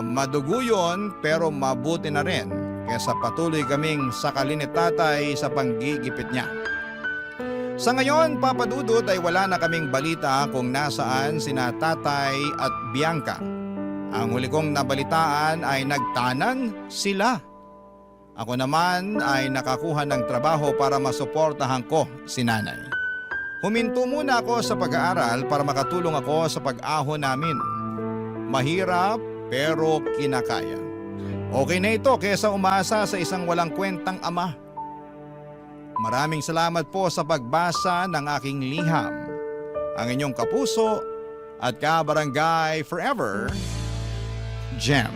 madugo yun pero mabuti na rin kaysa patuloy kaming sakalin ni tatay sa panggigipit niya. Sa ngayon, Papadudot, ay wala na kaming balita kung nasaan sina tatay at Bianca. Ang huli kong nabalitaan ay nagtanan sila. Ako naman ay nakakuha ng trabaho para masuportahan ko si nanay. Huminto muna ako sa pag-aaral para makatulong ako sa pag-ahon namin. Mahirap pero kinakaya. Okay na ito kaysa umasa sa isang walang kwentang ama. Maraming salamat po sa pagbasa ng aking liham. Ang inyong kapuso at kabarangay forever, Jem.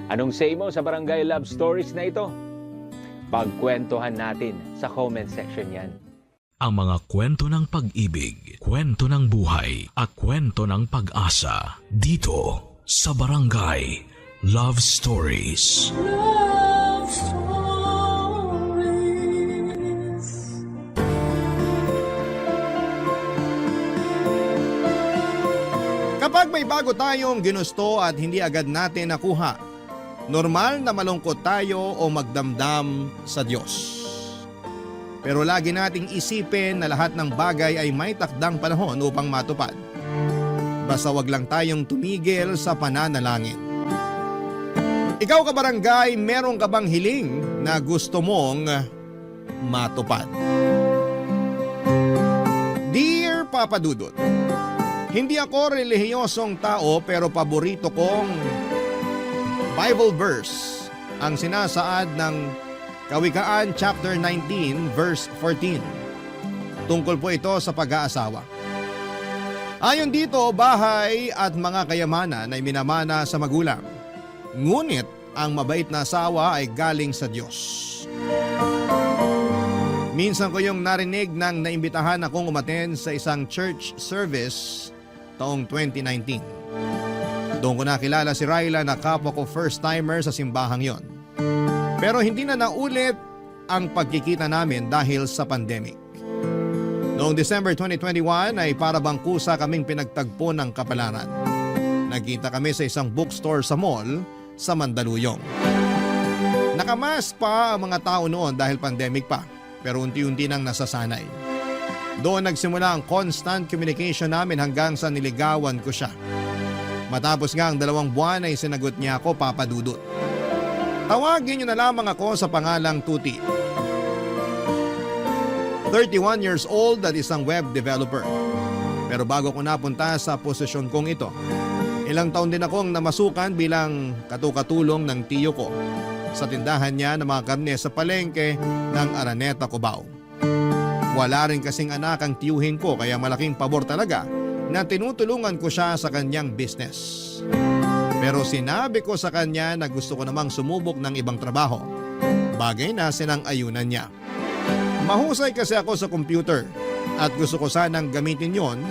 Anong say mo sa Barangay Love Stories na ito? Pagkwentuhan natin sa comment section yan. Ang mga kwento ng pag-ibig, kwento ng buhay, at kwento ng pag-asa dito sa Barangay Love Stories. Love Stories. Kapag may bago tayong ginusto at hindi agad natin nakuha, normal na malungkot tayo o magdamdam sa Diyos. Pero lagi nating isipin na lahat ng bagay ay may takdang panahon upang matupad. Basta wag lang tayong tumigil sa pananalangin. Ikaw kabarangay, meron ka bang hiling na gusto mong matupad? Dear Papa Dudut, hindi ako relihiyosong tao pero paborito kong Bible verse ang sinasaad ng Kawikaan chapter 19 verse 14. Tungkol po ito sa pag-aasawa. Ayon dito, bahay at mga kayamanan ay minamana sa magulang. Ngunit ang mabait na asawa ay galing sa Diyos. Minsan ko yung narinig nang naimbitahan akong umaten sa isang church service taong 2019. Doon ko nakilala si Ryla na kapwa ko first timer sa simbahang yon. Pero hindi na naulit ang pagkikita namin dahil sa pandemic. Noong December 2021 ay para bang kusa kaming pinagtagpo ng kapalaran. Nagkita kami sa isang bookstore sa mall sa Mandaluyong. Nakamask pa ang mga tao noon dahil pandemic pa, pero unti-unti nang nasasanay. Doon nagsimula ang constant communication namin hanggang sa niligawan ko siya. Matapos nga ang 2 buwan ay sinagot niya ako, Papa Dudut. Tawagin niyo na lamang ako sa pangalang Tuti. 31 years old at isang web developer. Pero bago ko napunta sa posisyon kong ito, ilang taon din akong namasukan bilang katukatulong ng tiyo ko sa tindahan niya ng mga karne sa palengke ng Araneta, Cubao. Wala rin kasing anak ang tiyuhin ko kaya malaking pabor talaga na tinutulungan ko siya sa kanyang business. Pero sinabi ko sa kanya na gusto ko namang sumubok ng ibang trabaho. Bagay na sinang-ayunan niya. Mahusay kasi ako sa computer at gusto ko sanang gamitin yon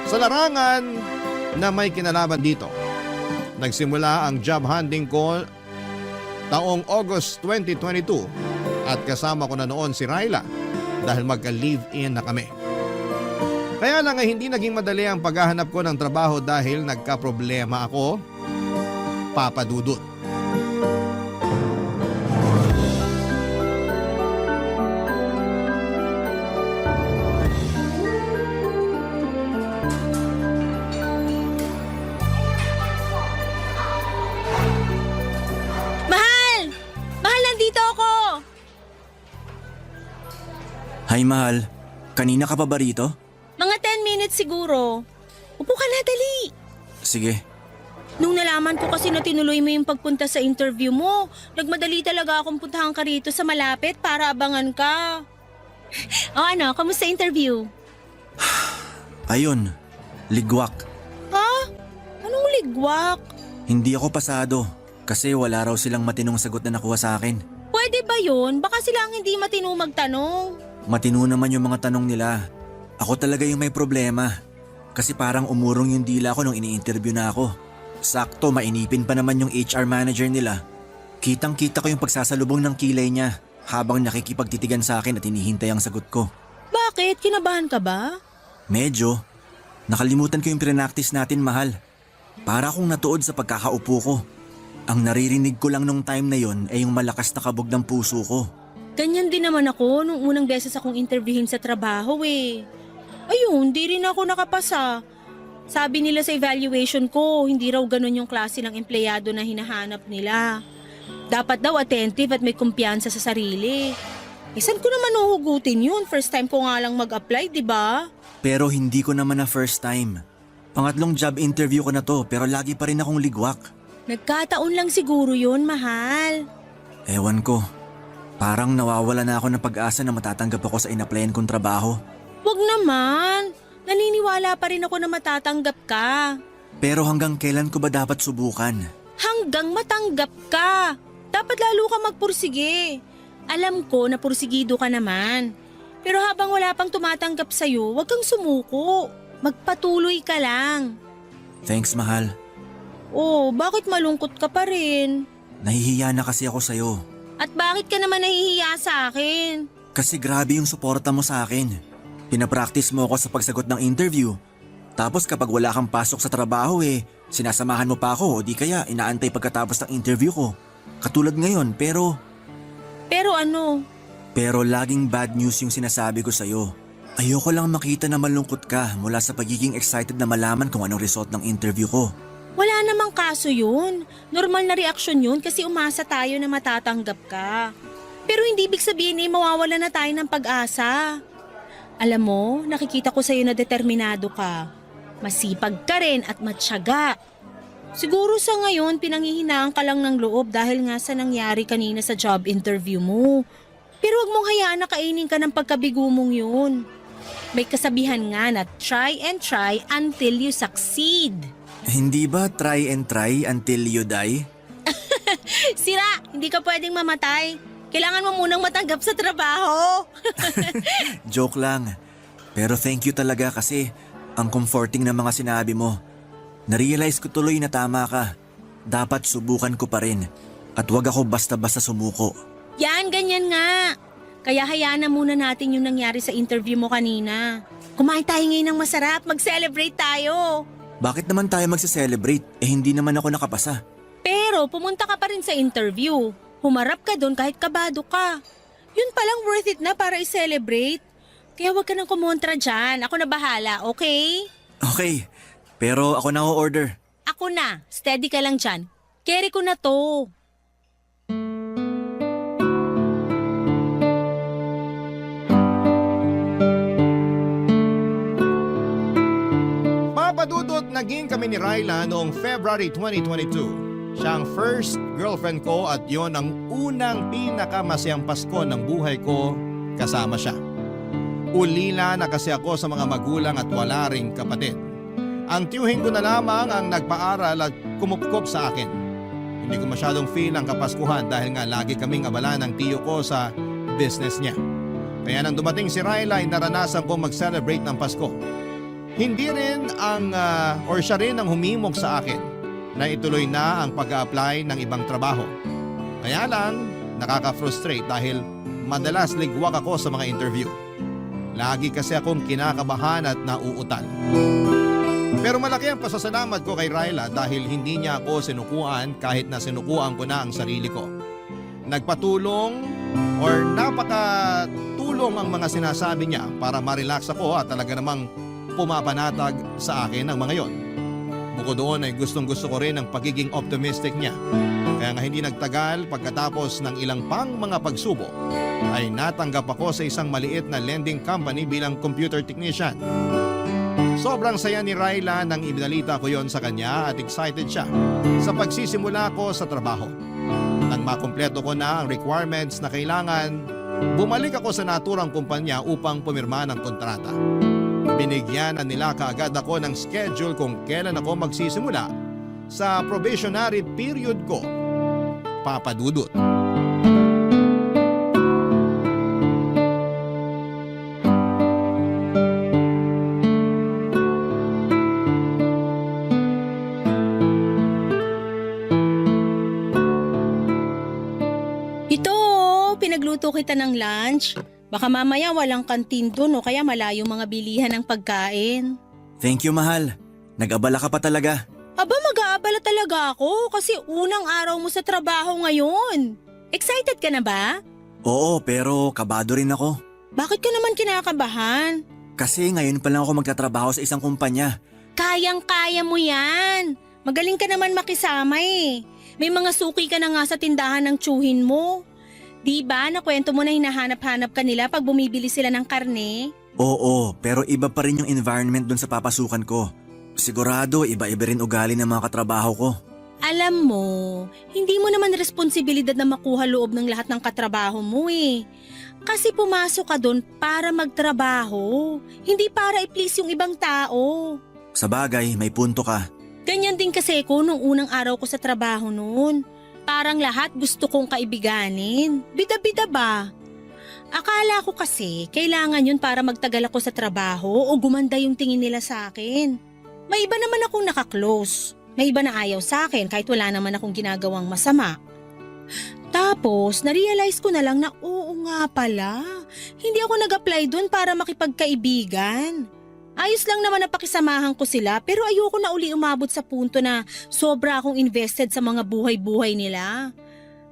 sa larangan na may kinalaman dito. Nagsimula ang job hunting ko taong August 2022 at kasama ko na noon si Ryla dahil magka-live-in na kami. Kaya lang ay hindi naging madali ang paghahanap ko ng trabaho dahil nagka-problema ako, Papa Dudut. Mahal! Mahal, nandito ako! Hi mahal, kanina ka pa ba rito? Mga 10 minutes siguro. Upo ka na, dali. Sige. Nung nalaman ko kasi na tinuloy mo yung pagpunta sa interview mo, nagmadali talaga akong puntahan ka rito sa malapit para abangan ka. O ano, kamusta interview? Ayun, ligwak. Ha? Anong ligwak? Hindi ako pasado kasi wala raw silang matinong sagot na nakuha sa akin. Pwede ba yun? Baka sila ang hindi matino magtanong. Matino naman yung mga tanong nila. Ako talaga yung may problema. Kasi parang umurong yung dila ko nung ini-interview na ako. Sakto, mainipin pa naman yung HR manager nila. Kitang-kita ko yung pagsasalubong ng kilay niya habang nakikipagtitigan sa akin at hinihintay ang sagot ko. Bakit? Kinabahan ka ba? Medyo. Nakalimutan ko yung pinractice natin, mahal. Para akong natuod sa pagkakaupo ko. Ang naririnig ko lang nung time na yon ay yung malakas na kabog ng puso ko. Ganyan din naman ako nung unang beses akong interviewin sa trabaho eh. Ayun, di rin ako nakapasa. Sabi nila sa evaluation ko, hindi raw ganun yung klase ng empleyado na hinahanap nila. Dapat daw attentive at may kumpiyansa sa sarili. Saan ko naman uhugutin yun? First time ko nga lang mag-apply, di ba? Pero hindi ko naman na first time. Pangatlong job interview ko na to pero lagi pa rin akong ligwak. Nagkataon lang siguro yun, mahal. Ewan ko. Parang nawawala na ako ng pag-asa na matatanggap ako sa in-applyan kong trabaho. Wag naman. Naniniwala pa rin ako na matatanggap ka. Pero hanggang kailan ko ba dapat subukan? Hanggang matanggap ka. Dapat lalo ka magpursige. Alam ko na pursigido ka naman. Pero habang wala pang tumatanggap sa'yo, wag kang sumuko. Magpatuloy ka lang. Thanks, mahal. Oh, bakit malungkot ka pa rin? Nahihiya na kasi ako sa'yo. At bakit ka naman nahihiya sa akin? Kasi grabe yung suporta mo sa akin. Pinapractice mo ako sa pagsagot ng interview. Tapos kapag wala kang pasok sa trabaho sinasamahan mo pa ako o di kaya inaantay pagkatapos ng interview ko. Katulad ngayon pero Pero ano? Pero laging bad news yung sinasabi ko sa'yo. Ayoko lang makita na malungkot ka mula sa pagiging excited na malaman kung anong result ng interview ko. Wala namang kaso yun. Normal na reaksyon yun kasi umasa tayo na matatanggap ka. Pero hindi ibig sabihin mawawala na tayo ng pag-asa. Alam mo, nakikita ko sa'yo na determinado ka. Masipag ka rin at matyaga. Siguro sa ngayon pinanghihinaan ka lang ng loob dahil nga sa nangyari kanina sa job interview mo. Pero wag mong hayaan na kainin ka ng pagkabigo mong yun. May kasabihan nga na try and try until you succeed. Hindi ba try and try until you die? Sira, hindi ka pwedeng mamatay. Kailangan mo munang matanggap sa trabaho. Joke lang. Pero thank you talaga kasi ang comforting na mga sinabi mo. Narealize ko tuloy na tama ka. Dapat subukan ko pa rin. At wag ako basta-basta sumuko. Yan, ganyan nga. Kaya hayaan na muna natin yung nangyari sa interview mo kanina. Kumain tayo ngayon ng masarap, mag-celebrate tayo. Bakit naman tayo magse-celebrate? Hindi naman ako nakapasa. Pero pumunta ka pa rin sa interview. Humarap ka doon kahit kabado ka. Yun palang worth it na para i-celebrate. Kaya wag ka nang kumontra dyan. Ako na bahala, okay? Okay, pero ako na o-order. Ako na. Steady ka lang dyan. Carry ko na to. Papadudot naging kami ni Ryla noong February 2022. Siya ang first girlfriend ko at yon ang unang pinakamasayang Pasko ng buhay ko kasama siya. Ulila na kasi ako sa mga magulang at wala ring kapatid. Ang tiyuhin ko na lamang ang nagpaaral at kumupkop sa akin. Hindi ko masyadong feel ang Kapaskuhan dahil nga lagi kaming abala ng tiyo ko sa business niya. Kaya nang dumating si Ryla ay naranasan ko mag-celebrate ng Pasko. Hindi rin siya rin ang humimok sa akin na ituloy na ang pag-a-apply ng ibang trabaho. Kaya lang, nakaka-frustrate dahil madalas ligwak ako sa mga interview. Lagi kasi akong kinakabahan at nauutal. Pero malaki ang pasasalamat ko kay Ryla dahil hindi niya ako sinukuan kahit na sinukuan ko na ang sarili ko. Nagpatulong or napakatulong ang mga sinasabi niya para ma-relax ako at talaga namang pumapanatag sa akin ang mga yon. Bukod doon ay gustong-gusto ko rin ang pagiging optimistic niya. Kaya nga hindi nagtagal pagkatapos ng ilang pang mga pagsubok ay natanggap ako sa isang maliit na lending company bilang computer technician. Sobrang saya ni Ryla nang ibinalita ko yon sa kanya at excited siya sa pagsisimula ko sa trabaho. Nang makumpleto ko na ang requirements na kailangan, bumalik ako sa naturang kumpanya upang pumirma ng kontrata. Binigyan na nila kaagad ako ng schedule kung kailan ako magsisimula sa probationary period ko. Papadudot. Ito, pinagluto kita ng lunch. Baka mamaya walang kantin dun o kaya malayo mga bilihan ng pagkain. Thank you, mahal. Nag-abala ka pa talaga. Aba, mag-aabala talaga ako kasi unang araw mo sa trabaho ngayon. Excited ka na ba? Oo, pero kabado rin ako. Bakit ka naman kinakabahan? Kasi ngayon pa lang ako magtatrabaho sa isang kumpanya. Kayang-kaya mo yan. Magaling ka naman makisama eh. May mga suki ka na nga sa tindahan ng tsuhin mo. Di ba nakwento mo na hinahanap-hanap ka nila pag bumibili sila ng karne? Oo, pero iba pa rin yung environment dun sa papasukan ko. Sigurado, iba-iba rin ugali ng mga katrabaho ko. Alam mo, hindi mo naman responsibilidad na makuha loob ng lahat ng katrabaho mo eh. Kasi pumasok ka doon para magtrabaho, hindi para i-please yung ibang tao. Sa bagay, may punto ka. Ganyan din kasi ko nung unang araw ko sa trabaho noon. Parang lahat gusto kong kaibiganin. Bida-bida ba? Akala ko kasi kailangan yun para magtagal ako sa trabaho o gumanda yung tingin nila sa akin. May iba naman akong nakaklose. May iba na ayaw sa akin kahit wala naman akong ginagawang masama. Tapos, narealize ko na lang na oo nga pala. Hindi ako nag-apply dun para makipagkaibigan. Ayos lang naman na pakisamahan ko sila pero ayoko na uli umabot sa punto na sobra akong invested sa mga buhay-buhay nila.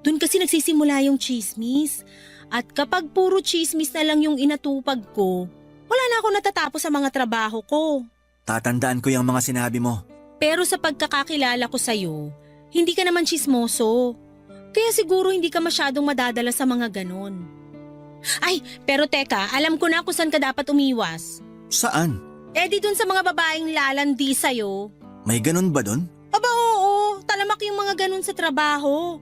Doon kasi nagsisimula yung chismis. At kapag puro chismis na lang yung inatupag ko, wala na ako natatapos sa mga trabaho ko. Tatandaan ko yung mga sinabi mo. Pero sa pagkakakilala ko sa'yo, hindi ka naman chismoso. Kaya siguro hindi ka masyadong madadala sa mga ganon. Ay, pero teka, alam ko na kung saan ka dapat umiwas. Saan? Eh di dun sa mga babaeng lalandi sa'yo. May ganun ba dun? Aba oo, talamak yung mga ganun sa trabaho.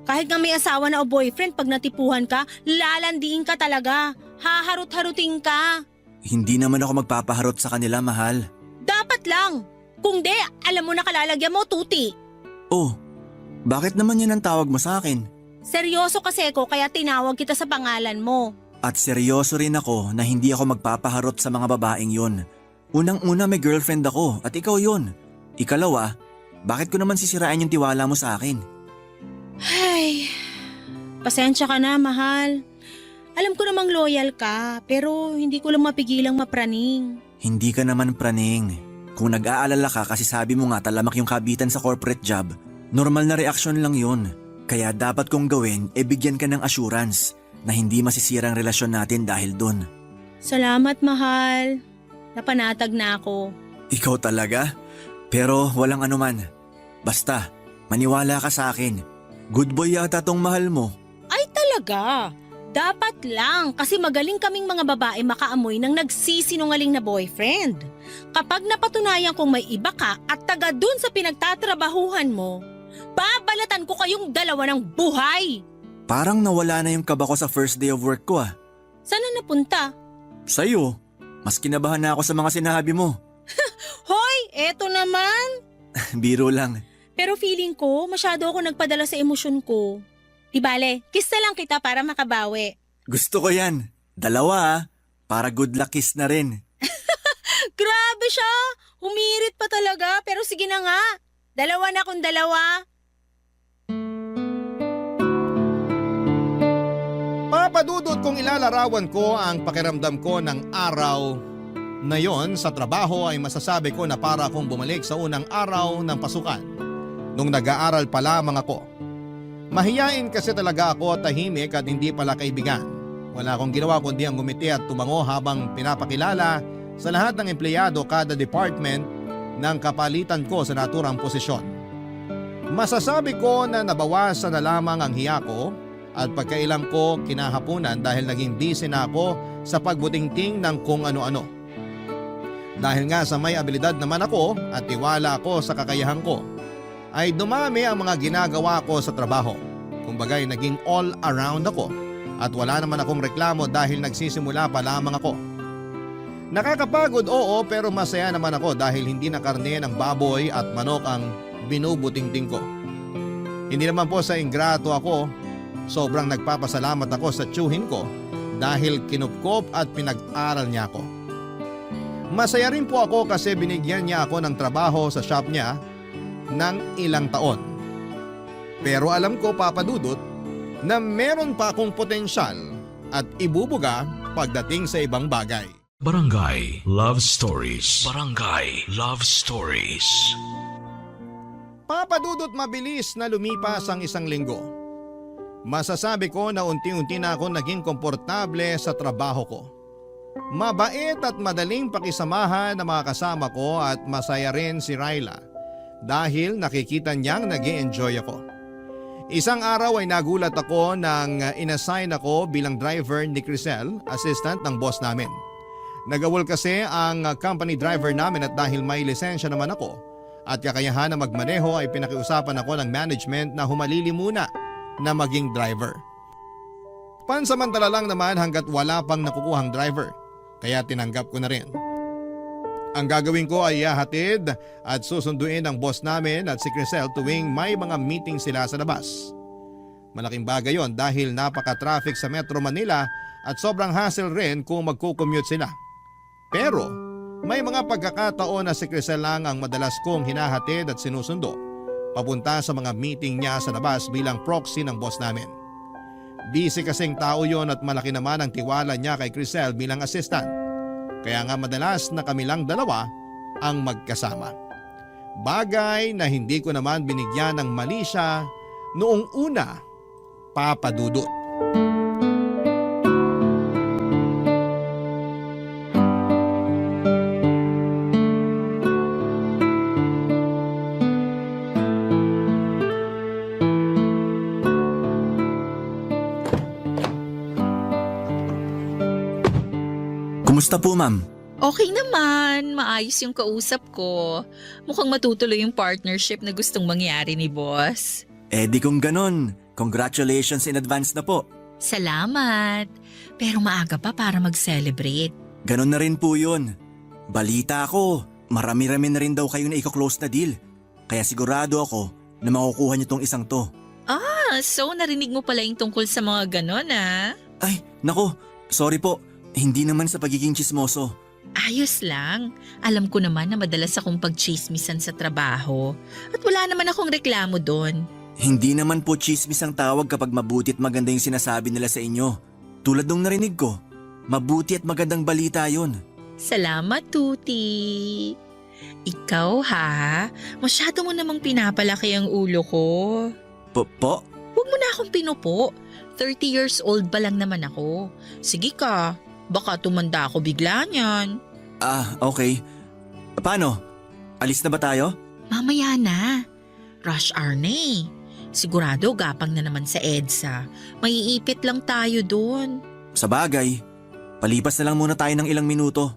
Kahit nga may asawa na o boyfriend, pag natipuhan ka, lalandiin ka talaga. Haharot-haruting ka. Hindi naman ako magpapaharot sa kanila, mahal. Dapat lang. Kung di, alam mo na kalalagyan mo, tuti. Oh, bakit naman yan ang tawag mo sa akin? Seryoso kasi ko kaya tinawag kita sa pangalan mo. At seryoso rin ako na hindi ako magpapaharot sa mga babaeng yun. Unang-una may girlfriend ako at ikaw yun. Ikalawa, bakit ko naman sisirain yung tiwala mo sa akin? Ay, pasensya ka na, mahal. Alam ko namang loyal ka, pero hindi ko lang mapigilang mapraning. Hindi ka naman praning. Kung nag-aalala ka kasi sabi mo nga talamak yung kabitan sa corporate job, normal na reaksyon lang yun. Kaya dapat kong gawin bigyan ka ng assurance na hindi masisira ang relasyon natin dahil dun. Salamat, mahal. Napanatag na ako. Ikaw talaga? Pero walang anuman. Basta, maniwala ka sa akin. Good boy yata tong mahal mo. Ay talaga? Dapat lang kasi magaling kaming mga babae makaamoy ng nagsisinungaling na boyfriend. Kapag napatunayan kong may iba ka at taga dun sa pinagtatrabahuhan mo, babalatan ko kayong dalawa ng buhay. Parang nawala na yung kaba ko sa first day of work ko ah. Saan na napunta? Sa'yo, mas kinabahan na ako sa mga sinabi mo. Hoy, eto naman. Biro lang. Pero feeling ko masyado ako nagpadala sa emosyon ko. Di bale, kiss na lang kita para makabawi. Gusto ko yan. Dalawa ah. Para good luck kiss na rin. Grabe siya. Humirit pa talaga pero sige na nga. Dalawa na kung dalawa. Papadudot kung ilalarawan ko ang pakiramdam ko ng araw na yon sa trabaho ay masasabi ko na para akong bumalik sa unang araw ng pasukan nung nag-aaral pa lamang ako. Mahiyain kasi talaga ako, tahimik at hindi pala kaibigan. Wala akong ginawa kundi ang ngumiti at tumango habang pinapakilala sa lahat ng empleyado kada department ng kapalitan ko sa naturang posisyon. Masasabi ko na nabawasan na lamang ang hiya ko at pagkailam ko kinahapunan dahil naging busy na ako sa pagbutingting ng kung ano-ano. Dahil nga sa may abilidad naman ako at tiwala ako sa kakayahan ko, ay dumami ang mga ginagawa ko sa trabaho. Kumbaga'y naging all around ako at wala naman akong reklamo dahil nagsisimula pa lamang ako. Nakakapagod oo pero masaya naman ako dahil hindi na karne ng baboy at manok ang binubutingting ko. Hindi naman po sa ingrato ako, sobrang nagpapasalamat ako sa tiyuhin ko dahil kinupkop at pinag-aral niya ako. Masaya rin po ako kasi binigyan niya ako ng trabaho sa shop niya ng ilang taon. Pero alam ko, Papa Dudut, na meron pa akong potensyal at ibubuga pagdating sa ibang bagay. Barangay Love Stories. Barangay Love Stories. Papa Dudut, mabilis na lumipas ang isang linggo. Masasabi ko na unti-unti na ako naging komportable sa trabaho ko. Mabait at madaling pakisamahan ng mga kasama ko at masaya rin si Ryla dahil nakikita niyang nag-i-enjoy ako. Isang araw ay nagulat ako nang inassign ako bilang driver ni Crisel, assistant ng boss namin. Nagawal kasi ang company driver namin at dahil may lisensya naman ako at kakayahan na magmaneho ay pinakiusapan ako ng management na humalili muna na maging driver. Pansamantala lang naman hanggat wala pang nakukuhang driver, kaya tinanggap ko na rin. Ang gagawin ko ay ihahatid at susunduin ang boss namin at si Crisel tuwing may mga meeting sila sa labas. Malaking bagay yon dahil napaka-traffic sa Metro Manila at sobrang hassle rin kung magkukommute sila. Pero may mga pagkakataon na si Crisel lang ang madalas kong hinahatid at sinusundo papunta sa mga meeting niya sa labas bilang proxy ng boss namin. Busy kasing tao yon at malaki naman ang tiwala niya kay Crisel bilang assistant. Kaya nga madalas na kami lang dalawa ang magkasama. Bagay na hindi ko naman binigyan ng mali siya noong una, Papa Dudut. Kumusta po, ma'am? Okay naman, maayos yung kausap ko. Mukhang matutuloy yung partnership na gustong mangyari ni boss. Eh di kung ganon, congratulations in advance na po. Salamat. Pero maaga pa para mag-celebrate. Ganon na rin po yun. Balita ko, marami-rami na rin daw kayo na i-close na deal. Kaya sigurado ako na makukuha niyo tong isang to. So narinig mo pala yung tungkol sa mga ganon Ay, nako, sorry po. Hindi naman sa pagiging chismoso. Ayos lang. Alam ko naman na madalas akong pagchismisan sa trabaho. At wala naman akong reklamo doon. Hindi naman po chismis ang tawag kapag mabuti at maganda yung sinasabi nila sa inyo. Tulad nung narinig ko, mabuti at magandang balita yun. Salamat, Tuti. Ikaw ha, masyado mo namang pinapalaki ang ulo ko. Po? Huwag mo na akong pinupo. 30 years old pa lang naman ako. Sige ka, baka tumanda ako bigla niyan. Okay. Paano? Alis na ba tayo? Mamaya na. Rush hour na eh. Sigurado gapang na naman sa EDSA. Maiipit lang tayo doon. Sa bagay, palipas na lang muna tayo ng ilang minuto.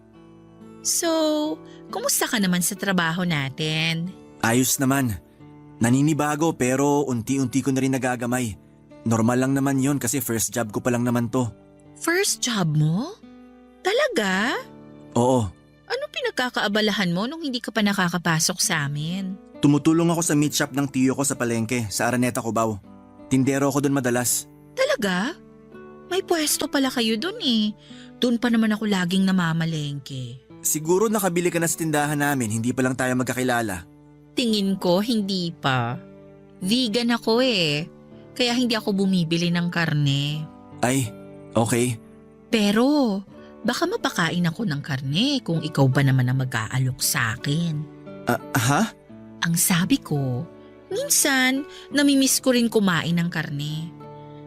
So, kumusta ka naman sa trabaho natin? Ayos naman. Naninibago pero unti-unti ko na rin nagagamay. Normal lang naman yon kasi first job ko pa lang naman to. First job mo? Talaga? Oo. Anong pinagkakaabalahan mo nung hindi ka pa nakakapasok sa amin? Tumutulong ako sa meat shop ng tiyo ko sa palengke sa Araneta, Cubao. Tindero ako doon madalas. Talaga? May pwesto pala kayo doon eh. Doon pa naman ako laging namamalengke. Siguro nakabili ka na sa tindahan namin, hindi pa lang tayo magkakilala. Tingin ko hindi pa. Vegan ako eh. Kaya hindi ako bumibili ng karne. Ay, okay. Pero baka mapakain ako ng karne kung ikaw ba naman ang mag-aalok sa akin. Ha? Ang sabi ko, minsan namimiss ko rin kumain ng karne.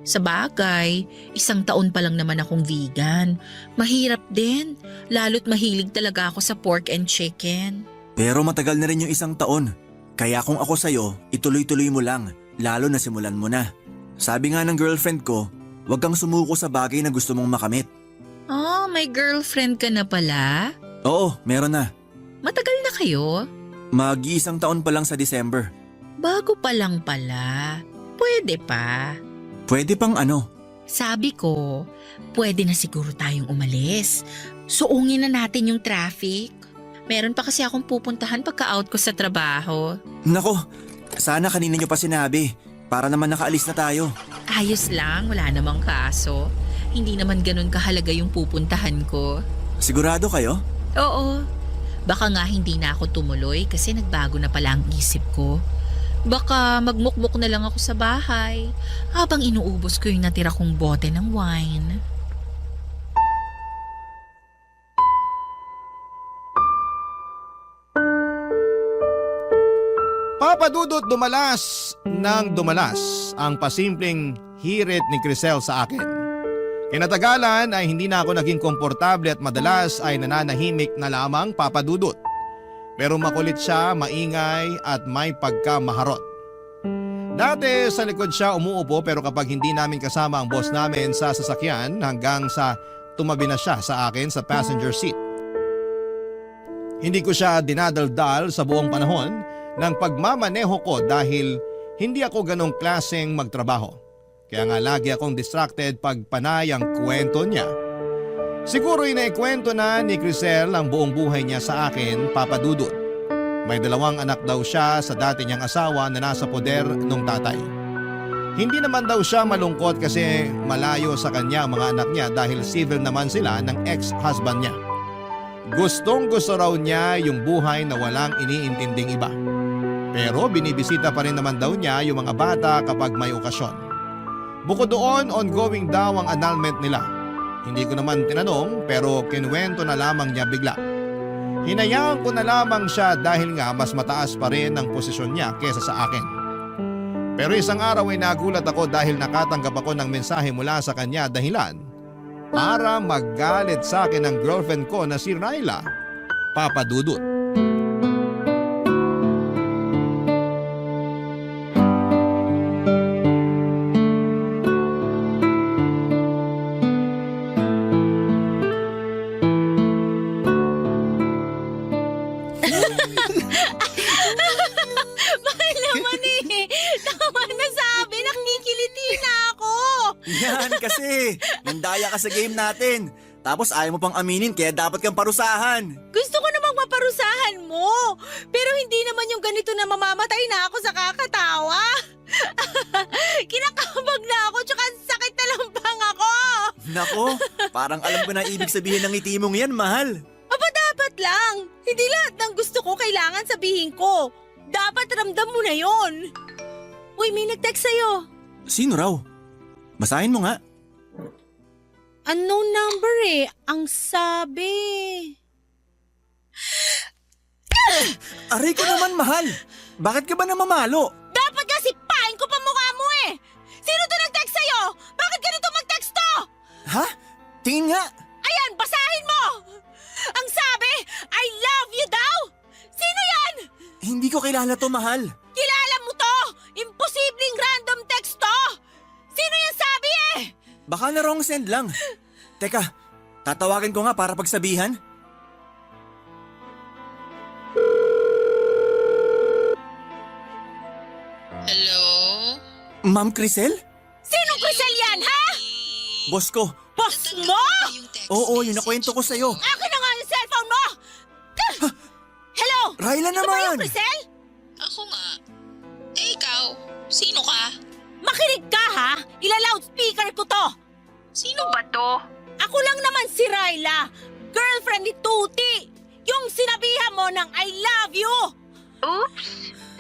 Sa bagay, 1 taon pa lang naman akong vegan. Mahirap din, lalo't mahilig talaga ako sa pork and chicken. Pero matagal na rin yung 1 taon. Kaya kung ako sa'yo, ituloy-tuloy mo lang, lalo na simulan mo na. Sabi nga ng girlfriend ko, huwag kang sumuko sa bagay na gusto mong makamit. Oh, may girlfriend ka na pala? Oo, meron na. Matagal na kayo? Mag-1 taon pa lang sa December. Bago pa lang pala. Pwede pa. Pwede pang ano? Sabi ko, pwede na siguro tayong umalis. Suungin na natin yung traffic. Meron pa kasi akong pupuntahan pagka-out ko sa trabaho. Nako, sana kanina nyo pa sinabi. Para naman nakaalis na tayo. Ayos lang, wala namang kaso. Hindi naman ganun kahalaga yung pupuntahan ko. Sigurado kayo? Oo. Baka nga hindi na ako tumuloy kasi nagbago na pala ang isip ko. Baka magmukmuk na lang ako sa bahay habang inuubos ko yung natira kong bote ng wine. Papa Dudut, dumalas ng dumalas ang pasimpleng hirit ni Crisel sa akin. Kinatagalan ay hindi na ako naging komportable at madalas ay nananahimik na lamang, Papa Dudut. Pero makulit siya, maingay at may pagkamaharot. Dati sa likod siya umuupo pero kapag hindi namin kasama ang boss namin sa sasakyan hanggang sa tumabi na siya sa akin sa passenger seat. Hindi ko siya dinadaldal sa buong panahon ng pagmamaneho ko dahil hindi ako ganong klaseng magtrabaho. Kaya nga lagi akong distracted pag panay ang kwento niya. Siguro inaikwento na ni Crisel ang buong buhay niya sa akin, Papa Dudut. May 2 anak daw siya sa dati niyang asawa na nasa poder nung tatay. Hindi naman daw siya malungkot kasi malayo sa kanya ang mga anak niya dahil civil naman sila ng ex-husband niya. Gustong gusto raw niya yung buhay na walang iniintinding iba. Pero binibisita pa rin naman daw niya yung mga bata kapag may okasyon. Bukod doon, ongoing daw ang annulment nila. Hindi ko naman tinanong pero kinuwento na lamang niya bigla. Hinayaan ko na lamang siya dahil nga mas mataas pa rin ang posisyon niya kesa sa akin. Pero isang araw ay nagulat ako dahil nakatanggap ako ng mensahe mula sa kanya dahilan para maggalit sa akin ang girlfriend ko na si Ryla, Papa Dudut. Mahal naman eh. Tama na sabi, nakikiliti na ako. Yan kasi, nandaya ka sa game natin. Tapos ayaw mo pang aminin kaya dapat kang parusahan. Gusto ko namang maparusahan mo. Pero hindi naman yung ganito na mamamatay na ako sa kakatawa. Kinakabag na ako tsaka sakit na lampang ako. Nako, parang alam ko na ibig sabihin ng ngiti mong yan, mahal. Aba dapat lang. Hindi lahat ng gusto ko kailangan sabihin ko. Dapat ramdam mo na yon. Uy, may nag-text sa'yo. Sino raw? Basahin mo nga. Unknown number eh. Ang sabi. Aray ko naman, mahal. Bakit ka ba namamalo? Dapat nga sipain ko pa mukha mo eh. Sino to nag-text sa'yo? Bakit ganito mag-text to? Ha? Tingin nga. Ayan, basahin mo. Ang sabi, I love you daw. Sino yan? Hindi ko kilala to, mahal. Kilala mo to. Imposibleng random text to. Sino yan sabi eh? Baka na wrong send lang. Teka, tatawagin ko nga para pagsabihan. Hello? Ma'am Crisel? Sinong Crisel yan, ha? Boss ko. Boss mo? Oo, yun nakwento ko sa'yo. Akin na nga yung cellphone mo. Hello? Ryla Ito ba naman. yung Crisel? Ako nga. Eh ikaw, sino ka? Makinig ka ha? Ila-loudspeaker ko to. Sino ba to? Ako lang naman si Ryla, girlfriend ni Tuti. Yung sinabihan mo ng I love you. Oops!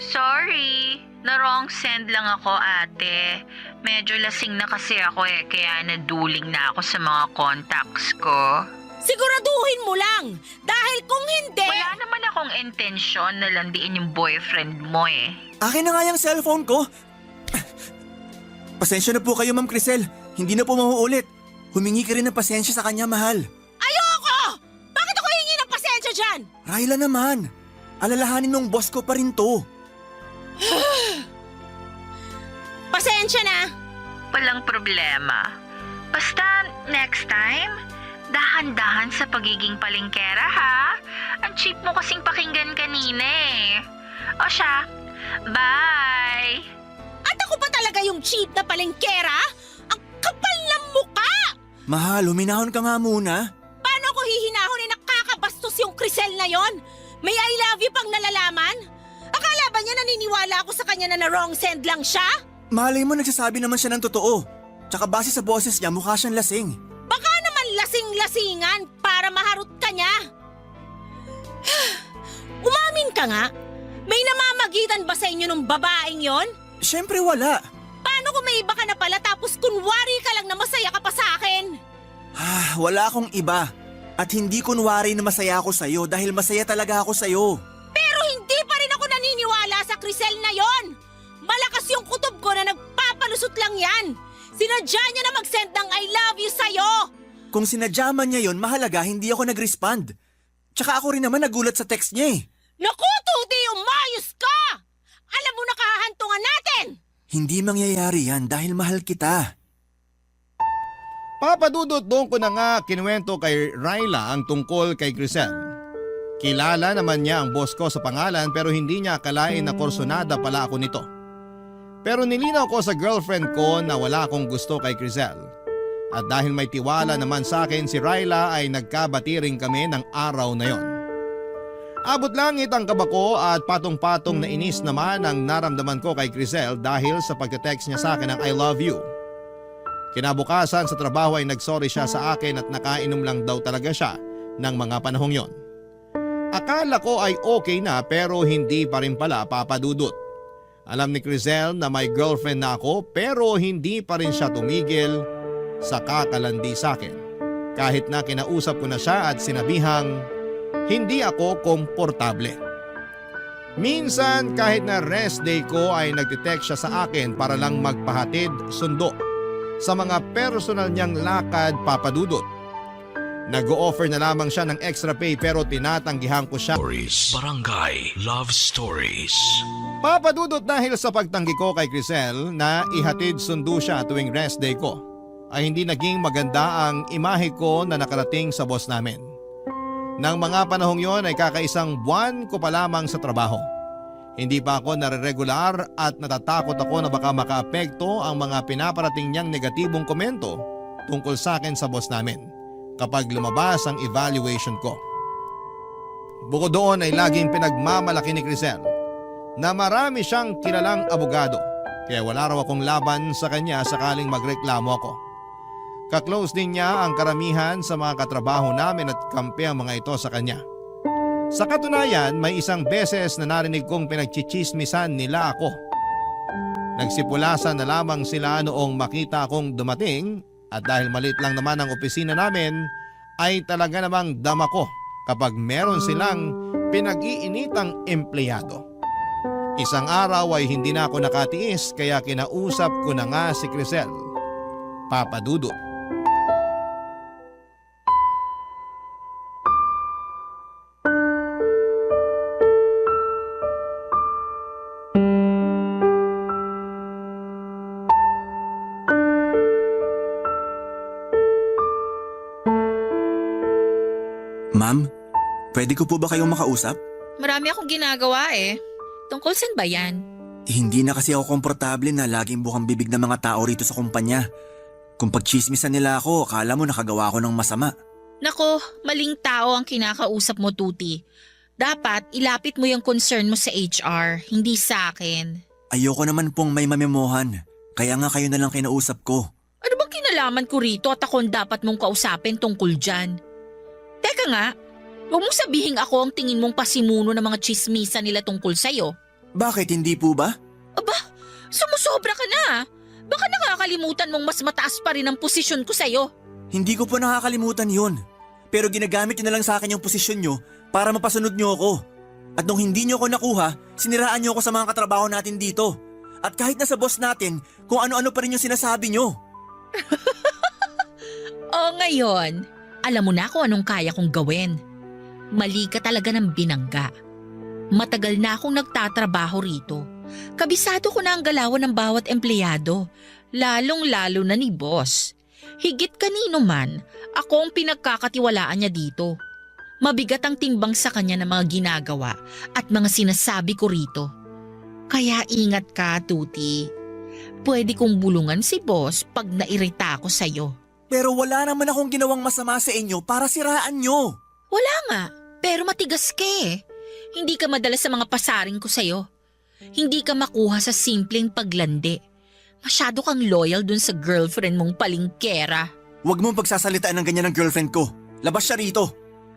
Sorry. Na-wrong send lang ako, ate. Medyo lasing na kasi ako kaya naduling na ako sa mga contacts ko. Siguraduhin mo lang. Dahil kung hindi... Wala naman akong intensyon na landiin yung boyfriend mo Akin na nga yung cellphone ko. Pasensya na po kayo, Ma'am Crisel. Hindi na po mauulit. Humingi ka rin ng pasensya sa kanya, mahal. Ayoko! Bakit ako hingi ng pasensya dyan? Ryla naman. Alalahanin nung boss ko pa rin to. Pasensya na. Walang problema. Basta next time, dahan-dahan sa pagiging palengkera ha. Ang cheap mo kasing pakinggan kanina O siya, bye! At ako pa talaga yung cheap na palengkera? Ang kapal ng muka! Mahal, huminahon ka nga muna. Paano ako hihinahon nakakabastos yung Crisel na yon? May I love you pang nalalaman? Akala ba niya naniniwala ako sa kanya na wrong send lang siya? Malay mo nagsasabi naman siya ng totoo. Tsaka base sa boses niya, mukha siyang lasing. Baka naman lasing-lasingan para maharot ka niya. Umamin ka nga. May namamagitan ba sa inyo ng babaeng yon? Siyempre wala. Paano kung may iba ka na pala tapos kunwari ka lang na masaya ka pa sa akin? Wala akong iba. At hindi kunwari na masaya ako sa'yo dahil masaya talaga ako sa'yo. Pero hindi pa rin ako naniniwala sa Crisel na yon. Malakas yung kutob ko na nagpapalusot lang yan. Sinadya niya na mag-send ng I love you sa'yo. Kung sinadya man niya yon, mahalaga hindi ako nag-respond. Tsaka ako rin naman nagulat sa text niya Naku, Tuti, umayos ka! Alam mo na kahahantungan natin! Hindi mangyayari yan dahil mahal kita. Papadudot doon ko na nga kinuwento kay Ryla ang tungkol kay Crisel. Kilala naman niya ang boss ko sa pangalan pero hindi niya akalain na korsonada pala ako nito. Pero nilinaw ko sa girlfriend ko na wala akong gusto kay Crisel. At dahil may tiwala naman sa akin si Ryla ay nagkabati rin kami ng araw na yon. Abot langit ang kaba ko at patong-patong na inis naman ang naramdaman ko kay Crisel dahil sa pagte-text niya sa akin ng I love you. Kinabukasan sa trabaho ay nagsorry siya sa akin at nakainom lang daw talaga siya ng mga panahong yon. Akala ko ay okay na pero hindi pa rin pala, Papadudot. Alam ni Crisel na may girlfriend na ako pero hindi pa rin siya tumigil sa kakalandi sa akin. kahit na kinausap ko na siya at sinabihang hindi ako komportable. Minsan kahit na rest day ko ay nagtitext siya sa akin para lang magpahatid sundo sa mga personal niyang lakad, Papa Dudut. Nag-o-offer na lamang siya ng extra pay pero tinatanggihan ko siya. Barangay Love Stories. Papa Dudut, dahil sa pagtanggi ko kay Crisel na ihatid sundo siya tuwing rest day ko, ay hindi naging maganda ang imahe ko na nakarating sa boss namin. Nang mga panahong yon ay kakaisang buwan ko pa lamang sa trabaho. Hindi pa ako nare-regular at natatakot ako na baka makaapekto ang mga pinaparating niyang negatibong komento tungkol sa akin sa boss namin kapag lumabas ang evaluation ko. Bukod doon ay laging pinagmamalaki ni Crisel na marami siyang kilalang abogado kaya wala raw akong laban sa kanya sakaling magreklamo ako. Kaklose din niya ang karamihan sa mga katrabaho namin at kampi ang mga ito sa kanya. Sa katunayan, may isang beses na narinig kong pinagchichismisan nila ako. Nagsipulasan na lamang sila noong makita akong dumating at dahil maliit lang naman ang opisina namin ay talaga namang dama ko kapag meron silang pinag-iinitang empleyado. Isang araw ay hindi na ako nakatiis kaya kinausap ko na nga si Crisel, Papa Dudut. Ma'am, pwede ko po ba kayong makausap? Marami akong ginagawa eh. Tungkol saan ba yan? Hindi na kasi ako komportable na laging bukang bibig ng mga tao rito sa kumpanya. Kung pagchismisan nila ako, akala mo nakagawa ako ng masama. Nako, maling tao ang kinakausap mo, Tuti. Dapat ilapit mo yung concern mo sa HR, hindi sa akin. Ayoko naman pong may mamemohan. Kaya nga kayo na lang kinausap ko. Ano bang kinalaman ko rito at ako ang dapat mong kausapin tungkol dyan? Teka nga, huwag mong sabihin ako ang tingin mong pasimuno ng mga chismisa nila tungkol sa'yo. Bakit hindi po ba? Aba, sumusobra ka na. Baka nakakalimutan mong mas mataas pa rin ang posisyon ko sa'yo. Hindi ko po nakakalimutan yun. Pero ginagamit nyo na lang sa akin yung posisyon nyo para mapasunod nyo ako. At nung hindi nyo ako nakuha, siniraan nyo ako sa mga katrabaho natin dito. At kahit na sa boss natin, kung ano-ano pa rin yung sinasabi nyo. O ngayon, alam mo na kung anong kaya kong gawin. Mali ka talaga ng binangga. Matagal na akong nagtatrabaho rito. Kabisado ko na ang galawan ng bawat empleyado, lalong-lalo na ni boss. Higit kanino man, ako ang pinagkakatiwalaan niya dito. Mabigat ang timbang sa kanya ng mga ginagawa at mga sinasabi ko rito. Kaya ingat ka, Tuti. Pwede kong bulungan si boss pag nairita ako sa'yo. Pero wala naman akong ginawang masama sa inyo para siraan nyo. Wala nga, pero matigas ka eh. Hindi ka madala sa mga pasaring ko sa'yo. Hindi ka makuha sa simpleng paglandi. Masyado kang loyal dun sa girlfriend mong palingkera. Huwag mong pagsasalitaan ng ganyan ng girlfriend ko. Labas siya rito.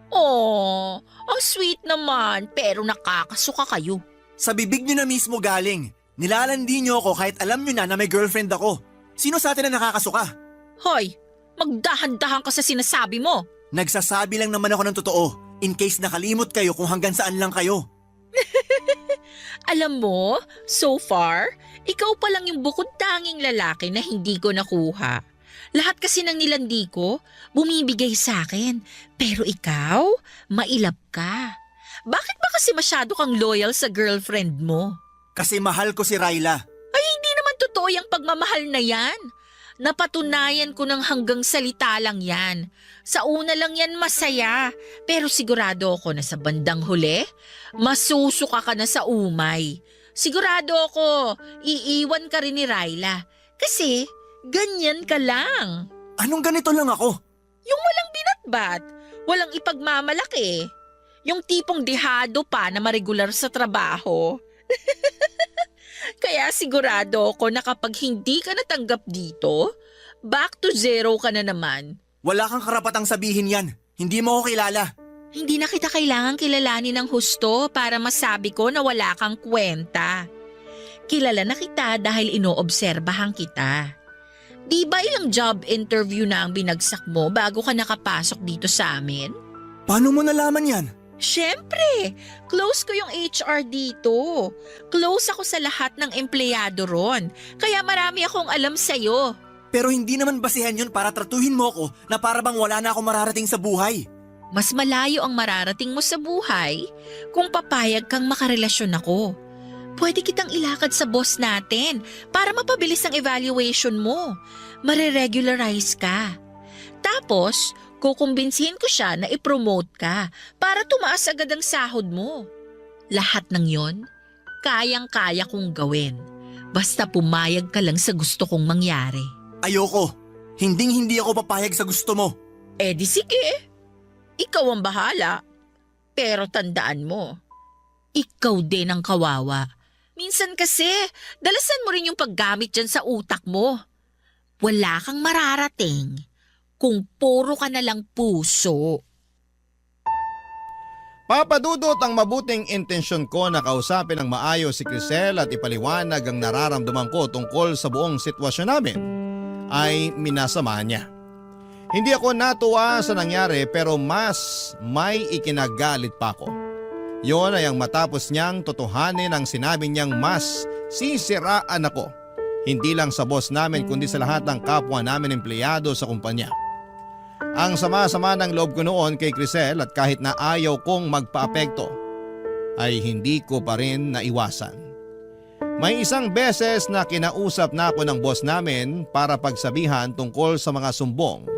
Oh, ang sweet naman, pero nakakasuka kayo. Sa bibig nyo na mismo galing. Nilalandi nyo ako kahit alam nyo na may girlfriend ako. Sino sa atin na nakakasuka? Hoy, magdahan-dahan ka sa sinasabi mo. Nagsasabi lang naman ako ng totoo. In case nakalimot kayo kung hanggang saan lang kayo. Alam mo, so far, ikaw pa lang yung bukod tanging lalaki na hindi ko nakuha. Lahat kasi ng nilandi ko, bumibigay sa akin. Pero ikaw, mailap ka. Bakit ba kasi masyado kang loyal sa girlfriend mo? Kasi mahal ko si Ryla. Ay, hindi naman totoo yung pagmamahal na yan. Napatunayan ko ng hanggang salita lang yan. Sa una lang yan masaya, pero sigurado ako na sa bandang huli, masusuka ka na sa umay. Sigurado ako, iiwan ka rin ni Ryla. Kasi, ganyan ka lang. Anong ganito lang ako? Yung walang binatbat, walang ipagmamalaki. Yung tipong dehado pa na maregular sa trabaho. Kaya sigurado ako na kapag hindi ka natanggap dito, back to zero ka na naman. Wala kang karapatang sabihin yan. Hindi mo ako kilala. Hindi na kita kailangang kilalanin ng husto para masabi ko na wala kang kwenta. Kilala na kita dahil inoobserbahan kita. Di ba ilang job interview na ang binagsak mo bago ka nakapasok dito sa amin? Paano mo nalaman yan? Siyempre, close ko yung HR dito. Close ako sa lahat ng empleyado ron. Kaya marami akong alam sa'yo. Pero hindi naman basihan yun para tratuhin mo ako na para bang wala na akong mararating sa buhay. Mas malayo ang mararating mo sa buhay kung papayag kang makarelasyon ako. Pwede kitang ilakad sa boss natin para mapabilis ang evaluation mo. Mare-regularize ka. Tapos, kukumbinsihin ko siya na i-promote ka para tumaas agad ang sahod mo. Lahat ng yon, kayang-kaya kong gawin. Basta pumayag ka lang sa gusto kong mangyari. Ayoko. Hinding-hindi ako papayag sa gusto mo. Eh di sige. Ikaw ang bahala. Pero tandaan mo, ikaw din ang kawawa. Minsan kasi, dalasan mo rin yung paggamit dyan sa utak mo. Wala kang mararating kung puro ka na lang puso. Papadudot ang mabuting intensyon ko na kausapin ng maayos si Crisel at ipaliwanag ang nararamdaman ko tungkol sa buong sitwasyon namin ay minasama niya. Hindi ako natuwa sa nangyari pero mas may ikinagalit pa ako. Yon ay ang matapos niyang totohanin ang sinabi niyang mas sisiraan ako. Hindi lang sa boss namin kundi sa lahat ng kapwa namin empleyado sa kumpanya. Ang sama-sama ng loob ko noon kay Crisel at kahit na ayaw kong magpaapekto ay hindi ko pa rin naiwasan. May isang beses na kinausap na ako ng boss namin para pagsabihan tungkol sa mga sumbong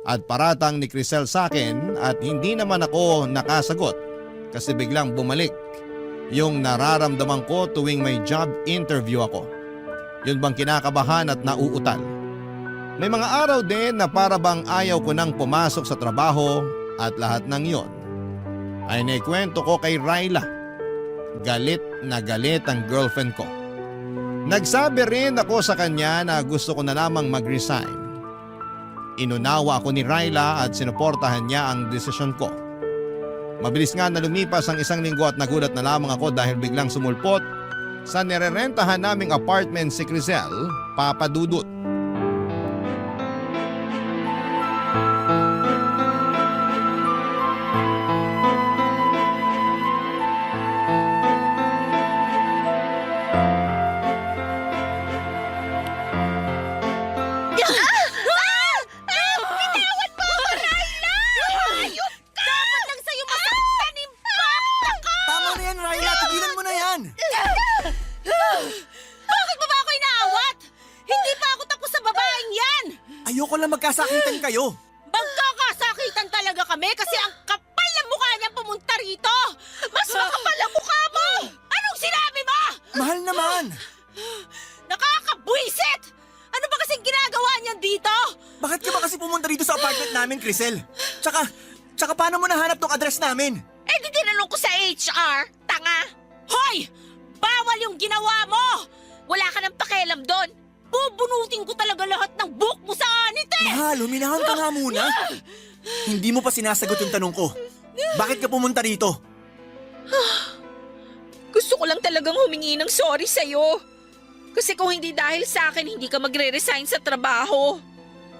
at paratang ni Crisel sa akin at hindi naman ako nakasagot kasi biglang bumalik yung nararamdaman ko tuwing may job interview ako. Yun bang kinakabahan at nauutal. May mga araw din na para bang ayaw ko nang pumasok sa trabaho at lahat ng yon ay naikwento ko kay Ryla. Galit na galit ang girlfriend ko. Nagsabi rin ako sa kanya na gusto ko na lamang mag-resign. Inunawa ako ni Ryla at sinuportahan niya ang desisyon ko. Mabilis nga na lumipas ang 1 linggo at nagulat na lamang ako dahil biglang sumulpot sa nirerentahan naming apartment si Crisel, papadudot. Ayoko lang magkasakitan kayo. Magkakasakitan talaga kami kasi ang kapal ng mukha niyang pumunta rito. Mas makapal ang mukha mo. Anong sinabi mo? Mahal naman. Nakakabwisit! Ano ba kasing ginagawa niyan dito? Bakit ka ba kasi pumunta dito sa apartment namin, Crisel? Tsaka paano mo nahanap tong address namin? Eh di tinanong ko sa HR, tanga. Hoy! Bawal yung ginawa mo! Wala ka nang pakialam doon. Bubunutin ko talaga lahat ng buhok mo sa anit eh! Mahal, huminahon ka nga muna. Hindi mo pa sinasagot yung tanong ko. Bakit ka pumunta rito? Gusto ko lang talagang humingi ng sorry sa'yo. Kasi kung hindi dahil sa akin, hindi ka magre-resign sa trabaho.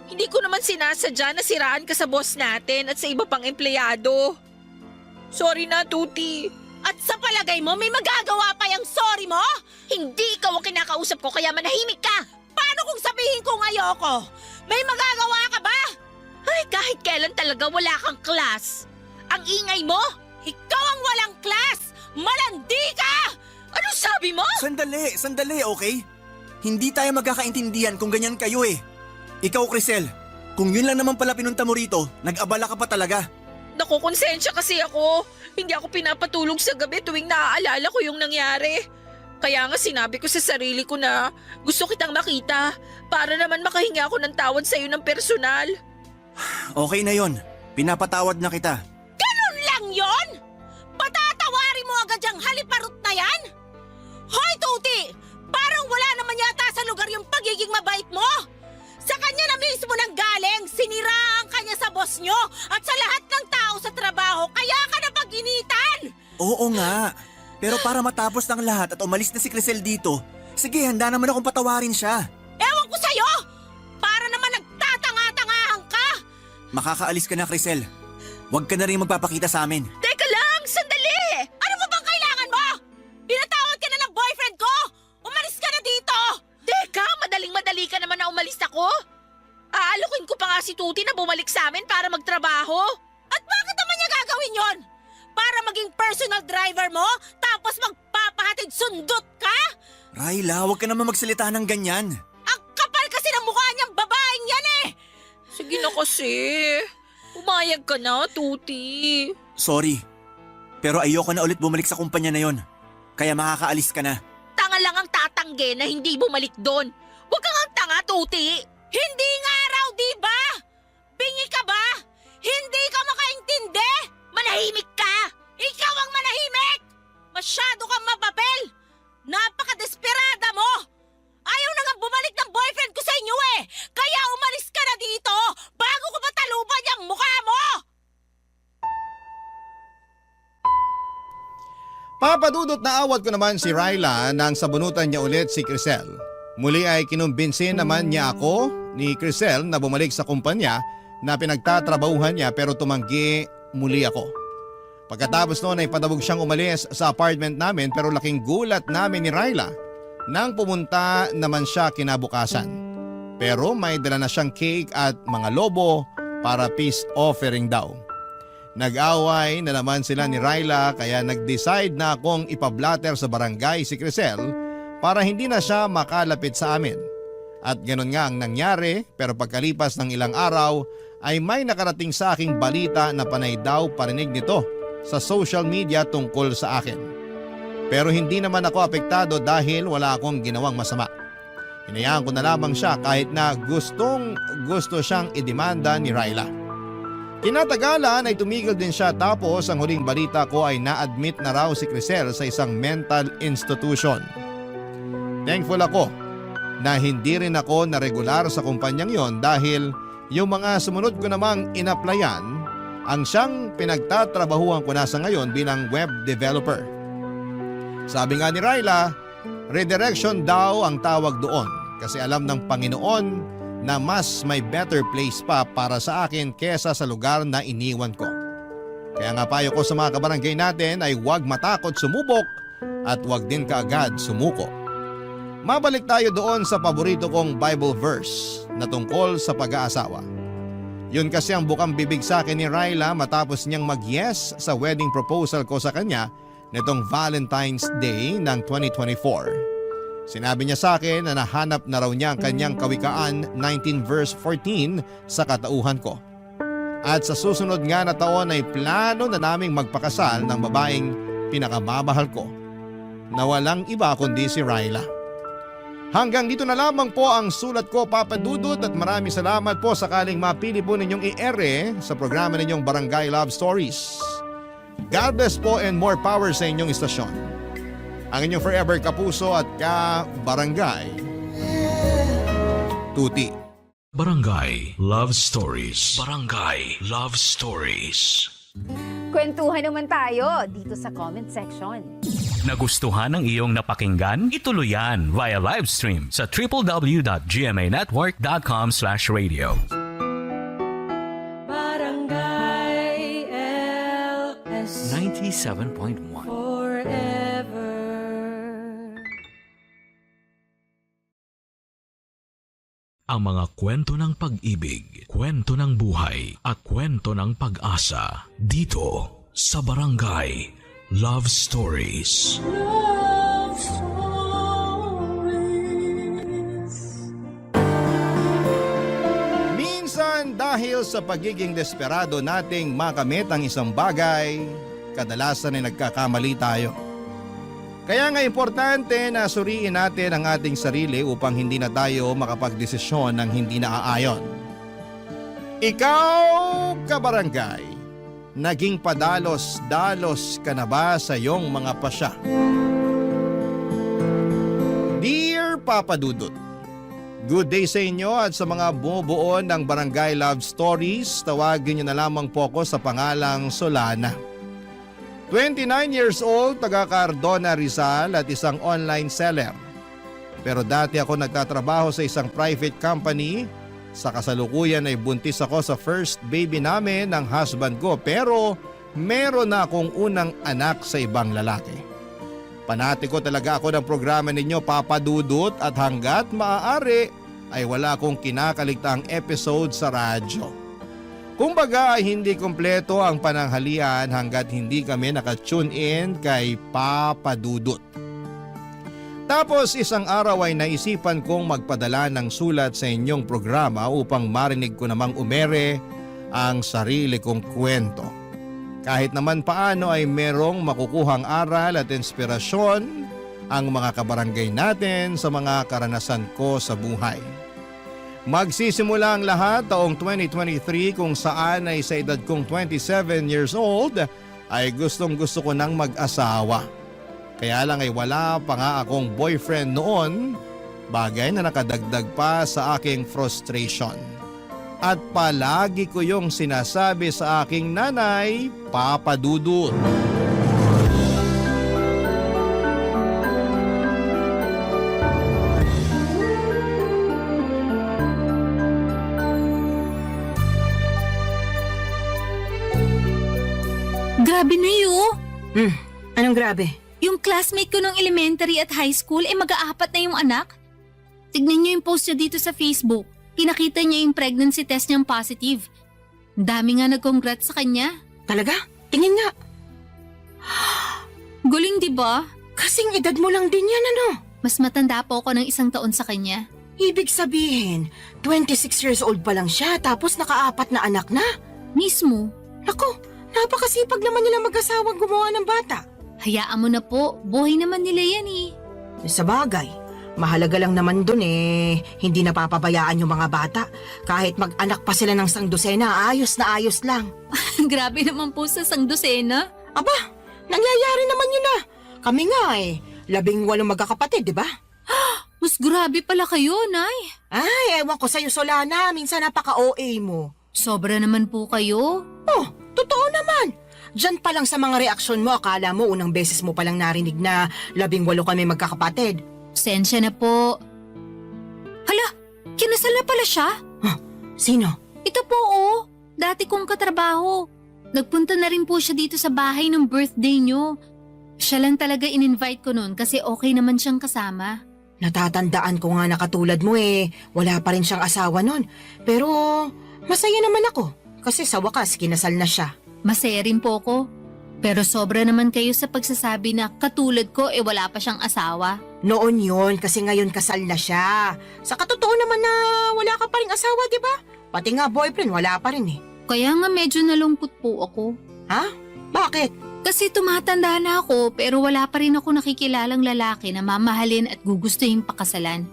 Hindi ko naman sinasadya na siraan ka sa boss natin at sa iba pang empleyado. Sorry na, Tuti. At sa palagay mo, may magagawa pa yung sorry mo? Hindi ikaw ang kinakausap ko kaya manahimik ka. Paano kung sabihin kong ayoko? May magagawa ka ba? Ay, kahit kailan talaga wala kang class. Ang ingay mo? Ikaw ang walang class! Malandi ka! Ano sabi mo? Sandali, okay? Hindi tayo magkakaintindihan kung ganyan kayo eh. Ikaw, Crisel, kung yun lang naman pala pinunta mo rito, nag-abala ka pa talaga. Nakukonsensya kasi ako. Hindi ako pinapatulog sa gabi tuwing naaalala ko yung nangyari. Kaya nga sinabi ko sa sarili ko na gusto kitang makita para naman makahinga ako ng tawad sa'yo ng personal. Okay na yon. Pinapatawad na kita. Ganun lang yon? Patatawarin mo agad yung haliparot na yan? Hoy, Tuti! Parang wala naman yata sa lugar yung pagiging mabait mo. Sa kanya na mismo nang galing, siniraan kanya sa boss nyo at sa lahat ng tao sa trabaho, kaya ka napag-initan! Oo nga. Pero para matapos ng lahat at umalis na si Crisel dito, sige, handa naman akong patawarin siya. Ewan ko sa'yo! makakaalis ka na, Crisel. Huwag ka na rin magpapakita sa amin. Teka lang, sandali! Ano ba bang kailangan mo? Pinatawad ka na ng boyfriend ko! Umalis ka na dito! Teka, madaling-madali ka naman na umalis ako. Aalokin ko pa nga si Tuti na bumalik sa amin para magtrabaho. At bakit naman niya gagawin yon? Para maging personal driver mo, tapos magpapahatid sundot ka? Raila, huwag ka naman magsalita ng ganyan. Ang kapal kasi ng mukha niyang babaeng yan eh! Sige na kasi. Umayag ka na, Tuti. Sorry, pero ayoko na ulit bumalik sa kumpanya na yon. Kaya makakaalis ka na. Tanga lang ang tatangge na hindi bumalik doon. Huwag kang ang tanga, Tuti. Hindi nga raw, di ba? Bingi ka ba? Hindi ka makaintindi? Manahimik ka! Ikaw ang manahimik! Masyado kang mababel! Napaka-desperada mo! Ayaw na nga bumalik ng boyfriend ko sa inyo eh! Kaya umalis ka na dito bago ko mataluban yung mukha mo! Papadudot na awat ko naman si Raila nang sabunutan niya ulit si Crisel. Muli ay kinumbinsin naman niya ako ni Crisel na bumalik sa kumpanya na pinagtatrabahuhan niya pero tumanggi muli ako. Pagkatapos noon ay padabog siyang umalis sa apartment namin pero laking gulat namin ni Raila nang pumunta naman siya kinabukasan. Pero may dala na siyang cake at mga lobo para peace offering daw. Nag-away na naman sila ni Raila kaya nag-decide na akong ipablatter sa barangay si Crisel para hindi na siya makalapit sa amin. At ganun nga ang nangyari pero pagkalipas ng ilang araw ay may nakarating sa aking balita na panay daw parinig nito sa social media tungkol sa akin. Pero hindi naman ako apektado dahil wala akong ginawang masama. Hinayaan ko na lamang siya kahit na gusto siyang idemanda ni Raila. Kinatagalan ay tumigil din siya tapos ang huling balita ko ay na-admit na raw si Crisel sa isang mental institution. Thankful ako na hindi rin ako na regular sa kumpanyang yon dahil yung mga sumunod ko namang inaplayan ang siyang pinagtatrabahuan ko na sa ngayon bilang web developer. Sabi nga ni Raila, redirection daw ang tawag doon kasi alam ng Panginoon na mas may better place pa para sa akin kesa sa lugar na iniwan ko. Kaya nga payo ko sa mga kabarangay natin ay huwag matakot sumubok at huwag din kaagad sumuko. Mabalik tayo doon sa paborito kong Bible verse na tungkol sa pag-aasawa. Yun kasi ang bukang bibig sa akin ni Raila matapos niyang mag-yes sa wedding proposal ko sa kanya nitong Valentine's Day ng 2024. Sinabi niya sa akin na nahanap na raw niya ang kanyang Kawikaan 19 verse 14 sa katauhan ko. At sa susunod nga na taon ay plano na naming magpakasal ng babaeng pinakamamahal ko na walang iba kundi si Raila. Hanggang dito na lamang po ang sulat ko, Papa Dudut, at maraming salamat po sakaling mapili po ninyong i-ere sa programa ninyong Barangay Love Stories. God bless po and more power sa inyong istasyon. Ang inyong forever kapuso at ka-barangay, Tuti. Barangay Love Stories. Barangay Love Stories. Kwentuhan naman tayo dito sa comment section. Nagustuhan ng iyong napakinggan? Ituloy yan via live stream sa www.gmanetwork.com/radio. Barangay LS 97.1 forever. Ang mga kwento ng pag-ibig, kwento ng buhay at kwento ng pag-asa dito sa Barangay Love Stories. Love Stories. Minsan dahil sa pagiging desperado nating makamit ang isang bagay, kadalasan ay nagkakamali tayo. Kaya nga importante na suriin natin ang ating sarili upang hindi na tayo makapagdesisyon ng hindi naaayon. Ikaw, kabarangay, naging padalos-dalos ka na ba sa iyong mga pasya? Dear Papa Dudut, good day sa inyo at sa mga bumubuo ng Barangay Love Stories, tawagin niyo na lamang po ako sa pangalang Solana. 29 years old, taga Cardona, Rizal at isang online seller. Pero dati ako nagtatrabaho sa isang private company Sa kasalukuyan ay buntis ako sa first baby namin ng husband ko pero meron na akong unang anak sa ibang lalaki. Panati ko talaga ako ng programa ninyo Papa Dudut at hanggat maaari ay wala akong kinakaligtaang episode sa radyo. Kumbaga ay hindi kompleto ang pananghalian hanggat hindi kami nakatune in kay Papa Dudut. Tapos isang araw ay naisipan kong magpadala ng sulat sa inyong programa upang marinig ko namang umere ang sarili kong kwento. Kahit naman paano ay merong makukuhang aral at inspirasyon ang mga kabarangay natin sa mga karanasan ko sa buhay. Magsisimula ang lahat taong 2023 kung saan ay sa edad kong 27 years old ay gustong gusto ko nang mag-asawa. Kaya lang ay wala pa nga akong boyfriend noon, bagay na nakadagdag pa sa aking frustration. At palagi ko yung sinasabi sa aking nanay, Papa Dudut. Grabe na yun. Anong grabe? Yung classmate ko nung elementary at high school mag-aapat na yung anak. Tignan niyo yung post niya dito sa Facebook. Pinakita niya yung pregnancy test niyang positive. Dami nga nag-congrats sa kanya. Talaga? Tingin nga. Guling di ba? Kasing edad mo lang din yan ano? Mas matanda po ako ng 1 taon sa kanya. Ibig sabihin, 26 years old pa lang siya tapos nakaapat na anak na? Mismo. Naku, napakasipag naman nila mag-asawang gumawa ng bata. Hayaan mo na po, buhay naman nila yan eh. Sa bagay, mahalaga lang naman dun hindi napapabayaan yung mga bata. Kahit mag-anak pa sila ng 100, ayos na ayos lang. Grabe naman po sa 100. Aba, nangyayari naman yun na. Kami nga 18 magkakapatid, di ba? Mas grabe pala kayo, Nay. Ay, ewan ko sa'yo, Solana. Minsan napaka-OA mo. Sobra naman po kayo. Oh, totoo naman. Diyan pa lang sa mga reaksyon mo, akala mo unang beses mo palang narinig na 18 kami magkakapatid. Sensya na po. Hala, kinasal na pala siya? Huh, sino? Ito po dati kong katrabaho. Nagpunta na rin po siya dito sa bahay ng birthday niyo. Siya lang talaga in-invite ko noon kasi okay naman siyang kasama. Natatandaan ko nga na katulad mo wala pa rin siyang asawa noon. Pero masaya naman ako kasi sa wakas kinasal na siya. Masaya rin po ako. Pero sobra naman kayo sa pagsasabi na katulad ko wala pa siyang asawa. Noon yun kasi ngayon kasal na siya. Sa katotoo naman na wala ka pa rin asawa, di ba? Pati nga boyfriend wala pa rin Kaya nga medyo nalungkot po ako. Ha? Bakit? Kasi tumatanda na ako pero wala pa rin ako nakikilalang lalaki na mamahalin at gugustuhin pakasalan.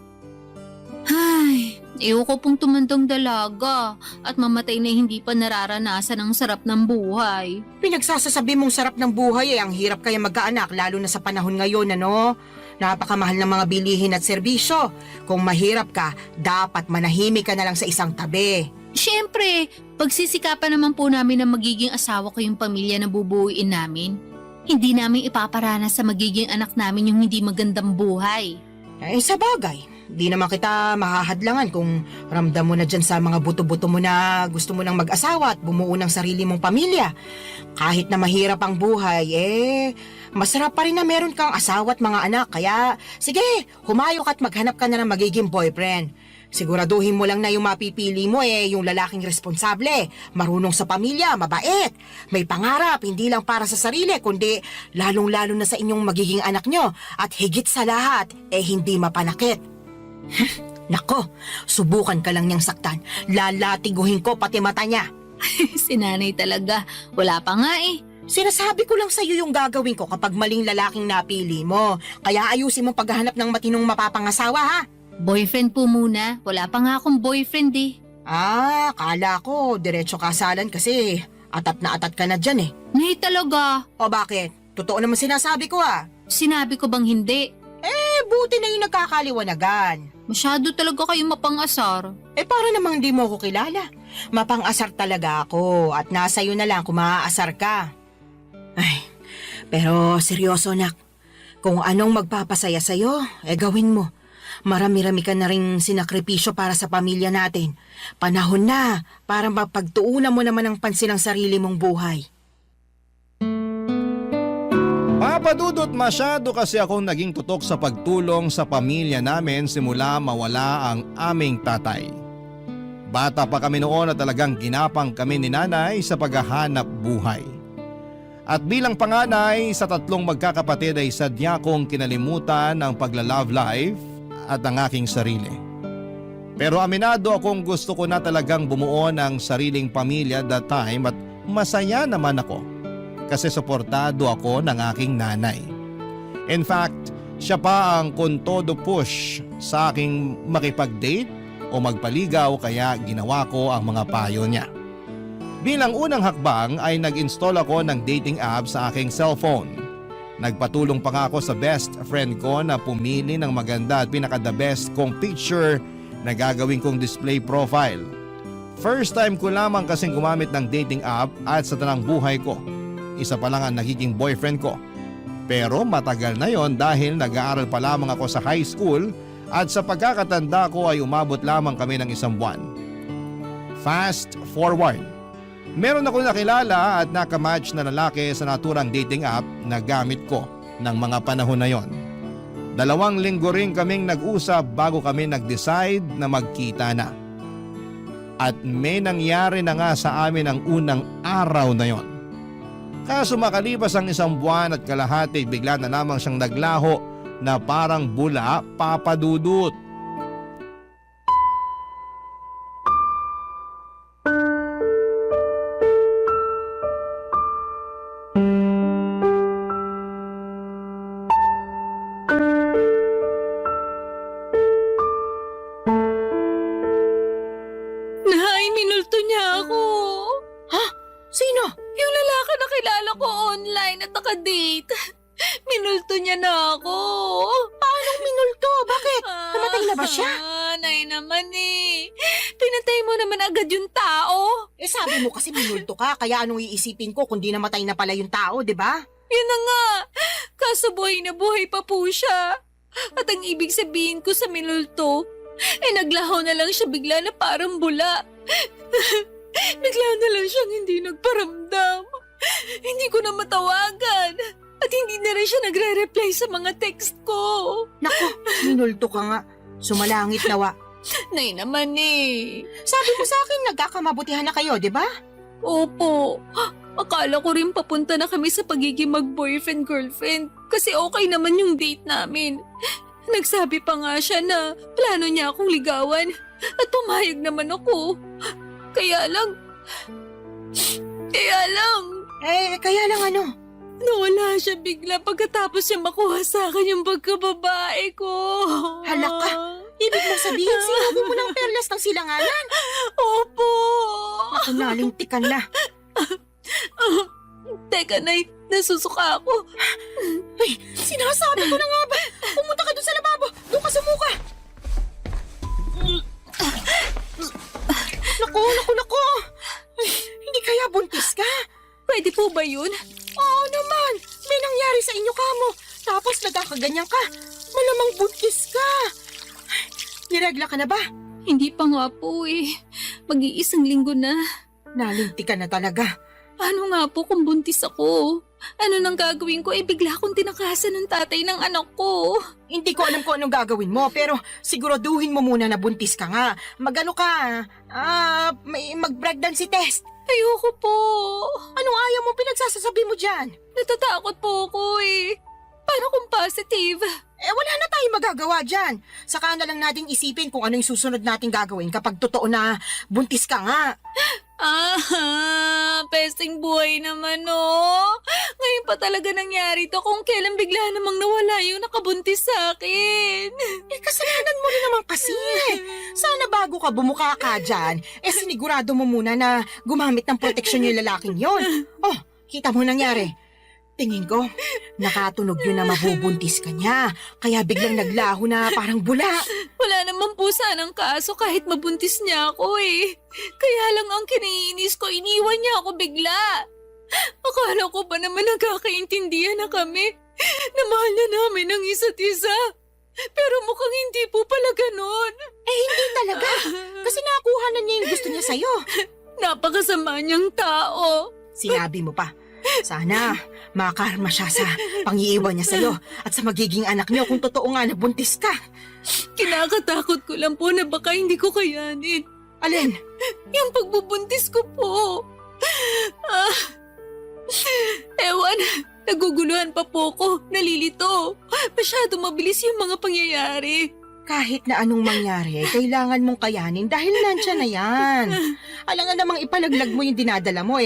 Ay, ayoko pong tumandang dalaga at mamatay na hindi pa nararanasan ang sarap ng buhay. Pinagsasasabi mong sarap ng buhay ang hirap kaya magkaanak lalo na sa panahon ngayon ano? Napakamahal ng mga bilihin at serbisyo. Kung mahirap ka, dapat manahimik ka na lang sa isang tabi. Siyempre, pagsisikapan naman po namin na magiging asawa ko yung pamilya na bubuuin namin. Hindi namin ipaparanas sa magiging anak namin yung hindi magandang buhay. Sa bagay, di naman kita mahahadlangan kung ramdam mo na dyan sa mga buto-buto mo na gusto mo nang mag-asawa at bumuo ng sarili mong pamilya. Kahit na mahirap ang buhay, masarap pa rin na meron kang asawa at mga anak. Kaya, sige, humayok at maghanap ka na ng magiging boyfriend. Siguraduhin mo lang na yung mapipili mo yung lalaking responsable, marunong sa pamilya, mabait, may pangarap, hindi lang para sa sarili, kundi lalong-lalo na sa inyong magiging anak nyo at higit sa lahat, hindi mapanakit. Nako, subukan ka lang niyang saktan, lalatiguhin ko pati mata niya. Si nanay talaga, wala pa nga Sinasabi ko lang sa'yo yung gagawin ko kapag maling lalaking napili mo, kaya ayusin mo paghahanap ng matinong mapapangasawa ha. Boyfriend po muna. Wala pa nga akong boyfriend Kala ko diretso kasalan kasi atat na atat ka na dyan Nay talaga. O bakit? Totoo naman sinasabi ko Sinabi ko bang hindi? Buti na yung nagkakaliwanagan. Masyado talaga kayo mapangasar. Para namang di mo ko kilala. Mapangasar talaga ako at nasa iyo na lang kung maaasar ka. Pero seryoso nak, kung anong magpapasaya sa'yo, gawin mo. Marami-rami ka na rin sinakripisyo para sa pamilya natin. Panahon na para mapagtuunan mo naman ang pansin ang sarili mong buhay. Papadudot, masyado kasi akong naging tutok sa pagtulong sa pamilya namin simula mawala ang aming tatay. Bata pa kami noon at talagang ginapang kami ni nanay sa paghahanap buhay. At bilang panganay sa 3 magkakapatid ay sadya kong kinalimutan ang pagla-love life at ang aking sarili. Pero aminado akong gusto ko na talagang bumuo ng sariling pamilya that time at masaya naman ako kasi suportado ako ng aking nanay. In fact, siya pa ang kontodo push sa aking makipag-date o magpaligaw kaya ginawa ko ang mga payo niya. Bilang unang hakbang ay nag-install ako ng dating app sa aking cellphone. Nagpatulong pa nga ako sa best friend ko na pumili ng maganda at pinaka-the best kong picture na gagawin kong display profile. First time ko lamang kasing gumamit ng dating app at sa tanang buhay ko. Isa pa lang ang nagiging boyfriend ko. Pero matagal na yon dahil nag-aaral pa lamang ako sa high school at sa pagkakatanda ko ay umabot lamang kami ng 1 buwan. Fast forward. Meron ako nakilala at nakamatch na lalaki sa naturang dating app na gamit ko ng mga panahon na yon. 2 linggo rin kaming nag-usap bago kami nag-decide na magkita na. At may nangyari na nga sa amin ang unang araw na yon. Kaso makalipas ang 1 buwan at kalahati bigla na lamang siyang naglaho na parang bula, papadudot. Nay, minulto niya ako. Ha? Sino? Yung lalaki na kilala ko online at nakadate. Minulto niya na ako. Paano minulto? Bakit? Namatay na ba siya? Nay naman eh. Pinatay mo naman agad yung tao. Eh sabi mo kasi minulto ka, kaya anong iisipin ko kung di namatay na pala yung tao, di ba? Yun na nga. Kaso buhay na buhay pa po siya. At ang ibig sabihin ko sa minulto, naglaho na lang siya bigla na parang bula. Bigla na lang siyang hindi nagparamdam. Hindi ko na matawagan. At hindi na rin siya nagre-reply sa mga text ko. Naku, minulto ka nga. Sumalangit nawa. Nay naman eh. Sabi mo sa akin nagkakamabutihan na kayo, di ba? Opo. Akala ko rin papunta na kami sa pagiging mag-boyfriend-girlfriend kasi okay naman yung date namin. Nagsabi pa nga siya na plano niya akong ligawan at pumayag naman ako. Kaya lang... Kaya lang ano? Nawala siya bigla pagkatapos niya makuha sa akin yung pagkababae ko. Hala ka! Ibig mo sabihin, sinabi mo ng perlas ng silanganan? Opo! Ako nalintikan na. Teka, Nay, nasusuka ako. Ay, sinasabi ko na nga ba? Pumunta ka doon sa lababo. Doon ka sumuka. Naku. Ay, hindi kaya buntis ka? Pwede po ba yun? Oo naman. May nangyari sa inyo kamo. Tapos nagkakaganyan ka. Malamang buntis ka. Niregla ka na ba? Hindi pa nga po eh. Mag-iisang linggo na. Nalinti ka na talaga. Paano nga po kung buntis ako? Ano nang gagawin ko? Bigla akong tinakasan ng tatay ng anak ko. Hindi ko alam kung anong gagawin mo, pero siguraduhin mo muna na buntis ka nga. Mag-pregnancy test. Ayoko po. Anong ayaw mo pinagsasasabi mo dyan? Natatakot po ako eh. Paano kung positive? Wala na tayong magagawa dyan. Saka na lang natin isipin kung ano yung susunod natin gagawin kapag totoo na buntis ka nga. Pesting buhay naman oh. Ngayon pa talaga nangyari to kung kailan bigla namang nawala yung nakabuntis sa akin. Kasalanan mo rin naman kasi. Sana bago ka bumuka ka dyan, sinigurado mo muna na gumamit ng proteksyon yung lalaking yon. Oh, kita mo nangyari. Tingin ko, nakatunog yun na mabubuntis ka niya. Kaya biglang naglaho na parang bula. Wala naman po sanang kaso kahit mabuntis niya ako eh. Kaya lang ang kiniinis ko, iniwan niya ako bigla. Akala ko ba naman nagkakaintindihan na kami? Na mahal na namin ang isa't isa. Pero mukhang hindi po pala ganon. Hindi talaga. Kasi nakuha na niya yung gusto niya sa'yo. Napakasama niyang tao. Sinabi mo pa. Sana makakarma siya sa pangiiwan niya sa'yo at sa magiging anak niyo kung totoo nga na buntis ka. Kinakatakot ko lang po na baka hindi ko kayanin. Alin? Yung pagbubuntis ko po. Ewan, naguguluhan pa po ko, nalilito. Masyado mabilis yung mga pangyayari. Kahit na anong mangyari, kailangan mong kayanin dahil nandiyan na yan. Alam nga namang ipalaglag mo yung dinadala mo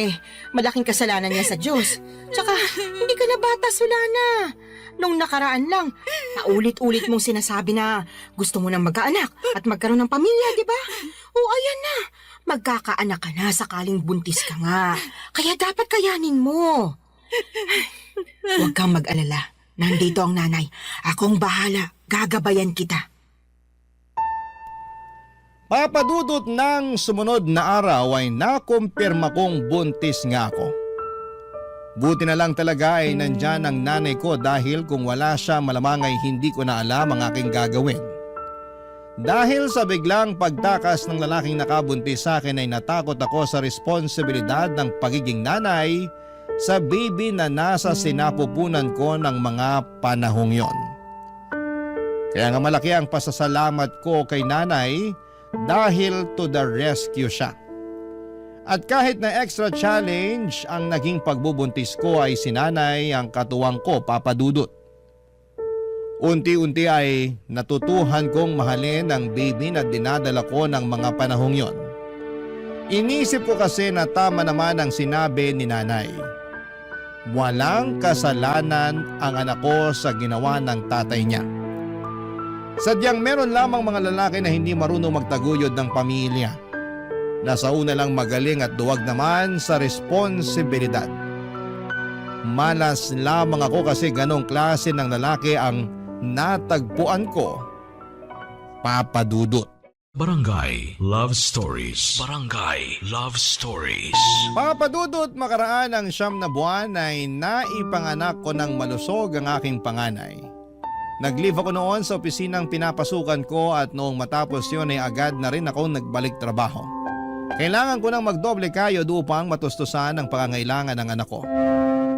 malaking kasalanan niya sa Diyos. Tsaka, hindi ka na bata, Solana. Nung nakaraan lang, paulit-ulit mong sinasabi na gusto mo nang magkaanak at magkaroon ng pamilya, di ba? O ayan na, magkakaanak ka na sakaling buntis ka nga. Kaya dapat kayanin mo. Huwag kang mag-alala. Nandito ang nanay. Akong bahala. Gagabayan kita. Papadudot ng sumunod na araw ay nakumpirma kong buntis nga ako. Buti na lang talaga ay nandyan ang nanay ko dahil kung wala siya malamang ay hindi ko na alam ang aking gagawin. Dahil sa biglang pagtakas ng lalaking nakabuntis sa akin ay natakot ako sa responsibilidad ng pagiging nanay sa baby na nasa sinapupunan ko ng mga panahong yon. Kaya nga malaki ang pasasalamat ko kay nanay dahil to the rescue siya. At kahit na extra challenge ang naging pagbubuntis ko ay si nanay ang katuwang ko, Papa Dudut. Unti-unti ay natutuhan kong mahalin ang baby na dinadala ko ng mga panahong yon. Inisip ko kasi na tama naman ang sinabi ni nanay. Walang kasalanan ang anak ko sa ginawa ng tatay niya. Sadyang meron lamang mga lalaki na hindi marunong magtaguyod ng pamilya. Nasa una lang magaling at duwag naman sa responsibilidad. Malas lamang ako kasi ganong klase ng lalaki ang natagpuan ko, Papa Dudut. Barangay Love Stories. Barangay Love Stories. Papa Dudut, makaraan ng 9 na buwan ay naipanganak ko ng malusog ang aking panganay. Nag-leave ako noon sa opisinang pinapasukan ko at noong matapos yun ay agad na rin ako nagbalik trabaho. Kailangan ko nang magdoble kayod upang matustusan ang pangangailangan ng anak ko.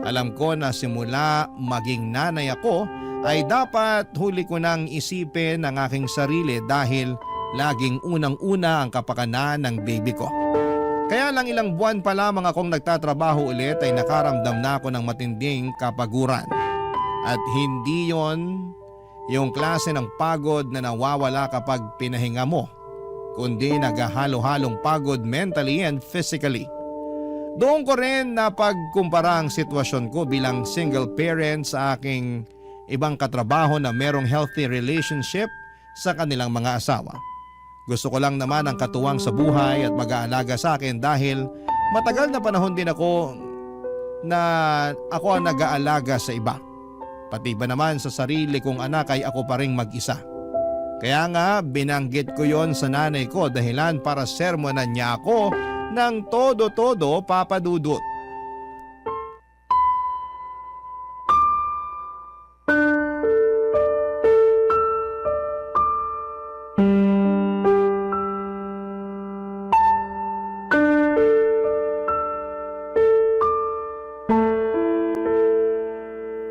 Alam ko na simula maging nanay ako ay dapat huli ko nang isipin ang aking sarili dahil laging unang-una ang kapakanan ng baby ko. Kaya lang ilang buwan pa lamang akong nagtatrabaho ulit ay nakaramdam na ako ng matinding kapaguran. At hindi yon yung klase ng pagod na nawawala kapag pinahinga mo, kundi naghahalo-halong pagod mentally and physically. Doon ko rin napagkumpara ang sitwasyon ko bilang single parent sa aking ibang katrabaho na merong healthy relationship sa kanilang mga asawa. Gusto ko lang naman ang katuwang sa buhay at mag-aalaga sa akin dahil matagal na panahon din ako ang nag-aalaga sa iba. Pati ba naman sa sarili kong anak ay ako pa ring mag-isa. Kaya nga binanggit ko yon sa nanay ko dahilan para sermonan niya ako ng todo-todo, Papa Dudut.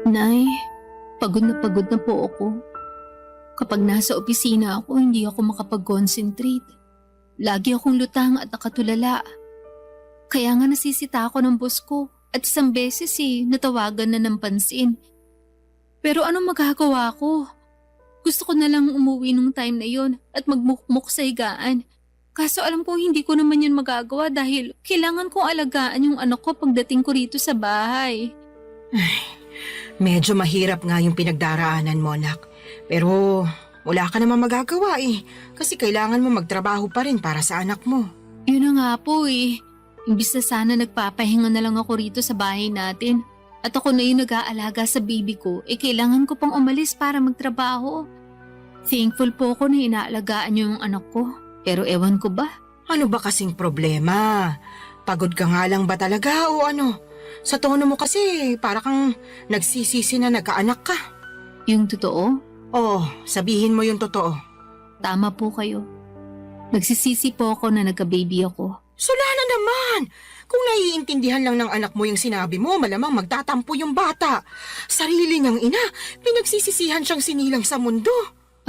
Nay, pagod na po ako. Kapag nasa opisina ako, hindi ako makapag-concentrate. Lagi akong lutang at nakatulala. Kaya nga nasisita ako ng boss ko at isang beses natawagan na ng pansin. Pero anong magagawa ko? Gusto ko na lang umuwi nung time na yon at magmukmuk sa higaan. Kaso alam ko hindi ko naman yun magagawa dahil kailangan kong alagaan yung anak ko pagdating ko rito sa bahay. Medyo mahirap nga yung pinagdaraanan mo, anak. Pero wala ka naman magagawa kasi kailangan mo magtrabaho pa rin para sa anak mo. Yun na nga po Imbis na sana nagpapahinga na lang ako rito sa bahay natin. At ako na yung nag-aalaga sa baby ko, kailangan ko pang umalis para magtrabaho. Thankful po ako na inaalagaan niyo yung anak ko. Pero ewan ko ba? Ano ba kasing problema? Pagod ka nga lang ba talaga o ano? Sa tono mo kasi para kang nagsisisi na nagkaanak ka. Yung totoo? Oh, sabihin mo yung totoo. Tama po kayo. Nagsisisi po ako na nagka-baby ako. Solana naman! Kung naiintindihan lang ng anak mo yung sinabi mo, malamang magtatampo yung bata. Sarili niyang ina, pinagsisisihan siyang sinilang sa mundo.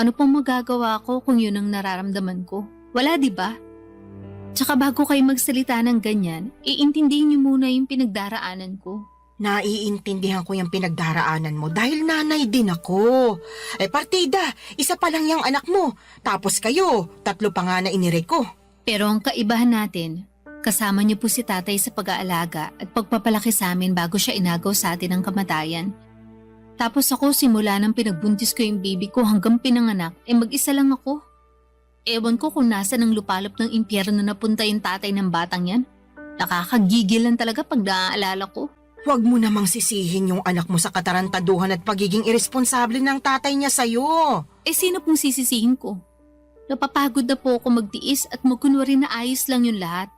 Ano pong magagawa ko kung yun ang nararamdaman ko? Wala, di ba? Tsaka bago kayo magsalita ng ganyan, iintindihin niyo muna yung pinagdaraanan ko. Naiintindihan ko yung pinagdaraanan mo dahil nanay din ako. Partida, isa pa lang yung anak mo. Tapos kayo, 3 pa nga na inire ko. Pero ang kaibahan natin, kasama niyo po si tatay sa pag-aalaga at pagpapalaki sa amin bago siya inagaw sa atin ng kamatayan. Tapos ako simula nang pinagbuntis ko yung baby ko hanggang pinanganak, mag-isa lang ako. Ewan ko kung nasa ng lupalop ng impyerno na punta yung tatay ng batang yan. Nakakagigil lang talaga pag naaalala ko. Huwag mo namang sisihin yung anak mo sa katarantaduhan at pagiging irresponsable ng tatay niya sa'yo. Sino pong sisisihin ko? Napapagod na po ako magtiis at magkunwari na ayos lang yung lahat.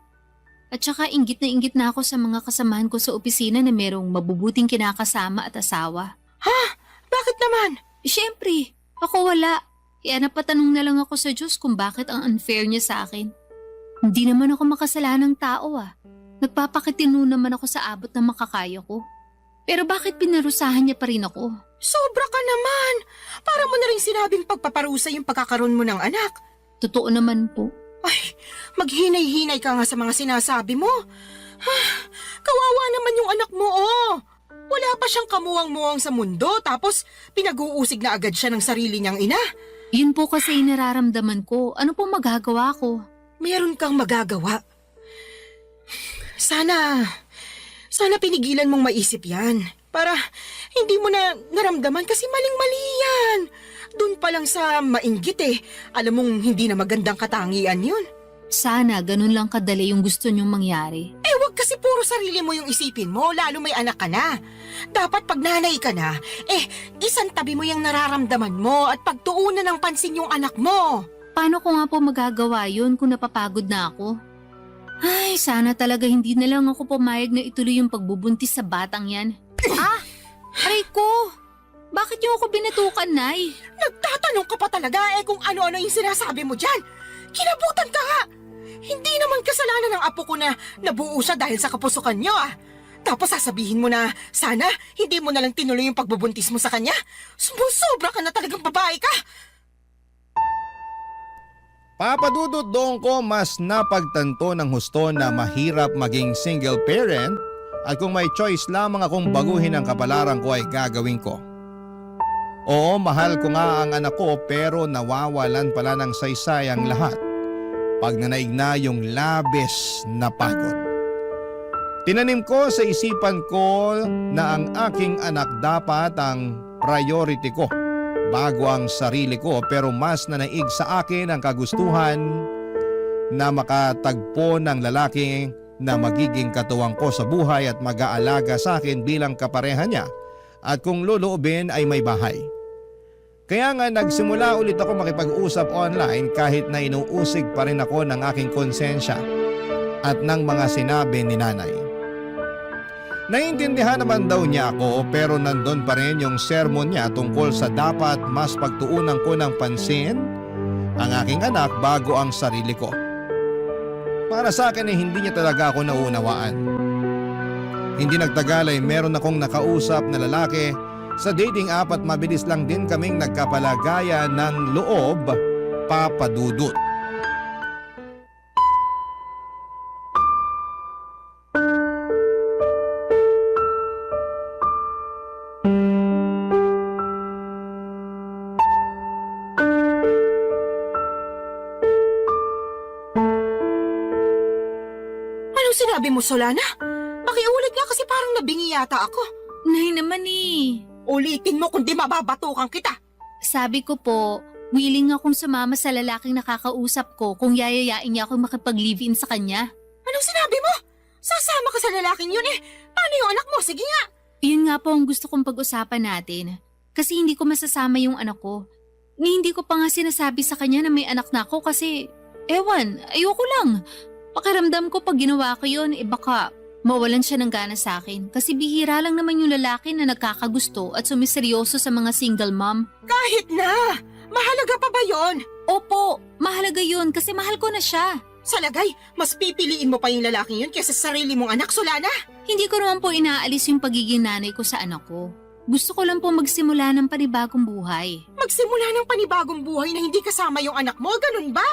At saka inggit na ako sa mga kasamahan ko sa opisina na merong mabubuting kinakasama at asawa. Ha? Bakit naman? Siyempre, ako wala. Kaya napatanong na lang ako sa Diyos kung bakit ang unfair niya sa akin. Hindi naman ako makasalanang tao Nagpapakitino naman ako sa abot na makakaya ko. Pero bakit pinarusahan niya pa rin ako? Sobra ka naman! Para mo na rin sinabing pagpaparusa yung pagkakaroon mo ng anak. Totoo naman po. Ay, maghinay-hinay ka nga sa mga sinasabi mo. Kawawa naman yung anak mo, Wala pa siyang kamuwang-muwang sa mundo tapos pinag-uusig na agad siya ng sarili niyang ina. Yun po kasi yung nararamdaman ko. Ano pong magagawa ko? Meron kang magagawa. Sana pinigilan mong maisip yan. Para hindi mo na naramdaman kasi maling-mali yan. Doon pa lang sa mainggit alam mong hindi na magandang katangian yun. Sana ganun lang kadali yung gusto niyong mangyari. Wag kasi puro sarili mo yung isipin mo, lalo may anak ka na. Dapat pag nanay ka na, isantabi mo yung nararamdaman mo at pagtuunan ng pansin yung anak mo. Paano ko nga po magagawa yun kung napapagod na ako? Ay, sana talaga hindi na lang ako pumayag na ituloy yung pagbubuntis sa batang yan. Aray ko! Bakit niyo ako binatukan, Nay? Nagtatanong ka pa talaga kung ano-ano yung sinasabi mo dyan. Kinabutan ka nga! Hindi naman kasalanan ng apo ko na nabuo siya dahil sa kapusukan niyo Tapos sasabihin mo na sana hindi mo na lang tinuloy yung pagbubuntis mo sa kanya. Sumusobra ka na talagang babae ka! Papadudot doon ko mas napagtanto ng husto na mahirap maging single parent at kung may choice lamang akong baguhin ang kapalaran ko ay gagawin ko. Oo, mahal ko nga ang anak ko pero nawawalan pala ng saysay ang lahat pag nanaig na yung labis na pagod. Tinanim ko sa isipan ko na ang aking anak dapat ang priority ko bago ang sarili ko pero mas nanaig sa akin ang kagustuhan na makatagpo ng lalaki na magiging katuwang ko sa buhay at mag-aalaga sa akin bilang kapareha niya at kung loloobin ay may bahay. Kaya nga nagsimula ulit ako makipag-usap online kahit na inuusig pa rin ako ng aking konsensya at ng mga sinabi ni nanay. Naiintindihan naman daw niya ako pero nandun pa rin yung sermon niya tungkol sa dapat mas pagtuunan ko ng pansin ang aking anak bago ang sarili ko. Para sa akin ay hindi niya talaga ako nauunawaan. Hindi nagtagal ay meron akong nakausap na lalaki sa dating app at mabilis lang din kaming nagkapalagaya ng loob, papadudot. Anong sinabi mo, Solana? Pakiulit nga kasi parang nabingi yata ako. Nay naman Ulitin mo kundi mababatukan kita. Sabi ko po, willing akong sumama sa lalaking nakakausap ko kung yayayain niya ako makipag-live-in sa kanya. Anong sinabi mo? Sasama ka sa lalaking yun Paano yung anak mo? Sige nga. Yun nga po ang gusto kong pag-usapan natin. Kasi hindi ko masasama yung anak ko. Hindi ko pa nga sinasabi sa kanya na may anak na ako kasi, ayoko lang. Pakiramdam ko pag ginawa ko yun, baka Mawalan siya ng gana sa akin kasi bihira lang naman yung lalaki na nagkakagusto at sumiseryoso sa mga single mom. Kahit na! Mahalaga pa ba yon? Opo, mahalaga yun kasi mahal ko na siya. Sa lagay, mas pipiliin mo pa yung lalaking yun kaysa sa sarili mong anak, Solana? Hindi ko naman po inaalis yung pagiging nanay ko sa anak ko. Gusto ko lang po magsimula ng panibagong buhay. Magsimula ng panibagong buhay na hindi kasama yung anak mo, ganun ba?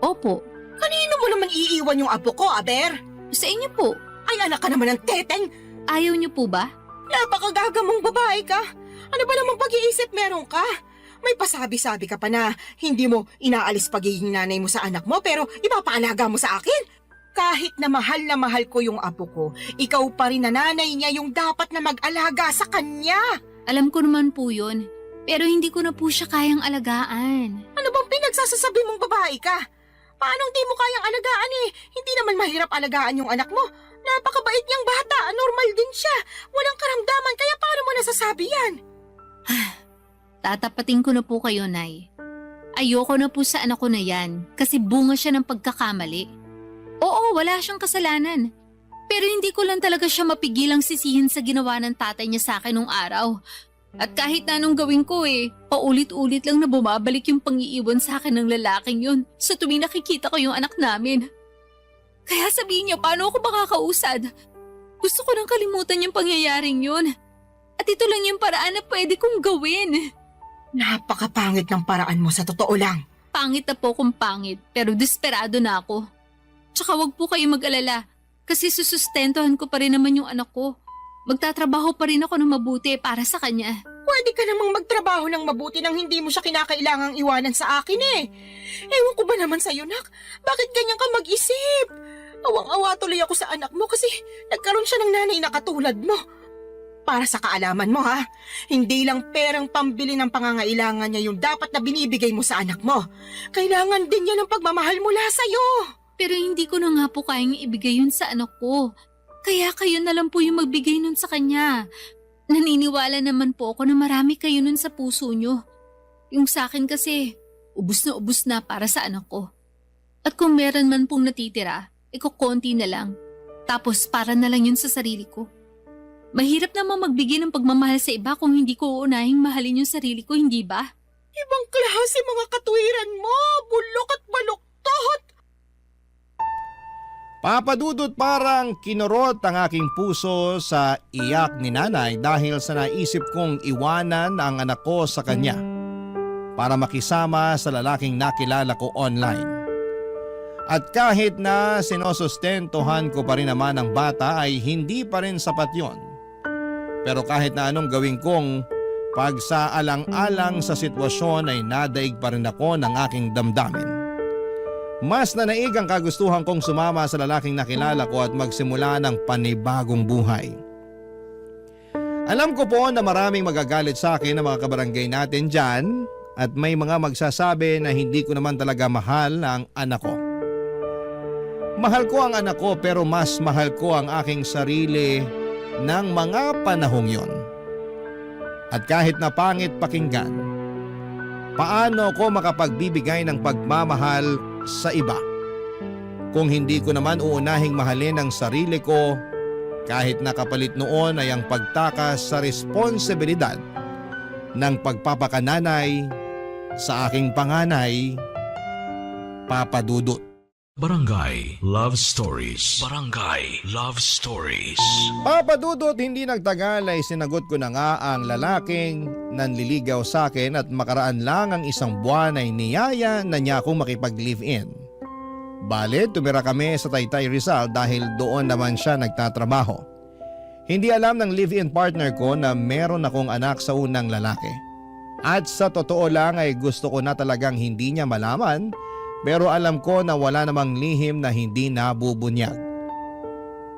Opo. Kanino mo naman iiwan yung apo ko, Aber? Sa inyo po. Ay, anak ka naman ng teteng! Ayaw niyo po ba? Napakagagamong babae ka! Ano ba namang pag-iisip meron ka? May pasabi-sabi ka pa na hindi mo inaalis pagiging nanay mo sa anak mo pero ipapaalaga mo sa akin? Kahit na mahal ko yung apo ko, ikaw pa rin na nanay niya yung dapat na mag-alaga sa kanya. Alam ko naman po yun, pero hindi ko na po siya kayang alagaan. Ano bang pinagsasasabi mong babae ka? Paano hindi mo kayang alagaan eh? Hindi naman mahirap alagaan yung anak mo. Napakabait niyang bata, normal din siya. Walang karamdaman, kaya paano mo nasasabi yan? Tatapatin ko na po kayo, Nay. Ayoko na po sa anak ko na yan kasi bunga siya ng pagkakamali. Oo, wala siyang kasalanan. Pero hindi ko lang talaga siya mapigilang sisihin sa ginawa ng tatay niya sa akin nung araw. At kahit na anong gawin ko paulit-ulit lang na bumabalik yung pangiiwan sa akin ng lalaking yun sa tuwing nakikita ko yung anak namin. Kaya sabihin niya, paano ako makakausad? Gusto ko nang kalimutan yung pangyayaring yun. At ito lang yung paraan na pwede kong gawin. Napakapangit ng paraan mo sa totoo lang. Pangit na po kung pangit, pero desperado na ako. Tsaka wag po kayo mag-alala, kasi susustentuhan ko pa rin naman yung anak ko. Magtatrabaho pa rin ako ng mabuti para sa kanya. Pwede ka namang magtrabaho ng mabuti nang hindi mo siya kinakailangang iwanan sa akin eh. Ewan ko ba naman sa'yo, nak? Bakit ganyan ka mag-isip? Awang-awa tuloy ako sa anak mo kasi nagkaroon siya ng nanay na katulad mo. Para sa kaalaman mo ha, hindi lang perang pambili ng pangangailangan niya yung dapat na binibigay mo sa anak mo. Kailangan din niya ng pagmamahal mula sa'yo. Pero hindi ko na nga po kayang ibigay yun sa anak ko. Kaya kayo na lang po yung magbigay nun sa kanya. Naniniwala naman po ako na marami kayo nun sa puso nyo. Yung sa akin kasi, ubus na para sa anak ko. At kung meron man pong natitira, konti na lang. Tapos para na lang yun sa sarili ko. Mahirap naman magbigay ng pagmamahal sa iba kung hindi ko uunahing mahalin yung sarili ko, hindi ba? Ibang klase mga katwiran mo, bulok at baluktot! Papadudot, parang kinurot ang aking puso sa iyak ni nanay dahil sa naisip kong iwanan ang anak ko sa kanya para makisama sa lalaking nakilala ko online. At kahit na sinusustentuhan ko pa rin naman ang bata ay hindi pa rin sapat yon. Pero kahit na anong gawin kong pagsaalang-alang sa sitwasyon ay nadaig pa rin ako ng aking damdamin. Mas nanaig ang kagustuhan kong sumama sa lalaking nakilala ko at magsimula ng panibagong buhay. Alam ko po na maraming magagalit sa akin ng mga kabarangay natin dyan at may mga magsasabi na hindi ko naman talaga mahal ang anak ko. Mahal ko ang anak ko pero mas mahal ko ang aking sarili ng mga panahong yon. At kahit na pangit pakinggan, paano ko makapagbibigay ng pagmamahal sa iba kung hindi ko naman uunahing mahalin ang sarili ko kahit nakapalit noon ay ang pagtakas sa responsibilidad ng pagpapakananay sa aking panganay, Papa Dudut. Barangay Love Stories. Barangay Love Stories. Papa Dudut, hindi nagtagal ay sinagot ko na nga ang lalaking nanliligaw sa akin at makaraan lang ang isang buwan ay niyaya na niya akong makipag-live-in. Bale, tumira kami sa Taytay Rizal dahil doon naman siya nagtatrabaho. Hindi alam ng live-in partner ko na meron akong anak sa unang lalaki. At sa totoo lang ay gusto ko na talagang hindi niya malaman. Pero alam ko na wala namang lihim na hindi nabubunyag.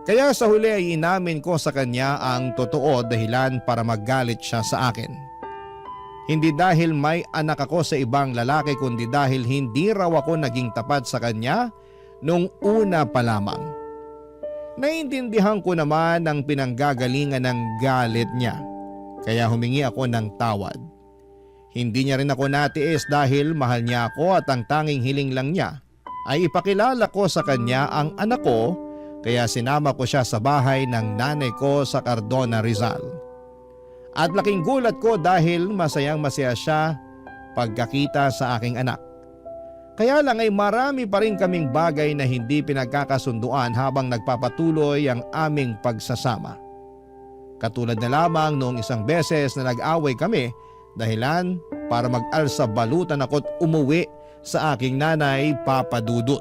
Kaya sa huli ay inamin ko sa kanya ang totoo dahilan para magalit siya sa akin. Hindi dahil may anak ako sa ibang lalaki kundi dahil hindi raw ako naging tapat sa kanya nung una pa lamang. Naiintindihan ko naman ang pinanggagalingan ng galit niya. Kaya humingi ako ng tawad. Hindi niya rin ako natiis dahil mahal niya ako at ang tanging hiling lang niya ay ipakilala ko sa kanya ang anak ko kaya sinama ko siya sa bahay ng nanay ko sa Cardona, Rizal. At laking gulat ko dahil masayang masaya siya pagkakita sa aking anak. Kaya lang ay marami pa rin kaming bagay na hindi pinagkakasunduan habang nagpapatuloy ang aming pagsasama. Katulad na lamang noong isang beses na nag-away kami dahilan para mag-alsa balutan ako't umuwi sa aking nanay, Papa Dudut.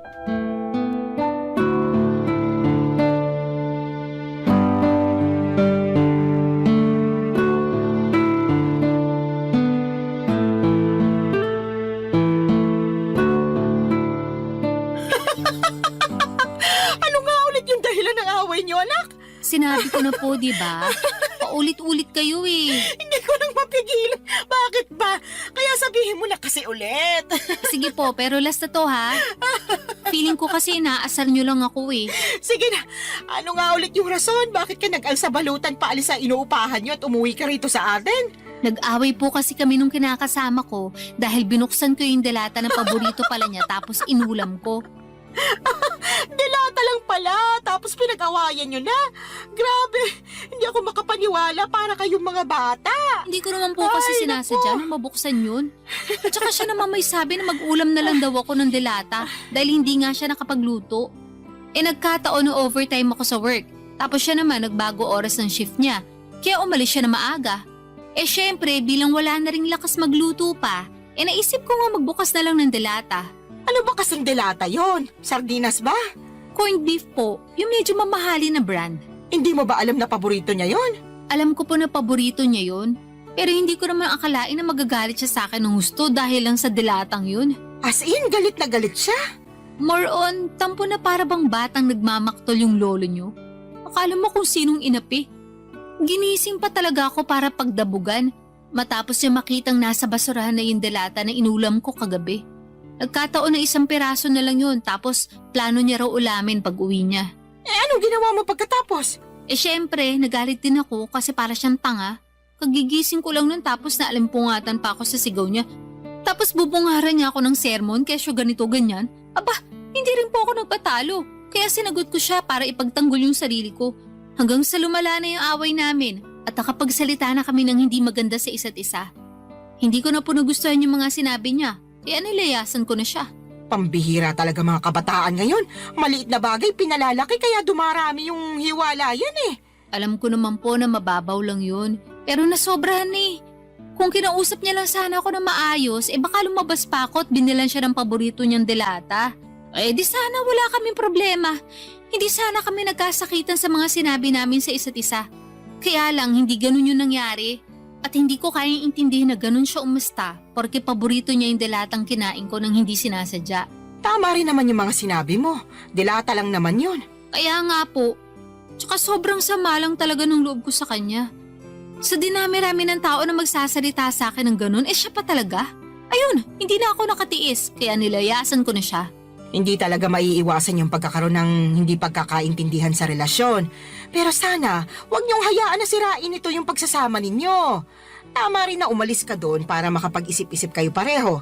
Ano nga ulit yung dahilan ng away niyo, anak? Sinabi ko na po, di ba? Paulit-ulit kayo eh. Hindi ko nang mapigilan. Bakit ba? Kaya sabihin mo na kasi ulit. Sige po, pero last na to ha. Feeling ko kasi inaasar nyo lang ako eh. Sige na, ano nga ulit yung rason? Bakit ka nag-alsa balutan paalis sa inuupahan nyo at umuwi ka rito sa atin? Nag-away po kasi kami nung kinakasama ko dahil binuksan ko yung delata ng paborito pala niya tapos inulam ko. Delata lang pala, tapos pinag-awayan nyo na. Grabe, hindi ako makapaniwala para kayong mga bata. Hindi ko naman po kasi sinasadya na mabuksan yun. At saka siya naman may sabi na mag-ulam na lang daw ako ng delata dahil hindi nga siya nakapagluto. Nagkataon na overtime ako sa work. Tapos siya naman nagbago oras ng shift niya. Kaya umalis siya na maaga. Syempre, bilang wala na ring lakas magluto pa, naisip ko nga magbukas na lang ng delata. Ano ba kasing delata yon? Sardinas ba? Corned beef po, yung medyo mamahali na brand. Hindi mo ba alam na paborito niya yon? Alam ko po na paborito niya yon, pero hindi ko naman akalain na magagalit siya sa akin ng gusto dahil lang sa delatang yun. As in, galit na galit siya? More on, tampo na para bang batang nagmamaktol yung lolo niyo. Akala mo kung sinong inapi. Ginising pa talaga ako para pagdabugan matapos niya makitang nasa basurahan na yung delata na inulam ko kagabi. Nagkataon na isang piraso na lang yun tapos plano niya raw ulamin pag uwi niya. Anong ginawa mo pagkatapos? Syempre, nagalit din ako kasi para siyang tanga. Kagigising ko lang nun tapos naalimpungatan pa ako sa sigaw niya. Tapos bubungaran niya ako ng sermon kesyo ganito ganyan. Aba, hindi rin po ako nagpatalo. Kaya sinagot ko siya para ipagtanggol yung sarili ko. Hanggang sa lumala na yung away namin at nakapagsalita na kami ng hindi maganda sa isa't isa. Hindi ko na po nagustuhan yung mga sinabi niya. Kaya nilayasan ko na siya. Pambihira talaga mga kabataan ngayon. Maliit na bagay pinalalaki kaya dumarami yung hiwalayan eh. Alam ko naman po na mababaw lang yun. Pero nasobrahan eh. Kung kinausap niya lang sana ako na maayos, baka lumabas pa ako at binilan siya ng paborito niyang delata. Di sana wala kaming problema. Hindi sana kami nagkasakitan sa mga sinabi namin sa isa't isa. Kaya lang hindi ganun yung nangyari. At hindi ko kayang intindihin na ganun siya umasta porque paborito niya yung delatang kinain ko nang hindi sinasadya. Tama rin naman yung mga sinabi mo. Delata lang naman yun. Kaya nga po. Tsaka sobrang sama lang talaga ng loob ko sa kanya. Sa dinami-rami ng tao na magsasalita sa akin ng ganun, siya pa talaga. Ayun, hindi na ako nakatiis kaya nilayasan ko na siya. Hindi talaga maiiwasan yung pagkakaroon ng hindi pagkakaintindihan sa relasyon. Pero sana, huwag niyong hayaan na sirain ito yung pagsasama ninyo. Tama rin na umalis ka doon para makapag-isip-isip kayo pareho.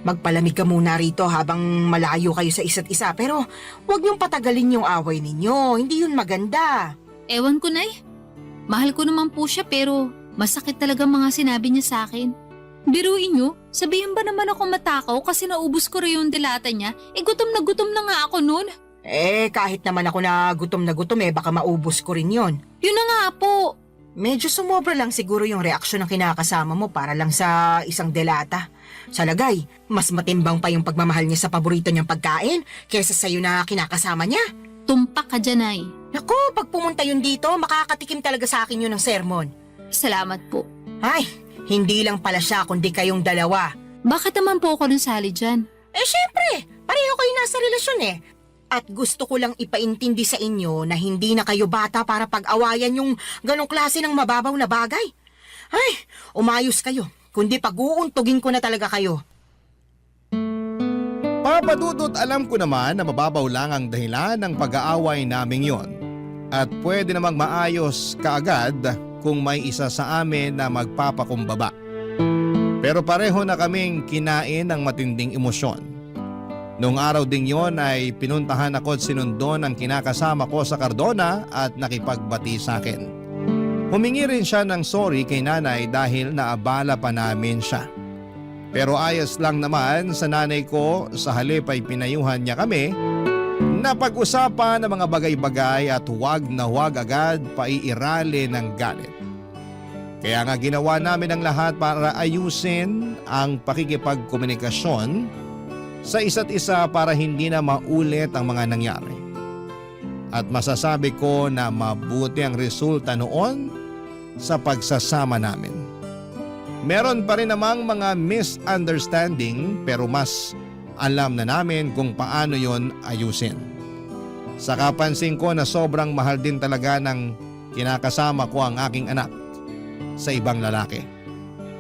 Magpalamig ka muna rito habang malayo kayo sa isa't isa. Pero huwag niyong patagalin yung away ninyo. Hindi yun maganda. Ewan ko na eh. Mahal ko naman po siya pero masakit talaga mga sinabi niya sa akin. Biruin niyo, sabihin ba naman ako matakaw kasi naubos ko rin yung delata niya? Gutom na nga ako noon. Kahit naman ako na gutom, baka maubos ko rin yon. Yun na nga po. Medyo sumobra lang siguro yung reaksyon ng kinakasama mo para lang sa isang delata. Sa lagay, mas matimbang pa yung pagmamahal niya sa paborito niyang pagkain kesa sa'yo na kinakasama niya. Tumpak ka dyan ay. Naku, pag pumunta yun dito, makakatikim talaga sa akin yun ng sermon. Salamat po. Ay, hindi lang pala siya kundi kayong dalawa. Bakit naman po ako nasali dyan? Syempre, pareho kayo nasa relasyon eh. At gusto ko lang ipaintindi sa inyo na hindi na kayo bata para pag-awayan yung ganong klase ng mababaw na bagay. Ay, umayos kayo, kundi pag-uuntugin ko na talaga kayo. Papa Dudut, alam ko naman na mababaw lang ang dahilan ng pag-aaway naming yon. At pwede namang maayos kaagad kung may isa sa amin na magpapakumbaba. Pero pareho na kaming kinain ng matinding emosyon. Noong araw ding yon ay pinuntahan ako at sinundo ng kinakasama ko sa Cardona at nakipagbati sa akin. Humingi rin siya ng sorry kay nanay dahil naabala pa namin siya. Pero ayos lang naman sa nanay ko, sa halip ay pinayuhan niya kami na pag-usapan ng mga bagay-bagay at huwag na huwag agad paiirali ng galit. Kaya nga ginawa namin ang lahat para ayusin ang pakikipagkomunikasyon sa isa't isa para hindi na maulit ang mga nangyari. At masasabi ko na mabuti ang resulta noon sa pagsasama namin. Meron pa rin namang mga misunderstanding pero mas alam na namin kung paano yon ayusin. Saka pansin ko na sobrang mahal din talaga ng kinakasama ko ang aking anak sa ibang lalaki.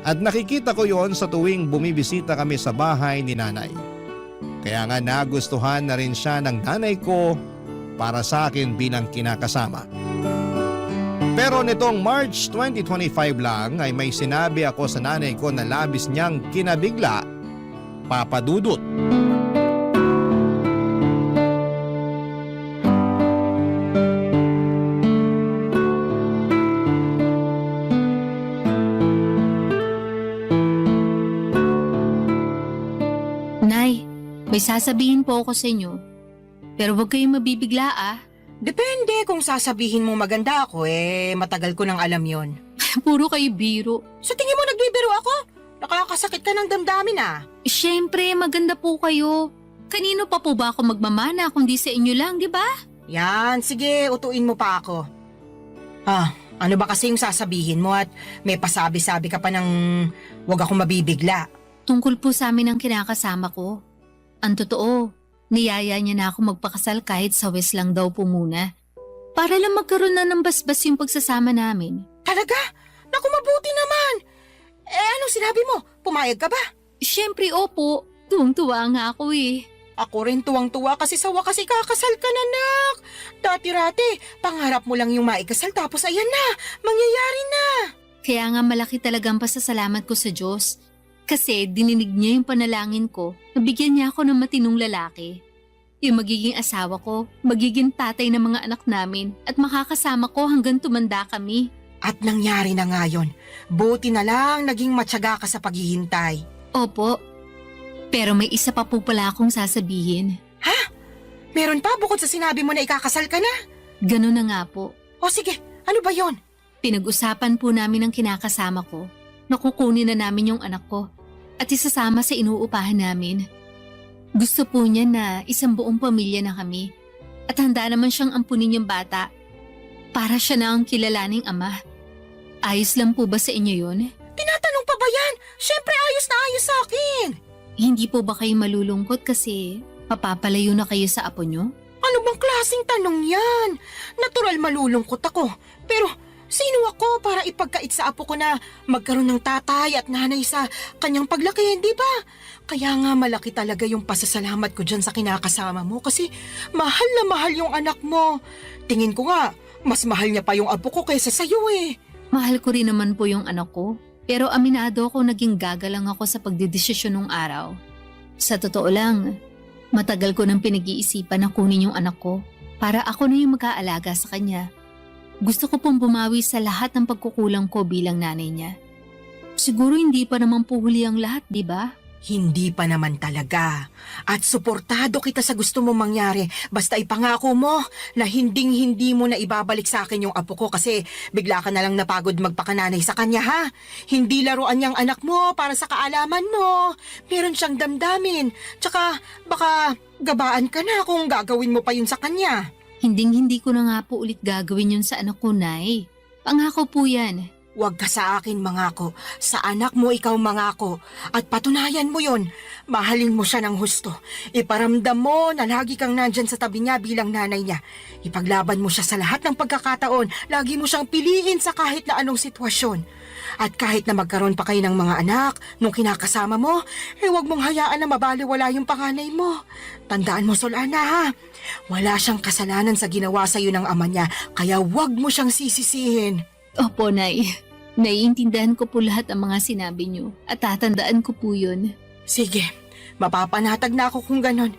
At nakikita ko yon sa tuwing bumibisita kami sa bahay ni nanay. Kaya nga nagustuhan na rin siya ng nanay ko para sa akin bilang kinakasama. Pero nitong March 2025 lang ay may sinabi ako sa nanay ko na labis niyang kinabigla, Papa Dudut. Nay, may sasabihin po ako sa inyo. Pero huwag kayong mabibigla ah. Depende kung sasabihin mo maganda ako matagal ko nang alam yon. Puro kayo biro. Sa tingin mo nagbibiro ako? Nakakasakit ka ng damdamin ah. Siyempre, maganda po kayo. Kanino pa po ba ako magmamana kundi sa inyo lang, di ba? Yan, sige, utuin mo pa ako. Ano ba kasi yung sasabihin mo at may pasabi-sabi ka pa ng wag akong mabibigla? Tungkol po sa amin ang kinakasama ko. Ang totoo, niyaya niya na ako magpakasal kahit sa West lang daw po muna. Para lang magkaroon na ng basbas yung pagsasama namin. Talaga? Naku, mabuti naman! Anong sinabi mo? Pumayag ka ba? Siyempre, opo. Tuwang-tuwa nga ako Ako rin tuwang-tuwa kasi sa wakas ikakasal ka na, nak. Dati-rati, pangarap mo lang yung maikasal tapos ayan na, mangyayari na. Kaya nga malaki talagang pasasalamat ko sa Diyos. Kasi dininig niya yung panalangin ko, nabigyan niya ako ng matinong lalaki. Yung magiging asawa ko, magiging tatay ng mga anak namin at makakasama ko hanggang tumanda kami. At nangyari na nga yun. Buti na lang naging matyaga ka sa paghihintay. Opo. Pero may isa pa po pala akong sasabihin. Ha? Meron pa bukod sa sinabi mo na ikakasal ka na? Ganun na nga po. O sige, ano ba yon? Pinag-usapan po namin ng kinakasama ko. Nakukunin na namin yung anak ko at isasama sa inuupahan namin. Gusto po niya na isang buong pamilya na kami at handa naman siyang ampunin yung bata para siya na ang kilalaning ama. Ayos lang po ba sa inyo yun? Tinatanong pa ba yan? Siyempre ayos na ayos sa akin. Hindi po ba kayo malulungkot kasi mapapalayo na kayo sa apo nyo? Ano bang klaseng tanong yan? Natural malulungkot ako. Pero sino ako para ipagkait sa apo ko na magkaroon ng tatay at nanay sa kanyang paglaki, di ba? Kaya nga malaki talaga yung pasasalamat ko dyan sa kinakasama mo kasi mahal na mahal yung anak mo. Tingin ko nga, mas mahal niya pa yung apo ko kaysa sa'yo Mahal ko rin naman po yung anak ko. Pero aminado ako naging gagalang ako sa pagdedesisyon nung araw. Sa totoo lang, matagal ko nang pinag-iisipan na kunin yung anak ko para ako na yung mag-aalaga sa kanya. Gusto ko pong bumawi sa lahat ng pagkukulang ko bilang nanay niya. Siguro hindi pa naman po huli ang lahat, di ba? Hindi pa naman talaga. At suportado kita sa gusto mo mangyari. Basta ipangako mo na hinding-hindi mo na ibabalik sa akin yung apo ko kasi bigla ka na lang napagod magpakananay sa kanya, ha? Hindi laruan niyang anak mo para sa kaalaman mo. Meron siyang damdamin. Tsaka baka gabaan ka na kung gagawin mo pa yun sa kanya. Hinding-hindi ko na nga po ulit gagawin yun sa anak ko, Nay. Pangako po yan. Huwag ka sa akin mangako. Sa anak mo ikaw mangako. At patunayan mo yon. Mahalin mo siya ng husto. Iparamdam mo na lagi kang nandyan sa tabi niya bilang nanay niya. Ipaglaban mo siya sa lahat ng pagkakataon. Lagi mo siyang piliin sa kahit na anong sitwasyon. At kahit na magkaroon pa kayo ng mga anak nung kinakasama mo, huwag mong hayaan na mabaliwala yung panganay mo. Tandaan mo, Solana, ha? Wala siyang kasalanan sa ginawa sa'yo ng ama niya, kaya huwag mo siyang sisisihin. Opo, Nay. Naiintindihan ko po lahat ang mga sinabi niyo at tatandaan ko po yun. Sige, mapapanatag na ako kung ganon.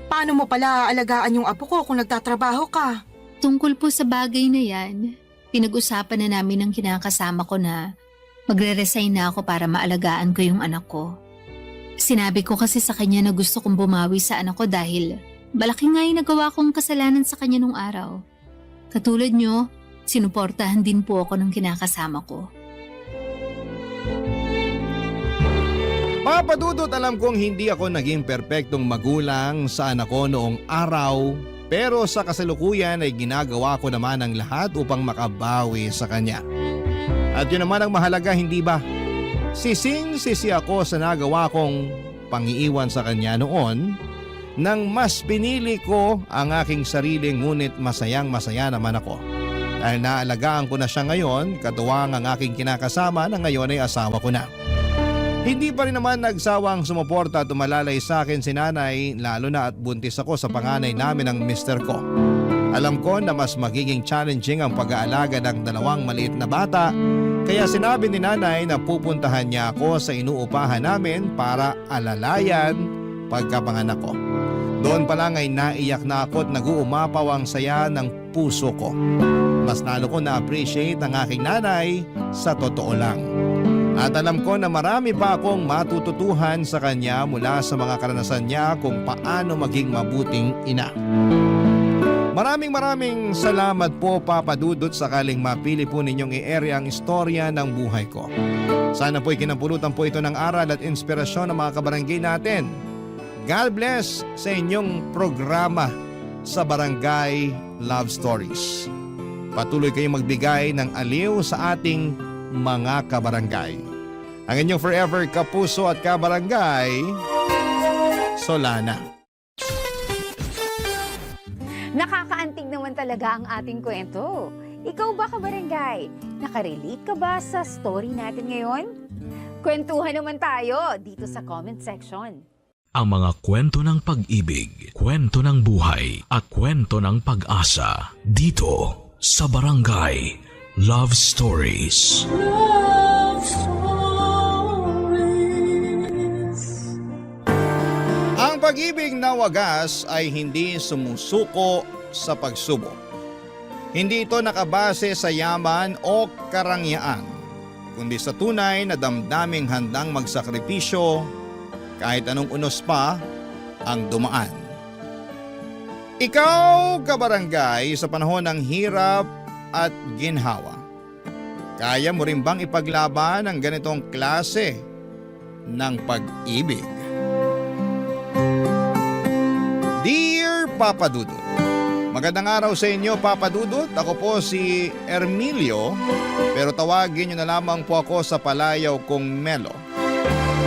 Paano mo pala aalagaan yung apo ko kung nagtatrabaho ka? Tungkol po sa bagay na yan, pinag-usapan na namin ng kinakasama ko na magre-resign na ako para maalagaan ko yung anak ko. Sinabi ko kasi sa kanya na gusto kong bumawi sa anak ko dahil malaki nga yung nagawa kong kasalanan sa kanya nung araw. Katulad nyo, sinuportahan din po ako ng kinakasama ko. Papadudot, alam kong hindi ako naging perpektong magulang sa anak ko noong araw, pero sa kasalukuyan ay ginagawa ko naman ang lahat upang makabawi sa kanya. At yun naman ang mahalaga, hindi ba? Sising-sisi ako sa nagawa kong pangiiwan sa kanya noon nang mas pinili ko ang aking sarili, ngunit masayang-masaya naman ako. Dahil naalagaan ko na siya ngayon, katuwang ang aking kinakasama na ngayon ay asawa ko na. Hindi pa rin naman nagsawang sumuporta at umalalay sa akin si nanay, lalo na at buntis ako sa panganay namin ng mister ko. Alam ko na mas magiging challenging ang pag-aalaga ng dalawang maliit na bata, kaya sinabi ni nanay na pupuntahan niya ako sa inuupahan namin para alalayan pagkapanganak ko. Doon pa lang ay naiyak na ako at nag-uumapaw ang saya ng puso ko. Mas lalo ko na-appreciate ang aking nanay, sa totoo lang. At alam ko na marami pa akong matututuhan sa kanya mula sa mga karanasan niya kung paano maging mabuting ina. Maraming salamat po, Papa Dudut, sakaling mapili po ninyong i-ere ang istorya ng buhay ko. Sana po'y kinapulutan po ito ng aral at inspirasyon ng mga kabarangay natin. God bless sa inyong programa sa Barangay Love Stories. Patuloy kayong magbigay ng aliw sa ating mga kabarangay. Ang inyong forever kapuso at kabarangay, Solana. Nakakaantig naman talaga ang ating kwento. Ikaw ba, kabarangay? Nakarelate ka ba sa story natin ngayon? Kwentuhan naman tayo dito sa comment section. Ang mga kwento ng pag-ibig, kwento ng buhay at kwento ng pag-asa dito sa Barangay Love Stories. Love Stories. Ang pag-ibig na wagas ay hindi sumusuko sa pagsubok. Hindi ito nakabase sa yaman o karangyaan, kundi sa tunay na damdaming handang magsakripisyo kahit anong unos pa ang dumaan. Ikaw, kabarangay, sa panahon ng hirap at ginhawa, kaya mo rin bang ipaglaban ang ganitong klase ng pag-ibig? Dear Papa Dudut, magandang araw sa inyo, Papa Dudut. Ako po si Ermilio, pero tawagin niyo na lamang po ako sa palayaw kong Melo.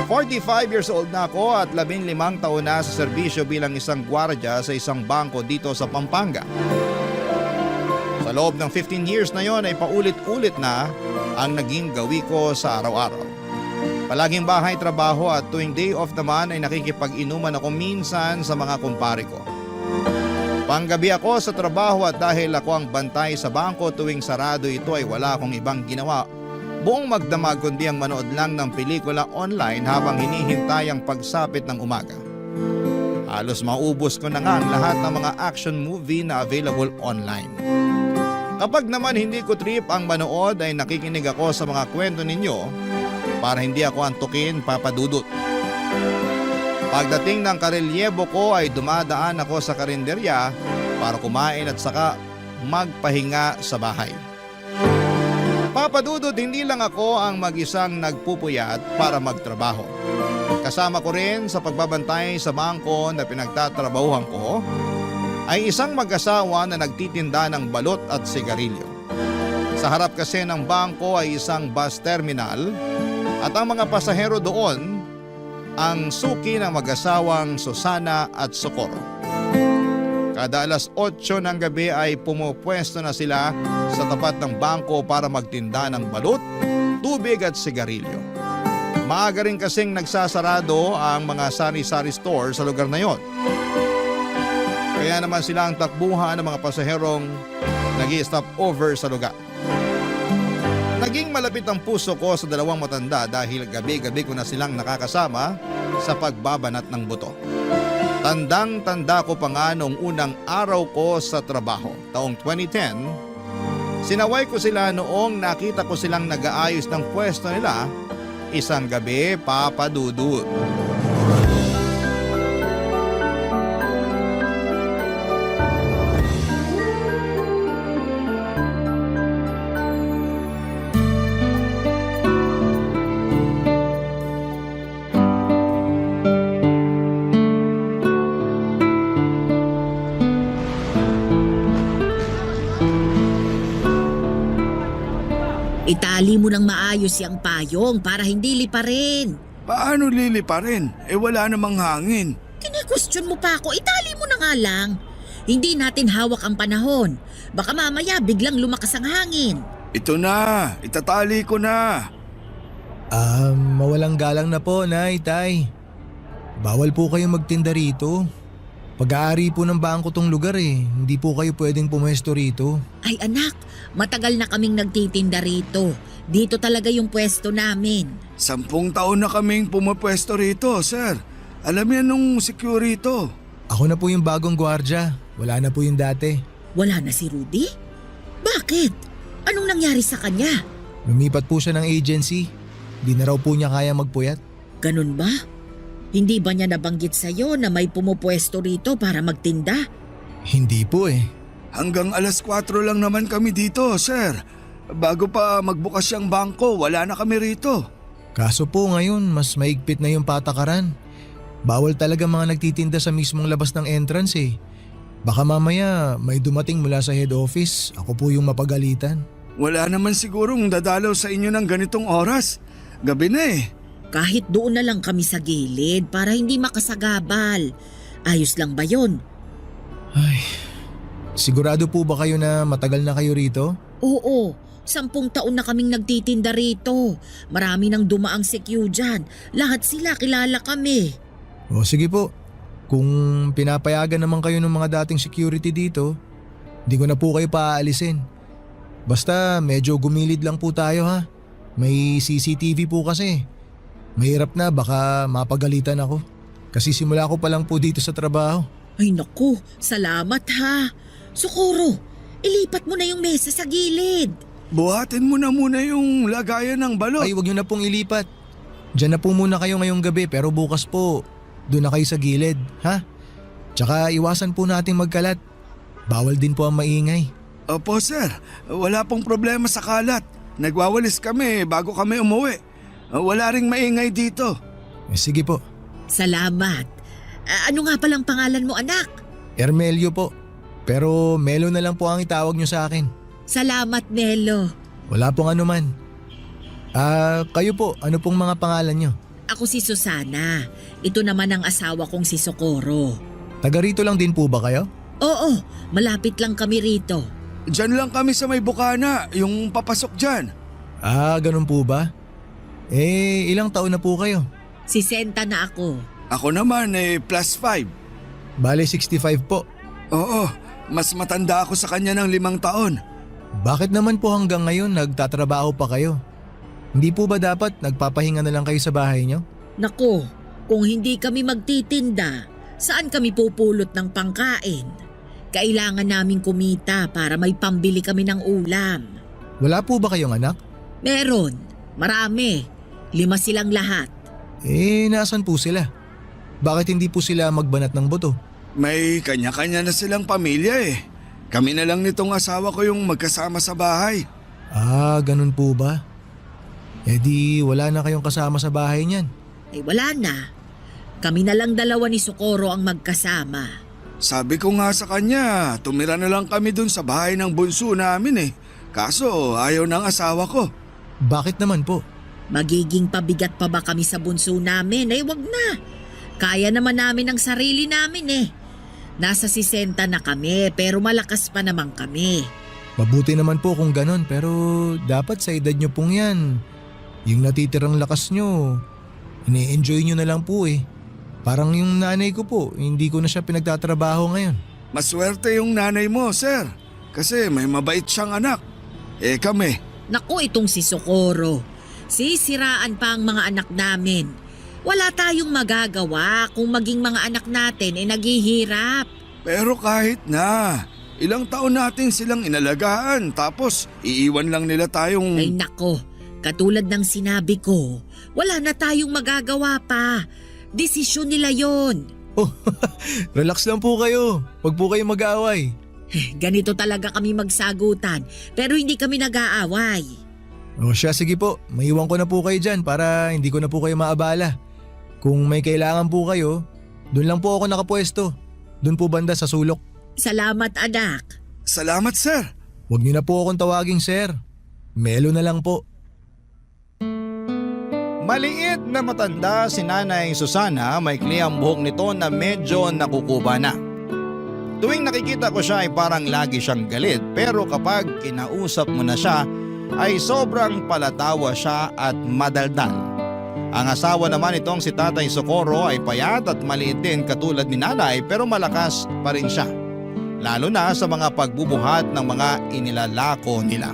45 years old na ako at 15 taon na sa serbisyo bilang isang gwardiya sa isang bangko dito sa Pampanga. Sa loob ng 15 years na yon ay paulit-ulit na ang naging gawi ko sa araw-araw. Palaging bahay, trabaho at tuwing day off naman ay nakikipag-inuman ako minsan sa mga kumpare ko. Panggabi ako sa trabaho at dahil ako ang bantay sa bangko tuwing sarado ito ay wala akong ibang ginawa buong magdamag kundi ang manood lang ng pelikula online habang hinihintay ang pagsapit ng umaga. Halos maubos ko na nga ang lahat ng mga action movie na available online. Kapag naman hindi ko trip ang manood ay nakikinig ako sa mga kwento ninyo para hindi ako antukin, Papa Dudut. Pagdating ng karelyebo ko ay dumadaan ako sa karinderya para kumain at saka magpahinga sa bahay. Papa Dudut, hindi lang ako ang mag-isang nagpupuyat para magtrabaho. Kasama ko rin sa pagbabantay sa bangko na pinagtatrabahuhan ko ay isang mag-asawa na nagtitinda ng balot at sigarilyo. Sa harap kasi ng bangko ay isang bus terminal at ang mga pasahero doon ang suki ng mag-asawang Susana at Socorro. Kada alas 8 ng gabi ay pumupwesto na sila sa tapat ng bangko para magtinda ng balut, tubig at sigarilyo. Maaga rin kasing nagsasarado ang mga sari-sari store sa lugar na yon. Kaya naman sila ang takbuhan ng mga pasaherong nag-i-stop over sa lugar. Naging malapit ang puso ko sa dalawang matanda dahil gabi-gabi ko na silang nakakasama sa pagbabanat ng buto. Tandang-tanda ko pa nga noong unang araw ko sa trabaho, taong 2010, sinaway ko sila noong nakita ko silang nag-aayos ng pwesto nila isang gabi, Papa Dudut. Itali mo ng maayos yung payong para hindi liparin. Paano liliparin? Wala namang hangin. Kine-question mo pa ako, itali mo na nga lang. Hindi natin hawak ang panahon. Baka mamaya biglang lumakas ang hangin. Ito na, itatali ko na. Mawalang galang na po, Nay, Tay. Bawal po kayong magtinda rito. Pag-aari po ng bangko tong lugar eh. Hindi po kayo pwedeng pumesto rito. Ay anak, matagal na kaming nagtitinda rito. Dito talaga yung pwesto namin. 10 taon na kaming pumapwesto rito, sir. Alam yan nung security. Ako na po yung bagong gwardya. Wala na po yung dati. Wala na si Rudy? Bakit? Anong nangyari sa kanya? Lumipat po siya ng agency. Di na raw po niya kaya magpuyat. Ganun ba? Hindi ba niya nabanggit sa'yo na may pumupwesto rito para magtinda? Hindi po eh. Hanggang alas 4 lang naman kami dito, sir. Bago pa magbukas yung bangko, wala na kami rito. Kaso po ngayon, mas maigpit na yung patakaran. Bawal talaga mga nagtitinda sa mismong labas ng entrance eh. Baka mamaya may dumating mula sa head office, ako po yung mapagalitan. Wala naman sigurong dadalaw sa inyo ng ganitong oras. Gabi na eh. Kahit doon na lang kami sa gilid para hindi makasagabal. Ayos lang ba yon? Ay, sigurado po ba kayo na matagal na kayo rito? Oo, 10 taon na kaming nagtitinda rito. Marami nang dumaang CQ dyan. Lahat sila kilala kami. O sige po, kung pinapayagan naman kayo ng mga dating security dito, hindi ko na po kayo paaalisin. Basta medyo gumilid lang po tayo ha. May CCTV po kasi. Mahirap na, baka mapagalitan ako. Kasi simula ko pa lang po dito sa trabaho. Ay naku, salamat ha. Socorro, ilipat mo na yung mesa sa gilid. Buhatin mo na muna yung lagayan ng balot. Ay, wag nyo na pong ilipat. Diyan na po muna kayo ngayong gabi pero bukas po, doon na kayo sa gilid, ha? Tsaka iwasan po natin magkalat. Bawal din po ang maingay. Opo sir, wala pong problema sa kalat. Nagwawalis kami bago kami umuwi. Wala ring maingay dito. Sige po. Salamat. Ano nga palang pangalan mo anak? Ermelio po. Pero Melo na lang po ang itawag nyo sa akin. Salamat Melo. Wala pong anuman. Kayo po, ano pong mga pangalan nyo? Ako si Susana. Ito naman ang asawa kong si Socorro. Taga rito lang din po ba kayo? Oo, malapit lang kami rito. Diyan lang kami sa may bukana, yung papasok dyan. Ganun po ba? Ilang taon na po kayo? 60 na ako. Ako naman +5. Bale 65 po. Oo, mas matanda ako sa kanya ng 5 taon. Bakit naman po hanggang ngayon nagtatrabaho pa kayo? Hindi po ba dapat nagpapahinga na lang kayo sa bahay nyo? Naku, kung hindi kami magtitinda, saan kami pupulot ng pangkain? Kailangan naming kumita para may pambili kami ng ulam. Wala po ba kayong anak? Meron, marami. 5 silang lahat. Nasaan po sila? Bakit hindi po sila magbanat ng buto? May kanya-kanya na silang pamilya eh. Kami na lang nitong asawa ko yung magkasama sa bahay. Ganun po ba? Di wala na kayong kasama sa bahay niyan. Wala na. Kami na lang dalawa ni Socorro ang magkasama. Sabi ko nga sa kanya, tumira na lang kami dun sa bahay ng bunso namin eh. Kaso ayaw ng asawa ko. Bakit naman po? Magiging pabigat pa ba kami sa bunso namin? Wag na. Kaya naman namin ang sarili namin eh. Nasa 60 na kami pero malakas pa naman kami. Mabuti naman po kung ganon pero dapat sa edad nyo pong yan. Yung natitirang lakas nyo, ini-enjoy nyo na lang po eh. Parang yung nanay ko po, hindi ko na siya pinagtatrabaho ngayon. Maswerte yung nanay mo, sir. Kasi may mabait siyang anak. Kami. Naku, itong si Socorro. Sisiraan pa ang mga anak namin. Wala tayong magagawa kung maging mga anak natin ay naghihirap. Pero kahit na, ilang taon natin silang inalagaan tapos iiwan lang nila tayong… Ay nako, katulad ng sinabi ko, wala na tayong magagawa pa. Desisyon nila yon. Relax lang po kayo. Huwag po kayong mag-aaway. Ganito talaga kami magsagutan, pero hindi kami nag-aaway. O siya, sige po. Maiwan ko na po kayo dyan para hindi ko na po kayo maabala. Kung may kailangan po kayo, doon lang po ako nakapwesto. Doon po banda sa sulok. Salamat anak. Salamat sir. Huwag niyo na po akong tawaging sir. Melo na lang po. Maliit na matanda si Nanay Susana, maikli ang buhok nito na medyo nakukuba na. Tuwing nakikita ko siya ay parang lagi siyang galit, pero kapag kinausap mo na siya ay sobrang palatawa siya at madaldal. Ang asawa naman itong si Tatay Socorro ay payat at maliit din katulad ni Nanay pero malakas pa rin siya. Lalo na sa mga pagbubuhat ng mga inilalako nila.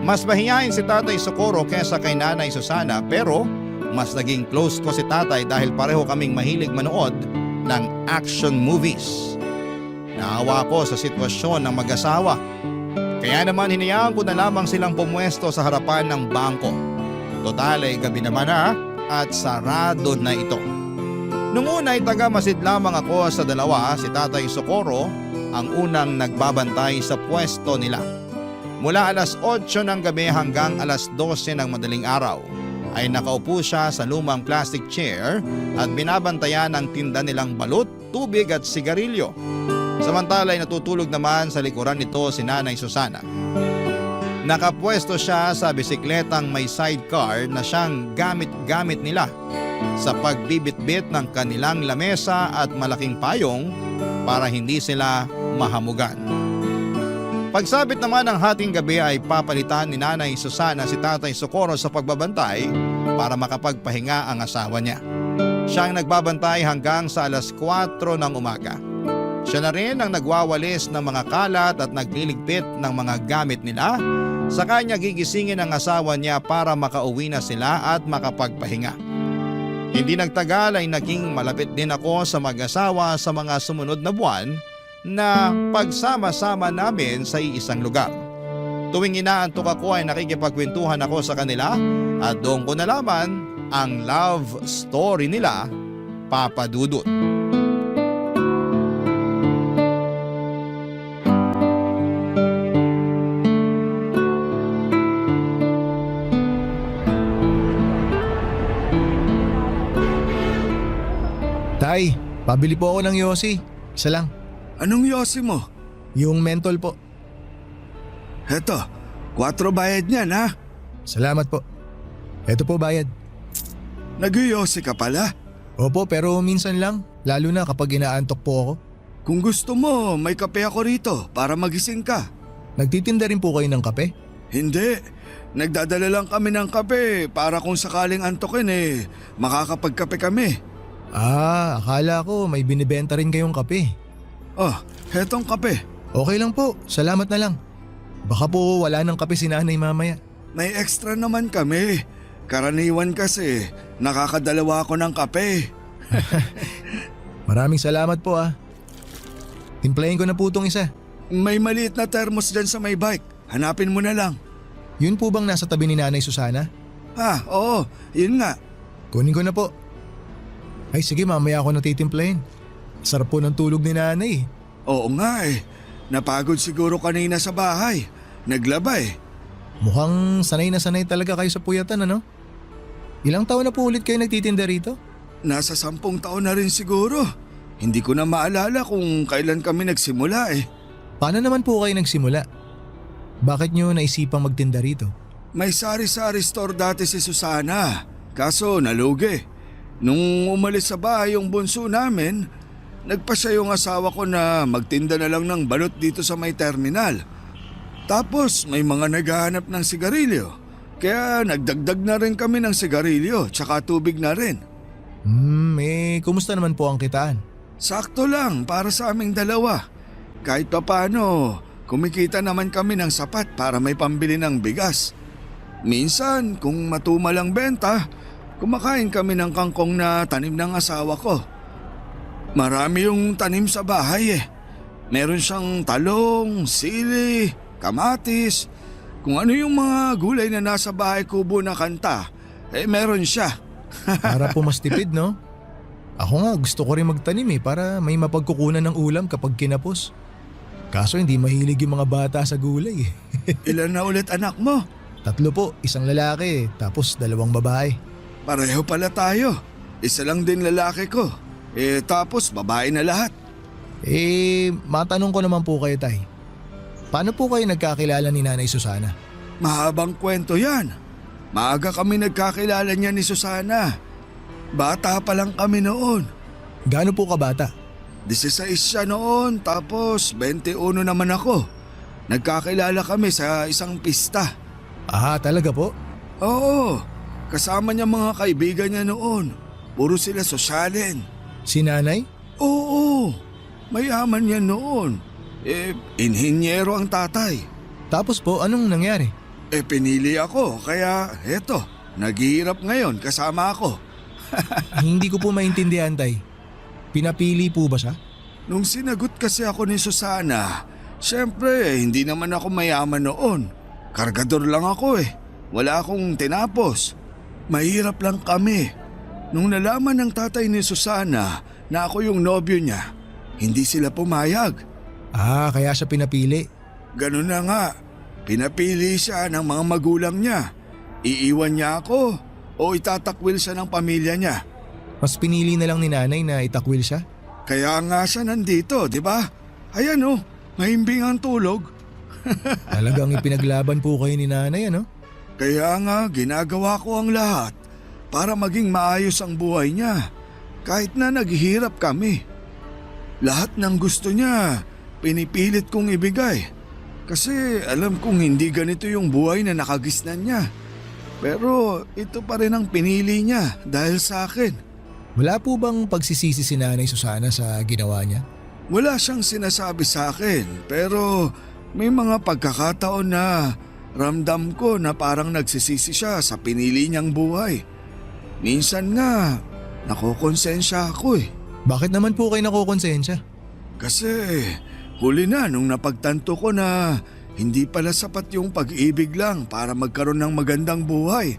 Mas mahiyain si Tatay Socorro kesa kay Nanay Susana pero mas naging close ko si Tatay dahil pareho kaming mahilig manood ng action movies. Naawa ko sa sitwasyon ng mag-asawa. Kaya naman hinayaan ko na lamang silang pumwesto sa harapan ng bangko. Total ay gabi naman na at sarado na ito. Nung una ay taga-masid lamang ako sa dalawa, si Tatay Socorro ang unang nagbabantay sa pwesto nila. Mula alas 8 ng gabi hanggang alas 12 ng madaling araw ay nakaupo siya sa lumang plastic chair at binabantayan ang tinda nilang balut, tubig at sigarilyo. Samantala ay natutulog naman sa likuran nito si Nanay Susana. Nakapwesto siya sa bisikletang may sidecar na siyang gamit-gamit nila sa pagbibitbit ng kanilang lamesa at malaking payong para hindi sila mahamugan. Pagsabit naman ng hating gabi ay papalitan ni Nanay Susana si Tatay Socorro sa pagbabantay para makapagpahinga ang asawa niya. Siya ang nagbabantay hanggang sa alas 4 ng umaga. Siya na rin ang nagwawalis ng mga kalat at nagliligpit ng mga gamit nila. Sa kanya gigisingin ang asawa niya para makauwi na sila at makapagpahinga. Hindi nagtagal ay naging malapit din ako sa mag-asawa sa mga sumunod na buwan na pagsama-sama namin sa iisang lugar. Tuwing inaantok ako ay nakikipagkwentuhan ako sa kanila at doon ko nalaman ang love story nila, Papa Dudut. Tay, pabili po ako ng yosi. Isa lang. Anong yosi mo? Yung mentol po. Heto, 4 bayad niyan ha. Salamat po. Eto po bayad. Nag-yosi ka pala? Opo, pero minsan lang. Lalo na kapag inaantok po ako. Kung gusto mo, may kape ako rito para magising ka. Nagtitinda rin po kayo ng kape? Hindi. Nagdadala lang kami ng kape para kung sakaling antokin makakapagkape kami. Ah, akala ko may binibenta rin kayong kape. Oh, hetong kape. Okay lang po, salamat na lang. Baka po wala ng kape si Nanay mamaya. May extra naman kami. Karaniwan kasi, nakakadalawa ako ng kape. Maraming salamat po ah. Timplahin ko na po itong isa. May maliit na thermos dyan sa may bike. Hanapin mo na lang. Yun po bang nasa tabi ni Nanay Susana? Oo, yun nga. Kunin ko na po. Ay sige, mamaya ako natitimplahin. Sarap po ng tulog ni Nanay. Oo nga Napagod siguro kanina sa bahay. Naglaba Mukhang sanay na sanay talaga kayo sa puyatan ano? Ilang taon na po ulit kayo nagtitinda rito? Nasa 10 taon na rin siguro. Hindi ko na maalala kung kailan kami nagsimula Paano naman po kayo nagsimula? Bakit nyo naisipang magtinda rito? May sari-sari store dati si Susana. Kaso nalugi. Nung umalis sa bahay yung bunso namin, nagpasya yung asawa ko na magtinda na lang ng balot dito sa may terminal. Tapos may mga naghahanap ng sigarilyo. Kaya nagdagdag na rin kami ng sigarilyo tsaka tubig na rin. Kumusta naman po ang kitaan? Sakto lang para sa aming dalawa. Kahit papaano, kumikita naman kami ng sapat para may pambili ng bigas. Minsan kung matumal ang benta, Kumakain kami ng kangkong na tanim ng asawa ko. Marami yung tanim sa bahay eh. Meron siyang talong, sili, kamatis. Kung ano yung mga gulay na nasa bahay kubo na kanta, meron siya. Para po mas tipid, no? Ako nga gusto ko rin magtanim para may mapagkukunan ng ulam kapag kinapos. Kaso hindi mahilig yung mga bata sa gulay eh. Ilan na ulit anak mo? 3 po, 1 lalaki tapos 2 babae. Pareho pala tayo. Isa lang din lalaki ko. Tapos babae na lahat. Matanong ko naman po kayo, Tay. Paano po kayo nagkakilala ni Nanay Susana? Mahabang kwento yan. Maaga kami nagkakilala niya ni Susana. Bata pa lang kami noon. Gaano po kabata? 16 siya noon, tapos 21 naman ako. Nagkakilala kami sa isang pista. Talaga po? Oo, kasama niya mga kaibigan niya noon. Puro sila sosyalin. Si Nanay? Oo, mayaman yan noon. Inhinyero ang tatay. Tapos po, anong nangyari? Pinili ako, kaya eto, naghihirap ngayon kasama ako. Hindi ko po maintindihan, Tay. Pinapili po ba siya? Nung sinagot kasi ako ni Susana, syempre hindi naman ako mayaman noon. Kargador lang ako Wala akong tinapos. Mahirap lang kami. Nung nalaman ng tatay ni Susana na ako yung nobyo niya, hindi sila pumayag. Kaya siya pinapili. Ganun na nga. Pinapili siya ng mga magulang niya. Iiwan niya ako o itatakwil siya ng pamilya niya. Mas pinili na lang ni Nanay na itakwil siya? Kaya nga siya nandito, di ba? Ayan mahimbing ang tulog. Talagang ipinaglaban po kayo ni Nanay, ano? Kaya nga ginagawa ko ang lahat para maging maayos ang buhay niya. Kahit na naghihirap kami. Lahat ng gusto niya, pinipilit kong ibigay. Kasi alam kong hindi ganito yung buhay na nakagisnan niya. Pero ito pa rin ang pinili niya dahil sa akin. Wala po bang pagsisisi si Nanay Susana sa ginawa niya? Wala siyang sinasabi sa akin, pero may mga pagkakataon na ramdam ko na parang nagsisisi siya sa pinili niyang buhay. Minsan nga, nakokonsensya ako Bakit naman po kayo nakokonsensya? Kasi huli na nung napagtanto ko na hindi pala sapat yung pag-ibig lang para magkaroon ng magandang buhay.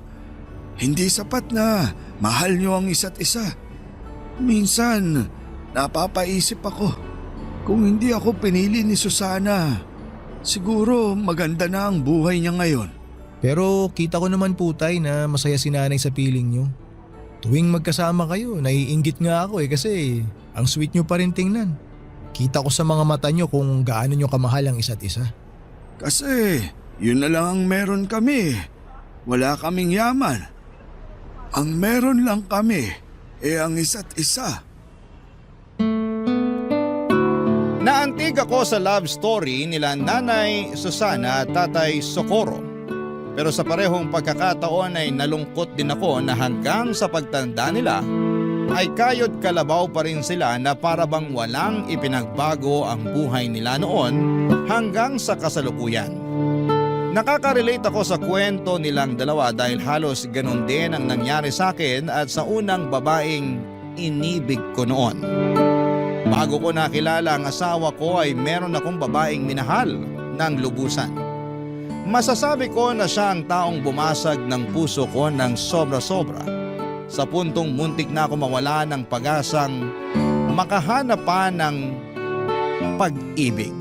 Hindi sapat na mahal niyo ang isa't isa. Minsan, napapaisip ako, kung hindi ako pinili ni Susana, siguro maganda na ang buhay niya ngayon. Pero kita ko naman po, Tay, na masaya si Nanay sa piling niyo. Tuwing magkasama kayo, naiinggit nga ako kasi ang sweet niyo pa rin tingnan. Kita ko sa mga mata niyo kung gaano niyo kamahal ang isa't isa. Kasi yun na lang ang meron kami. Wala kaming yaman. Ang meron lang kami ang isa't isa. Naantig ako sa love story nila Nanay Susana at Tatay Socorro. Pero sa parehong pagkakataon ay nalungkot din ako na hanggang sa pagtanda nila ay kayod kalabaw pa rin sila na para bang walang ipinagbago ang buhay nila noon hanggang sa kasalukuyan. Nakaka-relate ako sa kwento nilang dalawa dahil halos ganun din ang nangyari sa akin at sa unang babaeng inibig ko noon. Bago ko nakilala ang asawa ko ay meron akong babaeng minahal ng lubusan. Masasabi ko na siya ang taong bumasag ng puso ko ng sobra-sobra. Sa puntong muntik na ako mawala ng pag-asang makahanap pa ng pag-ibig.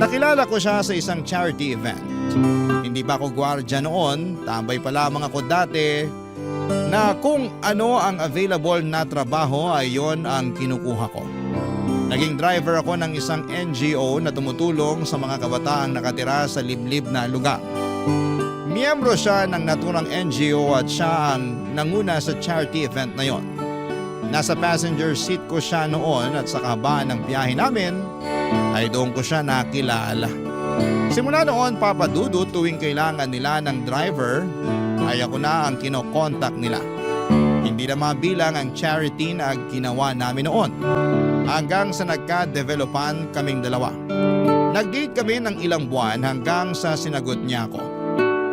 Nakilala ko siya sa isang charity event. Hindi pa ako gwardiya noon, tambay pa lamang ako dati na kung ano ang available na trabaho ay yon ang kinukuha ko. Naging driver ako ng isang NGO na tumutulong sa mga kabataang nakatira sa liblib na lugar. Miyembro siya ng naturang NGO at siya ang nanguna sa charity event na yon. Nasa passenger seat ko siya noon at sa kahabaan ng biyahe namin ay doon ko siya nakilala. Simula noon, Papa Dudut, tuwing kailangan nila ng driver ay ako na ang kinokontak nila. Hindi na mabilang ang charity na ginawa namin noon. Hanggang sa nagka-developan kaming dalawa. Nag-date kami ng ilang buwan hanggang sa sinagot niya ako.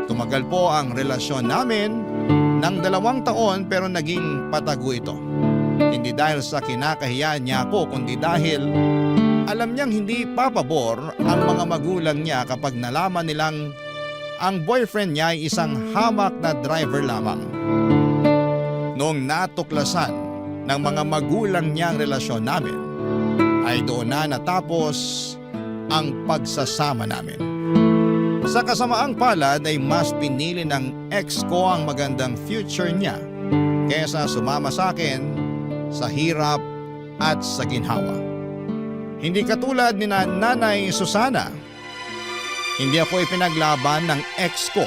Tumagal po ang relasyon namin ng 2 taon pero naging patago ito. Hindi dahil sa kinakahiyaan niya ako kundi dahil alam niyang hindi papabor ang mga magulang niya kapag nalaman nilang ang boyfriend niya ay isang hamak na driver lamang. Noong natuklasan ng mga magulang niya ang relasyon namin, ay doon na natapos ang pagsasama namin. Sa kasamaang palad ay mas pinili ng ex ko ang magandang future niya kaysa sumama sa akin sa hirap at sa ginhawa. Hindi katulad ni Nanay Susana, hindi ako ipinaglaban ng ex ko.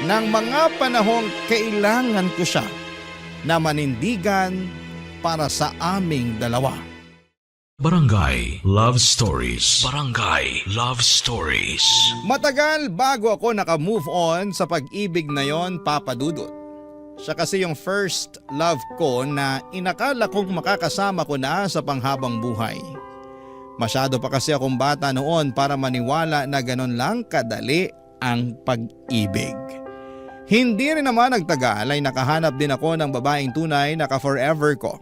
Nang mga panahong kailangan ko siya na manindigan para sa aming dalawa. Barangay Love Stories. Barangay Love Stories. Matagal bago ako naka-move on sa pag-ibig na yon, Papa Dudut. Siya kasi yung first love ko na inakala kong makakasama ko na sa panghabang buhay. Masyado pa kasi akong bata noon para maniwala na ganon lang kadali ang pag-ibig. Hindi rin naman nagtagal ay nakahanap din ako ng babaeng tunay na ka-forever ko.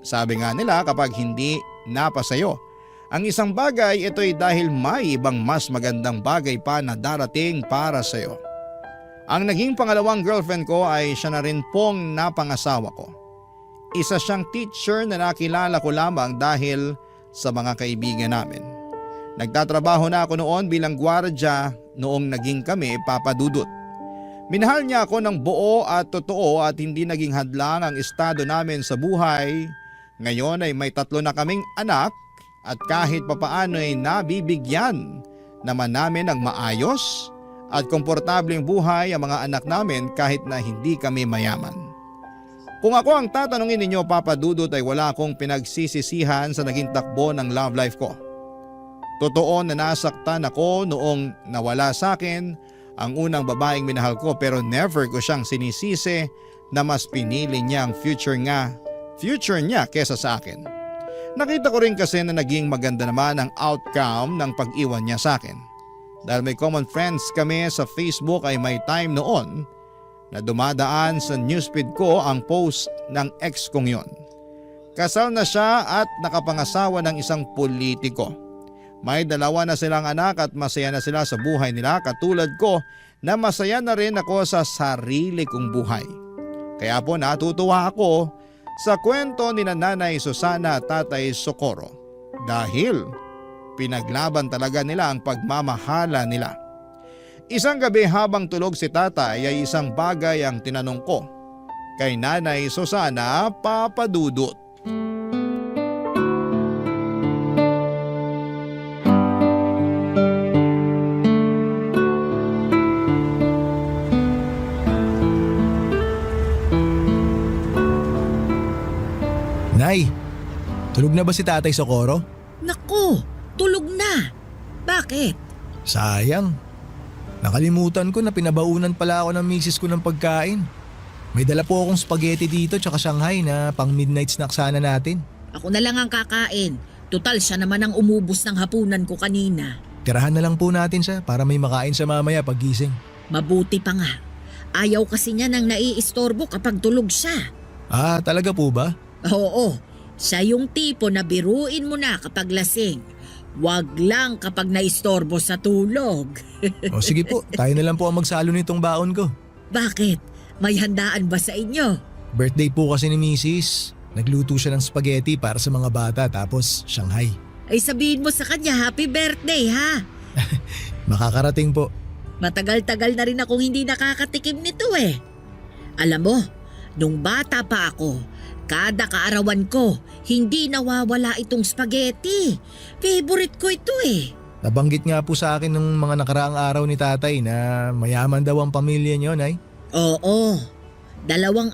Sabi nga nila kapag hindi napasayo ang isang bagay, ito'y dahil may ibang mas magandang bagay pa na darating para sayo. Ang naging pangalawang girlfriend ko ay siya na rin pong napangasawa ko. Isa siyang teacher na nakilala ko lamang dahil sa mga kaibigan namin. Nagtatrabaho na ako noon bilang gwardiya noong naging kami, Papa Dudut. Minahal niya ako ng buo at totoo at hindi naging hadlang ang estado namin sa buhay. Ngayon ay may 3 na kaming anak at kahit papaano ay nabibigyan naman namin ng maayos at komportableng buhay ang mga anak namin kahit na hindi kami mayaman. Kung ako ang tatanungin ninyo, Papa Dudut, ay wala akong pinagsisisihan sa naging takbo ng love life ko. Totoo na nasaktan ako noong nawala sa akin ang unang babaeng minahal ko, pero never ko siyang sinisisi na mas pinili niya ang future niya kesa sa akin. Nakita ko rin kasi na naging maganda naman ang outcome ng pag-iwan niya sa akin. Dahil may common friends kami sa Facebook ay may time noon na dumadaan sa newsfeed ko ang post ng ex kong yon. Kasal na siya at nakapangasawa ng isang politiko. May 2 na silang anak at masaya na sila sa buhay nila, katulad ko na masaya na rin ako sa sarili kong buhay. Kaya po natutuwa ako sa kwento ni Nanay Susana at Tatay Socorro dahil pinaglaban talaga nila ang pagmamahala nila. Isang gabi habang tulog si Tatay ay isang bagay ang tinanong ko kay Nanay Susana, Papa Dudut. Nay, tulog na ba si Tatay Socorro? Naku, tulog na. Bakit? Sayang. Nakalimutan ko na pinabaunan pala ako ng misis ko ng pagkain. May dala po akong spaghetti dito tsaka Shanghai na pang midnight snack sana natin. Ako na lang ang kakain. Tutal siya naman ang umubos ng hapunan ko kanina. Tirahan na lang po natin siya para may makain sa mamaya paggising. Mabuti pa nga. Ayaw kasi niya nang naiistorbo kapag tulog siya. Ah, talaga po ba? Oo, siya yung tipo na biruin mo na kapag lasing. Wag lang kapag naistorbo sa tulog. O sige po, tayo na lang po ang magsalo nitong baon ko. Bakit? May handaan ba sa inyo? Birthday po kasi ni Mrs. Nagluto siya ng spaghetti para sa mga bata tapos Shanghai. Ay sabihin mo sa kanya happy birthday ha. Makakarating po. Matagal-tagal na rin akong hindi nakakatikim nito eh. Alam mo, nung bata pa ako, kada kaarawan ko, hindi nawawala itong spaghetti. Favorite ko ito eh. Nabanggit nga po sa akin nung mga nakaraang araw ni Tatay na mayaman daw ang pamilya niyo, Nay. Oo, 2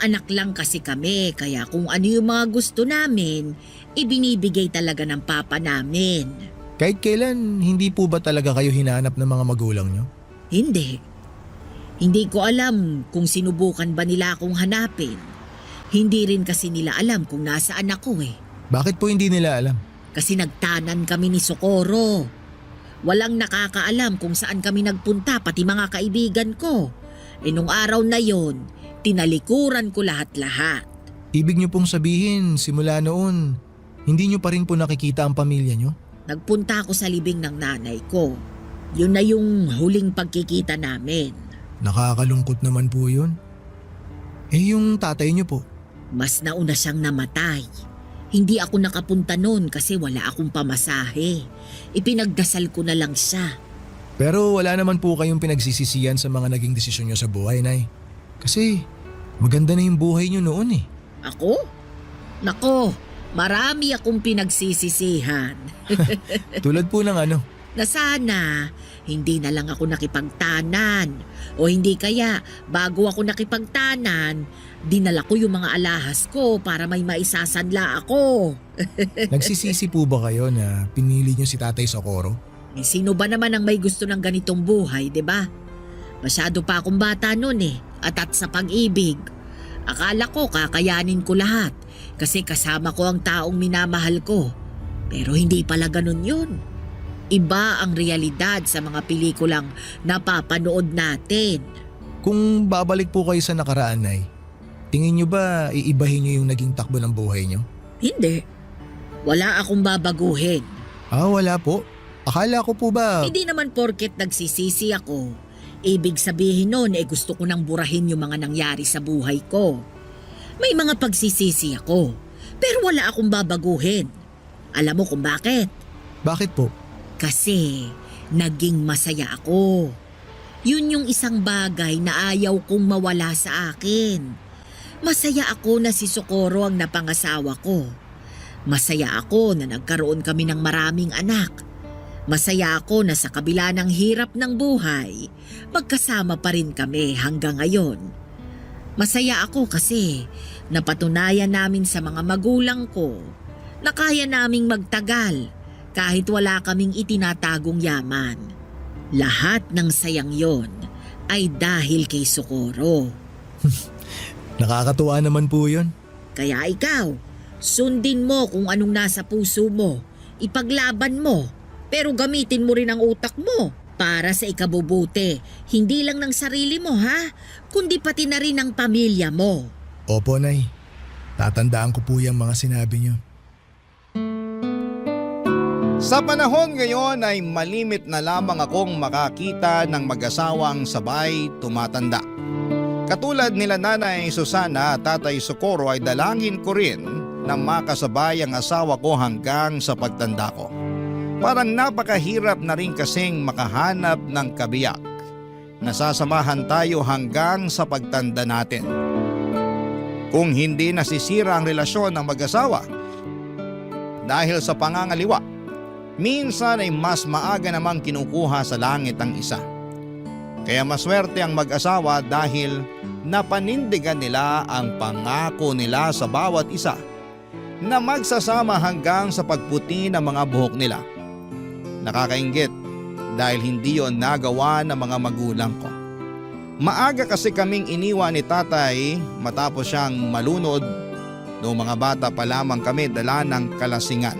anak lang kasi kami, kaya kung ano yung mga gusto namin, ibinibigay talaga ng papa namin. Kahit kailan, hindi po ba talaga kayo hinanap ng mga magulang niyo? Hindi. Hindi ko alam kung sinubukan ba nila akong hanapin. Hindi rin kasi nila alam kung nasaan ako eh. Bakit po hindi nila alam? Kasi nagtanan kami ni Socorro. Walang nakakaalam kung saan kami nagpunta, pati mga kaibigan ko. Nung araw na yon, Tinalikuran ko lahat-lahat. Ibig niyo pong sabihin, simula noon, hindi niyo pa rin po nakikita ang pamilya niyo? Nagpunta ako sa libing ng nanay ko. Yun na yung huling pagkikita namin. Nakakalungkot naman po yun. Yung tatay niyo po? Mas nauna siyang namatay. Hindi ako nakapunta noon kasi wala akong pamasahe. Ipinagdasal ko na lang siya. Pero wala naman po kayong pinagsisisihan sa mga naging desisyon niyo sa buhay, Nay. Kasi maganda na yung buhay niyo noon eh. Ako? Nako, marami akong pinagsisisihan. Tulad po ng ano? Na sana hindi na lang ako nakipagtanan. O hindi kaya bago ako nakipagtanan, dinala ko yung mga alahas ko para may maisasanla ako. Nagsisisi po ba kayo na pinili niyo si Tatay Socorro? Sino ba naman ang may gusto ng ganitong buhay, 'di ba? Masyado pa akong bata noon eh, at sa pag-ibig. Akala ko kakayanin ko lahat kasi kasama ko ang taong minamahal ko. Pero hindi pala ganun yun. Iba ang realidad sa mga pelikulang napapanood natin. Kung babalik po kayo sa nakaraan, Nay, tingin niyo ba iibahin niyo yung naging takbo ng buhay niyo? Hindi. Wala akong babaguhin. Wala po. Akala ko po ba… Hindi naman porket nagsisisi ako. Ibig sabihin nun gusto ko nang burahin yung mga nangyari sa buhay ko. May mga pagsisisi ako, pero wala akong babaguhin. Alam mo kung bakit? Bakit po? Kasi naging masaya ako. Yun yung isang bagay na ayaw kong mawala sa akin. Masaya ako na si Socorro ang napangasawa ko. Masaya ako na nagkaroon kami ng maraming anak. Masaya ako na sa kabila ng hirap ng buhay, magkasama pa rin kami hanggang ngayon. Masaya ako kasi napatunayan namin sa mga magulang ko na kaya naming magtagal kahit wala kaming itinatagong yaman. Lahat ng sayang yon ay dahil kay Socorro. Nakakatuwa naman po yun. Kaya ikaw, sundin mo kung anong nasa puso mo, ipaglaban mo. Pero gamitin mo rin ang utak mo para sa ikabubuti. Hindi lang ng sarili mo ha, kundi pati na rin ng pamilya mo. Opo, Nay. Tatandaan ko po yung mga sinabi niyo. Sa panahon ngayon ay malimit na lamang akong makakita ng mag-asawang sabay tumatanda. Katulad nila Nanay Susana at Tatay Socorro ay dalangin ko rin na makasabay ang asawa ko hanggang sa pagtanda ko. Parang napakahirap na rin kasing makahanap ng kabiyak. Nasasamahan tayo hanggang sa pagtanda natin. Kung hindi nasisira ang relasyon ng mag-asawa dahil sa pangangaliwa, minsan ay mas maaga namang kinukuha sa langit ang isa. Kaya maswerte ang mag-asawa dahil napanindigan nila ang pangako nila sa bawat isa na magsasama hanggang sa pagputi ng mga buhok nila. Nakakainggit dahil hindi yon nagawa ng mga magulang ko. Maaga kasi kaming iniwan ni tatay matapos siyang malunod noong mga bata pa lamang kami dala ng kalasingan.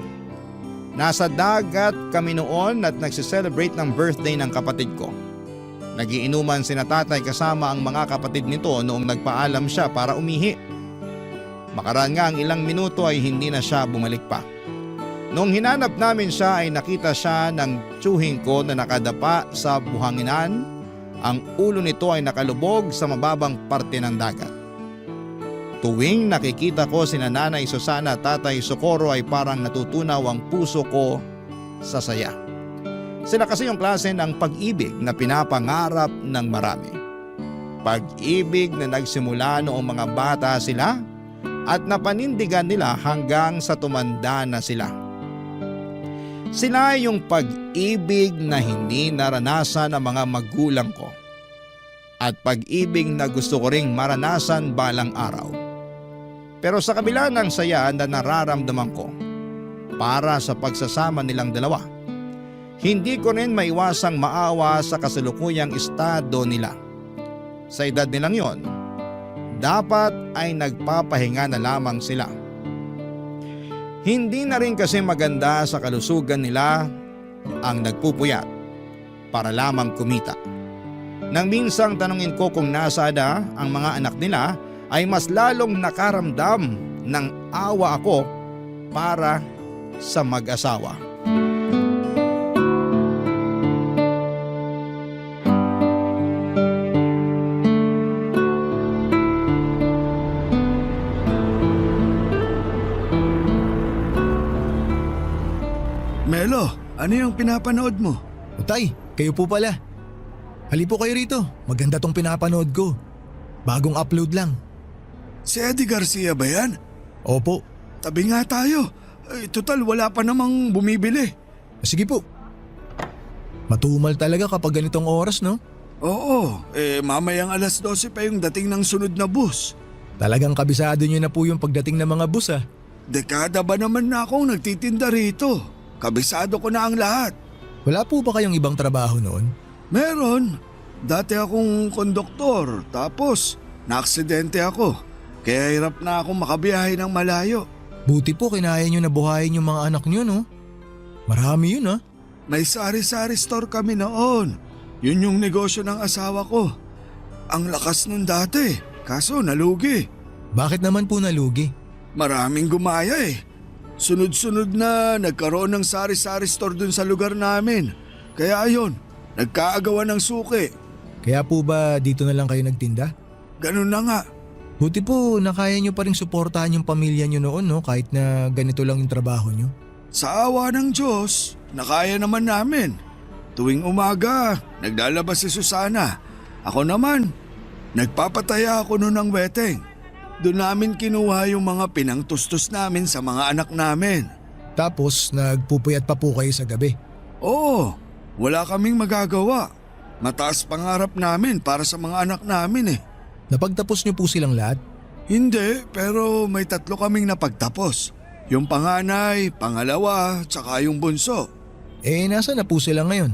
Nasa dagat kami noon at nagsiselebrate ng birthday ng kapatid ko. Nagiinuman sina tatay kasama ang mga kapatid nito noong nagpaalam siya para umihi. Makaraan nga ang ilang minuto ay hindi na siya bumalik pa. Noong hinanap namin siya ay nakita siya ng tiyuhin ko na nakadapa sa buhanginan. Ang ulo nito ay nakalubog sa mababang parte ng dagat. Tuwing nakikita ko sina Nanay Susana at Tatay Socorro ay parang natutunaw ang puso ko sa saya. Sila kasi yung klase ng pag-ibig na pinapangarap ng marami. Pag-ibig na nagsimula noong mga bata sila at napanindigan nila hanggang sa tumanda na sila. Sila yung pag-ibig na hindi naranasan ng mga magulang ko at pag-ibig na gusto ko ring maranasan balang araw. Pero sa kabila ng saya na nararamdaman ko para sa pagsasama nilang dalawa, hindi ko rin maiwasang maawa sa kasalukuyang estado nila. Sa edad nilang yon, dapat ay nagpapahinga na lamang sila. Hindi na rin kasi maganda sa kalusugan nila ang nagpupuyat para lamang kumita. Nang minsang tanungin ko kung nasa na ang mga anak nila ay mas lalong nakaramdam ng awa ako para sa mag-asawa. Melo, ano yung pinapanood mo? Tay, kayo po pala. Hali po kayo rito. Maganda tong pinapanood ko. Bagong upload lang. Si Eddie Garcia ba yan? Opo. Tabi nga tayo. Total wala pa namang bumibili. Sige po. Matumal talaga kapag ganitong oras, no? Oo, mamayang alas 12 pa yung dating ng sunod na bus. Talagang kabisado nyo na po yung pagdating ng mga bus, ah. Dekada ba naman na akong nagtitinda rito? Kabisado ko na ang lahat. Wala po ba kayong ibang trabaho noon? Meron. Dati akong konduktor, tapos naaksidente ako. Kaya hirap na akong makabiyahe ng malayo. Buti po kinaya nyo na buhayin yung mga anak nyo, no? Marami yun, ah. May sari-sari store kami noon. Yun yung negosyo ng asawa ko. Ang lakas nun dati, kaso nalugi. Bakit naman po nalugi? Maraming gumaya eh. Sunod-sunod na nagkaroon ng sari-sari store dun sa lugar namin. Kaya ayun, nagkaagawan ng suki. Kaya po ba dito na lang kayo nagtinda? Ganun na nga. Buti po nakaya nyo pa rin suportahan yung pamilya nyo noon, no? Kahit na ganito lang yung trabaho nyo. Sa awa ng Diyos, nakaya naman namin. Tuwing umaga, naglalabas si Susana. Ako naman, nagpapataya ako noon ng weteng. Doon namin kinuha yung mga pinangtustos namin sa mga anak namin. Tapos nagpupuyat pa po kayo sa gabi? Oo, wala kaming magagawa. Mataas pangarap namin para sa mga anak namin eh. Napagtapos niyo po silang lahat? Hindi, pero may 3 kaming napagtapos. Yung panganay, pangalawa, tsaka yung bunso. Nasa na po sila ngayon?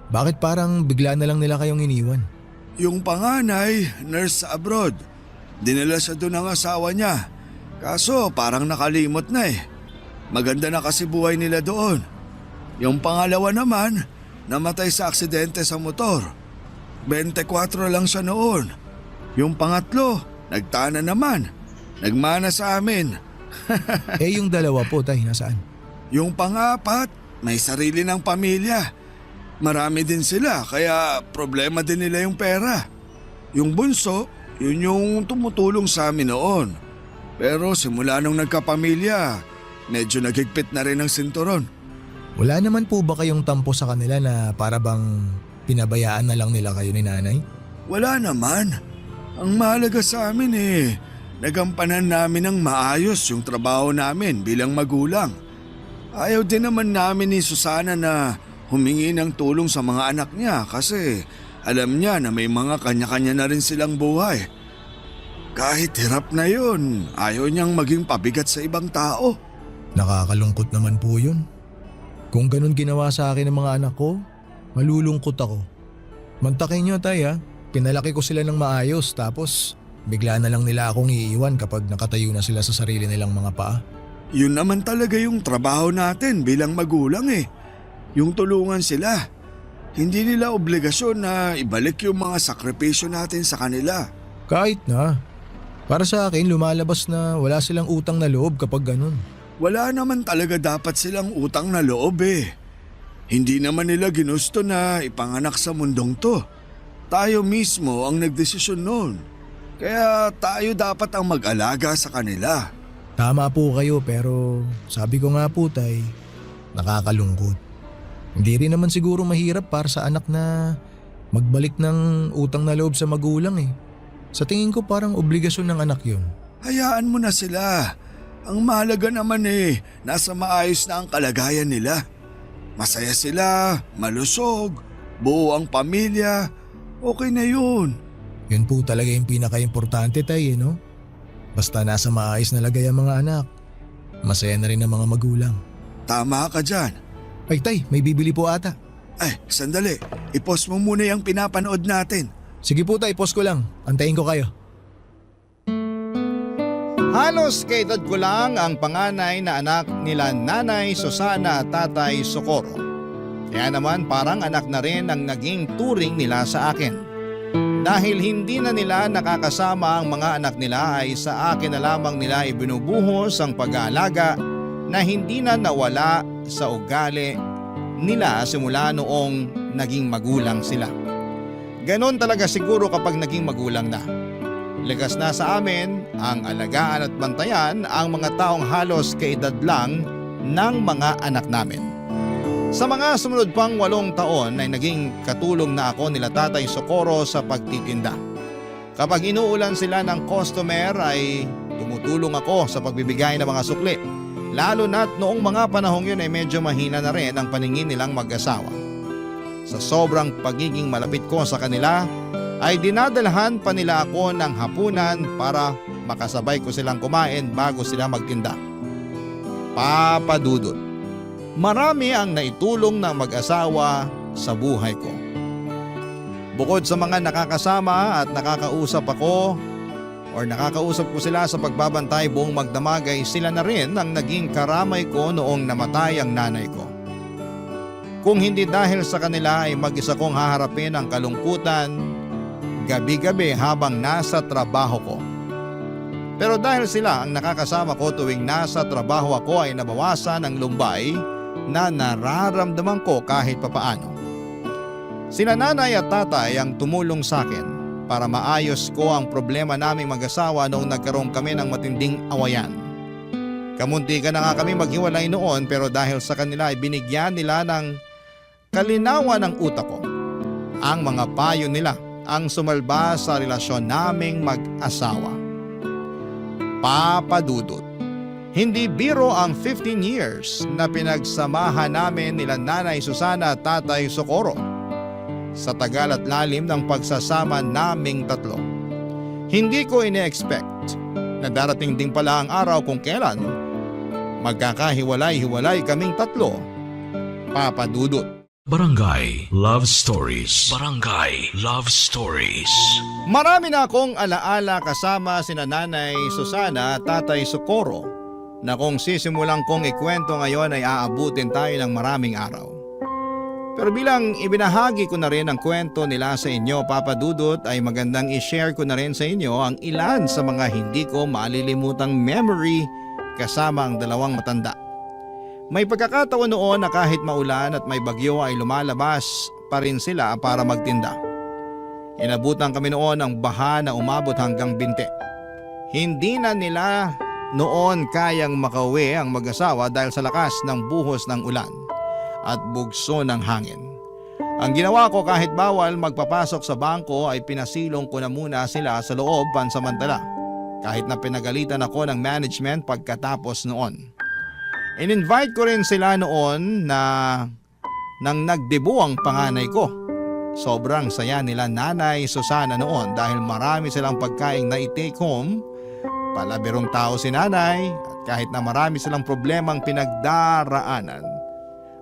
Bakit parang bigla na lang nila kayong iniwan? Yung panganay, nurse sa abroad. Dinala siya doon ng asawa niya. Kaso parang nakalimot na eh. Maganda na kasi buhay nila doon. Yung pangalawa naman, namatay sa aksidente sa motor. 24 lang siya noon. Yung pangatlo, nagtana naman. Nagmana sa amin. Yung dalawa po, tay, nasaan? Yung pangapat, may sarili ng pamilya. Marami din sila, kaya problema din nila yung pera. Yung bunso, yun yung tumutulong sa amin noon. Pero simula nung nagkapamilya, medyo naghigpit na rin ang sinturon. Wala naman po ba kayong tampo sa kanila na para bang pinabayaan na lang nila kayo ni nanay? Wala naman. Ang mahalaga sa amin nagampanan namin ng maayos yung trabaho namin bilang magulang. Ayaw din naman namin ni Susana na humingi ng tulong sa mga anak niya kasi alam niya na may mga kanya-kanya na rin silang buhay. Kahit hirap na yun, ayaw niyang maging pabigat sa ibang tao. Nakakalungkot naman po yun. Kung ganun ginawa sa akin ng mga anak ko, malulungkot ako. Mantakin niyo tay ha, pinalaki ko sila ng maayos tapos bigla na lang nila akong iiwan kapag nakatayo na sila sa sarili nilang mga paa. Yun naman talaga yung trabaho natin bilang magulang eh. Yung tulungan sila. Hindi nila obligasyon na ibalik yung mga sakripisyo natin sa kanila. Kahit na. Para sa akin lumalabas na wala silang utang na loob kapag ganun. Wala naman talaga dapat silang utang na loob eh. Hindi naman nila ginusto na ipanganak sa mundong to. Tayo mismo ang nagdesisyon noon. Kaya tayo dapat ang mag-alaga sa kanila. Tama po kayo pero sabi ko nga po tay, nakakalungkot. Hindi rin naman siguro mahirap para sa anak na magbalik ng utang na loob sa magulang eh. Sa tingin ko parang obligasyon ng anak yun. Hayaan mo na sila. Ang mahalaga naman nasa maayos na ang kalagayan nila. Masaya sila, malusog, buo ang pamilya, okay na yun. Yun po talaga yung pinaka-importante tay no? Basta nasa maayos na lagay ang mga anak, masaya na rin ang mga magulang. Tama ka dyan. Ay tay, may bibili po ata. Ay, sandali. I-post mo muna yung pinapanood natin. Sige po tay, post ko lang. Antayin ko kayo. Halos kaedad ko lang ang panganay na anak nila Nanay Susana at Tatay Socorro. Kaya naman parang anak na rin ang naging turing nila sa akin. Dahil hindi na nila nakakasama ang mga anak nila ay sa akin na lamang nila ibinubuhos ang pag-aalaga na hindi na nawala sa ugali nila simula noong naging magulang sila. Ganon talaga siguro kapag naging magulang na. Likas na sa amin ang alagaan at bantayan ang mga taong halos kaedad lang ng mga anak namin. Sa mga sumunod pang 8 taon ay naging katulong na ako nila Tatay Socorro sa pagtitinda. Kapag inuulan sila ng customer ay tumutulong ako sa pagbibigay ng mga sukli. Lalo na't noong mga panahong yun ay medyo mahina na rin ang paningin nilang mag-asawa. Sa sobrang pagiging malapit ko sa kanila ay dinadalhan pa nila ako ng hapunan para makasabay ko silang kumain bago sila magtinda. Papa Dudut, marami ang naitulong ng mag-asawa sa buhay ko. Bukod sa mga nakakasama at nakakausap ako or nakakausap ko sila sa pagbabantay buong magdamagay, sila na rin ang naging karamay ko noong namatay ang nanay ko. Kung hindi dahil sa kanila ay mag-isa kong haharapin ang kalungkutan gabi-gabi habang nasa trabaho ko. Pero dahil sila ang nakakasama ko tuwing nasa trabaho ako ay nabawasan ang lumbay na nararamdaman ko kahit papaano. Sina nanay at tatay ang tumulong sa akin para maayos ko ang problema naming mag-asawa noong nagkaroon kami ng matinding awayan. Kamunti ka na nga kami maghiwalay noon pero dahil sa kanila ay binigyan nila ng kalinawan ng utak ko. Ang mga payo nila ang sumalba sa relasyon naming mag-asawa. Papa Dudut, hindi biro ang 15 years na pinagsamahan namin nila Nanay Susana at Tatay Socorro. Sa tagal at lalim ng pagsasama naming tatlo, hindi ko ine-expect na darating din pala ang araw kung kailan magkakahiwalay-hiwalay kaming tatlo. Papa Dudut. Barangay Love Stories. Barangay Love Stories. Marami na akong alaala kasama sina Nanay Susana at Tatay Socorro na kung sisimulang kong ikwento ngayon ay aabutin tayo ng maraming araw. Pero bilang ibinahagi ko na rin ang kwento nila sa inyo, Papa Dudut, ay magandang i-share ko na rin sa inyo ang ilan sa mga hindi ko malilimutang memory kasama ang dalawang matanda. May pagkakataon noon na kahit maulan at may bagyo ay lumalabas pa rin sila para magtinda. Inabutan kami noon ng baha na umabot hanggang binte. Hindi na nila noon kayang makauwi ang mag-asawa dahil sa lakas ng buhos ng ulan at bugso ng hangin. Ang ginawa ko kahit bawal magpapasok sa bangko ay pinasilong ko na muna sila sa loob pansamantala kahit na pinagalitan ako ng management pagkatapos noon. In-invite ko rin sila noon na nang nagdebu ang panganay ko. Sobrang saya nila Nanay Susana noon dahil marami silang pagkain na i-take home. Palabirong tao si Nanay at kahit na marami silang problemang pinagdaraanan,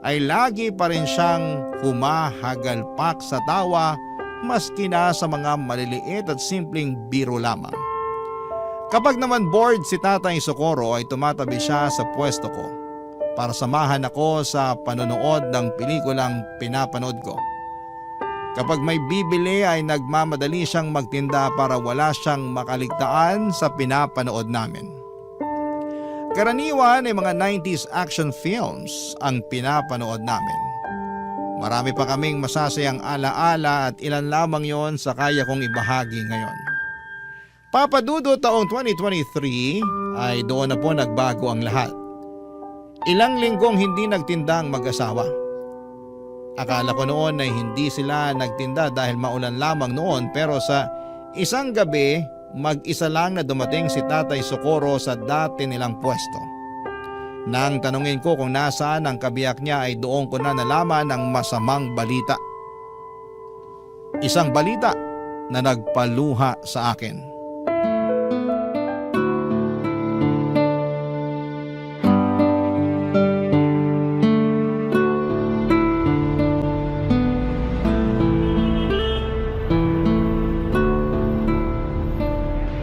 ay lagi pa rin siyang humahagalpak sa tawa maski na sa mga maliliit at simpleng biro lamang. Kapag naman bored si Tatay Socorro ay tumatabi siya sa pwesto ko para samahan ako sa panonood ng pelikulang pinapanood ko. Kapag may bibili ay nagmamadali siyang magtinda para wala siyang makaligtaan sa pinapanood namin. Karaniwan ay mga 90s action films ang pinapanood namin. Marami pa kaming masasayang alaala at ilan lamang yon sa kaya kong ibahagi ngayon. Papa Dudut, taong 2023 ay doon na po nagbago ang lahat. Ilang linggong hindi nagtinda ang mag-asawa. Akala ko noon ay hindi sila nagtinda dahil maulan lamang noon pero sa isang gabi mag-isa lang na dumating si Tatay Socorro sa dati nilang pwesto. Nang tanungin ko kung nasaan ang kabiyak niya ay doon ko na nalaman ang masamang balita. Isang balita na nagpaluha sa akin.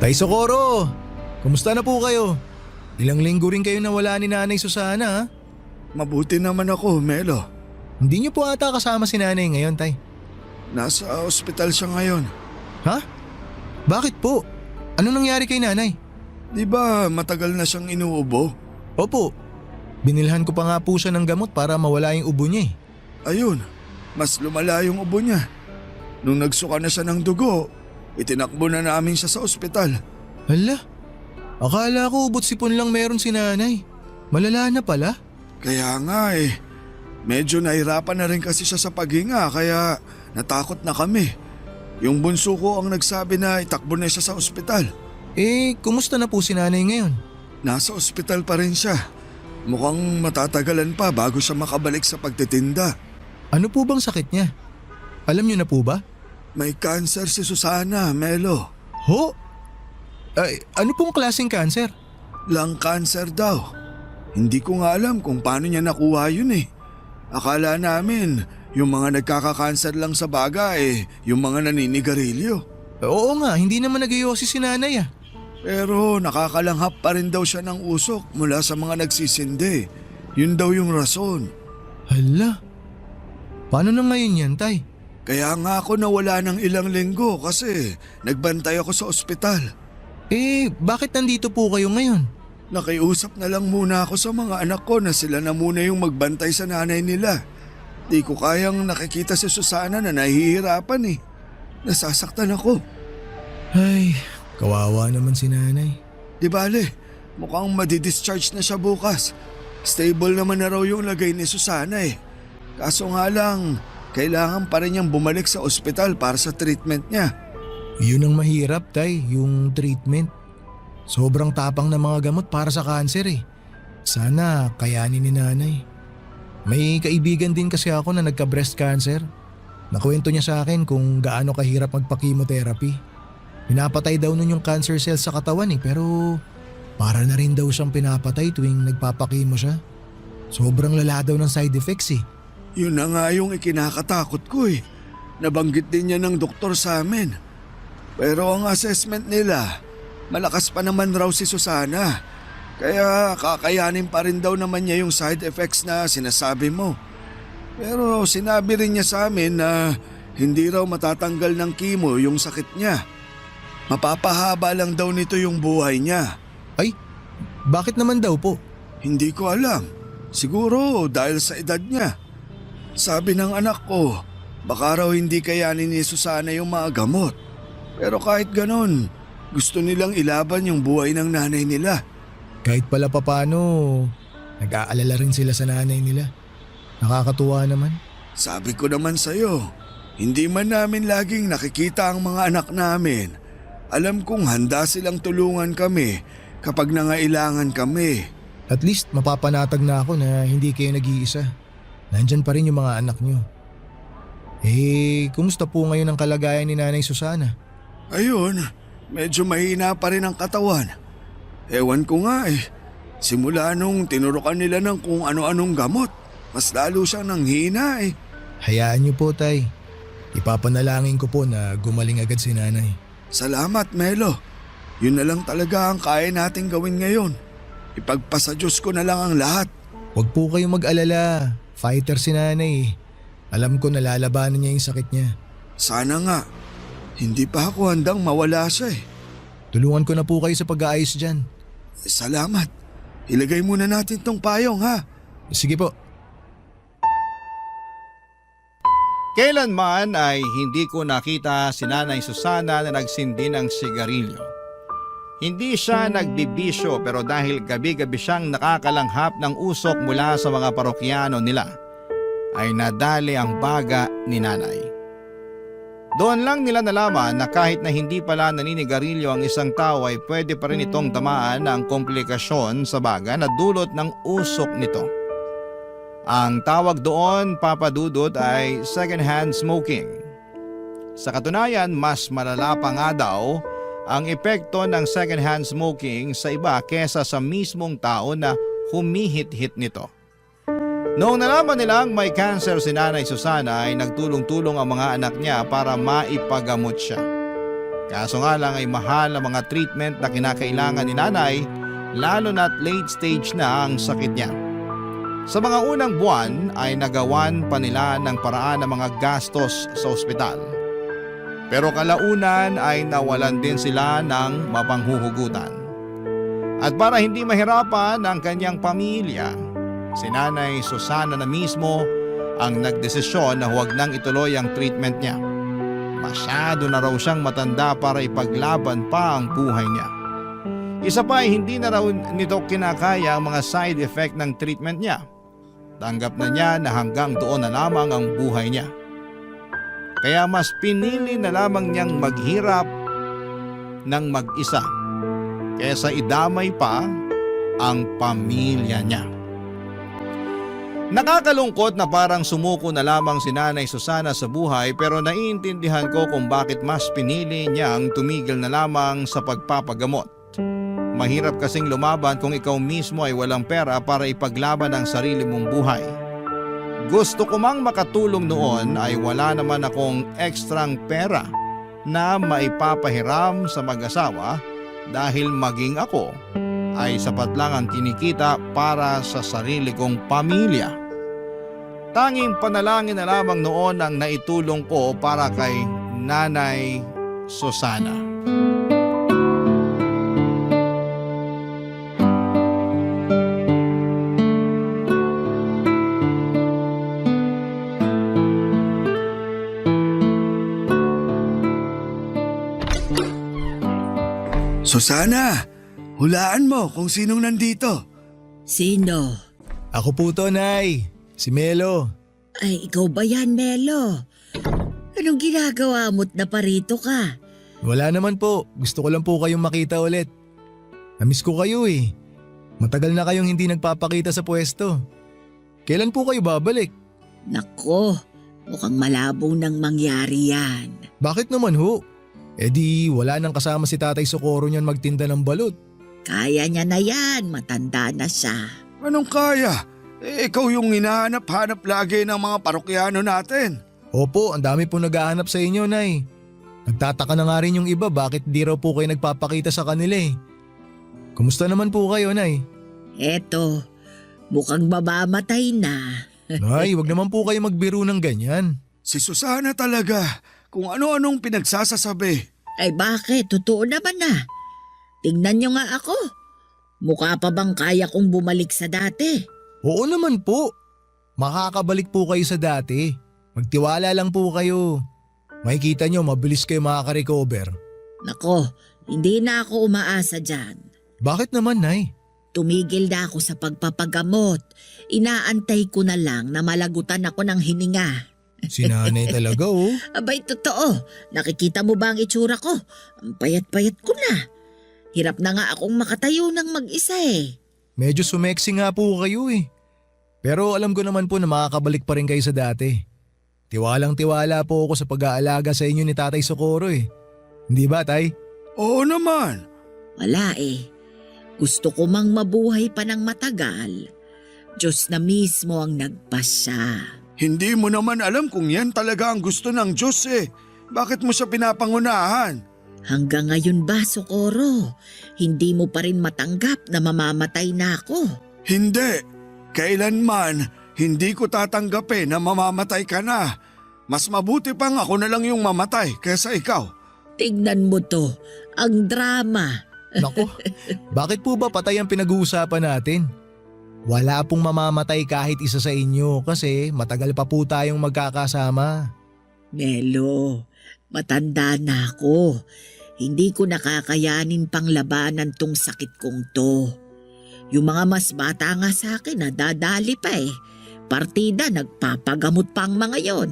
Tay Socorro, kumusta na po kayo? Ilang linggo rin kayo nawala ni Nanay Susana ha? Mabuti naman ako, Melo. Hindi niyo po ata kasama si Nanay ngayon, Tay. Nasa ospital siya ngayon. Ha? Bakit po? Ano nangyari kay nanay? Di ba matagal na siyang inuubo? Opo. Binilhan ko pa nga po siya ng gamot para mawala yung ubo niya eh. Ayun, mas lumala yung ubo niya. Nung nagsuka na siya ng dugo, itinakbo na namin siya sa ospital. Hala, akala ko ubot sipon lang meron si nanay. Malala na pala. Kaya nga eh, medyo nahirapan na rin kasi siya sa paghinga kaya natakot na kami. Yung bunso ko ang nagsabi na itakbo na siya sa ospital. Kumusta na po si nanay ngayon? Nasa ospital pa rin siya. Mukhang matatagalan pa bago siya makabalik sa pagtitinda. Ano po bang sakit niya? Alam niyo na po ba? May cancer si Susana, Melo. Ho? Ay, ano pong klaseng cancer? Lung cancer daw. Hindi ko nga alam kung paano niya nakuha yun eh. Akala namin yung mga nagkaka-cancer lang sa baga yung mga naninigarilyo. Oo nga, hindi naman nag-iossi si nanay ah. Pero nakakalanghap pa rin daw siya ng usok mula sa mga nagsisindi. Yun daw yung rason. Hala, paano na ngayon yan, tay? Kaya nga ako nawala ng ilang linggo kasi nagbantay ako sa ospital. Bakit nandito po kayo ngayon? Nakiusap na lang muna ako sa mga anak ko na sila na muna yung magbantay sa nanay nila. Di ko kayang nakikita si Susana na nahihirapan eh. Nasasaktan ako. Ay, kawawa naman si nanay. Di bale, mukhang madidischarge na siya bukas. Stable naman na raw yung lagay ni Susana eh. Kaso nga lang, kailangan pa rin niyang bumalik sa ospital para sa treatment niya. Yun ang mahirap, tay, yung treatment. Sobrang tapang ng mga gamot para sa cancer eh. Sana kayanin ni nanay. May kaibigan din kasi ako na nagka-breast cancer. Nakwento niya sa akin kung gaano kahirap magpa-chemotherapy. Pinapatay daw nun yung cancer cells sa katawan pero para na rin daw siyang pinapatay tuwing nagpapakimo siya. Sobrang lala daw ng side effects eh. Yun na nga yung ikinakatakot ko eh. Nabanggit din niya ng doktor sa amin. Pero ang assessment nila, malakas pa naman raw si Susana. Kaya kakayanin pa rin daw naman niya yung side effects na sinasabi mo. Pero sinabi rin niya sa amin na hindi raw matatanggal ng chemo yung sakit niya. Mapapahaba lang daw nito yung buhay niya. Ay, bakit naman daw po? Hindi ko alam. Siguro dahil sa edad niya. Sabi ng anak ko, baka raw hindi kayanin ni Susana yung mga gamot. Pero kahit ganon, gusto nilang ilaban yung buhay ng nanay nila. Kahit pala papano, nag-aalala rin sila sa nanay nila. Nakakatuwa naman. Sabi ko naman sa'yo, hindi man namin laging nakikita ang mga anak namin. Alam kong handa silang tulungan kami kapag nangailangan kami. At least mapapanatag na ako na hindi kayo nag-iisa. Nandyan pa rin yung mga anak nyo. Kumusta po ngayon ang kalagayan ni Nanay Susana? Ayun, medyo mahina pa rin ang katawan. Ewan ko nga simula nung tinurukan nila ng kung ano-anong gamot, mas lalo siyang nanghina eh. Hayaan niyo po, tay. Ipapanalangin ko po na gumaling agad si nanay. Salamat, Melo. Yun na lang talaga ang kaya nating gawin ngayon. Ipagpasa Diyos ko na lang ang lahat. Huwag po kayong mag-alala. Fighter si nanay. Alam ko nalalabanan niya yung sakit niya. Sana nga. Hindi pa ako handang mawala siya eh. Tulungan ko na po kayo sa pag-aayos dyan. Salamat. Ilagay muna natin tong payong ha. Sige po. Kailanman ay hindi ko nakita si Nanay Susana na nagsindi ng sigarilyo. Hindi siya nagbibisyo pero dahil gabi-gabi siyang nakakalanghap ng usok mula sa mga parokyano nila, ay nadali ang baga ni nanay. Doon lang nila nalaman na kahit na hindi pala naninigarilyo ang isang tao ay pwede pa rin itong tamaan ng komplikasyon sa baga na dulot ng usok nito. Ang tawag doon, Papa Dudut, ay second-hand smoking. Sa katunayan, mas malala pa nga daw ang epekto ng second-hand smoking sa iba kesa sa mismong tao na humihit-hit nito. Noong nalaman nilang may cancer si Nanay Susana ay nagtulong-tulong ang mga anak niya para maipagamot siya. Kaso nga lang ay mahal ang mga treatment na kinakailangan ni Nanay lalo na't late stage na ang sakit niya. Sa mga unang buwan ay nagawan pa nila ng paraan ng mga gastos sa ospital. Pero kalaunan ay nawalan din sila ng mapanghuhugutan. At para hindi mahirapan ang kanyang pamilya, si Nanay Susana na mismo ang nagdesisyon na huwag nang ituloy ang treatment niya. Masyado na raw siyang matanda para ipaglaban pa ang buhay niya. Isa pa ay hindi na raw nito kinakaya ang mga side effect ng treatment niya. Tanggap na niya na hanggang doon na lamang ang buhay niya. Kaya mas pinili na lamang niyang maghirap ng mag-isa kaysa idamay pa ang pamilya niya. Nakakalungkot na parang sumuko na lamang si Nanay Susana sa buhay, pero naiintindihan ko kung bakit mas pinili niyang tumigil na lamang sa pagpapagamot. Mahirap kasing lumaban kung ikaw mismo ay walang pera para ipaglaban ang sarili mong buhay. Gusto ko mang makatulong noon ay wala naman akong ekstrang pera na maipapahiram sa mag-asawa dahil maging ako ay sapat lang ang kinikita para sa sarili kong pamilya. Tanging panalangin na lamang noon ang naitulong ko para kay Nanay Susana. Susana, hulaan mo kung sinong nandito. Sino? Ako po to, Nay. Si Melo. Ay, ikaw ba yan, Melo? Anong ginagawa mo't naparito ka? Wala naman po. Gusto ko lang po kayong makita ulit. Namiss ko kayo eh. Matagal na kayong hindi nagpapakita sa pwesto. Kailan po kayo babalik? Nako, mukhang malabo nang mangyari yan. Bakit naman ho? Eh di wala nang kasama si Tatay Socorro niyan magtinda ng balot. Kaya niya na yan, matanda na siya. Anong kaya? Ikaw yung hinahanap-hanap lagi ng mga parokyano natin. Opo, ang dami po naghahanap sa inyo, Nay. Nagtataka na nga rin yung iba bakit di raw po kayo nagpapakita sa kanila eh. Kumusta naman po kayo, Nay? Eto, mukhang mamamatay na. Nay, wag naman po kayo magbiro ng ganyan. Si Susana talaga, kung ano-anong pinagsasasabi. Ay bakit? Totoo naman na. Tingnan niyo nga ako. Mukha pa bang kaya kong bumalik sa dati? Oo naman po. Makakabalik po kayo sa dati. Magtiwala lang po kayo. Makikita nyo, mabilis kayo makaka-recover. Nako, hindi na ako umaasa dyan. Bakit naman, Nay? Tumigil na ako sa pagpapagamot. Inaantay ko na lang na malagutan ako ng hininga. Si Nanay talaga oh. Abay, totoo. Nakikita mo ba ang itsura ko? Ang payat-payat ko na. Hirap na nga akong makatayo ng mag-isa eh. Medyo sumeksi nga po kayo eh. Pero alam ko naman po na makakabalik pa rin kayo sa dati. Tiwalang-tiwala po ako sa pag-aalaga sa inyo ni Tatay Socorro eh. Hindi ba, Tay? Oo naman. Wala eh. Gusto ko mang mabuhay pa ng matagal. Diyos na mismo ang nagpasya. Hindi mo naman alam kung yan talaga ang gusto ng Diyos eh. Bakit mo siya pinapangunahan? Hanggang ngayon ba, Socorro? Hindi mo pa rin matanggap na mamamatay na ako? Hindi. Kailanman, hindi ko tatanggapin na mamamatay ka na. Mas mabuti pang ako na lang yung mamatay kaysa ikaw. Tignan mo to, ang drama. Nako, bakit po ba patay ang pinag-uusapan natin? Wala pong mamamatay kahit isa sa inyo kasi matagal pa po tayong magkakasama. Melo, matanda na ako. Hindi ko nakakayanin pang labanan tong sakit kong to. Yung mga mas bata nga sa akin nadadali pa eh. Partida nagpapagamot pa ang mga yon.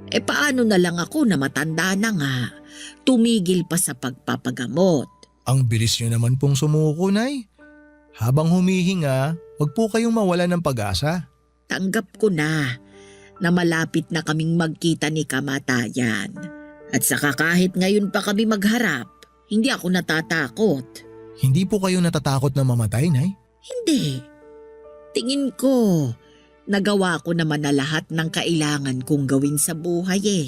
E paano na lang ako na matanda na nga? Tumigil pa sa pagpapagamot. Ang bilis nyo naman pong sumuko, Nay. Habang humihinga, wag po kayong mawala ng pag-asa. Tanggap ko na malapit na kaming magkita ni kamatayan. At saka kahit ngayon pa kami magharap, hindi ako natatakot. Hindi po kayo natatakot na mamatay, Nay? Hindi. Tingin ko, nagawa ko naman na lahat ng kailangan kong gawin sa buhay eh.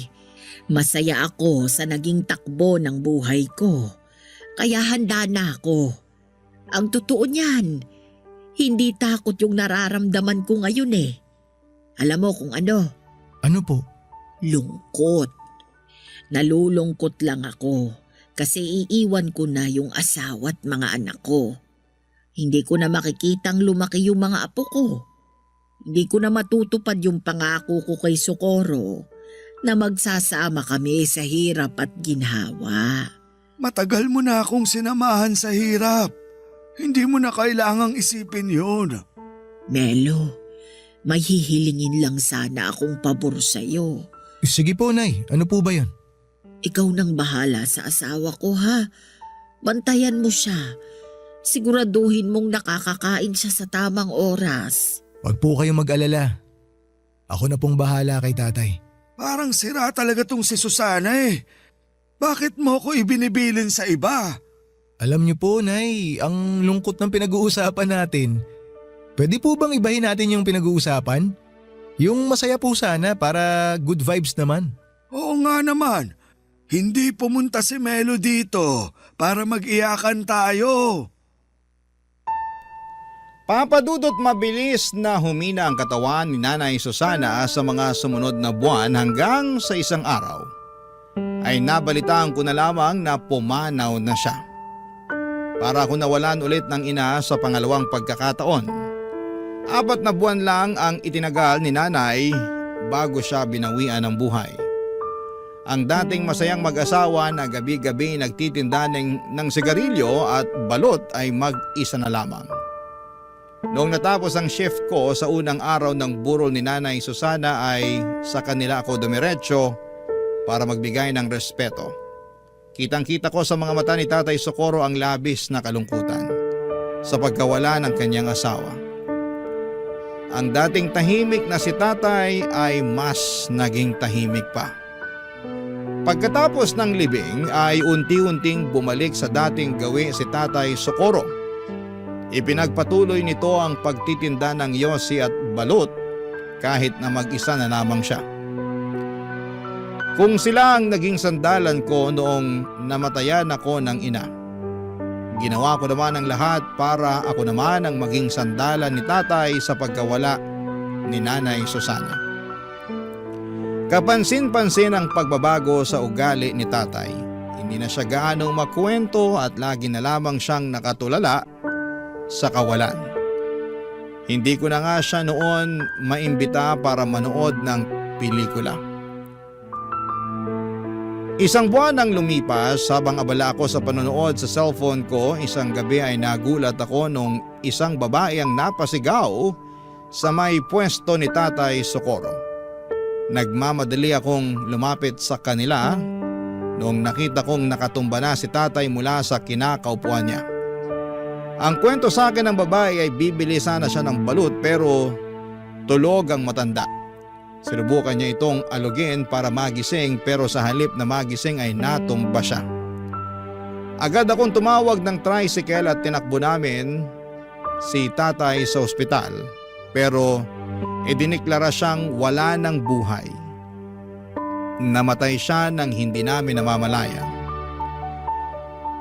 Masaya ako sa naging takbo ng buhay ko. Kaya handa na ako. Ang totoo niyan, hindi takot yung nararamdaman ko ngayon eh. Alam mo kung ano? Ano po? Lungkot. Nalulungkot lang ako kasi iiwan ko na yung asawa at mga anak ko. Hindi ko na makikitang lumaki yung mga apo ko. Hindi ko na matutupad yung pangako ko kay Socorro na magsasama kami sa hirap at ginhawa. Matagal mo na akong sinamahan sa hirap. Hindi mo na kailangang isipin yun. Melo, may hihilingin lang sana akong pabor sa'yo. Sige po, Nay. Ano po ba yan? Ikaw nang bahala sa asawa ko, ha? Bantayan mo siya. Siguraduhin mong nakakakain siya sa tamang oras. Huwag po kayong mag-alala. Ako na pong bahala kay tatay. Parang sira talaga tong si Susana eh. Bakit mo ko ibinibilin sa iba? Alam niyo po, Nay, ang lungkot ng pinag-uusapan natin. Pwede po bang ibahin natin yung pinag-uusapan? Yung masaya po sana para good vibes naman. Oo nga naman. Hindi pumunta si Melo dito para mag-iyakan tayo. Papadudot mabilis na humina ang katawan ni Nanay Susana sa mga sumunod na buwan hanggang sa isang araw. Ay nabalitaan ko na lamang na pumanaw na siya. Para ako nawalan ulit ng ina sa pangalawang pagkakataon. 4 na buwan lang ang itinagal ni Nanay bago siya binawian ng buhay. Ang dating masayang mag-asawa na gabi-gabi nagtitinda ng sigarilyo at balot ay mag-isa na lamang. Noong natapos ang shift ko sa unang araw ng burol ni Nanay Susana ay sa kanila ako dumiretso para magbigay ng respeto. Kitang-kita ko sa mga mata ni Tatay Socorro ang labis na kalungkutan sa pagkawala ng kanyang asawa. Ang dating tahimik na si Tatay ay mas naging tahimik pa. Pagkatapos ng libing ay unti-unting bumalik sa dating gawi si Tatay Socorro. Ipinagpatuloy nito ang pagtitinda ng yosi at balut kahit na mag-isa na lamang siya. Kung sila ang naging sandalan ko noong namatayan ako ng ina. Ginawa ko naman ang lahat para ako naman ang maging sandalan ni Tatay sa pagkawala ni Nanay Susana. Kapansin-pansin ang pagbabago sa ugali ni Tatay. Hindi na siya gaanong makwento at lagi na lamang siyang nakatulala sa kawalan. Hindi ko na nga siya noon maimbita para manood ng pelikula. Isang buwan nang lumipas habang abala ako sa panonood sa cellphone ko, isang gabi ay nagulat ako nung isang babae ang napasigaw sa may pwesto ni Tatay Socorro. Nagmamadali akong lumapit sa kanila noong nakita kong nakatumba na si Tatay mula sa kinakaupuan niya. Ang kwento sa akin ng babae ay bibili sana siya ng balut pero tulog ang matanda. Sinubukan niya itong alugin para magising pero sa halip na magising ay natumba siya. Agad akong tumawag ng tricycle at tinakbo namin si Tatay sa ospital pero idiniklara siyang wala ng buhay. Namatay siya nang hindi namin namamalayan.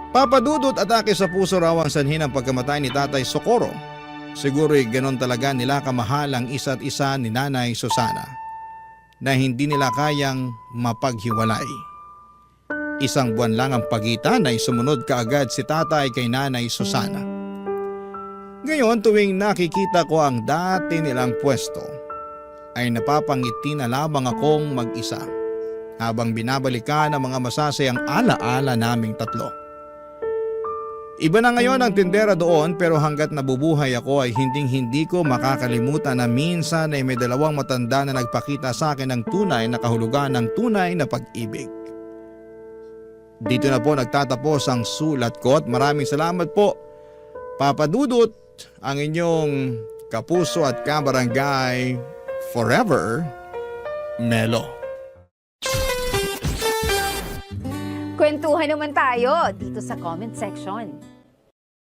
Papadudot atake sa puso raw ang sanhi ng pagkamatay ni Tatay Socorro. Siguro'y ganon talaga nila kamahal ang isa't isa ni Nanay Susana na hindi nila kayang mapaghiwalay. Isang buwan lang ang pagitan ay sumunod kaagad si Tatay kay Nanay Susana. Ngayon tuwing nakikita ko ang dati nilang pwesto ay napapangiti na lamang akong mag-isa habang binabalikan ang mga masasayang ala-ala naming tatlo. Iba na ngayon ang tindera doon pero hanggat nabubuhay ako ay hinding-hindi ko makakalimutan na minsan ay may dalawang matanda na nagpakita sa akin ng tunay na kahulugan ng tunay na pag-ibig. Dito na po nagtatapos ang sulat ko at maraming salamat po, Papa Dudut, ang inyong kapuso at kabarangay forever, Melo. Kwentuhan naman tayo dito sa comment section.